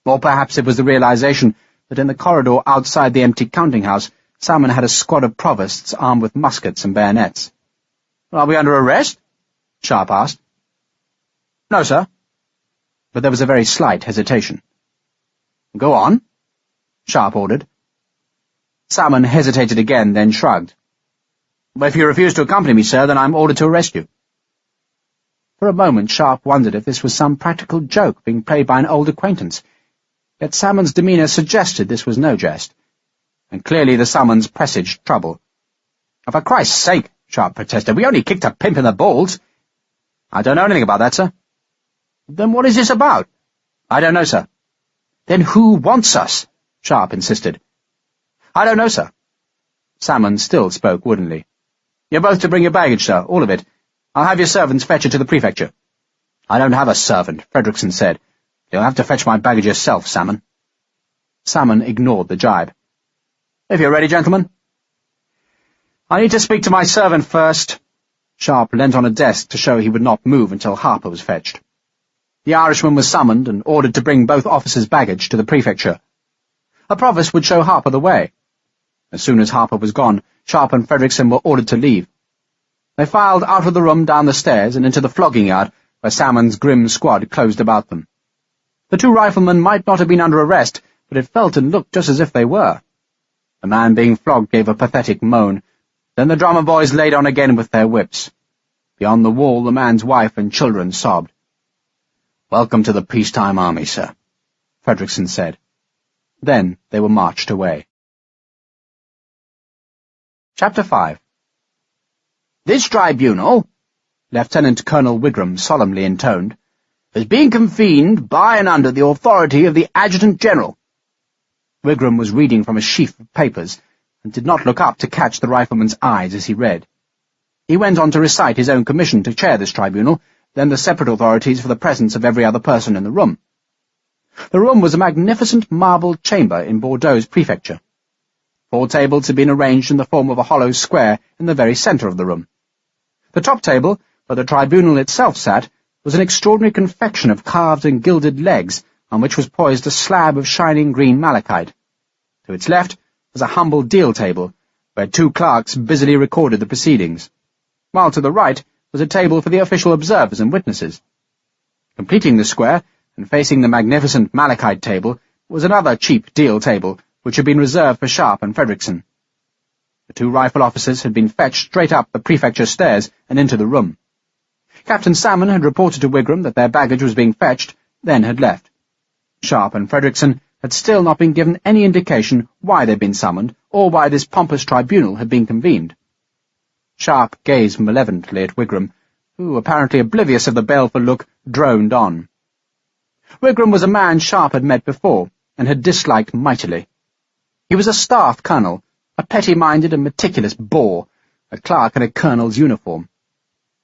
Or perhaps it was the realization that in the corridor outside the empty counting-house, Salmon had a squad of provosts armed with muskets and bayonets. "Are we under arrest?" Sharpe asked. "No, sir." But there was a very slight hesitation. "Go on," Sharpe ordered. Salmon hesitated again, then shrugged. "If you refuse to accompany me, sir, then I'm ordered to arrest you." For a moment Sharpe wondered if this was some practical joke being played by an old acquaintance, yet Salmon's demeanour suggested this was no jest, and clearly the summons presaged trouble. "Oh, for Christ's sake," Sharpe protested, "we only kicked a pimp in the balls." "I don't know anything about that, sir." "Then what is this about?" "I don't know, sir." "Then who wants us?" Sharpe insisted. "I don't know, sir." Salmon still spoke woodenly. "You're both to bring your baggage, sir, all of it. I'll have your servants fetch it to the prefecture." "I don't have a servant," Fredrickson said. "You'll have to fetch my baggage yourself, Salmon." Salmon ignored the jibe. "If you're ready, gentlemen." "I need to speak to my servant first." Sharpe leant on a desk to show he would not move until Harper was fetched. The Irishman was summoned and ordered to bring both officers' baggage to the prefecture. A provost would show Harper the way. As soon as Harper was gone, Sharpe and Fredrickson were ordered to leave. They filed out of the room down the stairs and into the flogging yard, where Salmon's grim squad closed about them. The two riflemen might not have been under arrest, but it felt and looked just as if they were. The man being flogged gave a pathetic moan. Then the drummer boys laid on again with their whips. Beyond the wall, the man's wife and children sobbed. "Welcome to the peacetime army, sir," Fredrickson said. Then they were marched away. Chapter 5. "This tribunal," Lieutenant Colonel Wigram solemnly intoned, "has been convened by and under the authority of the Adjutant General." Wigram was reading from a sheaf of papers, and did not look up to catch the rifleman's eyes as he read. He went on to recite his own commission to chair this tribunal, then the separate authorities for the presence of every other person in the room. The room was a magnificent marble chamber in Bordeaux's prefecture. 4 tables had been arranged in the form of a hollow square in the very centre of the room. The top table, where the tribunal itself sat, was an extraordinary confection of carved and gilded legs, on which was poised a slab of shining green malachite. To its left was a humble deal table, where 2 clerks busily recorded the proceedings, while to the right was a table for the official observers and witnesses. Completing the square, and facing the magnificent malachite table, was another cheap deal table, which had been reserved for Sharpe and Fredrickson. The 2 rifle officers had been fetched straight up the prefecture stairs and into the room. Captain Salmon had reported to Wigram that their baggage was being fetched, then had left. Sharpe and Fredrickson had still not been given any indication why they'd been summoned, or why this pompous tribunal had been convened. Sharpe gazed malevolently at Wigram, who, apparently oblivious of the baleful look, droned on. Wigram was a man Sharpe had met before, and had disliked mightily. He was a staff colonel, a petty-minded and meticulous bore, a clerk in a colonel's uniform.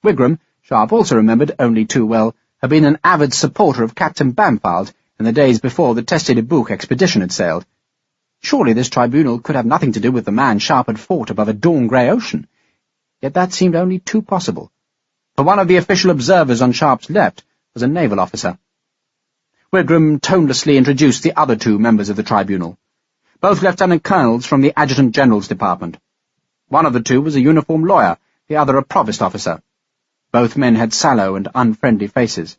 Wigram, Sharpe also remembered only too well, had been an avid supporter of Captain Bampfylde in the days before the Duco expedition had sailed. Surely this tribunal could have nothing to do with the man Sharpe had fought above a dawn-grey ocean. Yet that seemed only too possible, for one of the official observers on Sharpe's left was a naval officer. Wigram tonelessly introduced the other 2 members of the tribunal, both lieutenant colonels from the Adjutant General's department. One of the 2 was a uniformed lawyer, the other a provost officer. Both men had sallow and unfriendly faces.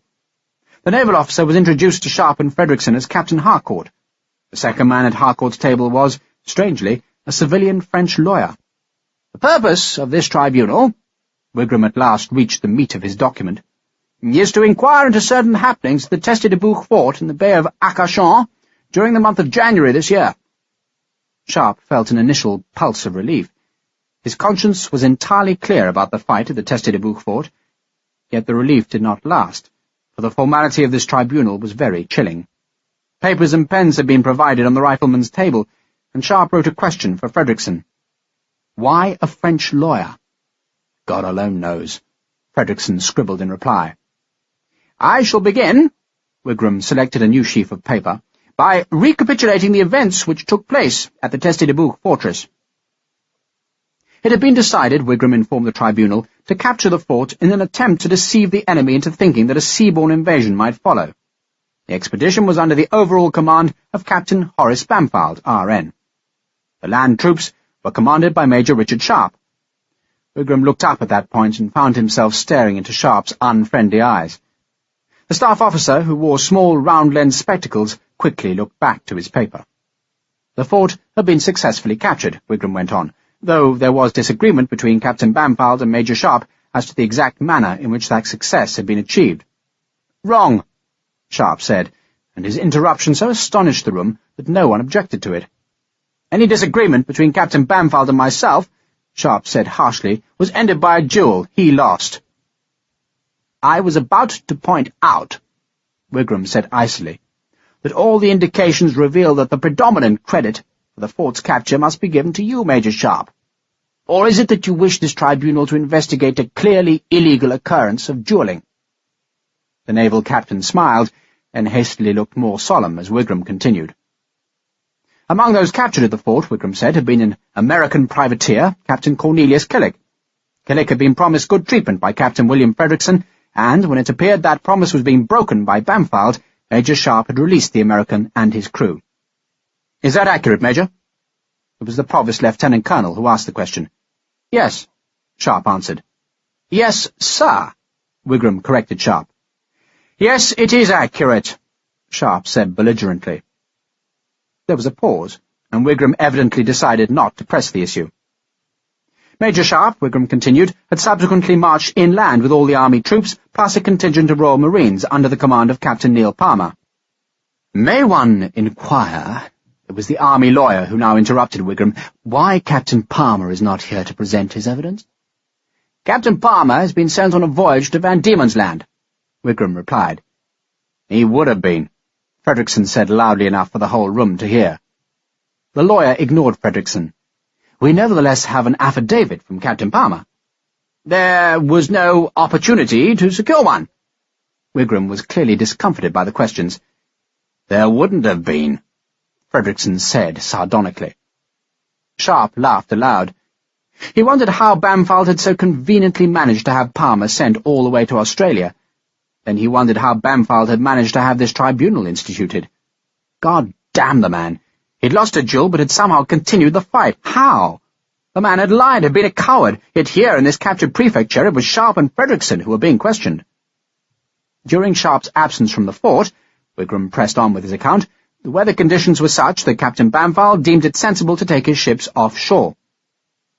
The naval officer was introduced to Sharpe and Fredrickson as Captain Harcourt. The second man at Harcourt's table was, strangely, a civilian French lawyer. "The purpose of this tribunal," Wigram at last reached the meat of his document, "is to inquire into certain happenings at the Teste-de-Bouc fort in the Bay of Arcachon during the month of January this year." Sharpe felt an initial pulse of relief. His conscience was entirely clear about the fight at the Teste-de-Bouc fort, yet the relief did not last, for the formality of this tribunal was very chilling. Papers and pens had been provided on the rifleman's table, and Sharpe wrote a question for Fredrickson. "Why a French lawyer?" "God alone knows," Fredrickson scribbled in reply. "I shall begin," Wigram selected a new sheaf of paper, "by recapitulating the events which took place at the Teste-de-Bouc fortress." It had been decided, Wigram informed the tribunal, to capture the fort in an attempt to deceive the enemy into thinking that a seaborne invasion might follow. The expedition was under the overall command of Captain Horace Bampfylde, R.N. The land troops were commanded by Major Richard Sharpe. Wigram looked up at that point and found himself staring into Sharpe's unfriendly eyes. The staff officer, who wore small round-lensed spectacles, quickly looked back to his paper. The fort had been successfully captured, Wigram went on, though there was disagreement between Captain Bampfylde and Major Sharpe as to the exact manner in which that success had been achieved. "Wrong," Sharpe said, and his interruption so astonished the room that no one objected to it. "Any disagreement between Captain Bampfylde and myself," Sharpe said harshly, "was ended by a duel. He lost." "I was about to point out," Wigram said icily, "that all the indications reveal that the predominant credit for the fort's capture must be given to you, Major Sharpe. Or is it that you wish this tribunal to investigate a clearly illegal occurrence of duelling?" The naval captain smiled, and hastily looked more solemn as Wigram continued. "Among those captured at the fort," Wigram said, "had been an American privateer, Captain Cornelius Killick. Killick had been promised good treatment by Captain William Fredrickson, and when it appeared that promise was being broken by Bampfylde, Major Sharpe had released the American and his crew." "Is that accurate, Major?" It was the provost lieutenant colonel who asked the question. "Yes," Sharpe answered. "Yes, sir," Wigram corrected Sharpe. "Yes, it is accurate," Sharpe said belligerently. There was a pause, and Wigram evidently decided not to press the issue. Major Sharpe, Wigram continued, had subsequently marched inland with all the army troops, plus a contingent of Royal Marines under the command of Captain Neil Palmer. "May one inquire," it was the army lawyer who now interrupted Wigram, "why Captain Palmer is not here to present his evidence?" "Captain Palmer has been sent on a voyage to Van Diemen's Land," Wigram replied. "He would have been," Fredrickson said loudly enough for the whole room to hear. The lawyer ignored Fredrickson. "We nevertheless have an affidavit from Captain Palmer." "There was no opportunity to secure one." Wigram was clearly discomfited by the questions. "There wouldn't have been," Fredrickson said sardonically. Sharpe laughed aloud. He wondered how Bampfylde had so conveniently managed to have Palmer sent all the way to Australia. Then he wondered how Bampfylde had managed to have this tribunal instituted. God damn the man! He'd lost a duel, but had somehow continued the fight. How? The man had lied, had been a coward, yet here in this captured prefecture it was Sharpe and Fredrickson who were being questioned. During Sharpe's absence from the fort, Wigram pressed on with his account, the weather conditions were such that Captain Bampfylde deemed it sensible to take his ships offshore.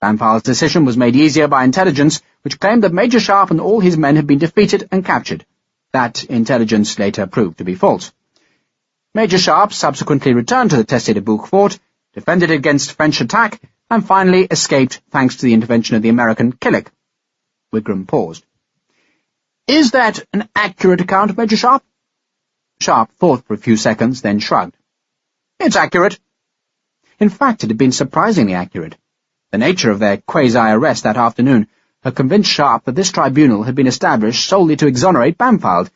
Bampfylde's decision was made easier by intelligence, which claimed that Major Sharpe and all his men had been defeated and captured. That intelligence later proved to be false. Major Sharpe subsequently returned to the Teste-de-Bouc fort, defended against French attack, and finally escaped thanks to the intervention of the American Killick. Wigram paused. "Is that an accurate account, Major Sharpe?" Sharpe thought for a few seconds, then shrugged. "It's accurate." In fact, it had been surprisingly accurate. The nature of their quasi-arrest that afternoon had convinced Sharpe that this tribunal had been established solely to exonerate Bampfylde.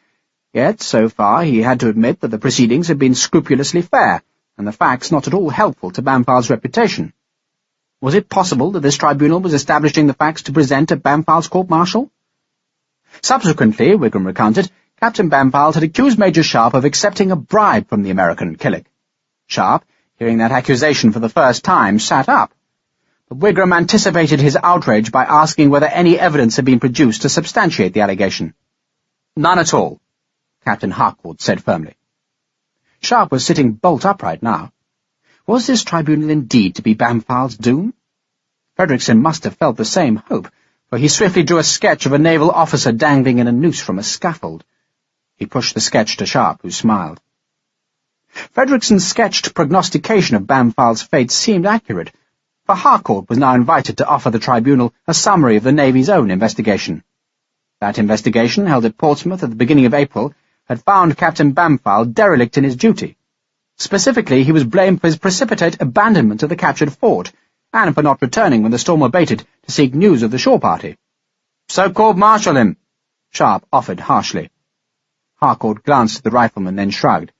Yet, so far, he had to admit that the proceedings had been scrupulously fair, and the facts not at all helpful to Bampfylde's reputation. Was it possible that this tribunal was establishing the facts to present at Bampfylde's court-martial? Subsequently, Wigram recounted, Captain Bampfylde had accused Major Sharpe of accepting a bribe from the American Killick. Sharpe, hearing that accusation for the first time, sat up. But Wigram anticipated his outrage by asking whether any evidence had been produced to substantiate the allegation. "None at all," Captain Harcourt said firmly. Sharpe was sitting bolt upright now. Was this tribunal indeed to be Bampfylde's doom? Fredrickson must have felt the same hope, for he swiftly drew a sketch of a naval officer dangling in a noose from a scaffold. He pushed the sketch to Sharpe, who smiled. Fredrickson's sketched prognostication of Bampfylde's fate seemed accurate, for Harcourt was now invited to offer the tribunal a summary of the Navy's own investigation. That investigation, held at Portsmouth at the beginning of April, had found Captain Bampfylde derelict in his duty. Specifically, he was blamed for his precipitate abandonment of the captured fort, and for not returning when the storm abated to seek news of the shore party. "So court-martial him," Sharpe offered harshly. Harcourt glanced at the rifleman, then shrugged.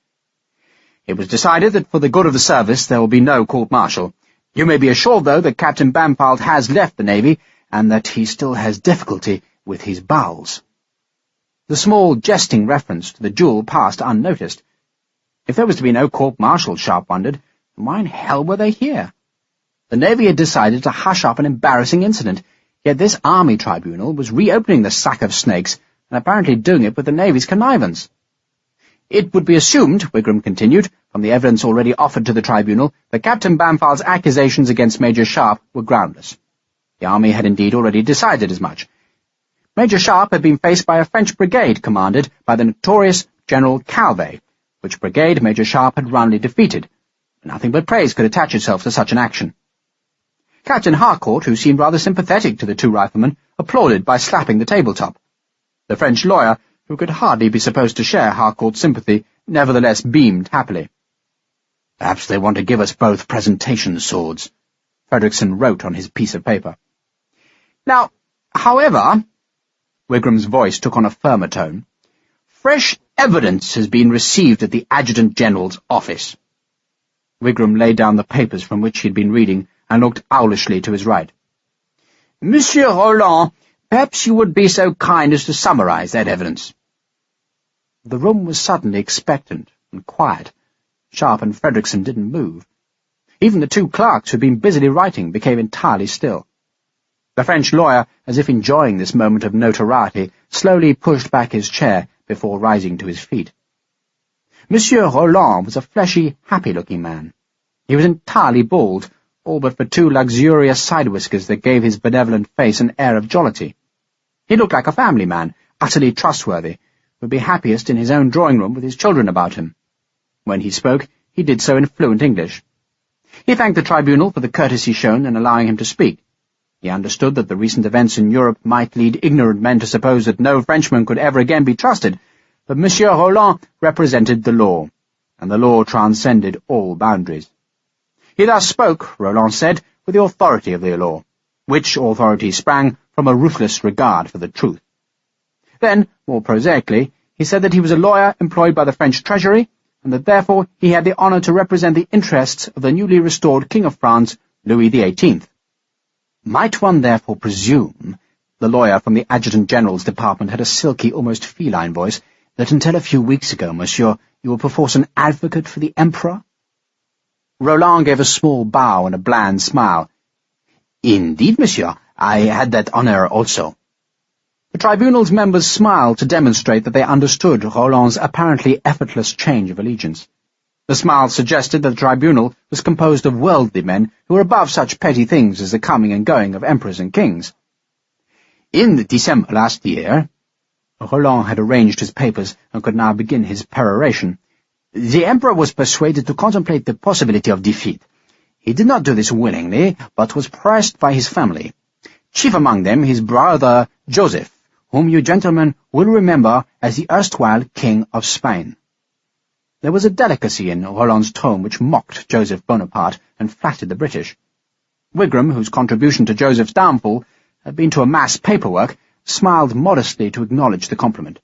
"It was decided that for the good of the service there will be no court-martial. You may be assured, though, that Captain Bampfylde has left the Navy, and that he still has difficulty with his bowels." The small, jesting reference to the duel passed unnoticed. If there was to be no court-martial, Sharpe wondered, why in hell were they here? The Navy had decided to hush up an embarrassing incident, yet this army tribunal was reopening the sack of snakes, and apparently doing it with the Navy's connivance. It would be assumed, Wigram continued, from the evidence already offered to the tribunal, that Captain Bampfylde's accusations against Major Sharpe were groundless. The army had indeed already decided as much. Major Sharpe had been faced by a French brigade commanded by the notorious General Calvet, which brigade Major Sharpe had roundly defeated. Nothing but praise could attach itself to such an action. Captain Harcourt, who seemed rather sympathetic to the two riflemen, applauded by slapping the tabletop. The French lawyer, who could hardly be supposed to share Harcourt's sympathy, nevertheless beamed happily. "Perhaps they want to give us both presentation swords," Fredrickson wrote on his piece of paper. "Now, however," Wigram's voice took on a firmer tone, "fresh evidence has been received at the Adjutant General's office." Wigram laid down the papers from which he had been reading and looked owlishly to his right. "Monsieur Roland, perhaps you would be so kind as to summarize that evidence." The room was suddenly expectant and quiet. Sharpe and Fredrickson didn't move. Even the two clerks who had been busily writing became entirely still. The French lawyer, as if enjoying this moment of notoriety, slowly pushed back his chair before rising to his feet. Monsieur Roland was a fleshy, happy-looking man. He was entirely bald, all but for 2 luxurious side whiskers that gave his benevolent face an air of jollity. He looked like a family man, utterly trustworthy, who would be happiest in his own drawing-room with his children about him. When he spoke, he did so in fluent English. He thanked the tribunal for the courtesy shown in allowing him to speak. He understood that the recent events in Europe might lead ignorant men to suppose that no Frenchman could ever again be trusted, but Monsieur Roland represented the law, and the law transcended all boundaries. He thus spoke, Roland said, with the authority of the law, which authority sprang from a ruthless regard for the truth. Then, more prosaically, he said that he was a lawyer employed by the French Treasury, and that therefore he had the honour to represent the interests of the newly restored King of France, Louis XVIII. Might one therefore presume, the lawyer from the Adjutant General's department had a silky, almost feline voice, that until a few weeks ago, monsieur, you were perforce an advocate for the Emperor? Roland gave a small bow and a bland smile. Indeed, monsieur, I had that honour also. The tribunal's members smiled to demonstrate that they understood Roland's apparently effortless change of allegiance. The smile suggested that the tribunal was composed of worldly men who were above such petty things as the coming and going of emperors and kings. In December last year, Roland had arranged his papers and could now begin his peroration, the emperor was persuaded to contemplate the possibility of defeat. He did not do this willingly, but was pressed by his family, chief among them his brother Joseph, whom you gentlemen will remember as the erstwhile King of Spain. There was a delicacy in Roland's tone which mocked Joseph Bonaparte and flattered the British. Wigram, whose contribution to Joseph's downfall had been to amass paperwork, smiled modestly to acknowledge the compliment.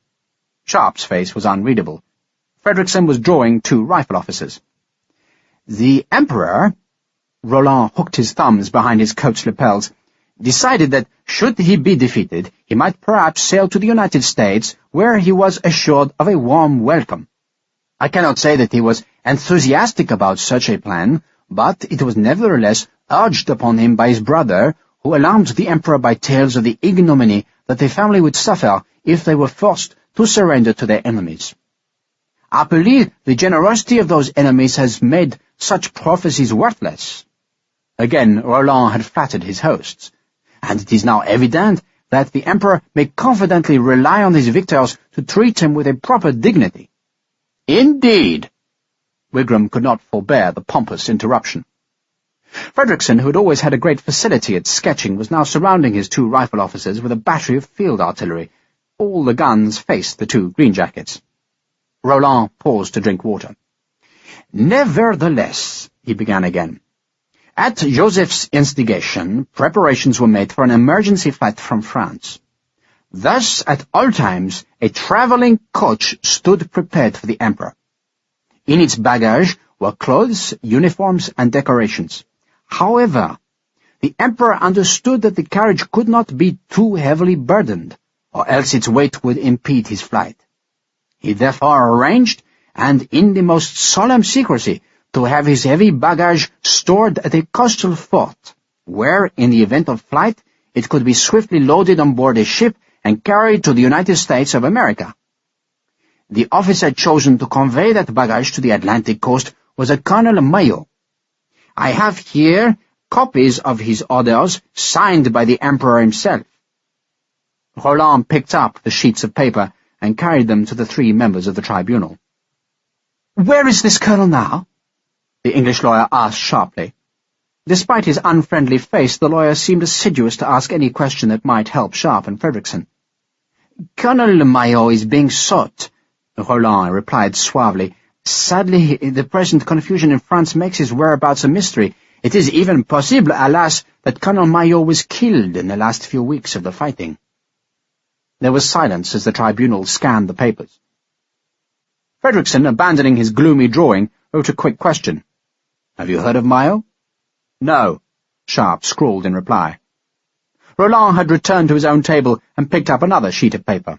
Sharpe's face was unreadable. Frederickson was drawing 2 rifle officers. The Emperor, Roland hooked his thumbs behind his coat's lapels, decided that, should he be defeated, he might perhaps sail to the United States, where he was assured of a warm welcome. I cannot say that he was enthusiastic about such a plan, but it was nevertheless urged upon him by his brother, who alarmed the Emperor by tales of the ignominy that the family would suffer if they were forced to surrender to their enemies. I believe the generosity of those enemies has made such prophecies worthless. Again, Roland had flattered his hosts, and it is now evident that the Emperor may confidently rely on his victors to treat him with a proper dignity. Indeed! Wigram could not forbear the pompous interruption. Frederickson, who had always had a great facility at sketching, was now surrounding his 2 rifle officers with a battery of field artillery. All the guns faced the 2 greenjackets. Roland paused to drink water. Nevertheless, he began again, at Joseph's instigation, preparations were made for an emergency flight from France. Thus, at all times, a travelling coach stood prepared for the Emperor. In its baggage were clothes, uniforms, and decorations. However, the Emperor understood that the carriage could not be too heavily burdened, or else its weight would impede his flight. He therefore arranged, and in the most solemn secrecy, to have his heavy baggage stored at a coastal fort, where, in the event of flight, it could be swiftly loaded on board a ship and carried to the United States of America. The officer chosen to convey that baggage to the Atlantic coast was a Colonel Mayo. I have here copies of his orders signed by the Emperor himself. Roland picked up the sheets of paper and carried them to the 3 members of the tribunal. "Where is this colonel now?" the English lawyer asked sharply. Despite his unfriendly face, the lawyer seemed assiduous to ask any question that might help Sharpe and Frederickson. "Colonel Mayo is being sought," Roland replied suavely. "Sadly, the present confusion in France makes his whereabouts a mystery. It is even possible, alas, that Colonel Mayo was killed in the last few weeks of the fighting." There was silence as the tribunal scanned the papers. Frederickson, abandoning his gloomy drawing, wrote a quick question. "Have you heard of Mayo?" "No," Sharpe scrawled in reply. Roland had returned to his own table and picked up another sheet of paper.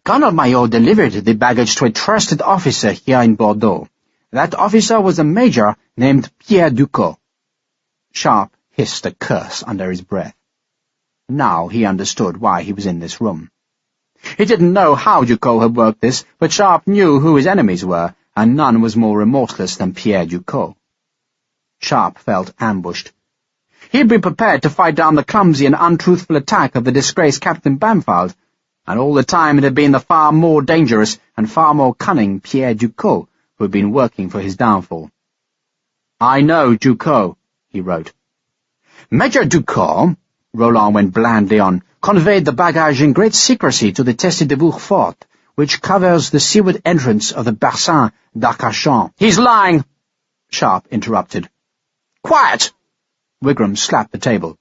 "Colonel Mayo delivered the baggage to a trusted officer here in Bordeaux. That officer was a major named Pierre Duco." Sharpe hissed a curse under his breath. Now he understood why he was in this room. He didn't know how Duco had worked this, but Sharpe knew who his enemies were, and none was more remorseless than Pierre Duco. Sharpe felt ambushed. He had been prepared to fight down the clumsy and untruthful attack of the disgraced Captain Bampfylde, and all the time it had been the far more dangerous and far more cunning Pierre Duco who had been working for his downfall. "I know Duco," he wrote. "Major Duco," Roland went blandly on, "conveyed the baggage in great secrecy to the Teste-de-Bourg fort, which covers the seaward entrance of the bassin d'Arcachon." "He's lying," Sharpe interrupted. "Quiet!" Wigram slapped the table.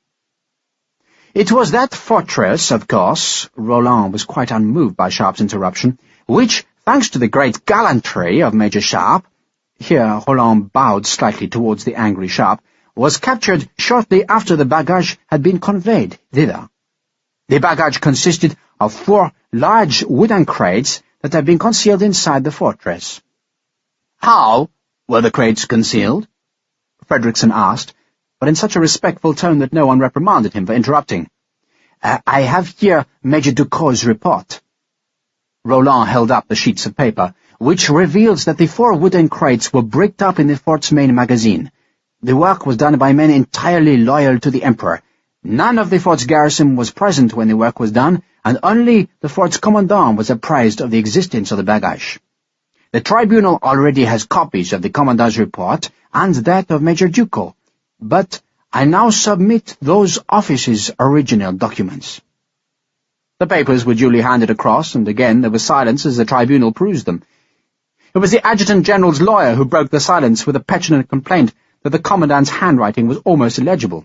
"It was that fortress, of course," Roland was quite unmoved by Sharpe's interruption, "which, thanks to the great gallantry of Major Sharpe," here Roland bowed slightly towards the angry Sharpe, "was captured shortly after the baggage had been conveyed thither. The baggage consisted of 4 large wooden crates that had been concealed inside the fortress." "How were the crates concealed?" Fredrickson asked, but in such a respectful tone that no one reprimanded him for interrupting. "I have here Major Duco's report." Roland held up the sheets of paper, which reveals that the 4 wooden crates were bricked up in the fort's main magazine. The work was done by men entirely loyal to the Emperor. None of the fort's garrison was present when the work was done, and only the fort's commandant was apprised of the existence of the baggage. The tribunal already has copies of the commandant's report and that of Major Duco, but I now submit those officers' original documents." The papers were duly handed across, and again there was silence as the tribunal perused them. It was the Adjutant-General's lawyer who broke the silence with a petulant complaint that the commandant's handwriting was almost illegible.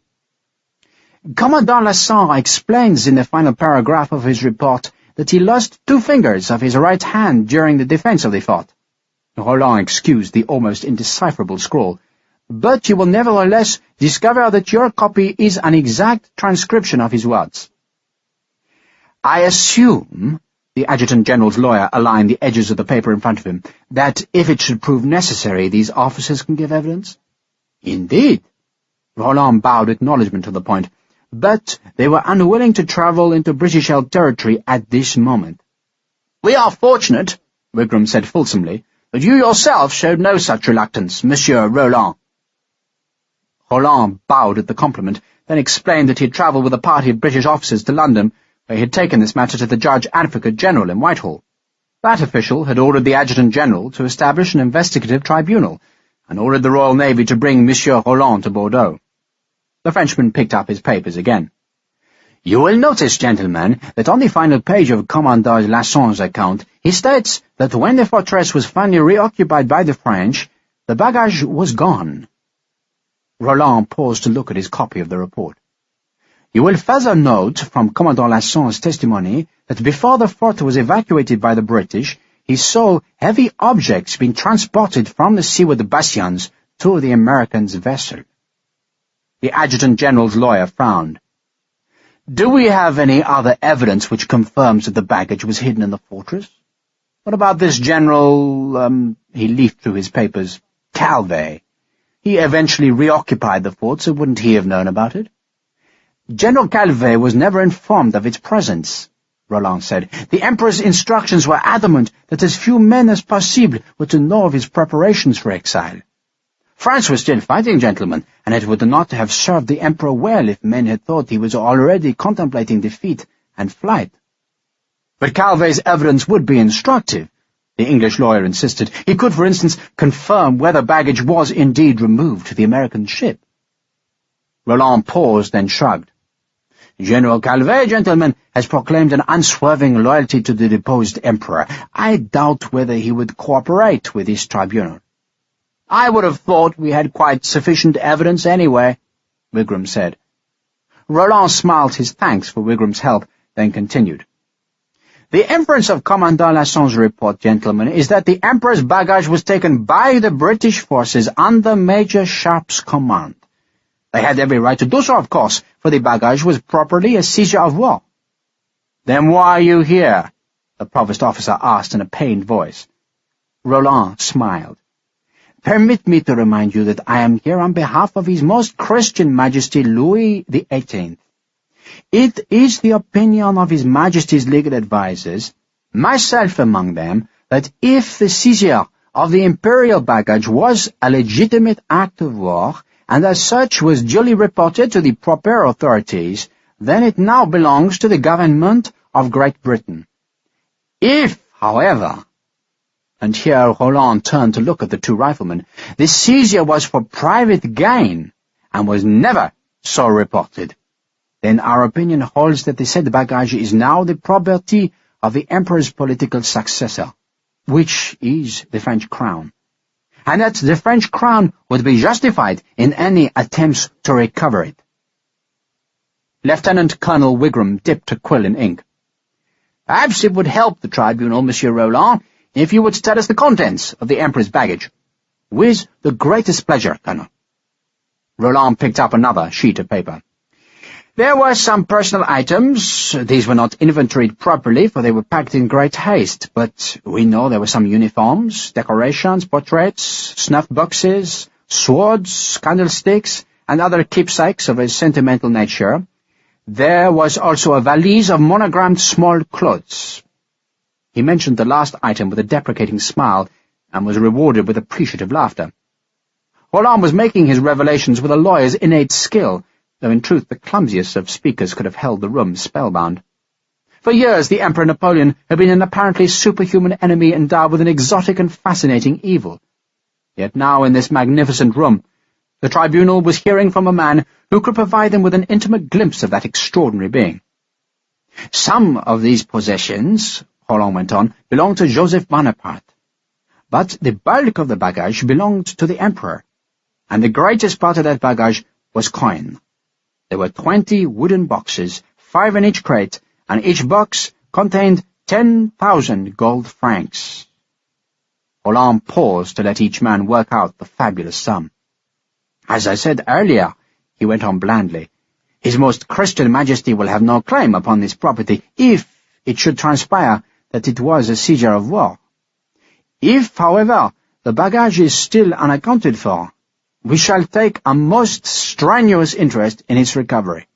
"Commandant Lasson explains in the final paragraph of his report that he lost 2 fingers of his right hand during the defense of the fort." Roland excused the almost indecipherable scrawl. "But you will nevertheless discover that your copy is an exact transcription of his words." "I assume," the Adjutant-General's lawyer aligned the edges of the paper in front of him, "that if it should prove necessary, these officers can give evidence?" "Indeed." Roland bowed acknowledgment of the point, "but they were unwilling to travel into British-held territory at this moment." "We are fortunate," Wigram said fulsomely, "that you yourself showed no such reluctance, Monsieur Roland." Roland bowed at the compliment, then explained that he had travelled with a party of British officers to London, where he had taken this matter to the Judge Advocate General in Whitehall. That official had ordered the Adjutant-General to establish an investigative tribunal, and ordered the Royal Navy to bring Monsieur Roland to Bordeaux. The Frenchman picked up his papers again. "You will notice, gentlemen, that on the final page of Commandant Lasson's account, he states that when the fortress was finally reoccupied by the French, the baggage was gone." Roland paused to look at his copy of the report. "You will further note from Commandant Lasson's testimony that before the fort was evacuated by the British, he saw heavy objects being transported from the seaward bastions to the Americans' vessel." The Adjutant-General's lawyer frowned. "Do we have any other evidence which confirms that the baggage was hidden in the fortress? What about this General, he leafed through his papers, Calvé? He eventually reoccupied the fort, so wouldn't he have known about it?" "General Calvé was never informed of its presence," Roland said. "The Emperor's instructions were adamant that as few men as possible were to know of his preparations for exile. France was still fighting, gentlemen, and it would not have served the Emperor well if men had thought he was already contemplating defeat and flight." "But Calvé's evidence would be instructive," the English lawyer insisted. "He could, for instance, confirm whether baggage was indeed removed to the American ship." Roland paused, then shrugged. "General Calvé, gentlemen, has proclaimed an unswerving loyalty to the deposed Emperor. I doubt whether he would cooperate with this tribunal." "I would have thought we had quite sufficient evidence anyway," Wigram said. Roland smiled his thanks for Wigram's help, then continued. "The inference of Commandant Lasson's report, gentlemen, is that the Emperor's baggage was taken by the British forces under Major Sharpe's command. They had every right to do so, of course, for the baggage was properly a seizure of war." "Then why are you here?" the provost officer asked in a pained voice. Roland smiled. "Permit me to remind you that I am here on behalf of His Most Christian Majesty Louis XVIII. It is the opinion of His Majesty's legal advisers, myself among them, that if the seizure of the imperial baggage was a legitimate act of war, and as such was duly reported to the proper authorities, then it now belongs to the government of Great Britain. If, however, and here Roland turned to look at the two riflemen, the seizure was for private gain, and was never so reported, then our opinion holds that the said baggage is now the property of the Emperor's political successor, which is the French crown, and that the French crown would be justified in any attempts to recover it. Lieutenant Colonel Wigram dipped a quill in ink. Perhaps it would help the tribunal, Monsieur Roland, if you would tell us the contents of the Emperor's baggage. With the greatest pleasure, Colonel. Roland picked up another sheet of paper. There were some personal items. These were not inventoried properly, for they were packed in great haste, but we know there were some uniforms, decorations, portraits, snuff boxes, swords, candlesticks, and other keepsakes of a sentimental nature. There was also a valise of monogrammed small clothes. He mentioned the last item with a deprecating smile, and was rewarded with appreciative laughter. Roland was making his revelations with a lawyer's innate skill, though in truth the clumsiest of speakers could have held the room spellbound. For years the Emperor Napoleon had been an apparently superhuman enemy endowed with an exotic and fascinating evil. Yet now in this magnificent room, the tribunal was hearing from a man who could provide them with an intimate glimpse of that extraordinary being. Some of these possessions, Roland went on, belonged to Joseph Bonaparte, but the bulk of the baggage belonged to the Emperor, and the greatest part of that baggage was coin. There were 20 wooden boxes, 5 in each crate, and each box contained 10,000 gold francs. Roland paused to let each man work out the fabulous sum. As I said earlier, he went on blandly, His Most Christian Majesty will have no claim upon this property if it should transpire that it was a seizure of war. If, however, the baggage is still unaccounted for, we shall take a most strenuous interest in its recovery.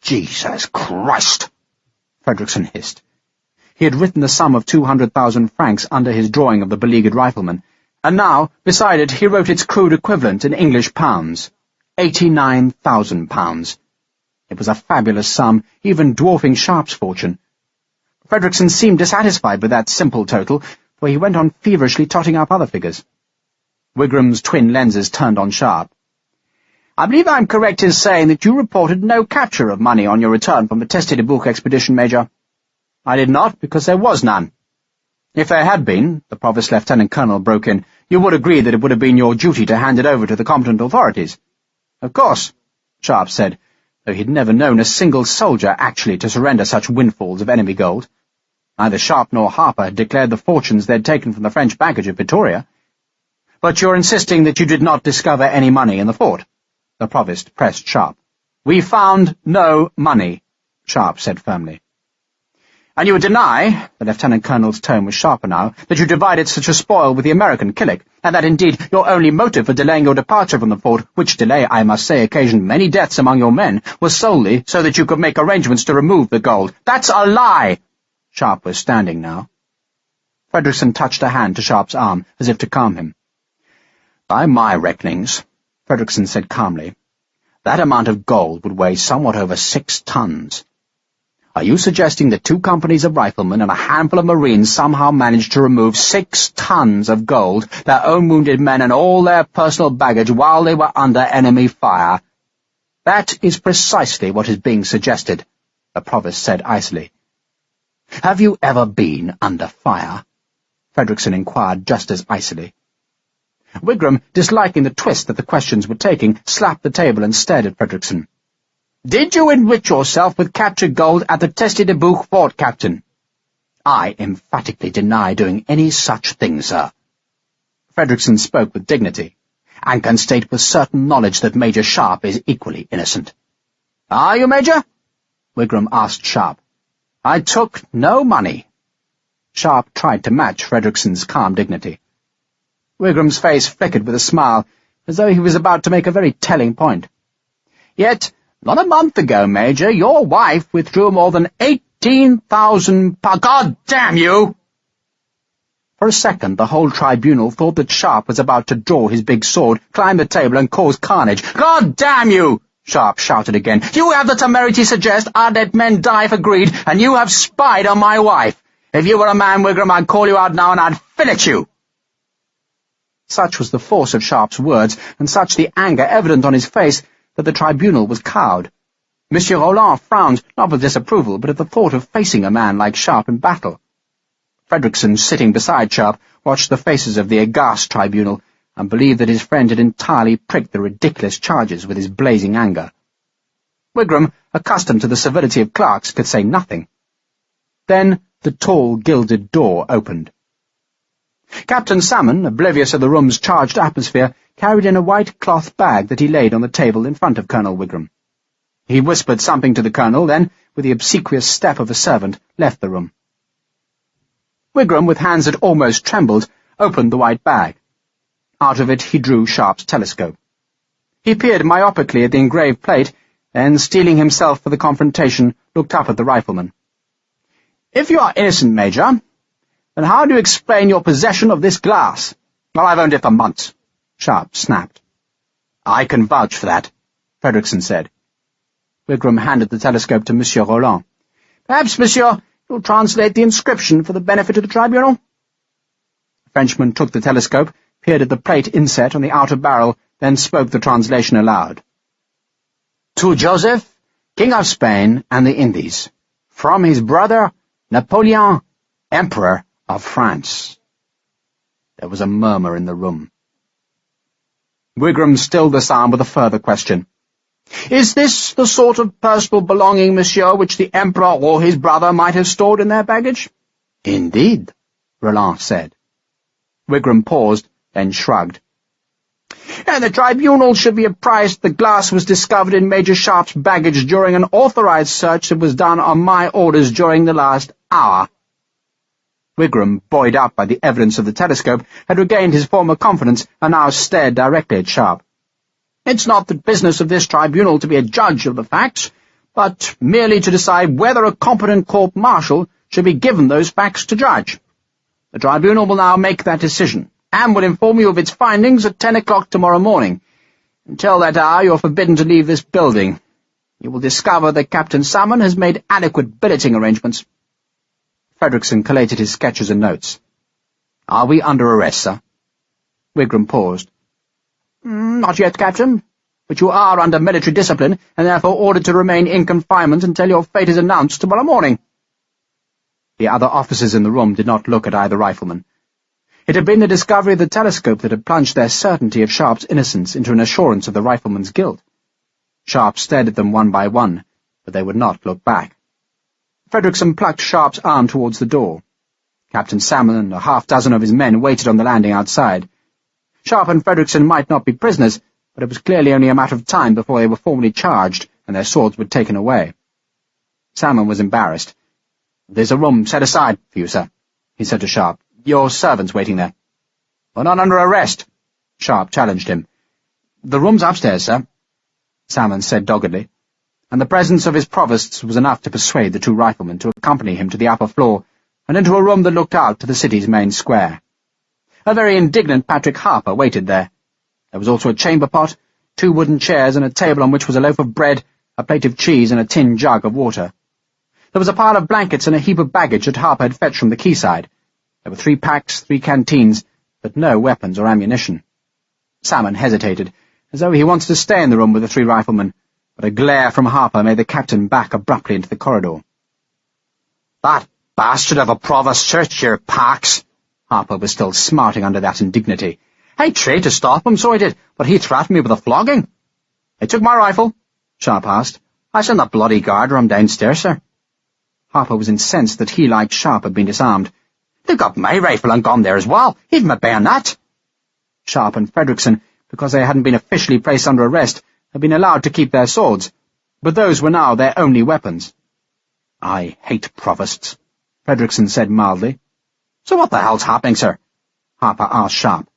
Jesus Christ! Frederickson hissed. He had written the sum of 200,000 francs under his drawing of the beleaguered rifleman, and now, beside it, he wrote its crude equivalent in English pounds. 89,000 pounds. It was a fabulous sum, even dwarfing Sharpe's fortune. Frederickson seemed dissatisfied with that simple total, for he went on feverishly totting up other figures. Wigram's twin lenses turned on Sharpe. I believe I'm correct in saying that you reported no capture of money on your return from the Duco expedition, Major. I did not, because there was none. If there had been, the Provost Lieutenant Colonel broke in, you would agree that it would have been your duty to hand it over to the competent authorities. Of course, Sharpe said, though he'd never known a single soldier actually to surrender such windfalls of enemy gold. Neither Sharpe nor Harper had declared the fortunes they'd taken from the French baggage at Vittoria. But you're insisting that you did not discover any money in the fort? The Provost pressed Sharpe. We found no money, Sharpe said firmly. And you would deny, the Lieutenant Colonel's tone was sharper now, that you divided such a spoil with the American Killick, and that indeed your only motive for delaying your departure from the fort, which delay, I must say, occasioned many deaths among your men, was solely so that you could make arrangements to remove the gold. That's a lie! Sharpe was standing now. Frederickson touched a hand to Sharpe's arm, as if to calm him. By my reckonings, Frederickson said calmly, that amount of gold would weigh somewhat over 6 tons. Are you suggesting that 2 companies of riflemen and a handful of marines somehow managed to remove 6 tons of gold, their own wounded men and all their personal baggage while they were under enemy fire? That is precisely what is being suggested, the Provost said icily. Have you ever been under fire? Frederickson inquired just as icily. Wigram, disliking the twist that the questions were taking, slapped the table and stared at Frederickson. Did you enrich yourself with captured gold at the Duco fort, Captain? I emphatically deny doing any such thing, sir. Frederickson spoke with dignity, and can state with certain knowledge that Major Sharpe is equally innocent. Are you, Major? Wigram asked Sharpe. I took no money. Sharpe tried to match Frederickson's calm dignity. Wigram's face flickered with a smile, as though he was about to make a very telling point. Yet Not a month ago, Major, your wife withdrew more than 18,000 pounds. God damn you! For a second, the whole tribunal thought that Sharpe was about to draw his big sword, climb the table, and cause carnage. God damn you! Sharpe shouted again. You have the temerity to suggest I'd let men die for greed, and you have spied on my wife. If you were a man, Wigram, I'd call you out now and I'd fillet you. Such was the force of Sharpe's words, and such the anger evident on his face, that the tribunal was cowed. Monsieur Roland frowned, not with disapproval, but at the thought of facing a man like Sharpe in battle. Fredrickson, sitting beside Sharpe, watched the faces of the aghast tribunal, and believed that his friend had entirely pricked the ridiculous charges with his blazing anger. Wigram, accustomed to the civility of clerks, could say nothing. Then the tall, gilded door opened. Captain Salmon, oblivious of the room's charged atmosphere, carried in a white cloth bag that he laid on the table in front of Colonel Wigram. He whispered something to the colonel, then, with the obsequious step of a servant, left the room. Wigram, with hands that almost trembled, opened the white bag. Out of it he drew Sharpe's telescope. He peered myopically at the engraved plate, then, steeling himself for the confrontation, looked up at the rifleman. "If you are innocent, Major, then how do you explain your possession of this glass?" "Well, I've owned it for months," Sharpe snapped. "I can vouch for that," Fredrickson said. Wigram handed the telescope to Monsieur Roland. "Perhaps, Monsieur, you'll translate the inscription for the benefit of the tribunal?" The Frenchman took the telescope, peered at the plate inset on the outer barrel, then spoke the translation aloud. "To Joseph, King of Spain and the Indies, from his brother Napoleon, Emperor of France." There was a murmur in the room. Wigram stilled the sound with a further question. "Is this the sort of personal belonging, monsieur, which the Emperor or his brother might have stored in their baggage?" "Indeed," Roland said. Wigram paused, then shrugged. "And the tribunal should be apprised the glass was discovered in Major Sharpe's baggage during an authorized search that was done on my orders during the last hour." Wigram, buoyed up by the evidence of the telescope, had regained his former confidence and now stared directly at Sharpe. "It's not the business of this tribunal to be a judge of the facts, but merely to decide whether a competent court-martial should be given those facts to judge. The tribunal will now make that decision, and will inform you of its findings at 10 o'clock tomorrow morning. Until that hour you are forbidden to leave this building. You will discover that Captain Salmon has made adequate billeting arrangements." Fredrickson collated his sketches and notes. "Are we under arrest, sir?" Wigram paused. "Not yet, Captain, but you are under military discipline, and therefore ordered to remain in confinement until your fate is announced tomorrow morning." The other officers in the room did not look at either rifleman. It had been the discovery of the telescope that had plunged their certainty of Sharpe's innocence into an assurance of the rifleman's guilt. Sharpe stared at them one by one, but they would not look back. Fredrickson plucked Sharpe's arm towards the door. Captain Salmon and a half-dozen of his men waited on the landing outside. Sharpe and Fredrickson might not be prisoners, but it was clearly only a matter of time before they were formally charged and their swords were taken away. Salmon was embarrassed. "There's a room set aside for you, sir," he said to Sharpe. "Your servant's waiting there." "We're not under arrest," Sharpe challenged him. "The room's upstairs, sir," Salmon said doggedly, and the presence of his provosts was enough to persuade the two riflemen to accompany him to the upper floor and into a room that looked out to the city's main square. A very indignant Patrick Harper waited there. There was also a chamber pot, 2 wooden chairs, and a table on which was a loaf of bread, a plate of cheese, and a tin jug of water. There was a pile of blankets and a heap of baggage that Harper had fetched from the quayside. There were 3 packs, 3 canteens, but no weapons or ammunition. Salmon hesitated, as though he wanted to stay in the room with the 3 riflemen, but a glare from Harper made the captain back abruptly into the corridor. "That bastard of a provost searched your packs." Harper was still smarting under that indignity. "I tried to stop him, so I did, but he threatened me with a flogging." "They took my rifle?" Sharpe asked. "I sent the bloody guard room downstairs, sir." Harper was incensed that he, like Sharpe, had been disarmed. "They've got my rifle and gun there as well, even my bayonet." Sharpe and Fredrickson, because they hadn't been officially placed under arrest, had been allowed to keep their swords, but those were now their only weapons. "I hate provosts," Fredrickson said mildly. "So what the hell's happening, sir?" Harper asked Sharpe.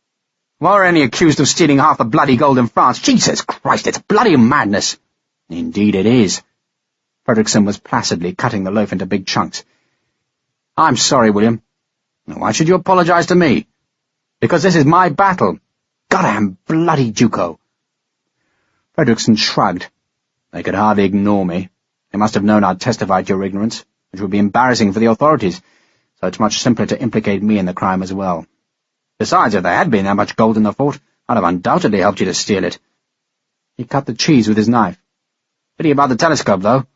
"Why are any accused of stealing half the bloody gold in France? Jesus Christ, it's bloody madness." Indeed it is. Frederickson was placidly cutting the loaf into big chunks. I'm sorry, William. Why should you apologize to me? Because this is my battle. Goddamn bloody Duco. Frederickson shrugged. They could hardly ignore me. They must have known I'd testified to your ignorance, which would be embarrassing for the authorities, so it's much simpler to implicate me in the crime as well. Besides, if there had been that much gold in the fort, I'd have undoubtedly helped you to steal it. He cut the cheese with his knife. Pity about the telescope, though.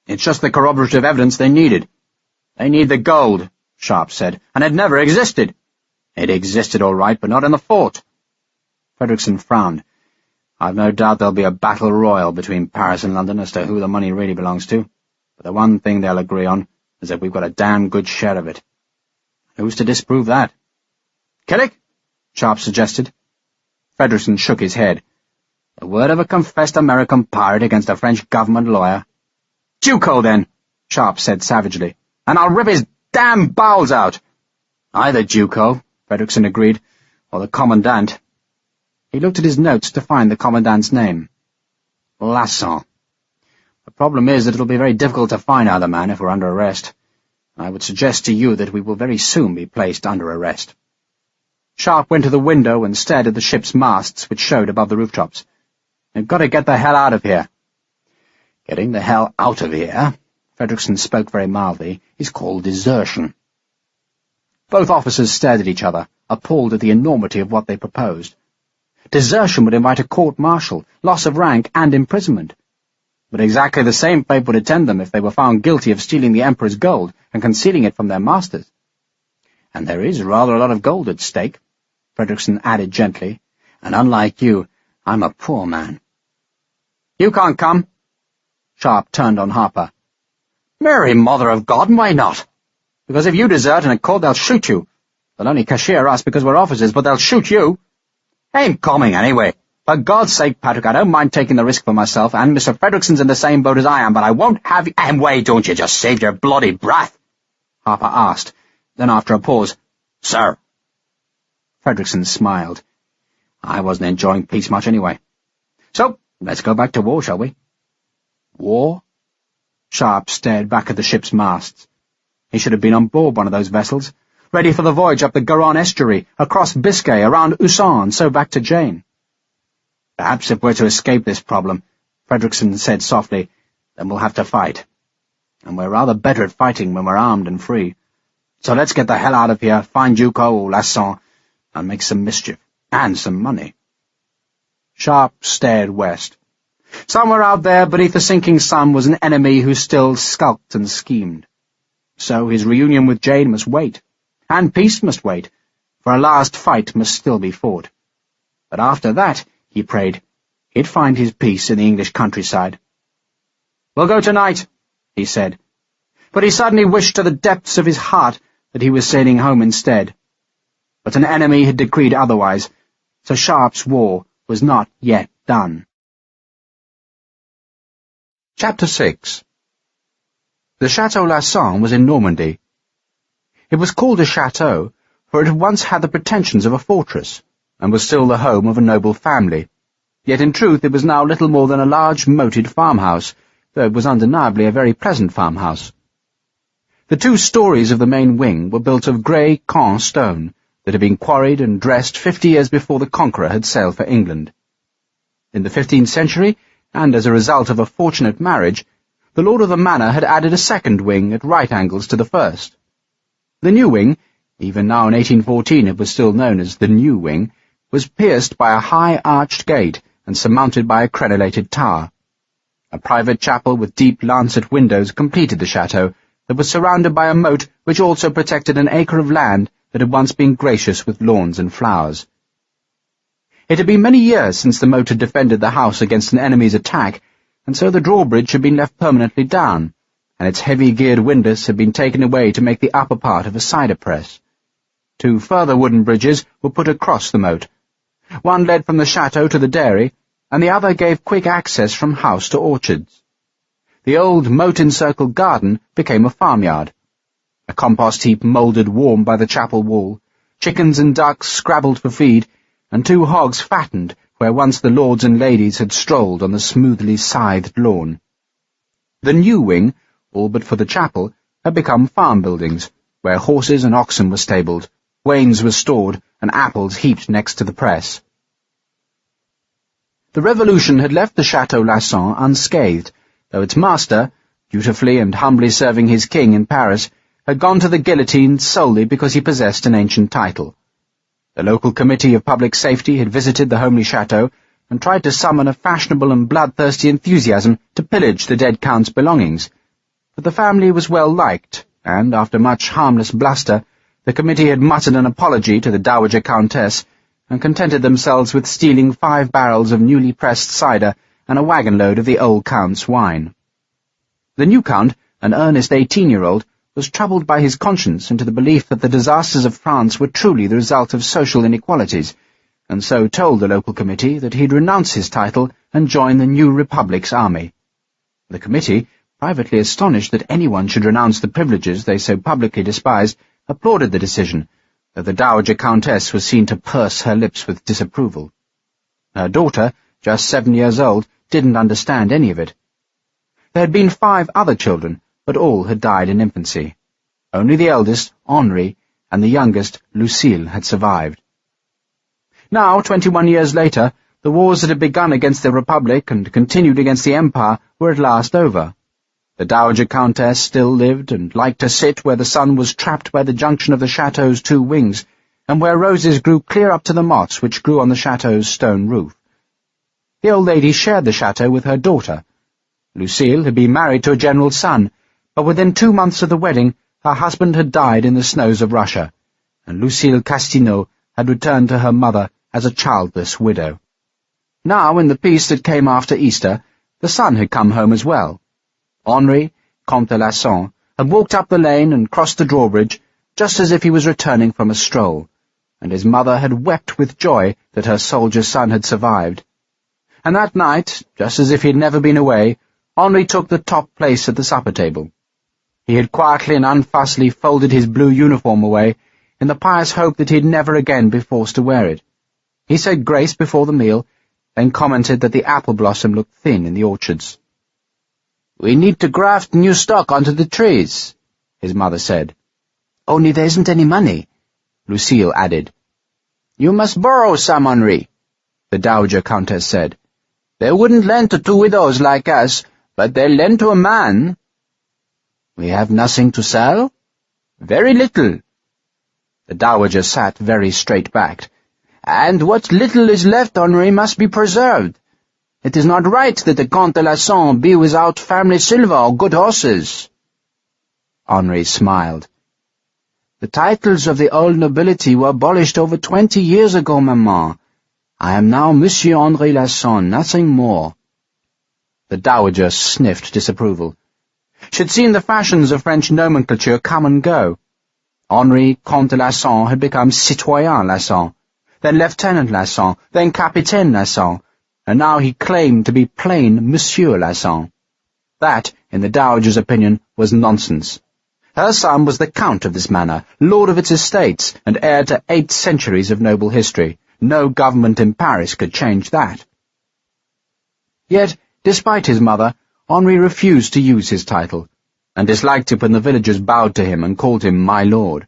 It's just the corroborative evidence they needed. They need the gold, Sharpe said, and it never existed. It existed all right, but not in the fort. Frederickson frowned. I've no doubt there'll be a battle royal between Paris and London as to who the money really belongs to, but the one thing they'll agree on is that we've got a damn good share of it. Who's to disprove that? Killick? Sharpe suggested. Frederickson shook his head. The word of a confessed American pirate against a French government lawyer. Duco, then, Sharpe said savagely, and I'll rip his damn bowels out. Either Duco, Frederickson agreed, or the commandant. He looked at his notes to find the commandant's name. Lasson. The problem is that it'll be very difficult to find either man if we're under arrest. I would suggest to you that we will very soon be placed under arrest. Sharpe went to the window and stared at the ship's masts, which showed above the rooftops. We've got to get the hell out of here. Getting the hell out of here, Frederickson spoke very mildly, is called desertion. Both officers stared at each other, appalled at the enormity of what they proposed. Desertion would invite a court-martial, loss of rank, and imprisonment. But exactly the same fate would attend them if they were found guilty of stealing the Emperor's gold and concealing it from their masters. And there is rather a lot of gold at stake, Frederickson added gently, and unlike you, I'm a poor man. You can't come. Sharpe turned on Harper. Mary, Mother of God, why not? Because if you desert in a court, they'll shoot you. They'll only cashier us because we're officers, but they'll shoot you. Ain't coming anyway. For God's sake, Patrick, I don't mind taking the risk for myself, and Mr. Frederickson's in the same boat as I am, but I won't have you— And why don't you just save your bloody breath? Harper asked. Then after a pause, Sir. Frederickson smiled. I wasn't enjoying peace much anyway. So, let's go back to war, shall we? War? Sharpe stared back at the ship's masts. He should have been on board one of those vessels, ready for the voyage up the Garonne estuary, across Biscay, around Usan, so back to Jane. Perhaps if we're to escape this problem, Frederickson said softly, then we'll have to fight. And we're rather better at fighting when we're armed and free. So let's get the hell out of here, find Duco or Lasson, and make some mischief, and some money. Sharpe stared west. Somewhere out there, beneath the sinking sun, was an enemy who still skulked and schemed. So his reunion with Jane must wait, and peace must wait, for a last fight must still be fought. But after that, he prayed, he'd find his peace in the English countryside. We'll go tonight, he said. But he suddenly wished to the depths of his heart that he was sailing home instead. But an enemy had decreed otherwise, so Sharpe's war was not yet done. Chapter 6. The Chateau Lasson was in Normandy. It was called a chateau, for it had once had the pretensions of a fortress, and was still the home of a noble family. Yet in truth it was now little more than a large moated farmhouse, though it was undeniably a very pleasant farmhouse. The 2 stories of the main wing were built of grey Caen stone that had been quarried and dressed 50 years before the Conqueror had sailed for England. In the 15th century, and as a result of a fortunate marriage, the lord of the manor had added a second wing at right angles to the first. The new wing, even now in 1814 it was still known as the New Wing, was pierced by a high arched gate and surmounted by a crenellated tower. A private chapel with deep lancet windows completed the chateau, that was surrounded by a moat which also protected an acre of land that had once been gracious with lawns and flowers. It had been many years since the moat had defended the house against an enemy's attack, and so the drawbridge had been left permanently down, and its heavy geared windlass had been taken away to make the upper part of a cider press. 2 further wooden bridges were put across the moat. One led from the chateau to the dairy, and the other gave quick access from house to orchards. The old moat-encircled garden became a farmyard. A compost heap mouldered warm by the chapel wall, chickens and ducks scrabbled for feed, and 2 hogs fattened where once the lords and ladies had strolled on the smoothly scythed lawn. The new wing, all but for the chapel, had become farm buildings, where horses and oxen were stabled, wains were stored, and apples heaped next to the press. The Revolution had left the Chateau Lasson unscathed, though its master, dutifully and humbly serving his king in Paris, had gone to the guillotine solely because he possessed an ancient title. The local committee of public safety had visited the homely chateau and tried to summon a fashionable and bloodthirsty enthusiasm to pillage the dead count's belongings, but the family was well liked, and, after much harmless bluster, the committee had muttered an apology to the Dowager Countess and contented themselves with stealing 5 barrels of newly pressed cider and a wagon-load of the old count's wine. The new count, an earnest 18-year-old, was troubled by his conscience into the belief that the disasters of France were truly the result of social inequalities, and so told the local committee that he'd renounce his title and join the new Republic's army. The committee, privately astonished that anyone should renounce the privileges they so publicly despised, applauded the decision, though the Dowager Countess was seen to purse her lips with disapproval. Her daughter, just 7 years old, didn't understand any of it. There had been 5 other children, but all had died in infancy. Only the eldest, Henri, and the youngest, Lucille, had survived. Now, 21 years later, the wars that had begun against the Republic and continued against the Empire were at last over. The Dowager Countess still lived and liked to sit where the sun was trapped by the junction of the chateau's 2 wings, and where roses grew clear up to the moss which grew on the chateau's stone roof. The old lady shared the chateau with her daughter. Lucille had been married to a general's son, but within 2 months of the wedding her husband had died in the snows of Russia, and Lucille Castineau had returned to her mother as a childless widow. Now, in the peace that came after Easter, the son had come home as well. Henri, Comte de Lasson, had walked up the lane and crossed the drawbridge just as if he was returning from a stroll, and his mother had wept with joy that her soldier son had survived. And that night, just as if he had never been away, Henri took the top place at the supper table. He had quietly and unfussily folded his blue uniform away, in the pious hope that he'd never again be forced to wear it. He said grace before the meal, then commented that the apple blossom looked thin in the orchards. "We need to graft new stock onto the trees," his mother said. "Only there isn't any money," Lucille added. "You must borrow some, Henri," the Dowager Countess said. "They wouldn't lend to 2 widows like us, but they'll lend to a man." "We have nothing to sell?" "Very little." The Dowager sat very straight-backed. "And what little is left, Henri, must be preserved. It is not right that the Comte de Lasson be without family silver or good horses." Henri smiled. "The titles of the old nobility were abolished over 20 years ago, Maman. I am now Monsieur Henri Lasson, nothing more." The Dowager sniffed disapproval. She had seen the fashions of French nomenclature come and go. Henri, Comte de Lasson, had become Citoyen Lasson, then Lieutenant Lasson, then Capitaine Lasson, and now he claimed to be plain Monsieur Lasson. That, in the Dowager's opinion, was nonsense. Her son was the Count of this manor, lord of its estates, and heir to 8 centuries of noble history. No government in Paris could change that. Yet, despite his mother, Henri refused to use his title, and disliked it when the villagers bowed to him and called him my lord.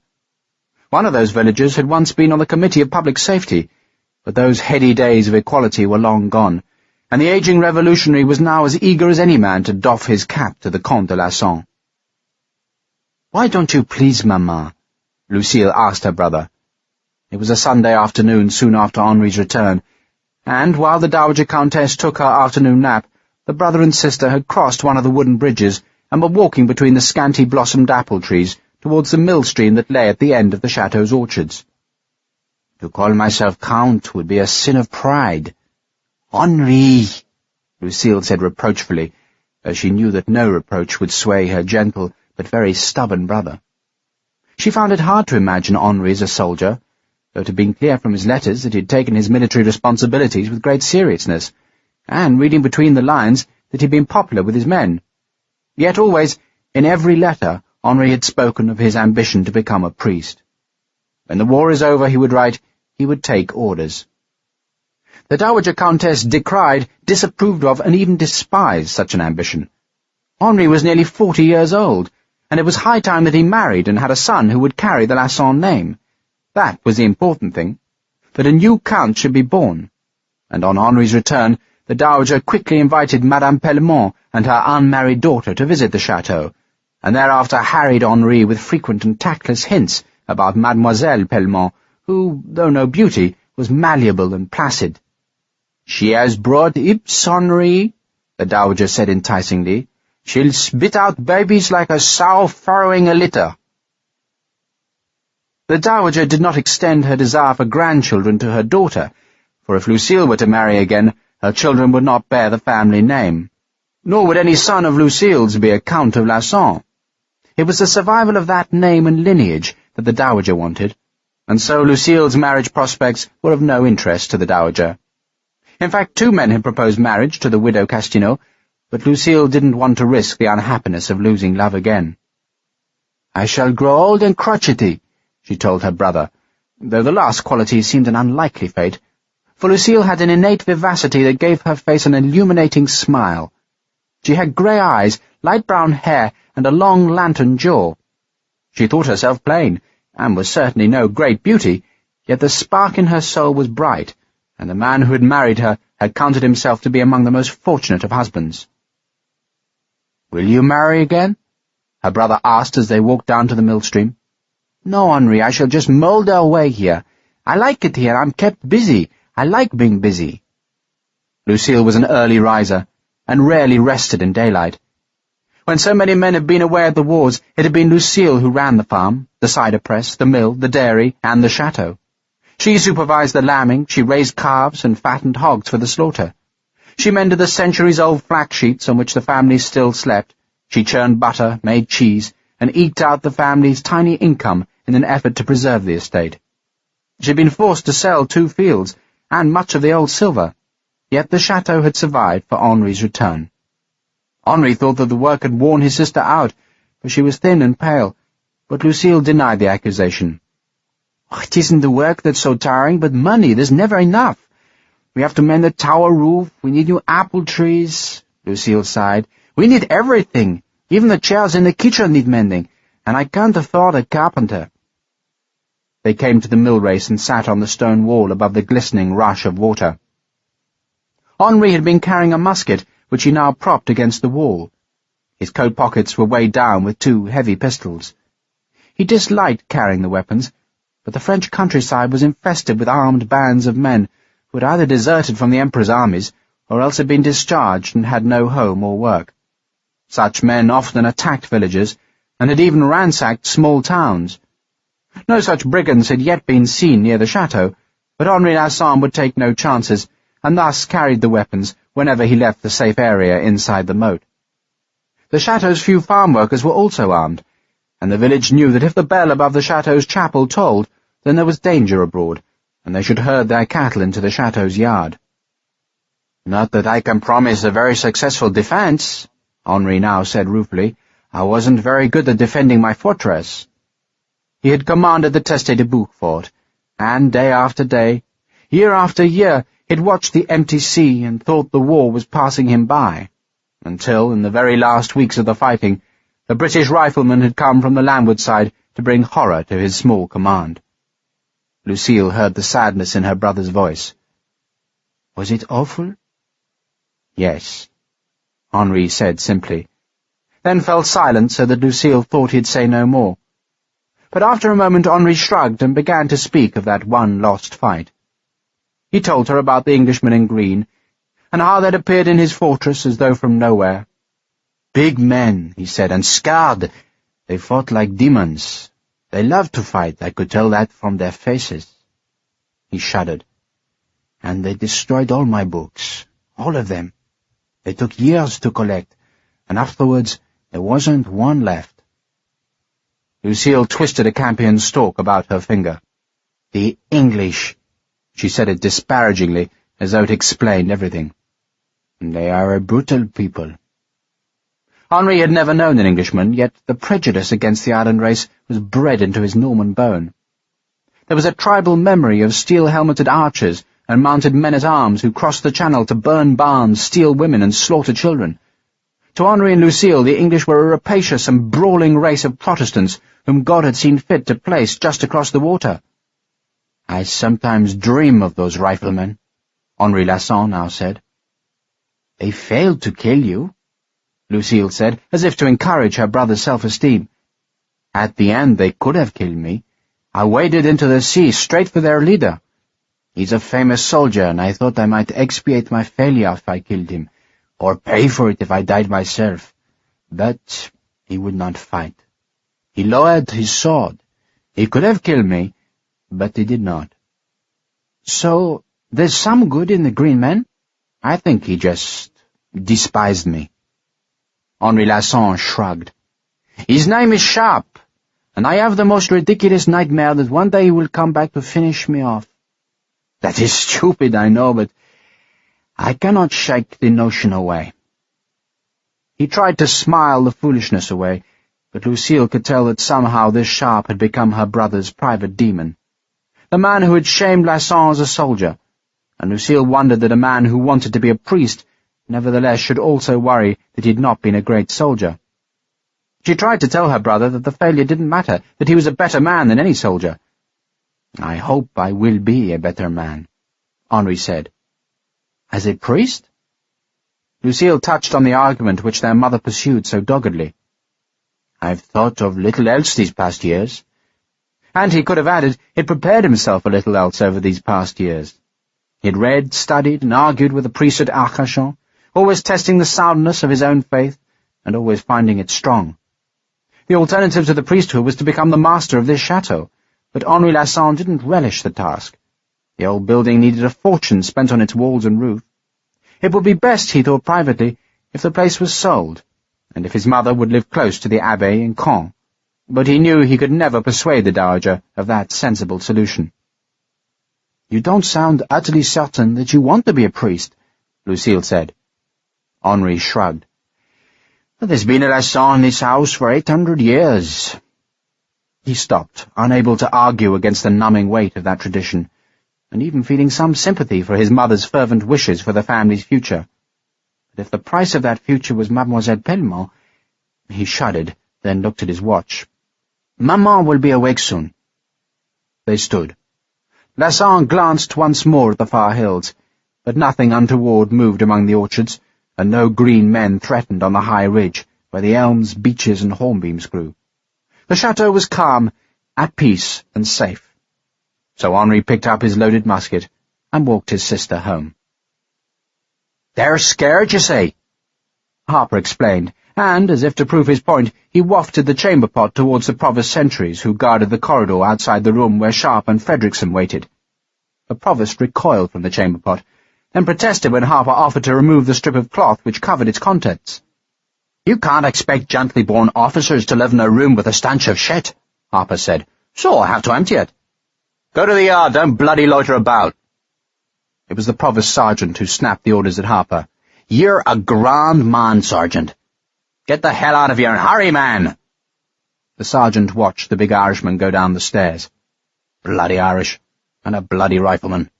One of those villagers had once been on the Committee of Public Safety, but those heady days of equality were long gone, and the aging revolutionary was now as eager as any man to doff his cap to the Comte de Lasson. "Why don't you please, Mamma?" Lucille asked her brother. It was a Sunday afternoon soon after Henri's return, and while the Dowager Countess took her afternoon nap, the brother and sister had crossed one of the wooden bridges and were walking between the scanty-blossomed apple trees towards the mill stream that lay at the end of the chateau's orchards. "To call myself Count would be a sin of pride." "Henri," Lucille said reproachfully, though she knew that no reproach would sway her gentle but very stubborn brother. She found it hard to imagine Henri as a soldier, though it had been clear from his letters that he had taken his military responsibilities with great seriousness, and, reading between the lines, that he had been popular with his men. Yet always, in every letter, Henri had spoken of his ambition to become a priest. When the war is over, he would write, he would take orders. The Dowager Countess decried, disapproved of, and even despised such an ambition. Henri was nearly 40 years old, and it was high time that he married and had a son who would carry the Lasson name. That was the important thing, that a new count should be born. And on Henri's return, the Dowager quickly invited Madame Pellemont and her unmarried daughter to visit the chateau, and thereafter harried Henri with frequent and tactless hints about Mademoiselle Pellemont, who, though no beauty, was malleable and placid. "She has brought hips, Henri," the Dowager said enticingly. "She'll spit out babies like a sow furrowing a litter." The Dowager did not extend her desire for grandchildren to her daughter, for if Lucille were to marry again, her children would not bear the family name. Nor would any son of Lucille's be a Count of Lasson. It was the survival of that name and lineage that the Dowager wanted, and so Lucille's marriage prospects were of no interest to the Dowager. In fact, 2 men had proposed marriage to the widow Castineau, but Lucille didn't want to risk the unhappiness of losing love again. "I shall grow old and crotchety," she told her brother, though the last quality seemed an unlikely fate, for Lucille had an innate vivacity that gave her face an illuminating smile. She had grey eyes, light brown hair, and a long lantern jaw. She thought herself plain, and was certainly no great beauty, yet the spark in her soul was bright, and the man who had married her had counted himself to be among the most fortunate of husbands. "Will you marry again?" her brother asked as they walked down to the millstream. "No, Henri, I shall just moulder away here. I like it here, I'm kept busy. I like being busy." Lucille was an early riser, and rarely rested in daylight. When so many men had been away at the wars, it had been Lucille who ran the farm, the cider press, the mill, the dairy, and the chateau. She supervised the lambing, she raised calves and fattened hogs for the slaughter. She mended the centuries-old flax sheets on which the family still slept. She churned butter, made cheese, and eked out the family's tiny income in an effort to preserve the estate. She had been forced to sell 2 fields, and much of the old silver, yet the chateau had survived for Henri's return. Henri thought that the work had worn his sister out, for she was thin and pale, but Lucille denied the accusation. "Oh, it isn't the work that's so tiring, but money, there's never enough. We have to mend the tower roof, we need new apple trees," Lucille sighed. "We need everything, even the chairs in the kitchen need mending, and I can't afford a carpenter." They came to the mill race and sat on the stone wall above the glistening rush of water. Henri had been carrying a musket, which he now propped against the wall. His coat pockets were weighed down with 2 heavy pistols. He disliked carrying the weapons, but the French countryside was infested with armed bands of men who had either deserted from the Emperor's armies or else had been discharged and had no home or work. Such men often attacked villages and had even ransacked small towns. No such brigands had yet been seen near the chateau, but Henri Lasson would take no chances, and thus carried the weapons whenever he left the safe area inside the moat. The chateau's few farm workers were also armed, and the village knew that if the bell above the chateau's chapel tolled, then there was danger abroad, and they should herd their cattle into the chateau's yard. "Not that I can promise a very successful defense," Henri now said ruefully. "I wasn't very good at defending my fortress." He had commanded the Teste-de-Bouc fort, and day after day, year after year, he'd watched the empty sea and thought the war was passing him by, until, in the very last weeks of the fighting, the British riflemen had come from the landward side to bring horror to his small command. Lucille heard the sadness in her brother's voice. "Was it awful?" "Yes," Henri said simply, then fell silent so that Lucille thought he'd say no more. But after a moment Henri shrugged and began to speak of that one lost fight. He told her about the Englishmen in green, and how they'd appeared in his fortress as though from nowhere. "Big men," he said, "and scarred. They fought like demons. They loved to fight, I could tell that from their faces." He shuddered. "And they destroyed all my books, all of them. They took years to collect, and afterwards there wasn't one left." Lucille twisted a campion stalk about her finger. "The English," she said it disparagingly, as though it explained everything. "They are a brutal people." Henri had never known an Englishman, yet the prejudice against the island race was bred into his Norman bone. There was a tribal memory of steel-helmeted archers, and mounted men-at-arms who crossed the Channel to burn barns, steal women, and slaughter children. To Henri and Lucille, the English were a rapacious and brawling race of Protestants whom God had seen fit to place just across the water. "I sometimes dream of those riflemen," Henri Lasson now said. "They failed to kill you," Lucille said, as if to encourage her brother's self-esteem. "At the end they could have killed me. I waded into the sea straight for their leader. He's a famous soldier, and I thought I might expiate my failure if I killed him, or pay for it if I died myself. But he would not fight. He lowered his sword. He could have killed me, but he did not." "So there's some good in the green men?" "I think he just despised me." Henri Lasson shrugged. "His name is Sharpe, and I have the most ridiculous nightmare that one day he will come back to finish me off. That is stupid, I know, but I cannot shake the notion away." He tried to smile the foolishness away, but Lucille could tell that somehow this Sharpe had become her brother's private demon. The man who had shamed Lasson as a soldier, and Lucille wondered that a man who wanted to be a priest nevertheless should also worry that he had not been a great soldier. She tried to tell her brother that the failure didn't matter, that he was a better man than any soldier. "I hope I will be a better man," Henri said. "As a priest?" Lucille touched on the argument which their mother pursued so doggedly. "I've thought of little else these past years." And he could have added, he'd prepared himself a little else over these past years. He'd read, studied, and argued with the priest at Arcachon, always testing the soundness of his own faith, and always finding it strong. The alternative to the priesthood was to become the master of this chateau, but Henri Lasson didn't relish the task. The old building needed a fortune spent on its walls and roof. It would be best, he thought privately, if the place was sold, and if his mother would live close to the abbé in Caen. But he knew he could never persuade the dowager of that sensible solution. "You don't sound utterly certain that you want to be a priest," Lucille said. Henri shrugged. "There's been a Lasson in this house for 800 years. He stopped, unable to argue against the numbing weight of that tradition, and even feeling some sympathy for his mother's fervent wishes for the family's future. But if the price of that future was Mademoiselle Pellemont— He shuddered, then looked at his watch. "Maman will be awake soon." They stood. Lasson glanced once more at the far hills, but nothing untoward moved among the orchards, and no green men threatened on the high ridge where the elms, beeches, and hornbeams grew. The chateau was calm, at peace, and safe. So Henri picked up his loaded musket and walked his sister home. "They're scared, you say?" Harper explained, and, as if to prove his point, he wafted the chamber pot towards the provost sentries who guarded the corridor outside the room where Sharpe and Fredrickson waited. The provost recoiled from the chamber pot, then protested when Harper offered to remove the strip of cloth which covered its contents. "You can't expect gently born officers to live in a room with a stench of shit," Harper said, "so I have to empty it." "Go to the yard, don't bloody loiter about." It was the provost sergeant who snapped the orders at Harper. "You're a grand man, sergeant. Get the hell out of here and hurry, man!" The sergeant watched the big Irishman go down the stairs. "Bloody Irish, and a bloody rifleman,"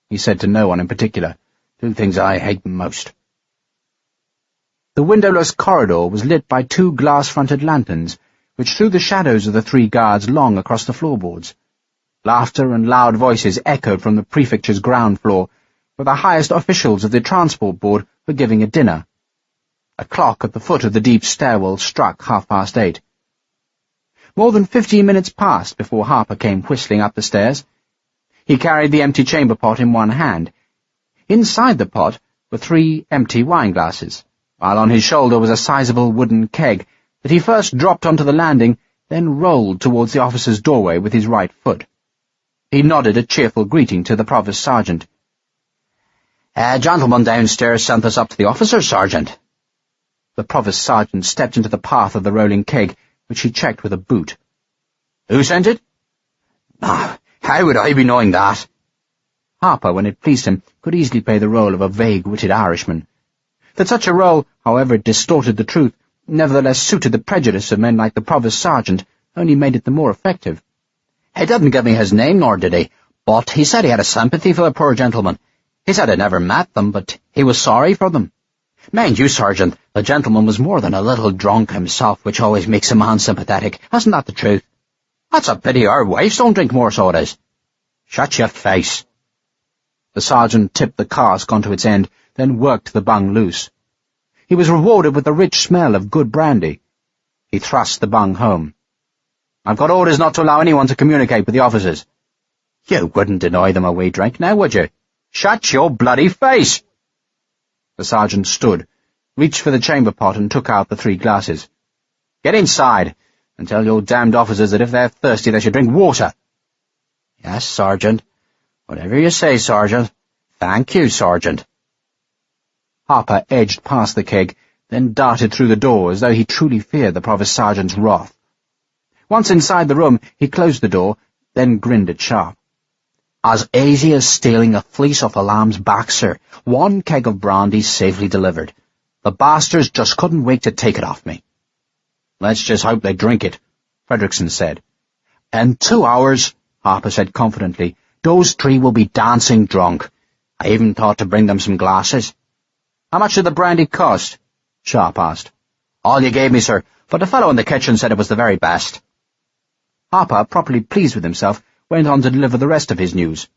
he said to no one in particular. "Two things I hate most." The windowless corridor was lit by 2 glass-fronted lanterns, which threw the shadows of the 3 guards long across the floorboards. Laughter and loud voices echoed from the prefecture's ground floor, where the highest officials of the transport board were giving a dinner. A clock at the foot of the deep stairwell struck 8:30. More than 15 minutes passed before Harper came whistling up the stairs. He carried the empty chamber pot in one hand. Inside the pot were 3 empty wine-glasses, while on his shoulder was a sizable wooden keg that he first dropped onto the landing, then rolled towards the officer's doorway with his right foot. He nodded a cheerful greeting to the provost sergeant. "A gentleman downstairs sent us up to the officer, sergeant." The provost sergeant stepped into the path of the rolling keg, which he checked with a boot. "Who sent it?" How would I be knowing that?" Harper, when it pleased him, could easily play the role of a vague-witted Irishman. That such a role, however it distorted the truth, nevertheless suited the prejudice of men like the provost sergeant, only made it the more effective. "He didn't give me his name, nor did he, But he said he had a sympathy for the poor gentleman. He said he'd never met them, but he was sorry for them. Mind you, Sergeant, the gentleman was more than a little drunk himself, which always makes a man sympathetic. Isn't that the truth? That's a pity our wives don't drink more, so it is. Shut your face. The sergeant tipped the cask onto its end, then worked the bung loose. He was rewarded with the rich smell of good brandy. He thrust the bung home. I've got orders not to allow anyone to communicate with the officers. You wouldn't deny them a wee drink, now would you? Shut your bloody face! The sergeant stood, reached for the chamber pot and took out the 3 glasses. Get inside, and tell your damned officers that if they're thirsty they should drink water. Yes, Sergeant. Whatever you say, Sergeant. Thank you, Sergeant. Harper edged past the keg, then darted through the door as though he truly feared the provost sergeant's wrath. Once inside the room, he closed the door, then grinned at Sharpe. As easy as stealing a fleece off a lamb's back, sir. 1 keg of brandy safely delivered. The bastards just couldn't wait to take it off me. Let's just hope they drink it, Fredrickson said. In 2 hours, Harper said confidently, those 3 will be dancing drunk. I even thought to bring them some glasses. How much did the brandy cost? Sharpe asked. All you gave me, sir, but the fellow in the kitchen said it was the very best. Harper, properly pleased with himself, went on to deliver the rest of his news.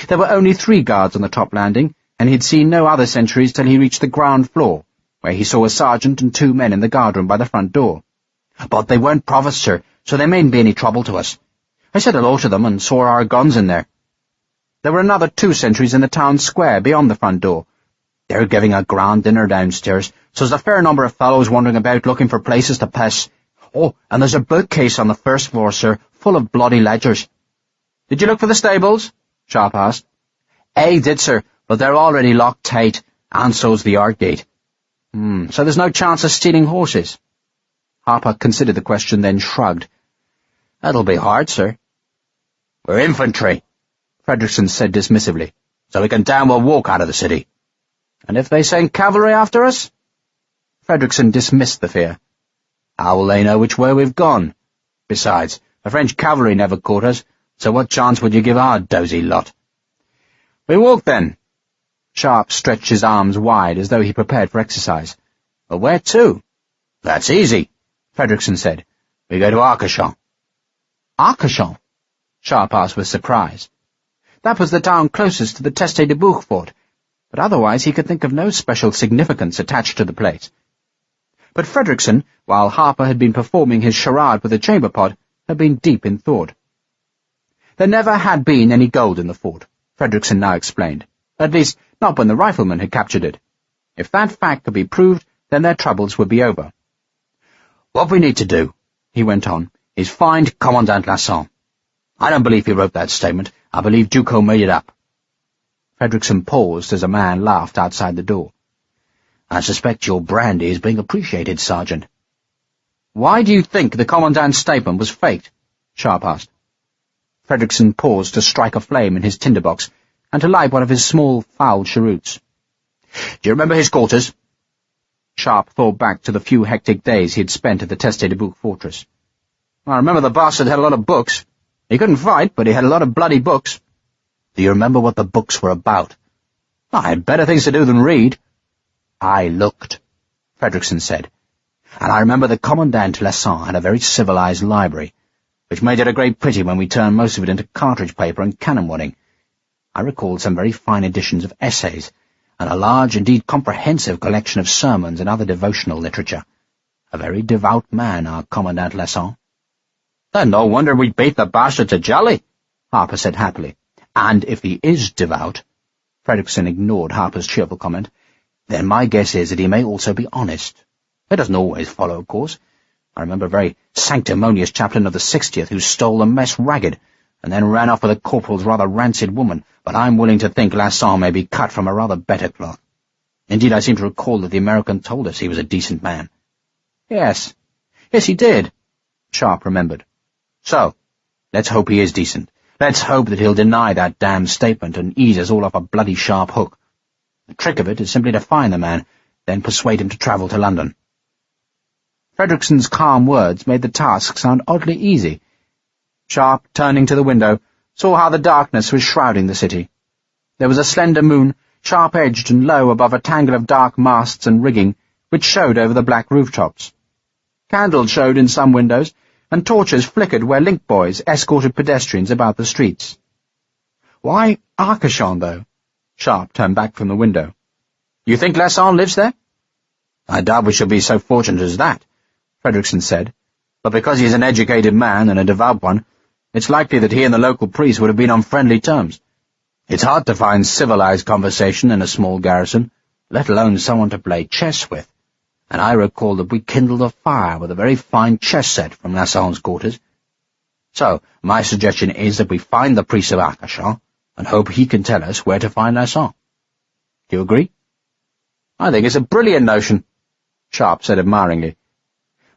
There were only 3 guards on the top landing, and he'd seen no other sentries till he reached the ground floor, where he saw a sergeant and 2 men in the guardroom by the front door. But they weren't provost, sir, so there mayn't be any trouble to us. I said hello to them and saw our guns in there. There were another 2 sentries in the town square beyond the front door. They're giving a grand dinner downstairs, so there's a fair number of fellows wandering about looking for places to piss. Oh, and there's a bookcase on the 1st floor, sir, full of bloody ledgers. Did you look for the stables? Sharpe asked. I did, sir, but they're already locked tight, and so's the yard gate. So there's no chance of stealing horses? Harper considered the question, then shrugged. That'll be hard, sir. We're infantry, Fredrickson said dismissively, so we can damn well walk out of the city. And if they send cavalry after us? Fredrickson dismissed the fear. How will they know which way we've gone? Besides, the French cavalry never caught us, so what chance would you give our dozy lot? We walk, then. Sharpe stretched his arms wide as though he prepared for exercise. But where to? That's easy, Fredrickson said. We go to Arcachon. Arcachon? Sharpe asked with surprise. That was the town closest to the Teste de Bouc fort, but otherwise he could think of no special significance attached to the place. But Fredrickson, while Harper had been performing his charade with the chamber pot, had been deep in thought. There never had been any gold in the fort, Fredrickson now explained. At least, not when the riflemen had captured it. If that fact could be proved, then their troubles would be over. What we need to do, he went on, is find Commandant Lasson. I don't believe he wrote that statement. I believe Duco made it up. Fredrickson paused as a man laughed outside the door. I suspect your brandy is being appreciated, Sergeant. Why do you think the Commandant's statement was faked? Sharpe asked. Fredrickson paused to strike a flame in his tinderbox and to light one of his small, foul cheroots. Do you remember his quarters? Sharpe thought back to the few hectic days he had spent at the Teste de Bouc fortress. I remember the bastard had a lot of books. He couldn't fight, but he had a lot of bloody books. Do you remember what the books were about? I had better things to do than read. I looked, Fredrickson said, and I remember that Commandant Lasson had a very civilized library, which made it a great pity when we turned most of it into cartridge paper and cannon wadding. I recalled some very fine editions of essays, and a large, indeed comprehensive collection of sermons and other devotional literature. A very devout man, our Commandant Lasson. Then no wonder we beat the bastard to jolly, Harper said happily. And if he is devout, Fredrickson ignored Harper's cheerful comment, then my guess is that he may also be honest. It doesn't always follow, of course. I remember a very sanctimonious chaplain of the 60th who stole the mess ragged, and then ran off with a corporal's rather rancid woman, but I'm willing to think Lasson may be cut from a rather better cloth. Indeed, I seem to recall that the American told us he was a decent man. Yes, he did, Sharpe remembered. So, let's hope he is decent. Let's hope that he'll deny that damned statement and ease us all off a bloody sharp hook. The trick of it is simply to find the man, then persuade him to travel to London. Fredrickson's calm words made the task sound oddly easy. Sharpe, turning to the window, saw how the darkness was shrouding the city. There was a slender moon, sharp-edged and low above a tangle of dark masts and rigging, which showed over the black rooftops. Candles showed in some windows, and torches flickered where link boys escorted pedestrians about the streets. "Why Arcachon, though?" Sharpe turned back from the window. "You think Lasson lives there?" "I doubt we shall be so fortunate as that," Fredrickson said. "But because he's an educated man and a devout one, it's likely that he and the local priest would have been on friendly terms. It's hard to find civilized conversation in a small garrison, let alone someone to play chess with, and I recall that we kindled a fire with a very fine chess set from Lasson's quarters. So, my suggestion is that we find the priest of Arcachon and hope he can tell us where to find Lasson. Do you agree?" "I think it's a brilliant notion," Sharpe said admiringly.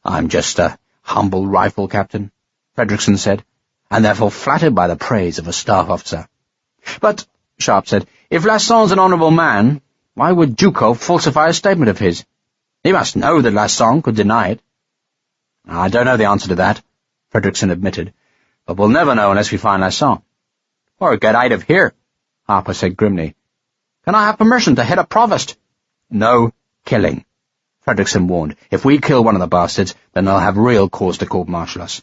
"I'm just a humble rifle captain," Fredrickson said, "and therefore flattered by the praise of a staff officer." "But," Sharpe said, "if Lasson's an honourable man, why would Duco falsify a statement of his? He must know that Lasson could deny it." "I don't know the answer to that," Fredrickson admitted, "but we'll never know unless we find Lasson." "Or get out of here," Harper said grimly. "Can I have permission to hit a provost?" "No killing," Fredrickson warned. "If we kill one of the bastards, then they'll have real cause to court-martial us."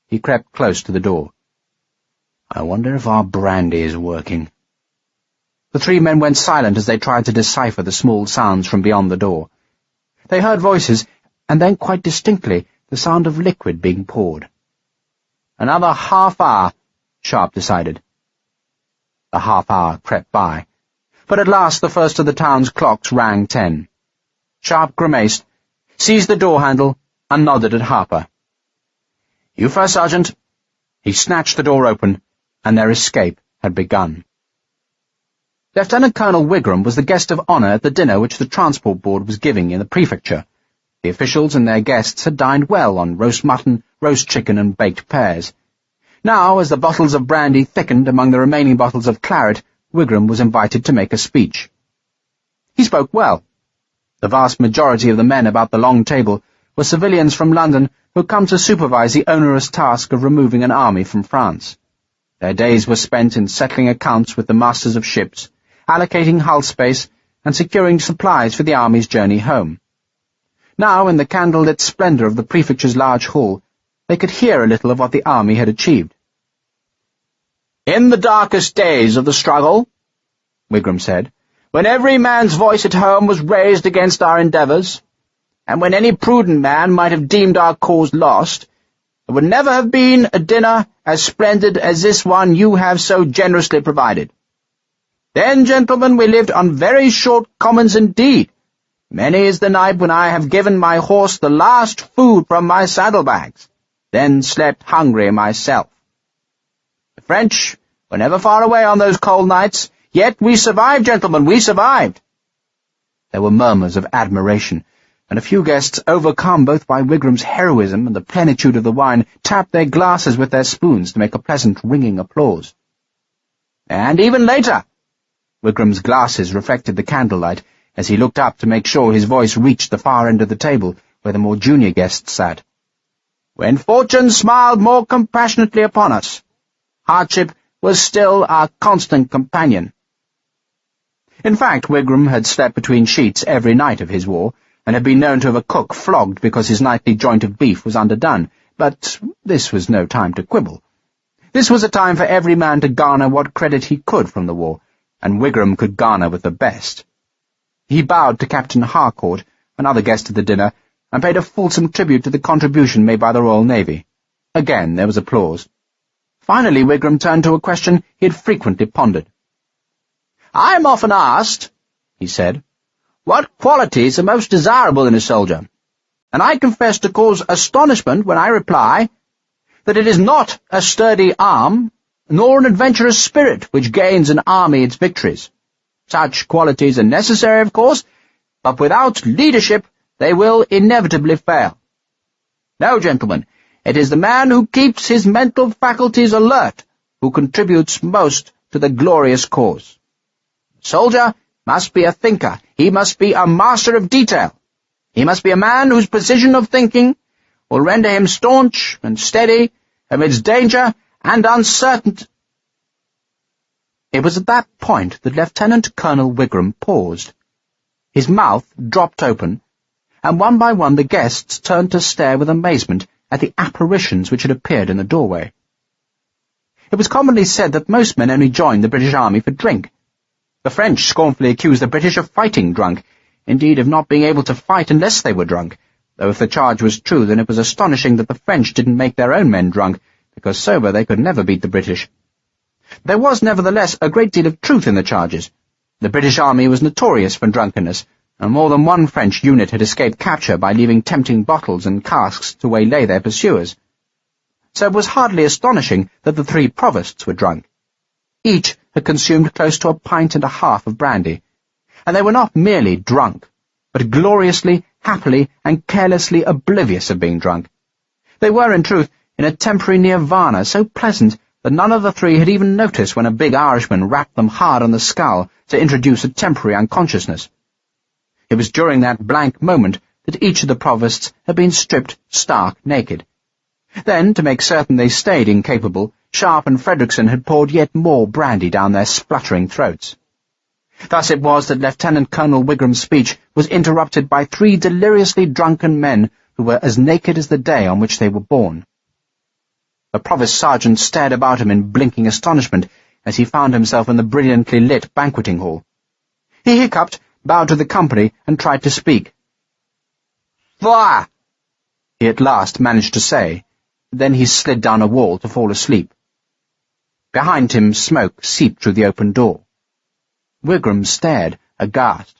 He crept close to the door. "I wonder if our brandy is working." The three men went silent as they tried to decipher the small sounds from beyond the door. They heard voices, and then quite distinctly the sound of liquid being poured. "Another half-hour," Sharpe decided. The half-hour crept by, but at last the first of the town's clocks rang 10. Sharpe grimaced, seized the door-handle, and nodded at Harper. "You first, Sergeant." He snatched the door open, and their escape had begun. Lieutenant Colonel Wigram was the guest of honour at the dinner which the Transport Board was giving in the prefecture. The officials and their guests had dined well on roast mutton, roast chicken, and baked pears. Now, as the bottles of brandy thickened among the remaining bottles of claret, Wigram was invited to make a speech. He spoke well. The vast majority of the men about the long table were civilians from London who had come to supervise the onerous task of removing an army from France. Their days were spent in settling accounts with the masters of ships, allocating hull space, and securing supplies for the army's journey home. Now, in the candle-lit splendour of the prefecture's large hall, they could hear a little of what the army had achieved. "In the darkest days of the struggle," Wigram said, "when every man's voice at home was raised against our endeavours, and when any prudent man might have deemed our cause lost, there would never have been a dinner as splendid as this one you have so generously provided. Then, gentlemen, we lived on very short commons indeed. Many is the night when I have given my horse the last food from my saddlebags, then slept hungry myself. The French were never far away on those cold nights, yet we survived, gentlemen, we survived." There were murmurs of admiration, and a few guests, overcome both by Wigram's heroism and the plenitude of the wine, tapped their glasses with their spoons to make a pleasant ringing applause. "And even later," Wigram's glasses reflected the candlelight as he looked up to make sure his voice reached the far end of the table where the more junior guests sat, "when fortune smiled more compassionately upon us, hardship was still our constant companion." In fact, Wigram had slept between sheets every night of his war, and had been known to have a cook flogged because his nightly joint of beef was underdone, but this was no time to quibble. This was a time for every man to garner what credit he could from the war, and Wigram could garner with the best. He bowed to Captain Harcourt, another guest at the dinner, and paid a fulsome tribute to the contribution made by the Royal Navy. Again there was applause. Finally Wigram turned to a question he had frequently pondered. "I am often asked," he said, "what qualities are most desirable in a soldier, and I confess to cause astonishment when I reply that it is not a sturdy arm, nor an adventurous spirit which gains an army its victories. Such qualities are necessary, of course, but without leadership they will inevitably fail. No, gentlemen, it is the man who keeps his mental faculties alert who contributes most to the glorious cause. The soldier must be a thinker. He must be a master of detail. He must be a man whose precision of thinking will render him staunch and steady amidst danger and uncertainty. It was at that point that Lieutenant Colonel Wigram paused. His mouth dropped open, and one by one the guests turned to stare with amazement at the apparitions which had appeared in the doorway. It was commonly said that most men only joined the British Army for drink. The French scornfully accused the British of fighting drunk, indeed of not being able to fight unless they were drunk, though if the charge was true then it was astonishing that the French didn't make their own men drunk, because sober they could never beat the British. There was nevertheless a great deal of truth in the charges. The British Army was notorious for drunkenness, and more than one French unit had escaped capture by leaving tempting bottles and casks to waylay their pursuers. So it was hardly astonishing that the three provosts were drunk. Each had consumed close to 1.5 pints of brandy, and they were not merely drunk, but gloriously, happily, and carelessly oblivious of being drunk. They were, in truth, in a temporary nirvana so pleasant that none of the three had even noticed when a big Irishman rapped them hard on the skull to introduce a temporary unconsciousness. It was during that blank moment that each of the provosts had been stripped stark naked. Then, to make certain they stayed incapable, Sharpe and Fredrickson had poured yet more brandy down their spluttering throats. Thus it was that Lieutenant Colonel Wigram's speech was interrupted by 3 deliriously drunken men who were as naked as the day on which they were born. The provost sergeant stared about him in blinking astonishment as he found himself in the brilliantly lit banqueting hall. He hiccuped, bowed to the company, and tried to speak. "Fire!" he at last managed to say. Then he slid down a wall to fall asleep. Behind him smoke seeped through the open door. Wigram stared, aghast.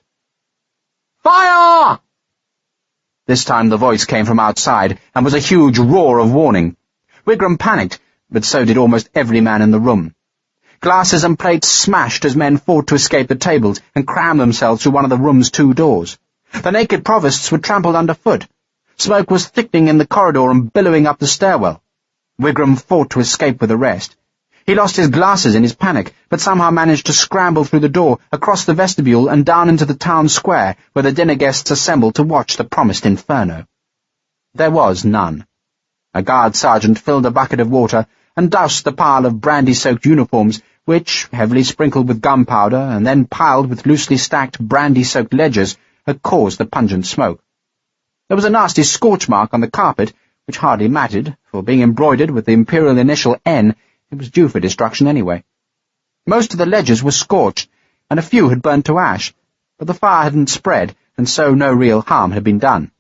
"Fire!" This time the voice came from outside, and was a huge roar of warning. Wigram panicked, but so did almost every man in the room. Glasses and plates smashed as men fought to escape the tables and cram themselves through one of the room's 2 doors. The naked provosts were trampled underfoot. Smoke was thickening in the corridor and billowing up the stairwell. Wigram fought to escape with the rest. He lost his glasses in his panic, but somehow managed to scramble through the door, across the vestibule, and down into the town square, where the dinner guests assembled to watch the promised inferno. There was none. A guard sergeant filled a bucket of water and doused the pile of brandy-soaked uniforms, which, heavily sprinkled with gunpowder and then piled with loosely stacked brandy-soaked ledgers, had caused the pungent smoke. There was a nasty scorch mark on the carpet, which hardly mattered, for being embroidered with the imperial initial N, it was due for destruction anyway. Most of the ledgers were scorched, and a few had burnt to ash, but the fire hadn't spread, and so no real harm had been done.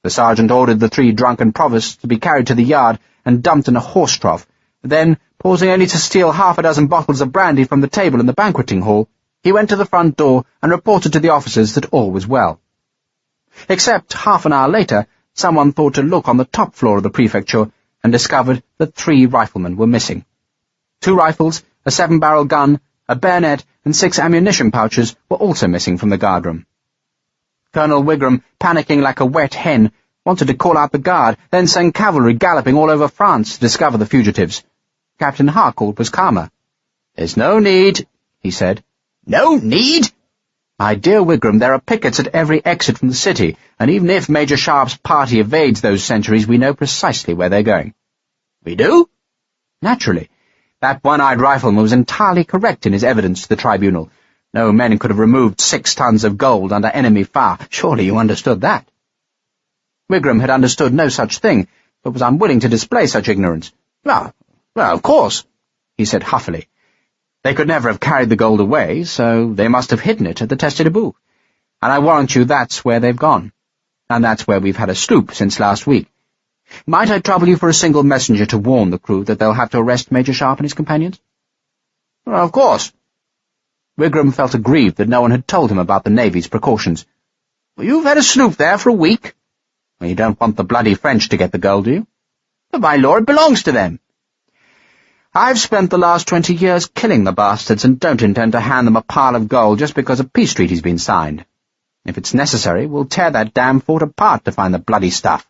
The sergeant ordered the 3 drunken provosts to be carried to the yard and dumped in a horse trough. Then, pausing only to steal 6 bottles of brandy from the table in the banqueting hall, he went to the front door and reported to the officers that all was well. Except half an hour later, someone thought to look on the top floor of the prefecture and discovered that 3 riflemen were missing. 2 rifles, a 7-barrel gun, a bayonet, and 6 ammunition pouches were also missing from the guardroom. Colonel Wigram, panicking like a wet hen, wanted to call out the guard, then send cavalry galloping all over France to discover the fugitives. Captain Harcourt was calmer. "There's no need," he said. "No need?" "My dear Wigram, there are pickets at every exit from the city, and even if Major Sharpe's party evades those sentries, we know precisely where they're going." "We do?" "Naturally. That one-eyed rifleman was entirely correct in his evidence to the tribunal. No men could have removed 6 tons of gold under enemy fire. Surely you understood that." Wigram had understood no such thing, but was unwilling to display such ignorance. Well, of course," he said huffily. "They could never have carried the gold away, so they must have hidden it at the Teste de Bouc. And I warrant you that's where they've gone. And that's where we've had a sloop since last week. Might I trouble you for a single messenger to warn the crew that they'll have to arrest Major Sharpe and his companions?" "Well, of course." Wigram felt aggrieved that no one had told him about the Navy's precautions. "Well, you've had a sloop there for a week." "Well, you don't want the bloody French to get the gold, do you?" "But, my lord, it belongs to them." "I've spent the last 20 years killing the bastards and don't intend to hand them a pile of gold just because a peace treaty's been signed. If it's necessary, we'll tear that damn fort apart to find the bloody stuff."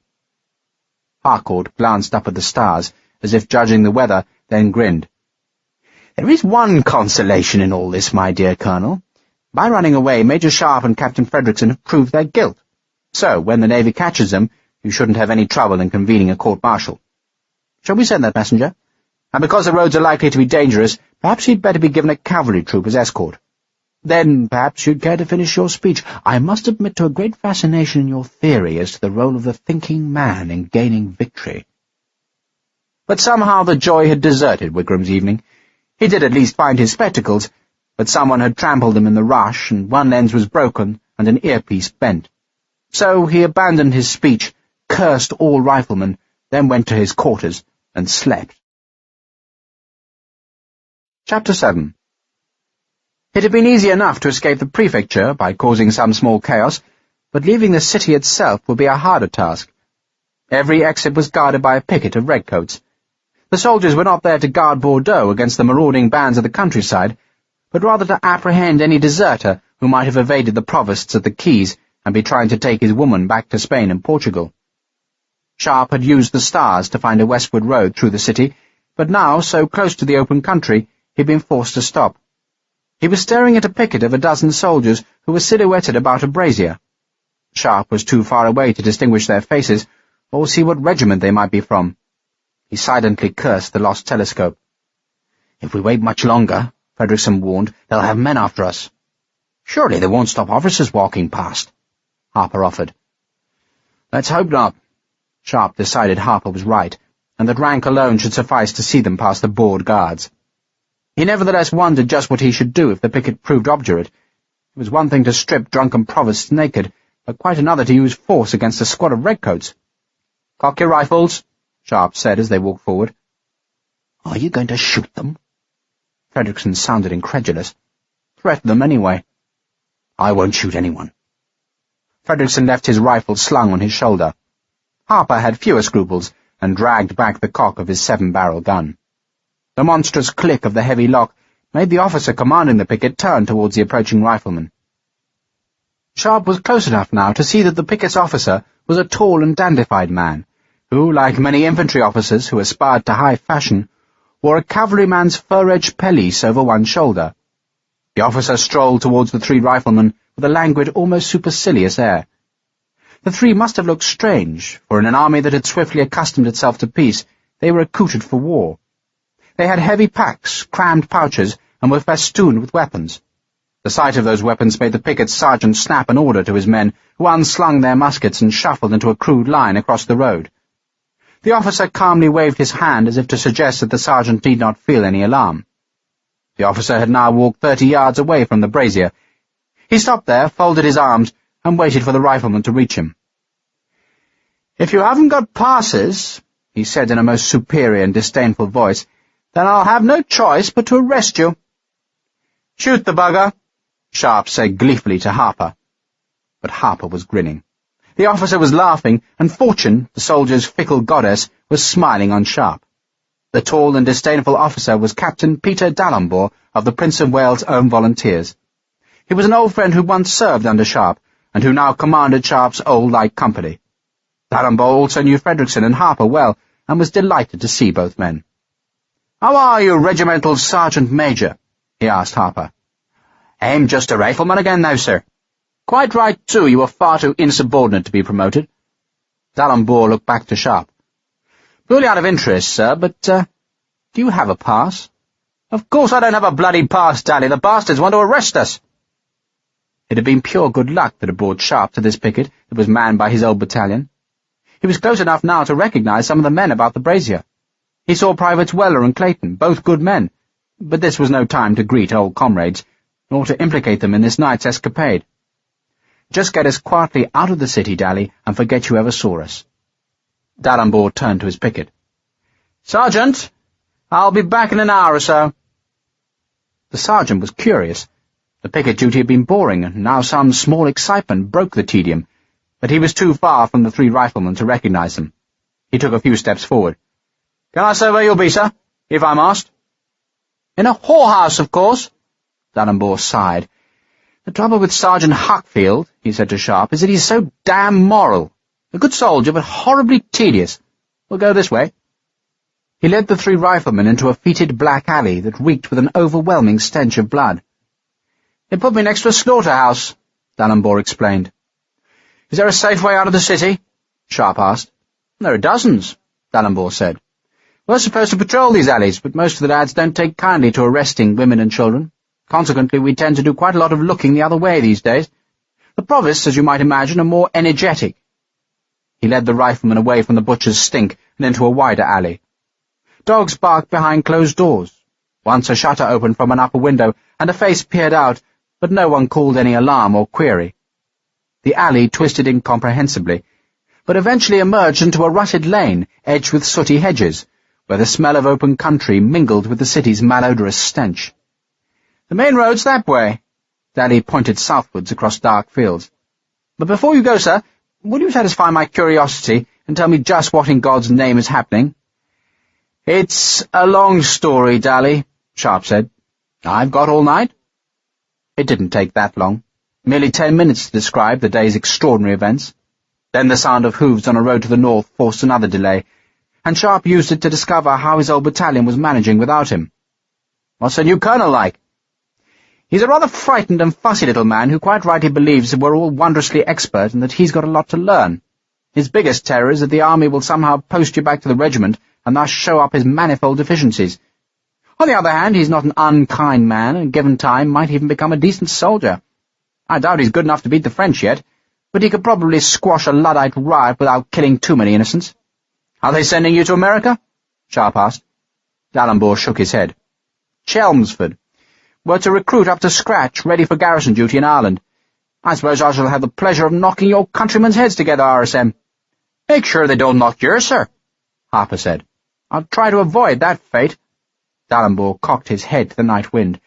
Harcourt glanced up at the stars, as if judging the weather, then grinned. "There is one consolation in all this, my dear Colonel. By running away, Major Sharpe and Captain Fredrickson have proved their guilt. So, when the Navy catches them, you shouldn't have any trouble in convening a court-martial. Shall we send that messenger?" And because the roads are likely to be dangerous, perhaps you'd better be given a cavalry troop as escort. Then perhaps you'd care to finish your speech. I must admit to a great fascination in your theory as to the role of the thinking man in gaining victory." But somehow the joy had deserted Wigram's evening. He did at least find his spectacles, but someone had trampled them in the rush, and one lens was broken and an earpiece bent. So he abandoned his speech, cursed all riflemen, then went to his quarters and slept. Chapter 7. It had been easy enough to escape the prefecture by causing some small chaos, but leaving the city itself would be a harder task. Every exit was guarded by a picket of redcoats. The soldiers were not there to guard Bordeaux against the marauding bands of the countryside, but rather to apprehend any deserter who might have evaded the provosts at the quays and be trying to take his woman back to Spain and Portugal. Sharpe had used the stars to find a westward road through the city, but now, so close to the open country, he had been forced to stop. He was staring at a picket of a dozen soldiers who were silhouetted about a brazier. Sharpe was too far away to distinguish their faces, or see what regiment they might be from. He silently cursed the lost telescope. "If we wait much longer," Fredrickson warned, "they'll have men after us." "Surely they won't stop officers walking past," Harper offered. "Let's hope not." Sharpe decided Harper was right, and that rank alone should suffice to see them past the bored guards. He nevertheless wondered just what he should do if the picket proved obdurate. It was one thing to strip drunken provosts naked, but quite another to use force against a squad of redcoats. "Cock your rifles," Sharpe said as they walked forward. "Are you going to shoot them?" Fredrickson sounded incredulous. "Threaten them anyway." "I won't shoot anyone." Fredrickson left his rifle slung on his shoulder. Harper had fewer scruples and dragged back the cock of his 7-barrel gun. The monstrous click of the heavy lock made the officer commanding the picket turn towards the approaching rifleman. Sharpe was close enough now to see that the picket's officer was a tall and dandified man, who, like many infantry officers who aspired to high fashion, wore a cavalryman's fur-edged pelisse over one shoulder. The officer strolled towards the 3 riflemen with a languid, almost supercilious air. The 3 must have looked strange, for in an army that had swiftly accustomed itself to peace, they were accoutred for war. They had heavy packs, crammed pouches, and were festooned with weapons. The sight of those weapons made the picket sergeant snap an order to his men, who unslung their muskets and shuffled into a crude line across the road. The officer calmly waved his hand as if to suggest that the sergeant need not feel any alarm. The officer had now walked 30 yards away from the brazier. He stopped there, folded his arms, and waited for the rifleman to reach him. "If you haven't got passes," he said in a most superior and disdainful voice, "then I'll have no choice but to arrest you." "Shoot the bugger," Sharpe said gleefully to Harper. But Harper was grinning. The officer was laughing, and Fortune, the soldier's fickle goddess, was smiling on Sharpe. The tall and disdainful officer was Captain Peter D'Alembert of the Prince of Wales' Own Volunteers. He was an old friend who once served under Sharpe, and who now commanded Sharpe's old light company. D'Alembert also knew Fredrickson and Harper well, and was delighted to see both men. "How are you, Regimental Sergeant Major?" he asked Harper. "I'm just a rifleman again now, sir." "Quite right, too. You were far too insubordinate to be promoted." D'Alembert looked back to Sharpe. "Purely out of interest, sir, but, do you have a pass?" "Of course I don't have a bloody pass, Dally. The bastards want to arrest us." It had been pure good luck that had brought Sharpe to this picket that was manned by his old battalion. He was close enough now to recognize some of the men about the brazier. He saw Privates Weller and Clayton, both good men, but this was no time to greet old comrades, nor to implicate them in this night's escapade. "Just get us quietly out of the city, Dally, and forget you ever saw us." D'Alembert turned to his picket. "Sergeant, I'll be back in an hour or so." The sergeant was curious. The picket duty had been boring, and now some small excitement broke the tedium, but he was too far from the 3 riflemen to recognize them. He took a few steps forward. "Can I say where you'll be, sir, if I'm asked?" "In a whorehouse, of course." D'Alembert sighed. "The trouble with Sergeant Huckfield," he said to Sharpe, "is that he's so damn moral. A good soldier, but horribly tedious. We'll go this way." He led the 3 riflemen into a fetid black alley that reeked with an overwhelming stench of blood. "They put me next to a slaughterhouse," D'Alembert explained. "Is there a safe way out of the city?" Sharpe asked. "There are dozens," D'Alembert said. We're supposed to patrol these alleys, but most of the lads don't take kindly to arresting women and children. Consequently, we tend to do quite a lot of looking the other way these days. The provists, as you might imagine, are more energetic. He led the rifleman away from the butcher's stink and into a wider alley. Dogs barked behind closed doors. Once a shutter opened from an upper window, and a face peered out, but no one called any alarm or query. The alley twisted incomprehensibly, but eventually emerged into a rutted lane edged with sooty hedges, where the smell of open country mingled with the city's malodorous stench. "The main road's that way." Daly pointed southwards across dark fields. "But before you go, sir, will you satisfy my curiosity and tell me just what in God's name is happening?" "It's a long story, Daly," Sharpe said. "I've got all night." It didn't take that long, merely 10 minutes to describe the day's extraordinary events. Then the sound of hooves on a road to the north forced another delay, and Sharpe used it to discover how his old battalion was managing without him. "What's the new colonel like?" "He's a rather frightened and fussy little man who quite rightly believes that we're all wondrously expert and that he's got a lot to learn. His biggest terror is that the army will somehow post you back to the regiment and thus show up his manifold deficiencies. On the other hand, he's not an unkind man, and given time might even become a decent soldier. I doubt he's good enough to beat the French yet, but he could probably squash a Luddite riot without killing too many innocents." "Are they sending you to America?" Sharpe asked. D'Alembert shook his head. "Chelmsford. We're to recruit up to scratch, ready for garrison duty in Ireland. I suppose I shall have the pleasure of knocking your countrymen's heads together, RSM." "Make sure they don't knock yours, sir," Harper said. "I'll try to avoid that fate." D'Alembert cocked his head to the night wind,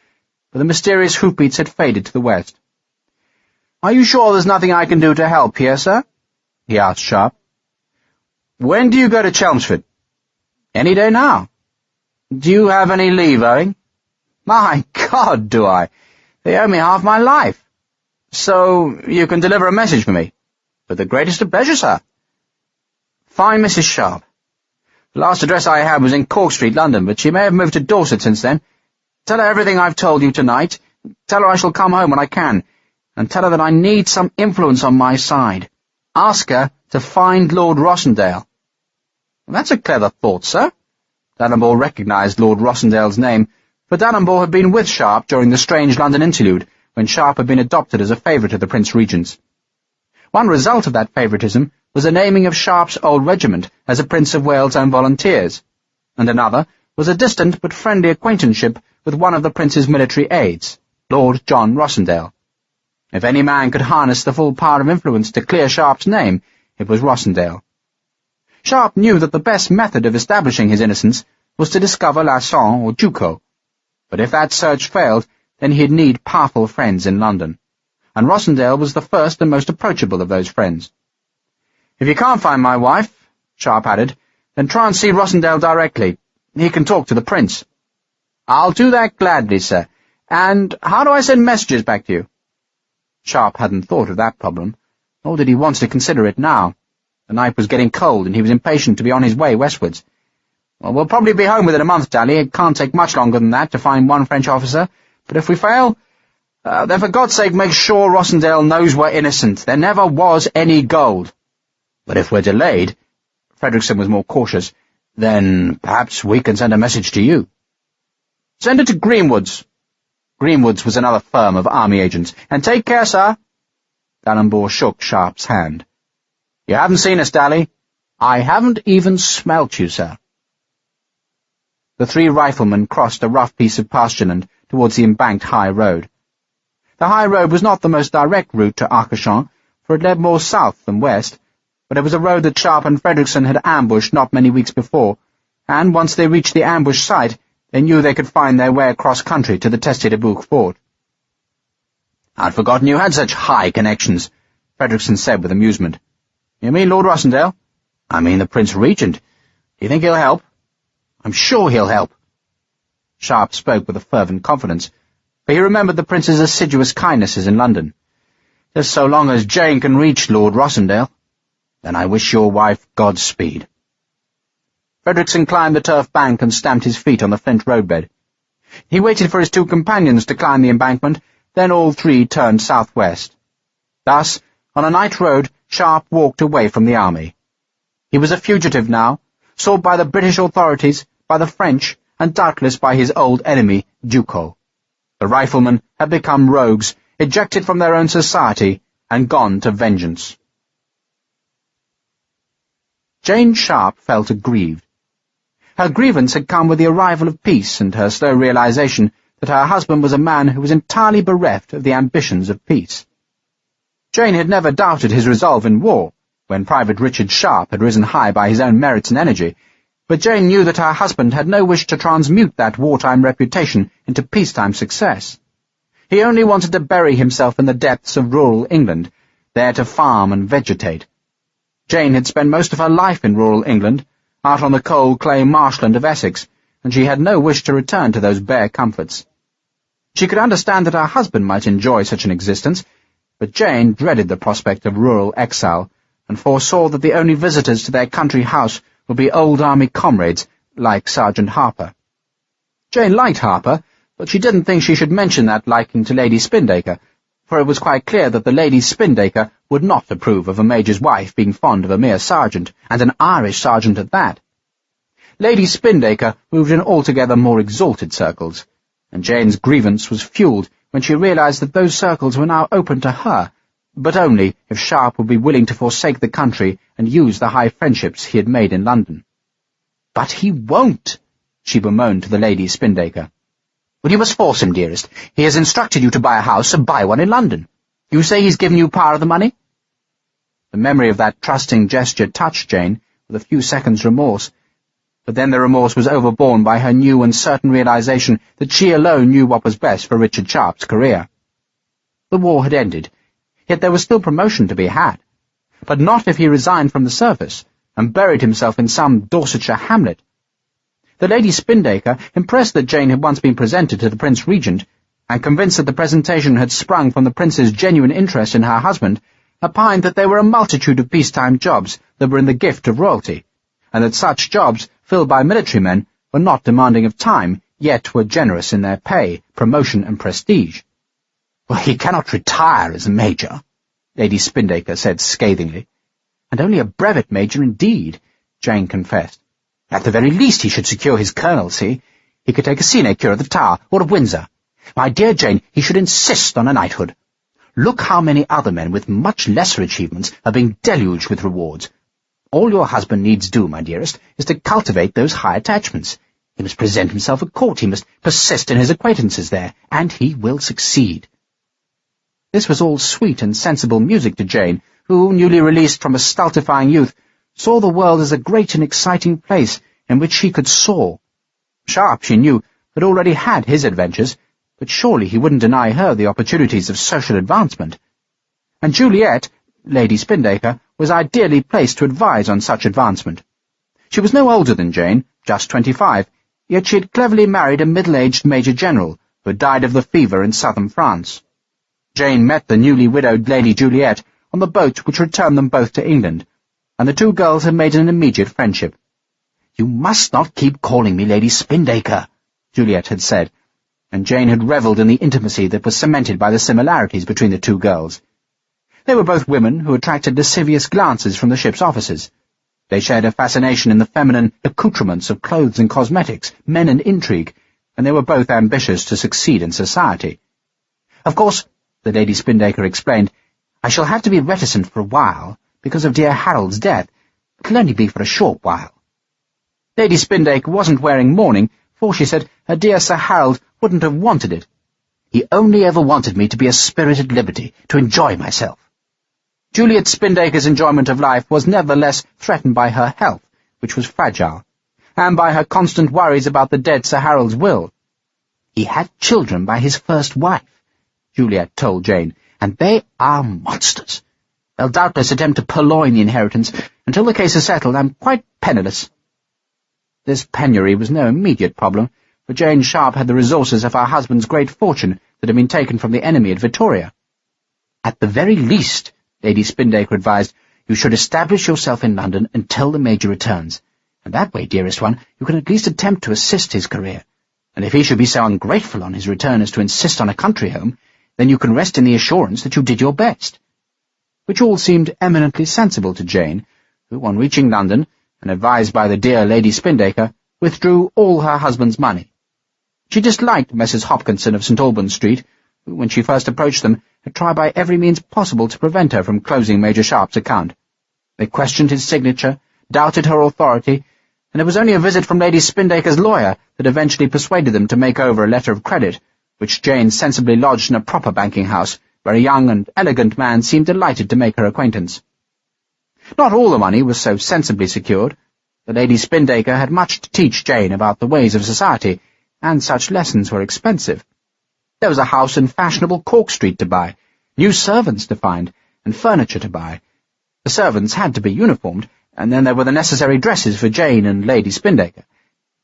but the mysterious hoofbeats had faded to the west. "Are you sure there's nothing I can do to help here, sir?" he asked Sharpe. "When do you go to Chelmsford?" "Any day now." "Do you have any leave owing?" "My God, do I? They owe me half my life." "So you can deliver a message for me?" "With the greatest of pleasure, sir." "Fine Mrs. Sharpe. The last address I had was in Cork Street, London, but she may have moved to Dorset since then. Tell her everything I've told you tonight. Tell her I shall come home when I can, and tell her that I need some influence on my side. Ask her to find Lord Rossendale." "That's a clever thought, sir." D'Alembert recognized Lord Rossendale's name, for D'Alembert had been with Sharpe during the strange London interlude, when Sharpe had been adopted as a favourite of the Prince Regent's. One result of that favouritism was the naming of Sharpe's old regiment as a Prince of Wales' Own Volunteers, and another was a distant but friendly acquaintanceship with one of the Prince's military aides, Lord John Rossendale. If any man could harness the full power of influence to clear Sharpe's name, it was Rossendale. Sharpe knew that the best method of establishing his innocence was to discover Lasson or Duco, but if that search failed, then he'd need powerful friends in London, and Rossendale was the first and most approachable of those friends. "If you can't find my wife," Sharpe added, "then try and see Rossendale directly. He can talk to the Prince." "I'll do that gladly, sir. And how do I send messages back to you?" Sharpe hadn't thought of that problem, nor did he want to consider it now. The night was getting cold, and he was impatient to be on his way westwards. "Well, we'll probably be home within a month, Daly. It can't take much longer than that to find one French officer. But if we fail, then for God's sake make sure Rossendale knows we're innocent. There never was any gold." "But if we're delayed," Frederickson was more cautious, "then perhaps we can send a message to you." "Send it to Greenwood's." Greenwood's was another firm of army agents. "And take care, sir." D'Alembert shook Sharpe's hand. "You haven't seen us, Daly." "I haven't even smelt you, sir." The three riflemen crossed a rough piece of pastureland towards the embanked high road. The high road was not the most direct route to Arcachon, for it led more south than west, but it was a road that Sharpe and Frederickson had ambushed not many weeks before, and once they reached the ambush site, they knew they could find their way across country to the Teste-de-Bouc fort. "I'd forgotten you had such high connections," Frederickson said with amusement. "You mean Lord Rossendale?" "I mean the Prince Regent. Do you think he'll help?" "I'm sure he'll help." Sharpe spoke with a fervent confidence, for he remembered the Prince's assiduous kindnesses in London. "Just so long as Jane can reach Lord Rossendale. Then I wish your wife Godspeed." Frederickson climbed the turf bank and stamped his feet on the flint roadbed. He waited for his two companions to climb the embankment, then all three turned southwest. Thus, on a night road, Sharpe walked away from the army. He was a fugitive now, sought by the British authorities, by the French and doubtless by his old enemy, Duco. The riflemen had become rogues, ejected from their own society, and gone to vengeance. Jane Sharpe felt aggrieved. Her grievance had come with the arrival of peace and her slow realization that her husband was a man who was entirely bereft of the ambitions of peace. Jane had never doubted his resolve in war, when Private Richard Sharpe had risen high by his own merits and energy, but Jane knew that her husband had no wish to transmute that wartime reputation into peacetime success. He only wanted to bury himself in the depths of rural England, there to farm and vegetate. Jane had spent most of her life in rural England, out on the cold clay marshland of Essex, and she had no wish to return to those bare comforts. She could understand that her husband might enjoy such an existence, but Jane dreaded the prospect of rural exile, and foresaw that the only visitors to their country house would be old army comrades like Sergeant Harper. Jane liked Harper, but she didn't think she should mention that liking to Lady Spindaker, for it was quite clear that the Lady Spindaker would not approve of a major's wife being fond of a mere sergeant, and an Irish sergeant at that. Lady Spindaker moved in altogether more exalted circles, and Jane's grievance was fuelled when she realized that those circles were now open to her, but only if Sharpe would be willing to forsake the country and use the high friendships he had made in London. "But he won't," she bemoaned to the Lady Spindaker. "Well, you must force him, dearest. He has instructed you to buy a house, so buy one in London. You say he's given you part of the money?" The memory of that trusting gesture touched Jane with a few seconds' remorse, but then the remorse was overborne by her new and certain realization that she alone knew what was best for Richard Sharpe's career. The war had ended, yet there was still promotion to be had, but not if he resigned from the service and buried himself in some Dorsetshire hamlet. The Lady Spindaker, impressed that Jane had once been presented to the Prince Regent, and convinced that the presentation had sprung from the Prince's genuine interest in her husband, opined that there were a multitude of peacetime jobs that were in the gift of royalty, and that such jobs, filled by military men, were not demanding of time, yet were generous in their pay, promotion, and prestige. "Well, he cannot retire as a major," Lady Spindaker said scathingly. "And only a brevet major indeed," Jane confessed. "At the very least he should secure his colonelcy. He could take a sinecure at the Tower, or at Windsor. My dear Jane, he should insist on a knighthood. Look how many other men with much lesser achievements are being deluged with rewards. All your husband needs do, my dearest, is to cultivate those high attachments. He must present himself at court, he must persist in his acquaintances there, and he will succeed." This was all sweet and sensible music to Jane, who, newly released from a stultifying youth, saw the world as a great and exciting place in which she could soar. Sharpe, she knew, had already had his adventures, but surely he wouldn't deny her the opportunities of social advancement. And Juliet, Lady Spindaker, was ideally placed to advise on such advancement. She was no older than Jane, just 25, yet she had cleverly married a middle-aged Major General who had died of the fever in southern France. Jane met the newly widowed Lady Juliet on the boat which returned them both to England, and the two girls had made an immediate friendship. "You must not keep calling me Lady Spindaker," Juliet had said, and Jane had revelled in the intimacy that was cemented by the similarities between the two girls. They were both women who attracted lascivious glances from the ship's officers. They shared a fascination in the feminine accoutrements of clothes and cosmetics, men and intrigue, and they were both ambitious to succeed in society. "Of course," the Lady Spindaker explained, "I shall have to be reticent for a while, because of dear Harold's death. It'll only be for a short while." Lady Spindaker wasn't wearing mourning, for, she said, her dear Sir Harold wouldn't have wanted it. "He only ever wanted me to be a spirit at liberty, to enjoy myself." Juliet Spindaker's enjoyment of life was nevertheless threatened by her health, which was fragile, and by her constant worries about the dead Sir Harold's will. "He had children by his first wife," Juliet told Jane, "and they are monsters. They'll doubtless attempt to purloin the inheritance. Until the case is settled, I'm quite penniless." This penury was no immediate problem, for Jane Sharpe had the resources of her husband's great fortune that had been taken from the enemy at Vittoria. "At the very least," Lady Spindaker advised, "you should establish yourself in London until the Major returns, and that way, dearest one, you can at least attempt to assist his career. And if he should be so ungrateful on his return as to insist on a country home, then you can rest in the assurance that you did your best." Which all seemed eminently sensible to Jane, who, on reaching London, and advised by the dear Lady Spindaker, withdrew all her husband's money. She disliked Messrs. Hopkinson of St. Albans Street, who, when she first approached them, had tried by every means possible to prevent her from closing Major Sharpe's account. They questioned his signature, doubted her authority, and it was only a visit from Lady Spindaker's lawyer that eventually persuaded them to make over a letter of credit, which Jane sensibly lodged in a proper banking house, where a young and elegant man seemed delighted to make her acquaintance. Not all the money was so sensibly secured. The Lady Spindaker had much to teach Jane about the ways of society, and such lessons were expensive. There was a house in fashionable Cork Street to buy, new servants to find, and furniture to buy. The servants had to be uniformed, and then there were the necessary dresses for Jane and Lady Spindaker.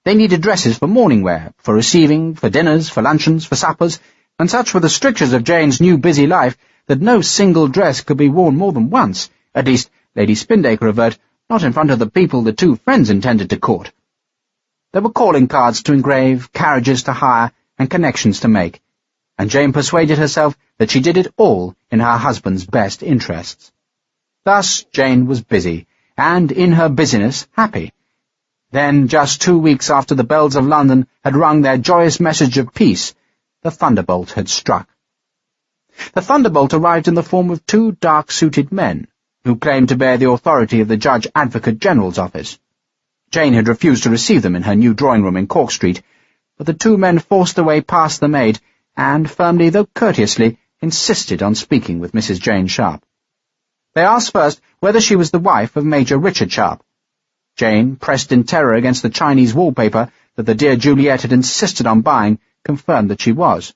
They needed dresses for morning wear, for receiving, for dinners, for luncheons, for suppers, and such were the strictures of Jane's new busy life that no single dress could be worn more than once, at least Lady Spindaker averred, not in front of the people the two friends intended to court. There were calling cards to engrave, carriages to hire, and connections to make, and Jane persuaded herself that she did it all in her husband's best interests. Thus Jane was busy, and in her busyness happy. Then, just 2 weeks after the bells of London had rung their joyous message of peace, the thunderbolt had struck. The thunderbolt arrived in the form of 2 dark-suited men, who claimed to bear the authority of the Judge Advocate General's office. Jane had refused to receive them in her new drawing-room in Cork Street, but the 2 men forced their way past the maid, and, firmly though courteously, insisted on speaking with Mrs. Jane Sharpe. They asked first whether she was the wife of Major Richard Sharpe. Jane, pressed in terror against the Chinese wallpaper that the dear Juliet had insisted on buying, confirmed that she was.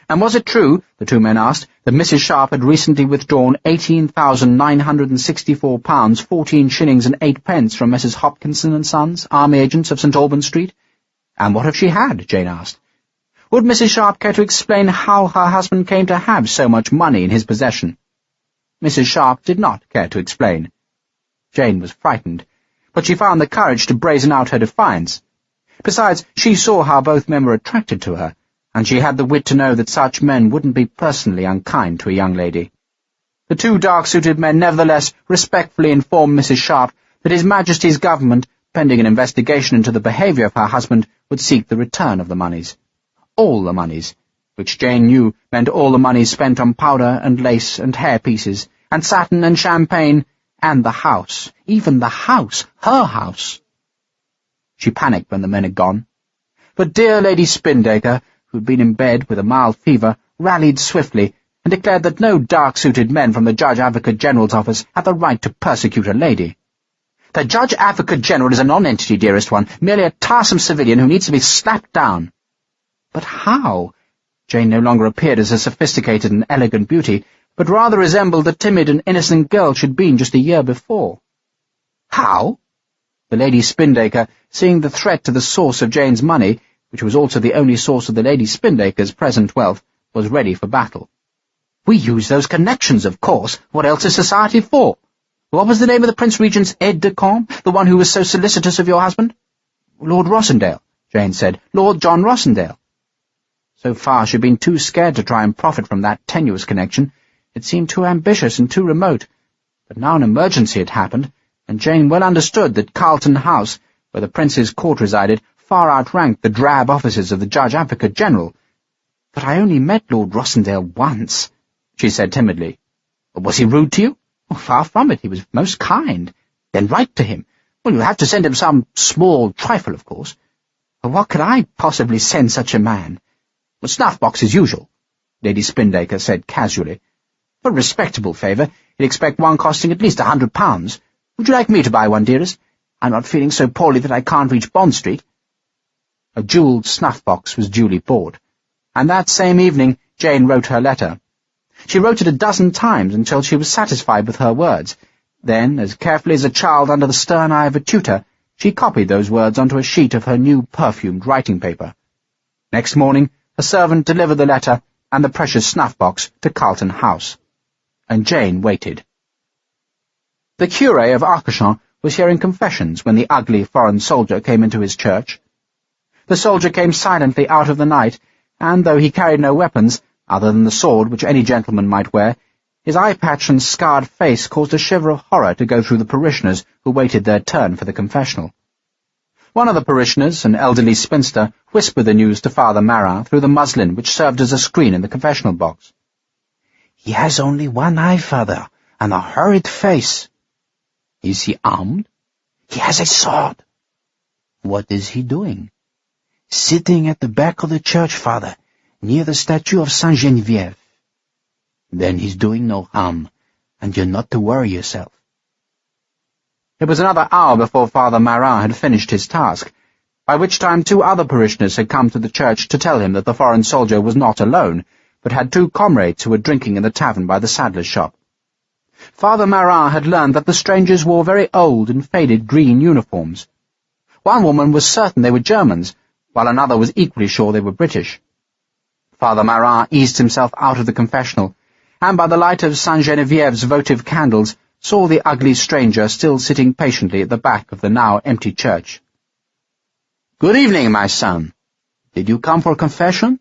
And was it true, the 2 men asked, that Mrs. Sharpe had recently withdrawn £18,964, 14 shillings and 8 pence from Messrs. Hopkinson and Sons, army agents of St. Albans Street? And what if she had? Jane asked. Would Mrs. Sharpe care to explain how her husband came to have so much money in his possession? Mrs. Sharpe did not care to explain. Jane was frightened, but she found the courage to brazen out her defiance. Besides, she saw how both men were attracted to her, and she had the wit to know that such men wouldn't be personally unkind to a young lady. The 2 dark-suited men nevertheless respectfully informed Mrs. Sharpe that His Majesty's government, pending an investigation into the behaviour of her husband, would seek the return of the moneys. All the moneys, which Jane knew meant all the money spent on powder and lace and hair-pieces, and satin and champagne, and the house, even the house, her house. She panicked when the men had gone. But dear Lady Spindaker, who had been in bed with a mild fever, rallied swiftly, and declared that no dark-suited men from the Judge Advocate General's office had the right to persecute a lady. The Judge Advocate General is a non-entity, dearest one, merely a tiresome civilian who needs to be slapped down. But how? Jane no longer appeared as a sophisticated and elegant beauty, but rather resembled the timid and innocent girl she had been just a year before. How? The Lady Spindaker, seeing the threat to the source of Jane's money, which was also the only source of the Lady Spindaker's present wealth, was ready for battle. We use those connections, of course. What else is society for? What was the name of the Prince Regent's aide-de-camp, the one who was so solicitous of your husband? Lord Rossendale, Jane said. Lord John Rossendale. So far she had been too scared to try and profit from that tenuous connection. It seemed too ambitious and too remote. But now an emergency had happened, and Jane well understood that Carlton House, where the Prince's court resided, far outranked the drab offices of the Judge Advocate General. But I only met Lord Rossendale once, she said timidly. Was he rude to you? Oh, far from it. He was most kind. Then write to him. Well, you'll have to send him some small trifle, of course. But what could I possibly send such a man? A snuff-box as usual, Lady Spindaker said casually. For a respectable favour, you'd expect one costing at least £100. Would you like me to buy one, dearest? I'm not feeling so poorly that I can't reach Bond Street. A jewelled snuff-box was duly bought, and that same evening Jane wrote her letter. She wrote it a dozen times until she was satisfied with her words. Then, as carefully as a child under the stern eye of a tutor, she copied those words onto a sheet of her new perfumed writing paper. Next morning, a servant delivered the letter and the precious snuff-box to Carlton House, and Jane waited. The curé of Arcachon was hearing confessions when the ugly foreign soldier came into his church. The soldier came silently out of the night, and though he carried no weapons, other than the sword which any gentleman might wear, his eye-patch and scarred face caused a shiver of horror to go through the parishioners who waited their turn for the confessional. One of the parishioners, an elderly spinster, whispered the news to Father Marat through the muslin which served as a screen in the confessional box. "He has only one eye, Father, and a horrid face." "Is he armed?" "He has a sword." "What is he doing?" "Sitting at the back of the church, Father, near the statue of Saint Geneviève." "Then he's doing no harm, and you're not to worry yourself." It was another hour before Father Marat had finished his task, by which time 2 other parishioners had come to the church to tell him that the foreign soldier was not alone, but had 2 comrades who were drinking in the tavern by the saddler's shop. Father Marat had learned that the strangers wore very old and faded green uniforms. One woman was certain they were Germans, while another was equally sure they were British. Father Marat eased himself out of the confessional, and by the light of Saint Genevieve's votive candles saw the ugly stranger still sitting patiently at the back of the now empty church. "Good evening, my son. Did you come for confession?"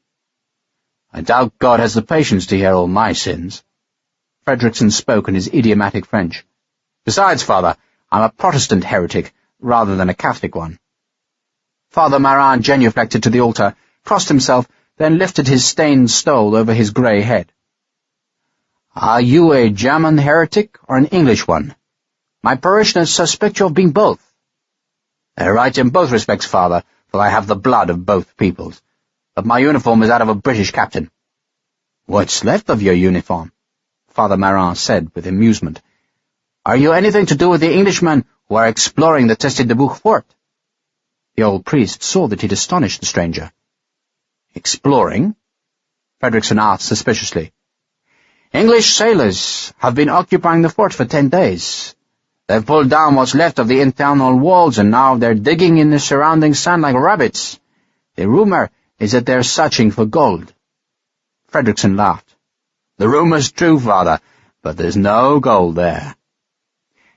"I doubt God has the patience to hear all my sins." Fredrickson spoke in his idiomatic French. "Besides, Father, I'm a Protestant heretic, rather than a Catholic one." Father Marat genuflected to the altar, crossed himself, then lifted his stained stole over his grey head. "Are you a German heretic or an English one? My parishioners suspect you of being both." "They're right in both respects, Father, for I have the blood of both peoples. But my uniform is that of a British captain." "What's left of your uniform?" Father Marat said with amusement. "Are you anything to do with the Englishmen who are exploring the Teste-de-Bouc fort?" The old priest saw that he'd astonished the stranger. "Exploring?" Fredrickson asked suspiciously. "English sailors have been occupying the fort for 10 days. They've pulled down what's left of the internal walls, and now they're digging in the surrounding sand like rabbits. The rumor is that they're searching for gold." Fredrickson laughed. "The rumor's true, Father, but there's no gold there.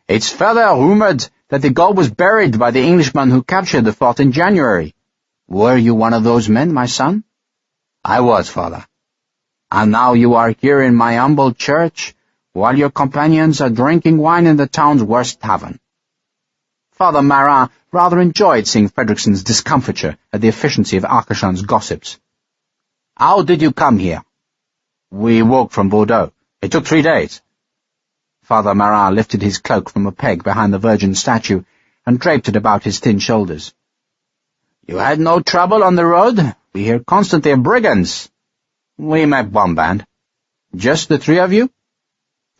It's further rumored that the gold was buried by the Englishmen who captured the fort in January." "Were you one of those men, my son?" "I was, Father. And now you are here in my humble church, while your companions are drinking wine in the town's worst tavern." Father Marat rather enjoyed seeing Fredrickson's discomfiture at the efficiency of Arcachon's gossips. "How did you come here?" "We walked from Bordeaux. It took 3 days." Father Marat lifted his cloak from a peg behind the Virgin statue and draped it about his thin shoulders. "You had no trouble on the road? We hear constantly of brigands." "We met one band." "Just the 3 of you?"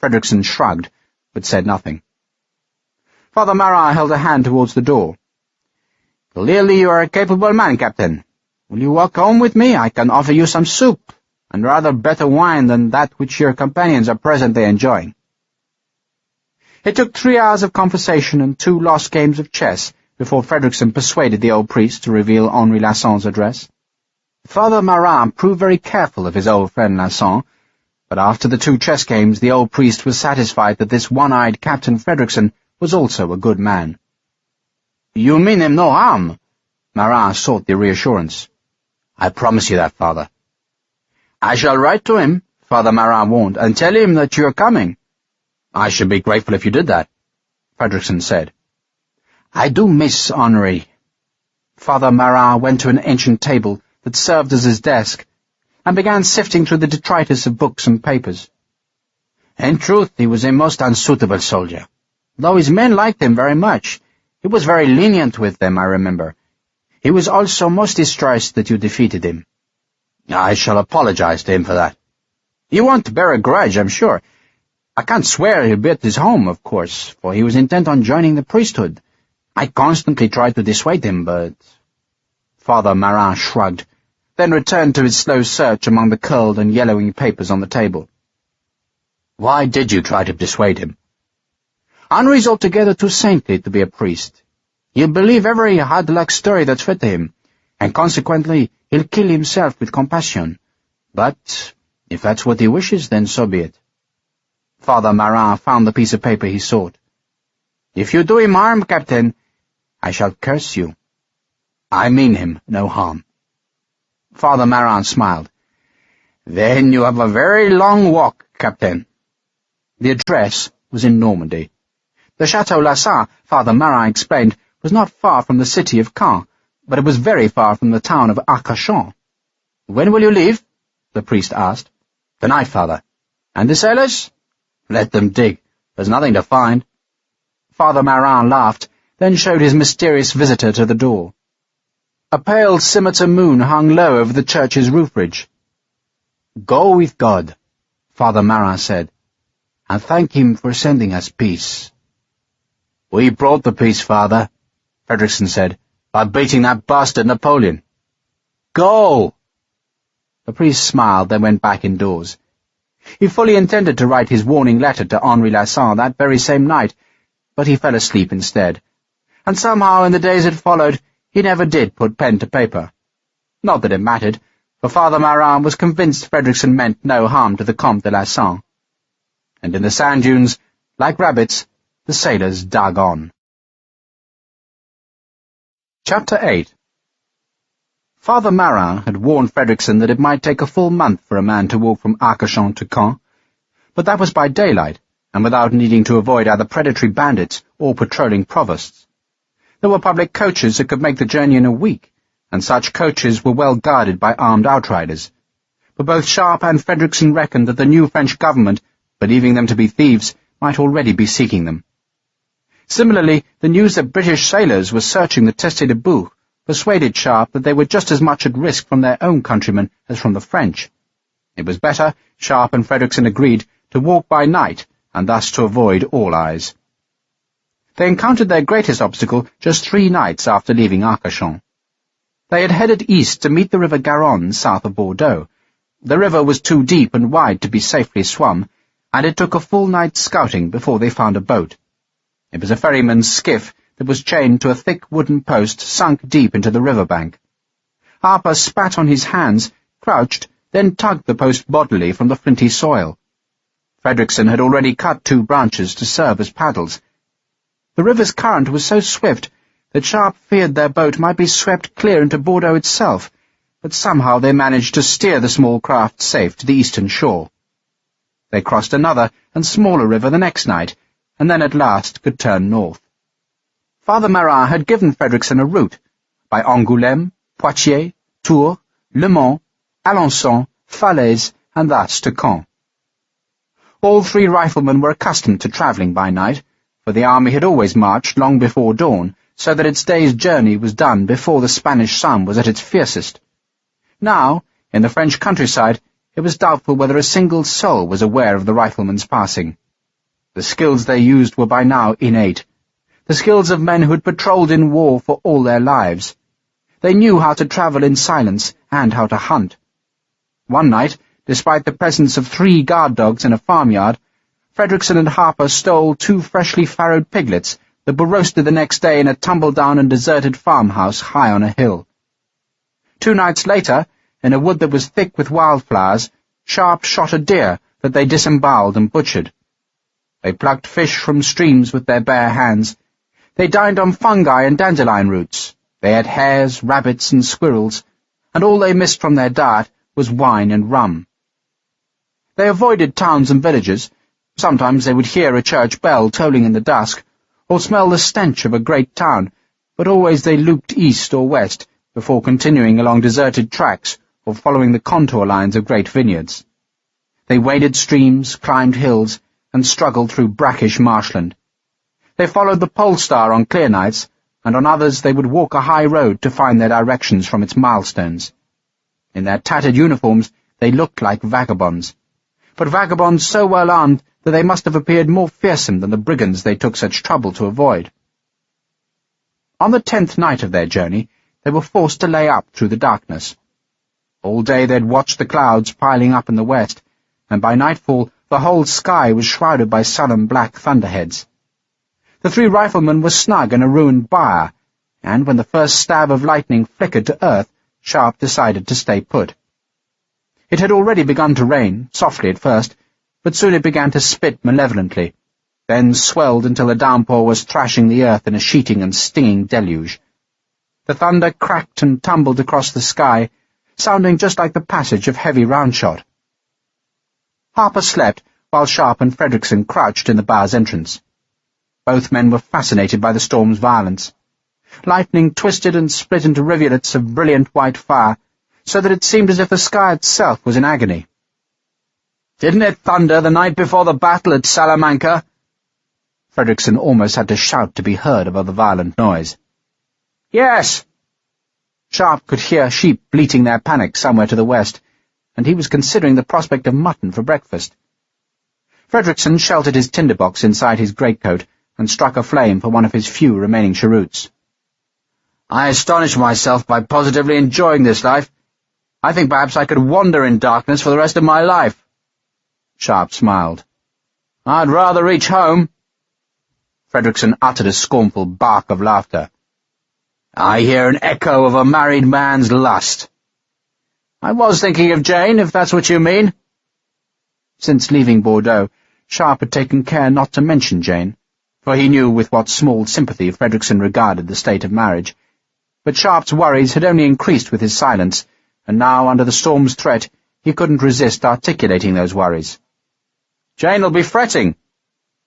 Fredrickson shrugged, but said nothing. Father Marat held a hand towards the door. "Clearly you are a capable man, Captain. Will you walk home with me? I can offer you some soup, and rather better wine than that which your companions are presently enjoying." It took 3 hours of conversation and 2 lost games of chess before Fredrickson persuaded the old priest to reveal Henri Lasson's address. Father Marat proved very careful of his old friend Lasson, but after the 2 chess games the old priest was satisfied that this one-eyed Captain Fredrickson was also a good man. "You mean him no harm?" Marat sought the reassurance. "I promise you that, Father." "I shall write to him," Father Marat warned, "and tell him that you are coming." "I should be grateful if you did that," Fredrickson said. "I do miss Henri." Father Marat went to an ancient table that served as his desk, and began sifting through the detritus of books and papers. "In truth, he was a most unsuitable soldier. Though his men liked him very much, he was very lenient with them, I remember. He was also most distressed that you defeated him." "I shall apologize to him for that." "You won't bear a grudge, I'm sure. I can't swear he'll be at his home, of course, for he was intent on joining the priesthood. I constantly tried to dissuade him, but—" Father Marat shrugged, then returned to his slow search among the curled and yellowing papers on the table. "Why did you try to dissuade him?" "Henri's altogether too saintly to be a priest. He'll believe every hard-luck story that's fed to him, and consequently he'll kill himself with compassion. But if that's what he wishes, then so be it." Father Marat found the piece of paper he sought. "If you do him harm, Captain, I shall curse you." "I mean him no harm." Father Marat smiled. "Then you have a very long walk, Captain." The address was in Normandy. The Chateau Lassin, Father Marat explained, was not far from the city of Caen, but it was very far from the town of Arcachon. "When will you leave?" the priest asked. "Tonight, Father." "And the sailors?" "Let them dig. There's nothing to find." Father Marin laughed, then showed his mysterious visitor to the door. A pale scimitar moon hung low over the church's roof ridge. "Go with God," Father Marin said, "and thank him for sending us peace." "We brought the peace, Father," Fredrickson said, "by beating that bastard Napoleon." "Go!" The priest smiled, then went back indoors. He fully intended to write his warning letter to Henri Lasson that very same night, but he fell asleep instead, and somehow in the days that followed he never did put pen to paper. Not that it mattered, for Father Marin was convinced Fredrickson meant no harm to the Comte de Lasson. And in the sand dunes, like rabbits, the sailors dug on. Chapter 8. Father Marin had warned Fredrickson that it might take a full month for a man to walk from Arcachon to Caen, but that was by daylight, and without needing to avoid either predatory bandits or patrolling provosts. There were public coaches that could make the journey in a week, and such coaches were well guarded by armed outriders. But both Sharpe and Fredrickson reckoned that the new French government, believing them to be thieves, might already be seeking them. Similarly, the news that British sailors were searching the Teste de Bouc persuaded Sharpe that they were just as much at risk from their own countrymen as from the French. It was better, Sharpe and Fredrickson agreed, to walk by night, and thus to avoid all eyes. They encountered their greatest obstacle just 3 nights after leaving Arcachon. They had headed east to meet the river Garonne south of Bordeaux. The river was too deep and wide to be safely swum, and it took a full night's scouting before they found a boat. It was a ferryman's skiff that was chained to a thick wooden post sunk deep into the riverbank. Harper spat on his hands, crouched, then tugged the post bodily from the flinty soil. Fredrickson had already cut 2 branches to serve as paddles. The river's current was so swift that Sharpe feared their boat might be swept clear into Bordeaux itself, but somehow they managed to steer the small craft safe to the eastern shore. They crossed another and smaller river the next night, and then at last could turn north. Father Marin had given Fredrickson a route, by Angoulême, Poitiers, Tours, Le Mans, Alençon, Falaise, and thus to Caen. All 3 riflemen were accustomed to travelling by night, for the army had always marched long before dawn, so that its day's journey was done before the Spanish sun was at its fiercest. Now, in the French countryside, it was doubtful whether a single soul was aware of the riflemen's passing. The skills they used were by now innate, the skills of men who had patrolled in war for all their lives. They knew how to travel in silence and how to hunt. One night, despite the presence of 3 guard dogs in a farmyard, Fredrickson and Harper stole 2 freshly farrowed piglets that were roasted the next day in a tumble-down and deserted farmhouse high on a hill. 2 nights later, in a wood that was thick with wildflowers, Sharpe shot a deer that they disemboweled and butchered. They plucked fish from streams with their bare hands. They dined on fungi and dandelion roots. They had hares, rabbits, and squirrels, and all they missed from their diet was wine and rum. They avoided towns and villages. Sometimes they would hear a church bell tolling in the dusk, or smell the stench of a great town, but always they looped east or west before continuing along deserted tracks or following the contour lines of great vineyards. They waded streams, climbed hills, and struggled through brackish marshland. They followed the pole star on clear nights, and on others they would walk a high road to find their directions from its milestones. In their tattered uniforms they looked like vagabonds, but vagabonds so well armed that they must have appeared more fearsome than the brigands they took such trouble to avoid. On the 10th night of their journey, they were forced to lay up through the darkness. All day they had watched the clouds piling up in the west, and by nightfall the whole sky was shrouded by sullen black thunderheads. The 3 riflemen were snug in a ruined byre, and when the first stab of lightning flickered to earth, Sharpe decided to stay put. It had already begun to rain, softly at first, but soon it began to spit malevolently, then swelled until the downpour was thrashing the earth in a sheeting and stinging deluge. The thunder cracked and tumbled across the sky, sounding just like the passage of heavy round-shot. Harper slept, while Sharpe and Fredrickson crouched in the bar's entrance. Both men were fascinated by the storm's violence. Lightning twisted and split into rivulets of brilliant white fire, so that it seemed as if the sky itself was in agony. "Didn't it thunder the night before the battle at Salamanca?" Fredrickson almost had to shout to be heard above the violent noise. "Yes." Sharpe could hear sheep bleating their panic somewhere to the west, and he was considering the prospect of mutton for breakfast. Fredrickson sheltered his tinderbox inside his greatcoat and struck a flame for one of his few remaining cheroots. "I astonish myself by positively enjoying this life. I think perhaps I could wander in darkness for the rest of my life." Sharpe smiled. "I'd rather reach home." Fredrickson uttered a scornful bark of laughter. "I hear an echo of a married man's lust." "I was thinking of Jane, if that's what you mean." Since leaving Bordeaux, Sharpe had taken care not to mention Jane, for he knew with what small sympathy Fredrickson regarded the state of marriage. But Sharpe's worries had only increased with his silence, and now, under the storm's threat, he couldn't resist articulating those worries. "Jane'll be fretting.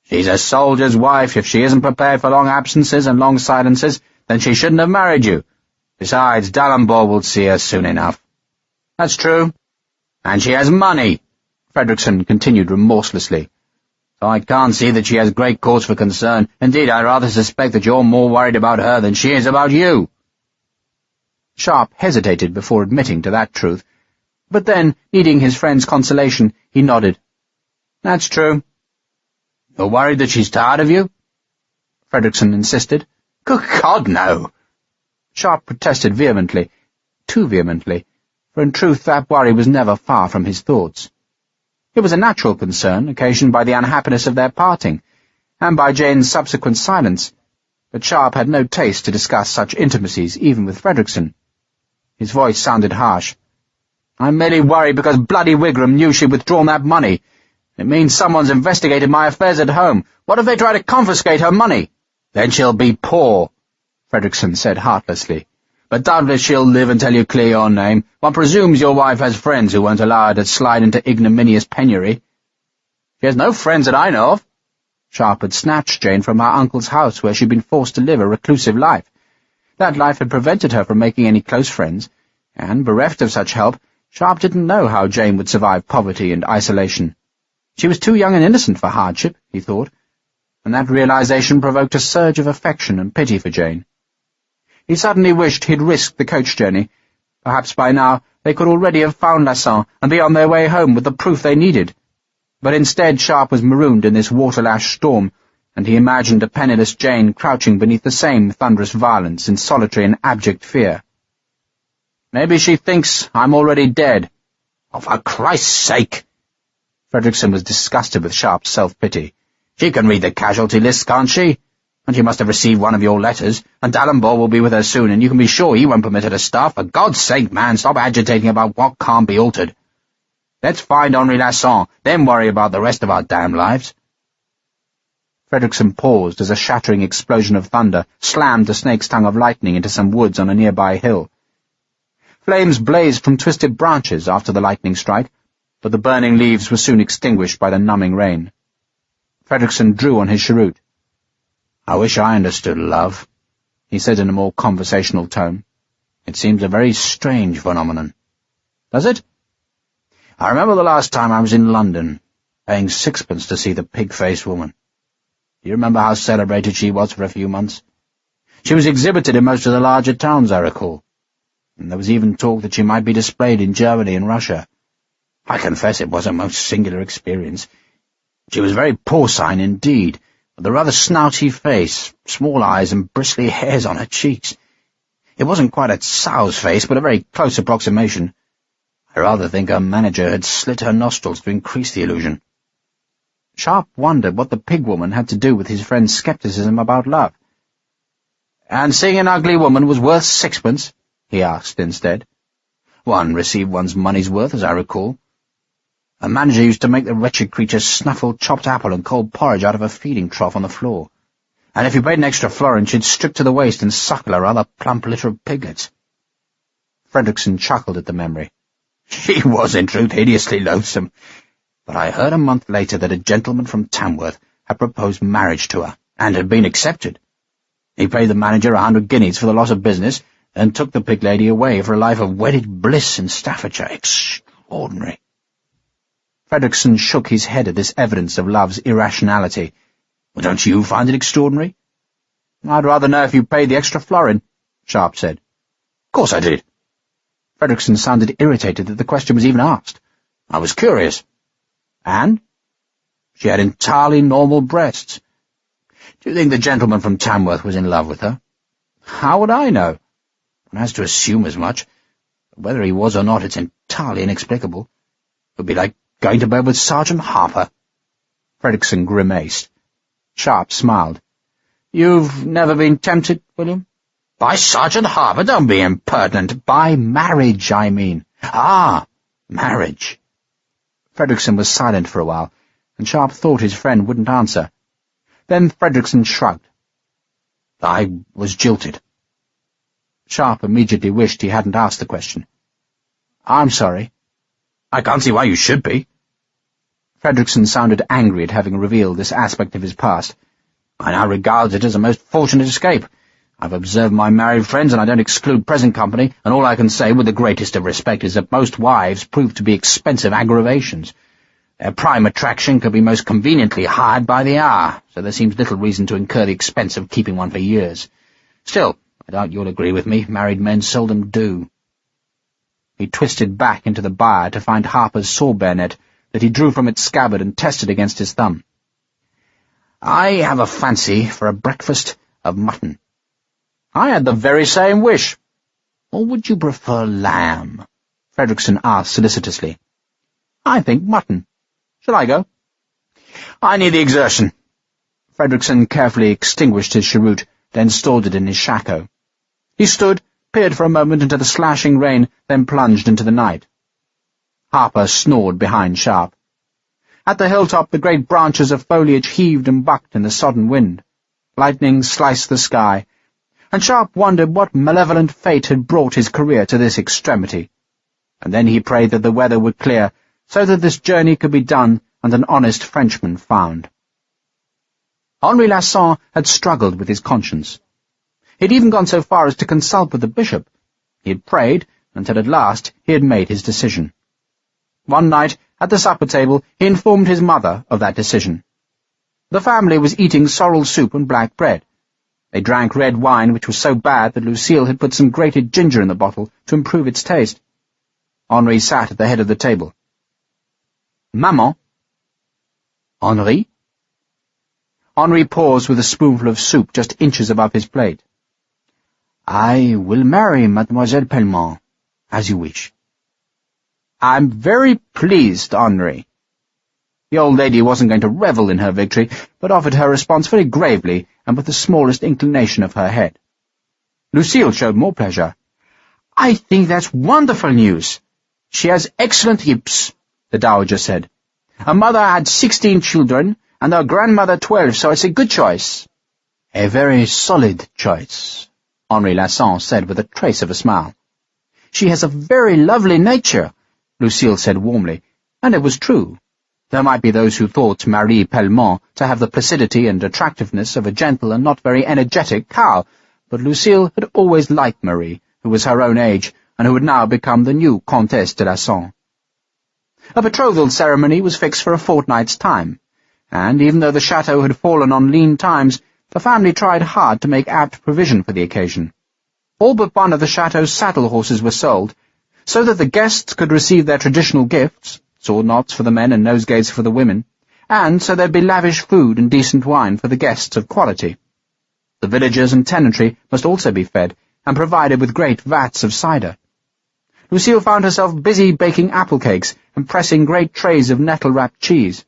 She's a soldier's wife. If she isn't prepared for long absences and long silences, then she shouldn't have married you. Besides, D'Alembert will see her soon enough." "That's true." "And she has money," Fredrickson continued remorselessly. "So I can't see that she has great cause for concern. Indeed, I rather suspect that you're more worried about her than she is about you." Sharpe hesitated before admitting to that truth, but then, needing his friend's consolation, he nodded. "That's true." "You're worried that she's tired of you?" Fredrickson insisted. "Good God, no!" Sharpe protested vehemently, too vehemently, for in truth that worry was never far from his thoughts. It was a natural concern, occasioned by the unhappiness of their parting, and by Jane's subsequent silence, but Sharpe had no taste to discuss such intimacies even with Fredrickson. His voice sounded harsh. "I'm merely worried because bloody Wigram knew she'd withdrawn that money. It means someone's investigated my affairs at home. What if they try to confiscate her money?" "Then she'll be poor," Fredrickson said heartlessly. "But doubtless she'll live until you clear your name. One presumes your wife has friends who won't allow her to slide into ignominious penury." "She has no friends that I know of." Sharpe had snatched Jane from her uncle's house where she'd been forced to live a reclusive life. That life had prevented her from making any close friends, and, bereft of such help, Sharpe didn't know how Jane would survive poverty and isolation. She was too young and innocent for hardship, he thought, and that realization provoked a surge of affection and pity for Jane. He suddenly wished he'd risked the coach journey. Perhaps by now they could already have found Lasson and be on their way home with the proof they needed. But instead Sharpe was marooned in this water-lashed storm, and he imagined a penniless Jane crouching beneath the same thunderous violence in solitary and abject fear. "Maybe she thinks I'm already dead." "Oh, for Christ's sake!" Fredrickson was disgusted with Sharpe's self-pity. "She can read the casualty lists, can't she? And she must have received one of your letters, and D'Alembert will be with her soon, and you can be sure he won't permit her to starve. For God's sake, man, stop agitating about what can't be altered. Let's find Henri Lasson, then worry about the rest of our damned lives." Fredrickson paused as a shattering explosion of thunder slammed a snake's tongue of lightning into some woods on a nearby hill. Flames blazed from twisted branches after the lightning strike, but the burning leaves were soon extinguished by the numbing rain. Fredrickson drew on his cheroot. "I wish I understood love," he said in a more conversational tone. "It seems a very strange phenomenon." "Does it?" "I remember the last time I was in London, paying sixpence to see the pig-faced woman. Do you remember how celebrated she was for a few months? She was exhibited in most of the larger towns, I recall, and there was even talk that she might be displayed in Germany and Russia. I confess it was a most singular experience. She was very porcine indeed, with a rather snouty face, small eyes, and bristly hairs on her cheeks. It wasn't quite a sow's face, but a very close approximation. I rather think her manager had slit her nostrils to increase the illusion." Sharpe wondered what the pig-woman had to do with his friend's scepticism about love. "And seeing an ugly woman was worth sixpence?" he asked instead. "One received one's money's worth, as I recall. A manager used to make the wretched creature snuffle chopped apple and cold porridge out of a feeding trough on the floor, and if you paid an extra florin she'd strip to the waist and suckle a rather plump litter of piglets." Fredrickson chuckled at the memory. "She was, in truth, hideously loathsome. But I heard a month later that a gentleman from Tamworth had proposed marriage to her, and had been accepted. He paid the manager 100 guineas for the loss of business, and took the pig lady away for a life of wedded bliss in Staffordshire. Extraordinary. Fredrickson shook his head at this evidence of love's irrationality. Well, don't you find it extraordinary? I'd rather know if you paid the extra florin, Sharpe said. Of course I did. Fredrickson sounded irritated that the question was even asked. I was curious. And? She had entirely normal breasts. Do you think the gentleman from Tamworth was in love with her? How would I know? One has to assume as much. But whether he was or not, it's entirely inexplicable. It would be like going to bed with Sergeant Harper. Fredrickson grimaced. Sharpe smiled. You've never been tempted, William? By Sergeant Harper? Don't be impertinent. By marriage, I mean. Ah, marriage. Fredrickson was silent for a while, and Sharpe thought his friend wouldn't answer. Then Fredrickson shrugged. I was jilted. Sharpe immediately wished he hadn't asked the question. I'm sorry. I can't see why you should be. Fredrickson sounded angry at having revealed this aspect of his past. I now regard it as a most fortunate escape. I've observed my married friends, and I don't exclude present company, and all I can say with the greatest of respect is that most wives prove to be expensive aggravations. Their prime attraction could be most conveniently hired by the hour, so there seems little reason to incur the expense of keeping one for years. Still, I doubt you'll agree with me, married men seldom do. He twisted back into the byre to find Harper's saw bayonet that he drew from its scabbard and tested against his thumb. I have a fancy for a breakfast of mutton. I had the very same wish. Or would you prefer lamb? Fredrickson asked solicitously. I think mutton. Shall I go? I need the exertion. Fredrickson carefully extinguished his cheroot, then stored it in his shako. He stood, peered for a moment into the slashing rain, then plunged into the night. Harper snored behind Sharpe. At the hilltop the great branches of foliage heaved and bucked in the sodden wind. Lightning sliced the sky, and Sharpe wondered what malevolent fate had brought his career to this extremity. And then he prayed that the weather would clear, so that this journey could be done and an honest Frenchman found. Henri Lasson had struggled with his conscience. He had even gone so far as to consult with the bishop. He had prayed, until at last he had made his decision. One night, at the supper table, he informed his mother of that decision. The family was eating sorrel soup and black bread. They drank red wine, which was so bad that Lucille had put some grated ginger in the bottle to improve its taste. Henri sat at the head of the table. Maman. Henri? Henri paused with a spoonful of soup just inches above his plate. I will marry Mademoiselle Pellemont, as you wish. I'm very pleased, Henri. The old lady wasn't going to revel in her victory, but offered her response very gravely and with the smallest inclination of her head. Lucille showed more pleasure. I think that's wonderful news. She has excellent hips, the dowager said. Her mother had 16 children, and her grandmother 12, so it's a good choice. A very solid choice, Henri Lasson said with a trace of a smile. She has a very lovely nature, Lucille said warmly, and it was true. There might be those who thought Marie Pellemont to have the placidity and attractiveness of a gentle and not very energetic cow, but Lucille had always liked Marie, who was her own age, and who had now become the new Comtesse de Lasson. A betrothal ceremony was fixed for a fortnight's time, and even though the chateau had fallen on lean times, the family tried hard to make apt provision for the occasion. All but one of the chateau's saddle horses were sold, so that the guests could receive their traditional gifts, sword knots for the men and nosegays for the women, and so there'd be lavish food and decent wine for the guests of quality. The villagers and tenantry must also be fed, and provided with great vats of cider. Lucille found herself busy baking apple cakes and pressing great trays of nettle-wrapped cheese.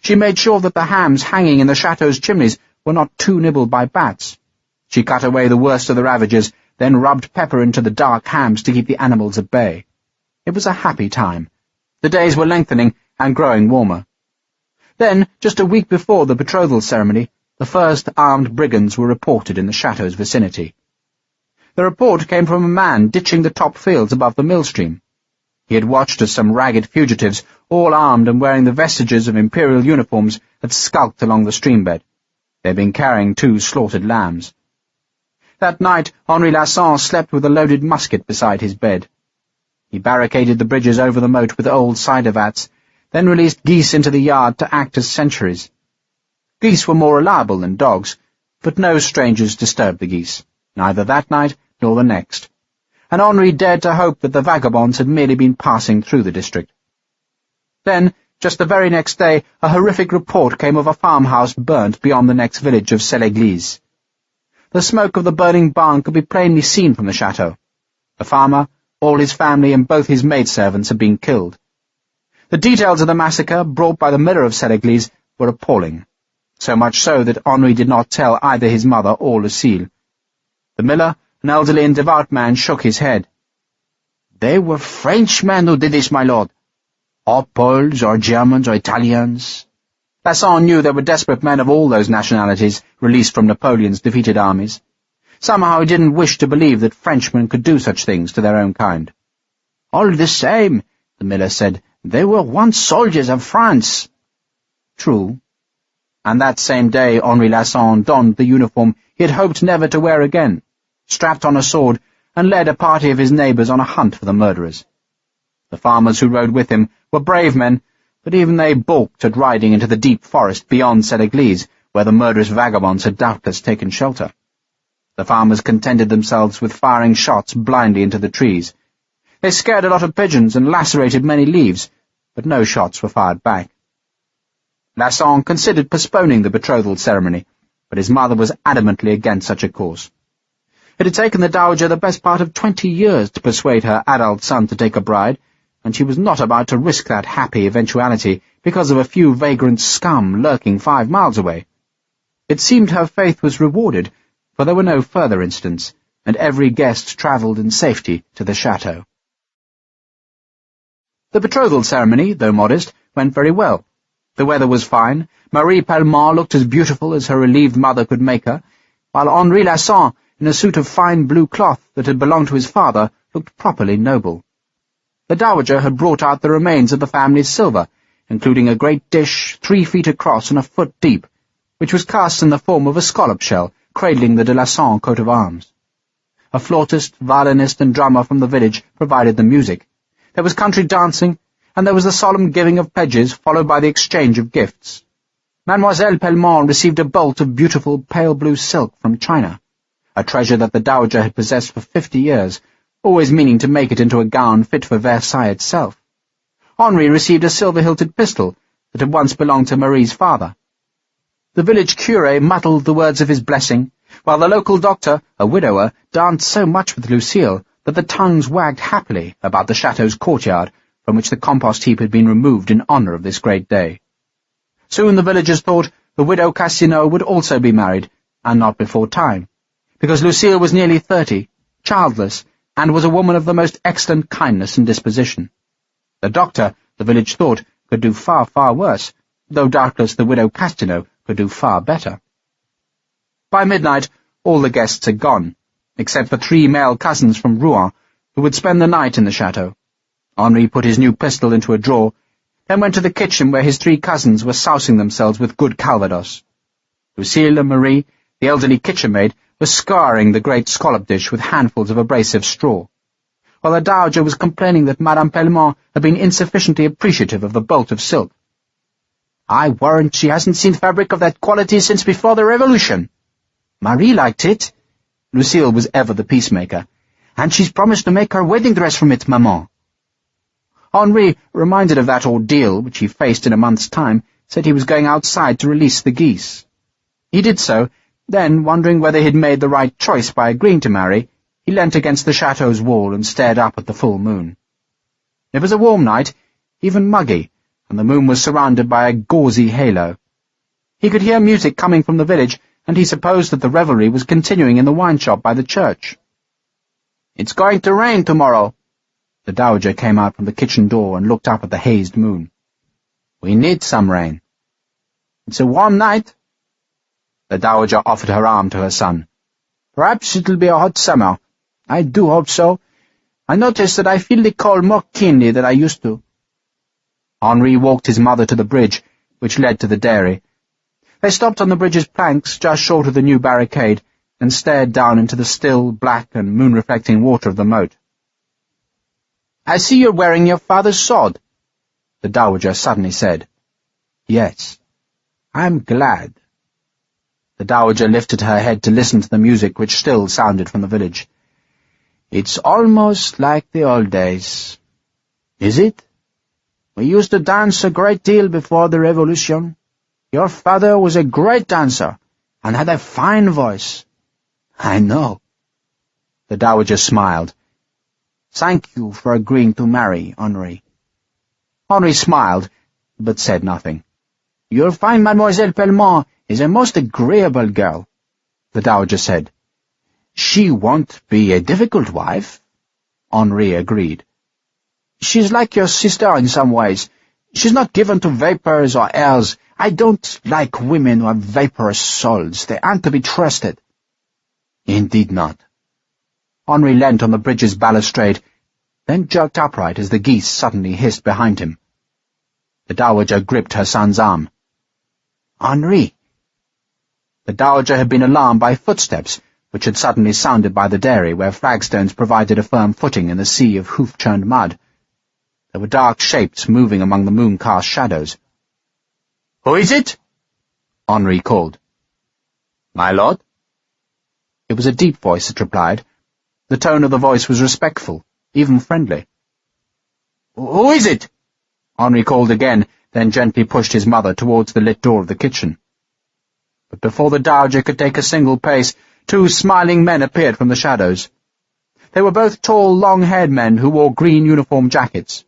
She made sure that the hams hanging in the chateau's chimneys were not too nibbled by bats. She cut away the worst of the ravages, then rubbed pepper into the dark hams to keep the animals at bay. It was a happy time. The days were lengthening and growing warmer. Then, just a week before the betrothal ceremony, the first armed brigands were reported in the chateau's vicinity. The report came from a man ditching the top fields above the millstream. He had watched as some ragged fugitives, all armed and wearing the vestiges of imperial uniforms, had skulked along the streambed. They had been carrying 2 slaughtered lambs. That night, Henri Lasson slept with a loaded musket beside his bed. He barricaded the bridges over the moat with old cider vats, then released geese into the yard to act as sentries. Geese were more reliable than dogs, but no strangers disturbed the geese, neither that night nor the next, and Henri dared to hope that the vagabonds had merely been passing through the district. Then, just the very next day, a horrific report came of a farmhouse burnt beyond the next village of Celle-Église. The smoke of the burning barn could be plainly seen from the chateau. The farmer, all his family, and both his maidservants had been killed. The details of the massacre, brought by the miller of Celle-Église, were appalling, so much so that Henri did not tell either his mother or Lucille. The miller, an elderly and devout man, shook his head. "They were Frenchmen who did this, my lord. Or Poles, or Germans, or Italians." Lasson knew there were desperate men of all those nationalities released from Napoleon's defeated armies. Somehow he didn't wish to believe that Frenchmen could do such things to their own kind. "All the same," the miller said, "they were once soldiers of France." True. And that same day Henri Lasson donned the uniform he had hoped never to wear again, strapped on a sword, and led a party of his neighbours on a hunt for the murderers. The farmers who rode with him were brave men, but even they balked at riding into the deep forest beyond Celle-Église, where the murderous vagabonds had doubtless taken shelter. The farmers contented themselves with firing shots blindly into the trees. They scared a lot of pigeons and lacerated many leaves, but no shots were fired back. Lasson considered postponing the betrothal ceremony, but his mother was adamantly against such a course. It had taken the dowager the best part of 20 years to persuade her adult son to take a bride, and she was not about to risk that happy eventuality because of a few vagrant scum lurking 5 miles away. It seemed her faith was rewarded, for there were no further incidents, and every guest travelled in safety to the chateau. The betrothal ceremony, though modest, went very well. The weather was fine, Marie Pellemont looked as beautiful as her relieved mother could make her, while Henri Lasson, in a suit of fine blue cloth that had belonged to his father, looked properly noble. The dowager had brought out the remains of the family's silver, including a great dish 3 feet across and a foot deep, which was cast in the form of a scallop shell, cradling the de Lasson coat of arms. A flautist, violinist, and drummer from the village provided the music. There was country dancing, and there was the solemn giving of pledges, followed by the exchange of gifts. Mademoiselle Pellemont received a bolt of beautiful pale blue silk from China, a treasure that the dowager had possessed for 50 years, always meaning to make it into a gown fit for Versailles itself. Henri received a silver-hilted pistol that had once belonged to Marie's father. The village curé muttered the words of his blessing, while the local doctor, a widower, danced so much with Lucille that the tongues wagged happily about the chateau's courtyard, from which the compost heap had been removed in honour of this great day. Soon the villagers thought the widow Cassino would also be married, and not before time, because Lucille was nearly 30, childless, and was a woman of the most excellent kindness and disposition. The doctor, the village thought, could do far, far worse, though doubtless the widow Cassino could do far better. By midnight, all the guests had gone, except for 3 male cousins from Rouen, who would spend the night in the chateau. Henri put his new pistol into a drawer, then went to the kitchen where his 3 cousins were sousing themselves with good calvados. Lucille and Marie, the elderly kitchen maid, were scouring the great scallop dish with handfuls of abrasive straw, while the dowager was complaining that Madame Pellemont had been insufficiently appreciative of the bolt of silk. "I warrant she hasn't seen fabric of that quality since before the Revolution. Marie liked it." Lucille was ever the peacemaker. "And she's promised to make her wedding dress from it, maman." Henri, reminded of that ordeal which he faced in a month's time, said he was going outside to release the geese. He did so, then, wondering whether he had made the right choice by agreeing to marry, he leant against the chateau's wall and stared up at the full moon. It was a warm night, even muggy, and the moon was surrounded by a gauzy halo. He could hear music coming from the village, and he supposed that the revelry was continuing in the wine shop by the church. "It's going to rain tomorrow." The dowager came out from the kitchen door and looked up at the hazed moon. "We need some rain." "It's a warm night." The dowager offered her arm to her son. "Perhaps it'll be a hot summer. I do hope so. I notice that I feel the cold more keenly than I used to." Henri walked his mother to the bridge, which led to the dairy. They stopped on the bridge's planks just short of the new barricade, and stared down into the still, black and moon-reflecting water of the moat. "I see you're wearing your father's sword," the dowager suddenly said. "Yes, I'm glad." The dowager lifted her head to listen to the music which still sounded from the village. "It's almost like the old days." "Is it? We used to dance a great deal before the Revolution. Your father was a great dancer, and had a fine voice." "I know." The dowager smiled. "Thank you for agreeing to marry, Henri." Henri smiled, but said nothing. "You'll find Mademoiselle Pellemont is a most agreeable girl," the dowager said. "She won't be a difficult wife," Henri agreed. "She's like your sister in some ways. She's not given to vapors or airs. I don't like women who have vaporous souls. They aren't to be trusted." "Indeed not." Henri leant on the bridge's balustrade, then jerked upright as the geese suddenly hissed behind him. The dowager gripped her son's arm. "Henri!" The dowager had been alarmed by footsteps, which had suddenly sounded by the dairy, where flagstones provided a firm footing in the sea of hoof-churned mud. There were dark shapes moving among the moon-cast shadows. "Who is it?" Henri called. "My lord?" It was a deep voice that replied. The tone of the voice was respectful, even friendly. "Who is it?" Henri called again, then gently pushed his mother towards the lit door of the kitchen. But before the dowager could take a single pace, two smiling men appeared from the shadows. They were both tall, long-haired men who wore green uniform jackets.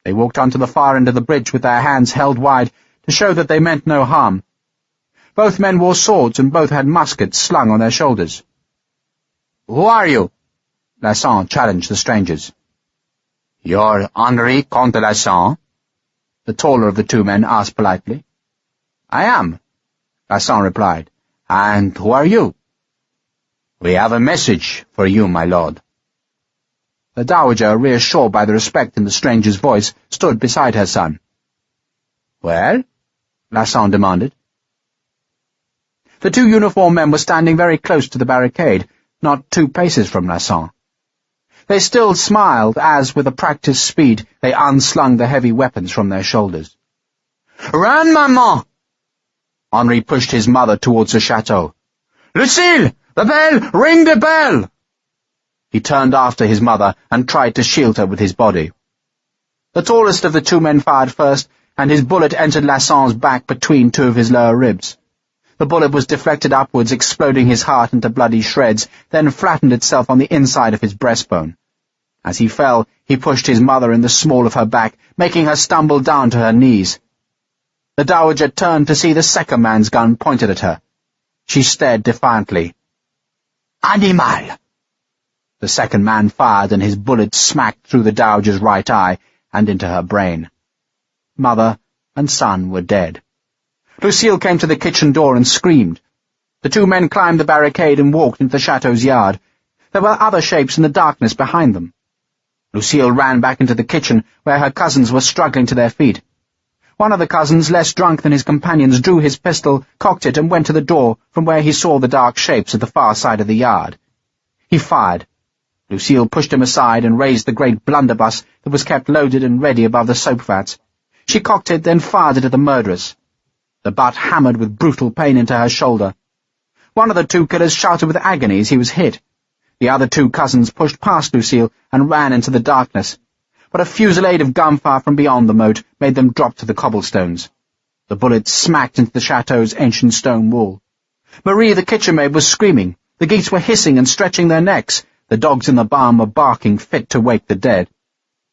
They walked onto the far end of the bridge with their hands held wide to show that they meant no harm. Both men wore swords and both had muskets slung on their shoulders. "Who are you?" Lasson challenged the strangers. "You're Henri Comte de Lasson?" the taller of the two men asked politely. "I am," Lasson replied. "And who are you?" "We have a message for you, my lord." The dowager, reassured by the respect in the stranger's voice, stood beside her son. "Well?" Lasson demanded. The two uniformed men were standing very close to the barricade, not 2 paces from Lasson. They still smiled as, with a practised speed, they unslung the heavy weapons from their shoulders. "Run, maman!" Henri pushed his mother towards the chateau. "Lucille! The bell! Ring the bell!" He turned after his mother and tried to shield her with his body. The tallest of the two men fired first, and his bullet entered Lasson's back between 2 of his lower ribs. The bullet was deflected upwards, exploding his heart into bloody shreds, then flattened itself on the inside of his breastbone. As he fell, he pushed his mother in the small of her back, making her stumble down to her knees. The dowager turned to see the second man's gun pointed at her. She stared defiantly. "Animal!" The second man fired, and his bullet smacked through the dowager's right eye and into her brain. Mother and son were dead. Lucille came to the kitchen door and screamed. The two men climbed the barricade and walked into the chateau's yard. There were other shapes in the darkness behind them. Lucille ran back into the kitchen, where her cousins were struggling to their feet. One of the cousins, less drunk than his companions, drew his pistol, cocked it, and went to the door, from where he saw the dark shapes at the far side of the yard. He fired. Lucille pushed him aside and raised the great blunderbuss that was kept loaded and ready above the soap vats. She cocked it, then fired it at the murderess. The butt hammered with brutal pain into her shoulder. One of the two killers shouted with agony as he was hit. The other 2 cousins pushed past Lucille and ran into the darkness, but a fusillade of gunfire from beyond the moat made them drop to the cobblestones. The bullets smacked into the chateau's ancient stone wall. Marie, the kitchenmaid, was screaming. The geese were hissing and stretching their necks. The dogs in the barn were barking fit to wake the dead.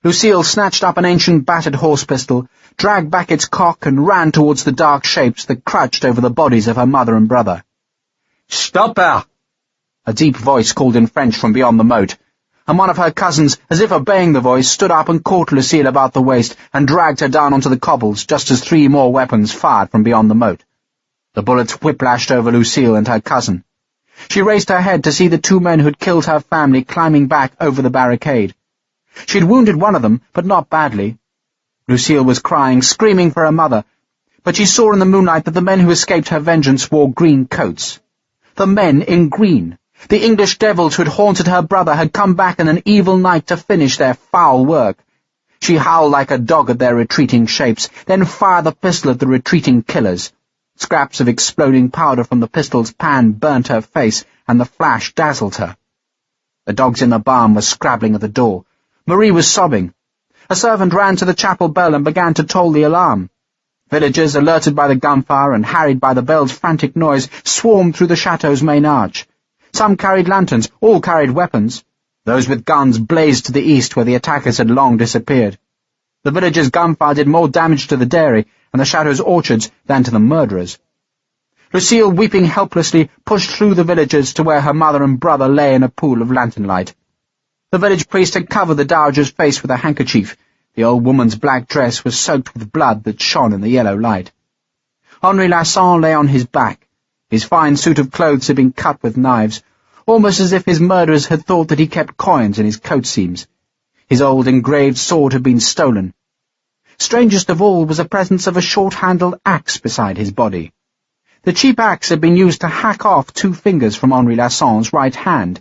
Lucille snatched up an ancient battered horse pistol, dragged back its cock, and ran towards the dark shapes that crouched over the bodies of her mother and brother. "Stop her!" A deep voice called in French from beyond the moat, and one of her cousins, as if obeying the voice, stood up and caught Lucille about the waist and dragged her down onto the cobbles just as 3 more weapons fired from beyond the moat. The bullets whiplashed over Lucille and her cousin. She raised her head to see the 2 men who'd killed her family climbing back over the barricade. She'd wounded one of them, but not badly. Lucille was crying, screaming for her mother, but she saw in the moonlight that the men who escaped her vengeance wore green coats. The men in green. The English devils who had haunted her brother had come back in an evil night to finish their foul work. She howled like a dog at their retreating shapes, then fired the pistol at the retreating killers. Scraps of exploding powder from the pistol's pan burnt her face, and the flash dazzled her. The dogs in the barn were scrabbling at the door. Marie was sobbing. A servant ran to the chapel bell and began to toll the alarm. Villagers, alerted by the gunfire and harried by the bell's frantic noise, swarmed through the chateau's main arch. Some carried lanterns, all carried weapons. Those with guns blazed to the east where the attackers had long disappeared. The villagers' gunfire did more damage to the dairy and the chateau's orchards than to the murderers. Lucille, weeping helplessly, pushed through the villagers to where her mother and brother lay in a pool of lantern light. The village priest had covered the dowager's face with a handkerchief. The old woman's black dress was soaked with blood that shone in the yellow light. Henri Lasson lay on his back. His fine suit of clothes had been cut with knives, almost as if his murderers had thought that he kept coins in his coat seams. His old engraved sword had been stolen. Strangest of all was the presence of a short-handled axe beside his body. The cheap axe had been used to hack off 2 fingers from Henri Lasson's right hand.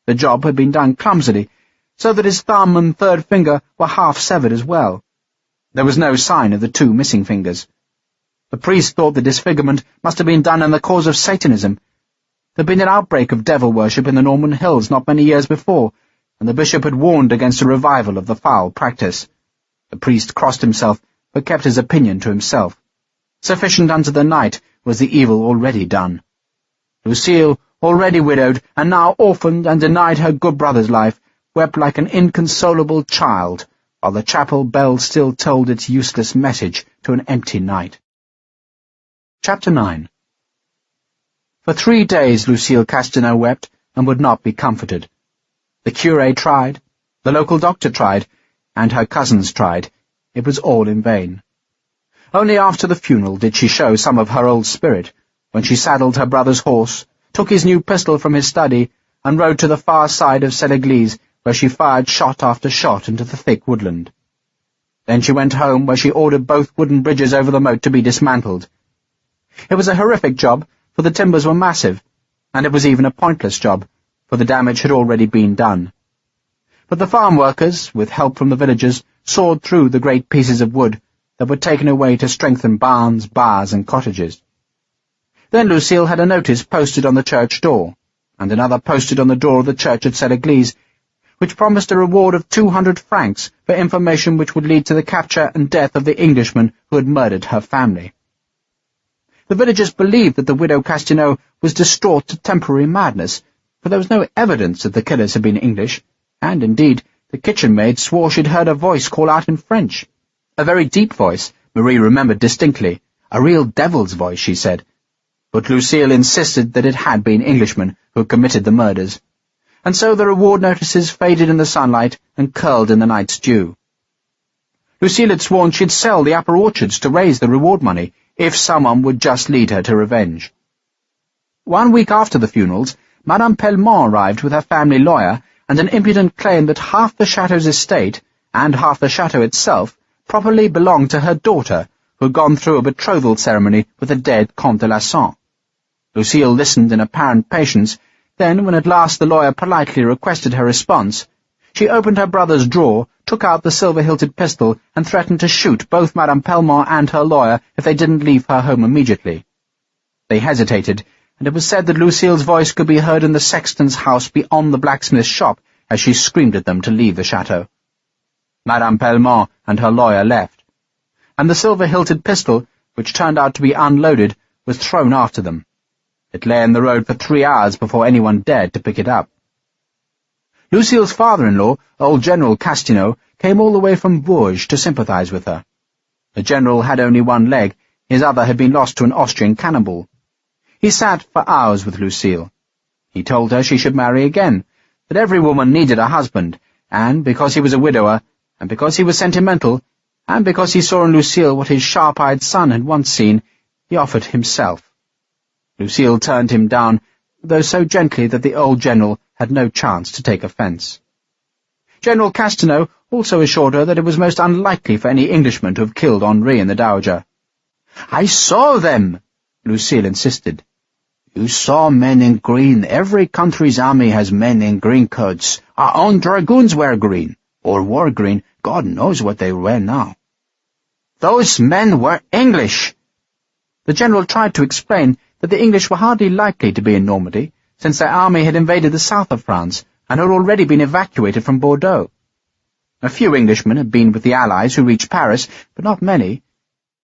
The job had been done clumsily, so that his thumb and 3rd finger were half severed as well. There was no sign of the 2 missing fingers. The priest thought the disfigurement must have been done in the cause of Satanism. There had been an outbreak of devil worship in the Norman hills not many years before, and the bishop had warned against a revival of the foul practice. The priest crossed himself, but kept his opinion to himself. Sufficient unto the night was the evil already done. Lucille, already widowed, and now orphaned and denied her good brother's life, wept like an inconsolable child, while the chapel bell still tolled its useless message to an empty night. Chapter 9. For 3 days Lucille Castaneau wept, and would not be comforted. The curé tried, the local doctor tried, and her cousins tried. It was all in vain. Only after the funeral did she show some of her old spirit, when she saddled her brother's horse, took his new pistol from his study, and rode to the far side of Seneglise, where she fired shot after shot into the thick woodland. Then she went home, where she ordered both wooden bridges over the moat to be dismantled. It was a horrific job, for the timbers were massive, and it was even a pointless job, for the damage had already been done. But the farm workers, with help from the villagers, sawed through the great pieces of wood that were taken away to strengthen barns, bars, and cottages. Then Lucille had a notice posted on the church door, and another posted on the door of the church at Seneglise, which promised a reward of 200 francs for information which would lead to the capture and death of the Englishman who had murdered her family. The villagers believed that the widow Castaneau was distraught to temporary madness, for there was no evidence that the killers had been English, and, indeed, the kitchen maid swore she'd heard a voice call out in French. A very deep voice, Marie remembered distinctly. A real devil's voice, she said. But Lucille insisted that it had been Englishmen who had committed the murders. And so the reward notices faded in the sunlight and curled in the night's dew. Lucille had sworn she'd sell the upper orchards to raise the reward money, if someone would just lead her to revenge. 1 week after the funerals, Madame Pellemont arrived with her family lawyer and an impudent claim that half the chateau's estate, and half the chateau itself, properly belonged to her daughter, who had gone through a betrothal ceremony with the dead Comte de Lasson. Lucille listened in apparent patience. Then, when at last the lawyer politely requested her response, she opened her brother's drawer, took out the silver-hilted pistol, and threatened to shoot both Madame Pellemont and her lawyer if they didn't leave her home immediately. They hesitated, and it was said that Lucille's voice could be heard in the sexton's house beyond the blacksmith's shop as she screamed at them to leave the chateau. Madame Pellemont and her lawyer left, and the silver-hilted pistol, which turned out to be unloaded, was thrown after them. It lay in the road for 3 hours before anyone dared to pick it up. Lucille's father-in-law, old General Castaneau, came all the way from Bourges to sympathize with her. The general had only 1 leg, his other had been lost to an Austrian cannonball. He sat for hours with Lucille. He told her she should marry again, that every woman needed a husband, and because he was a widower, and because he was sentimental, and because he saw in Lucille what his sharp-eyed son had once seen, he offered himself. Lucille turned him down, though so gently that the old general had no chance to take offence. General Castaneau also assured her that it was most unlikely for any Englishman to have killed Henri and the dowager. "I saw them," Lucille insisted. You saw men in green. Every country's army has men in green coats. Our own dragoons wear green, or wore green. God knows what they wear now. Those men were English. The general tried to explain that the English were hardly likely to be in Normandy, since their army had invaded the south of France and had already been evacuated from Bordeaux. A few Englishmen had been with the Allies who reached Paris, but not many,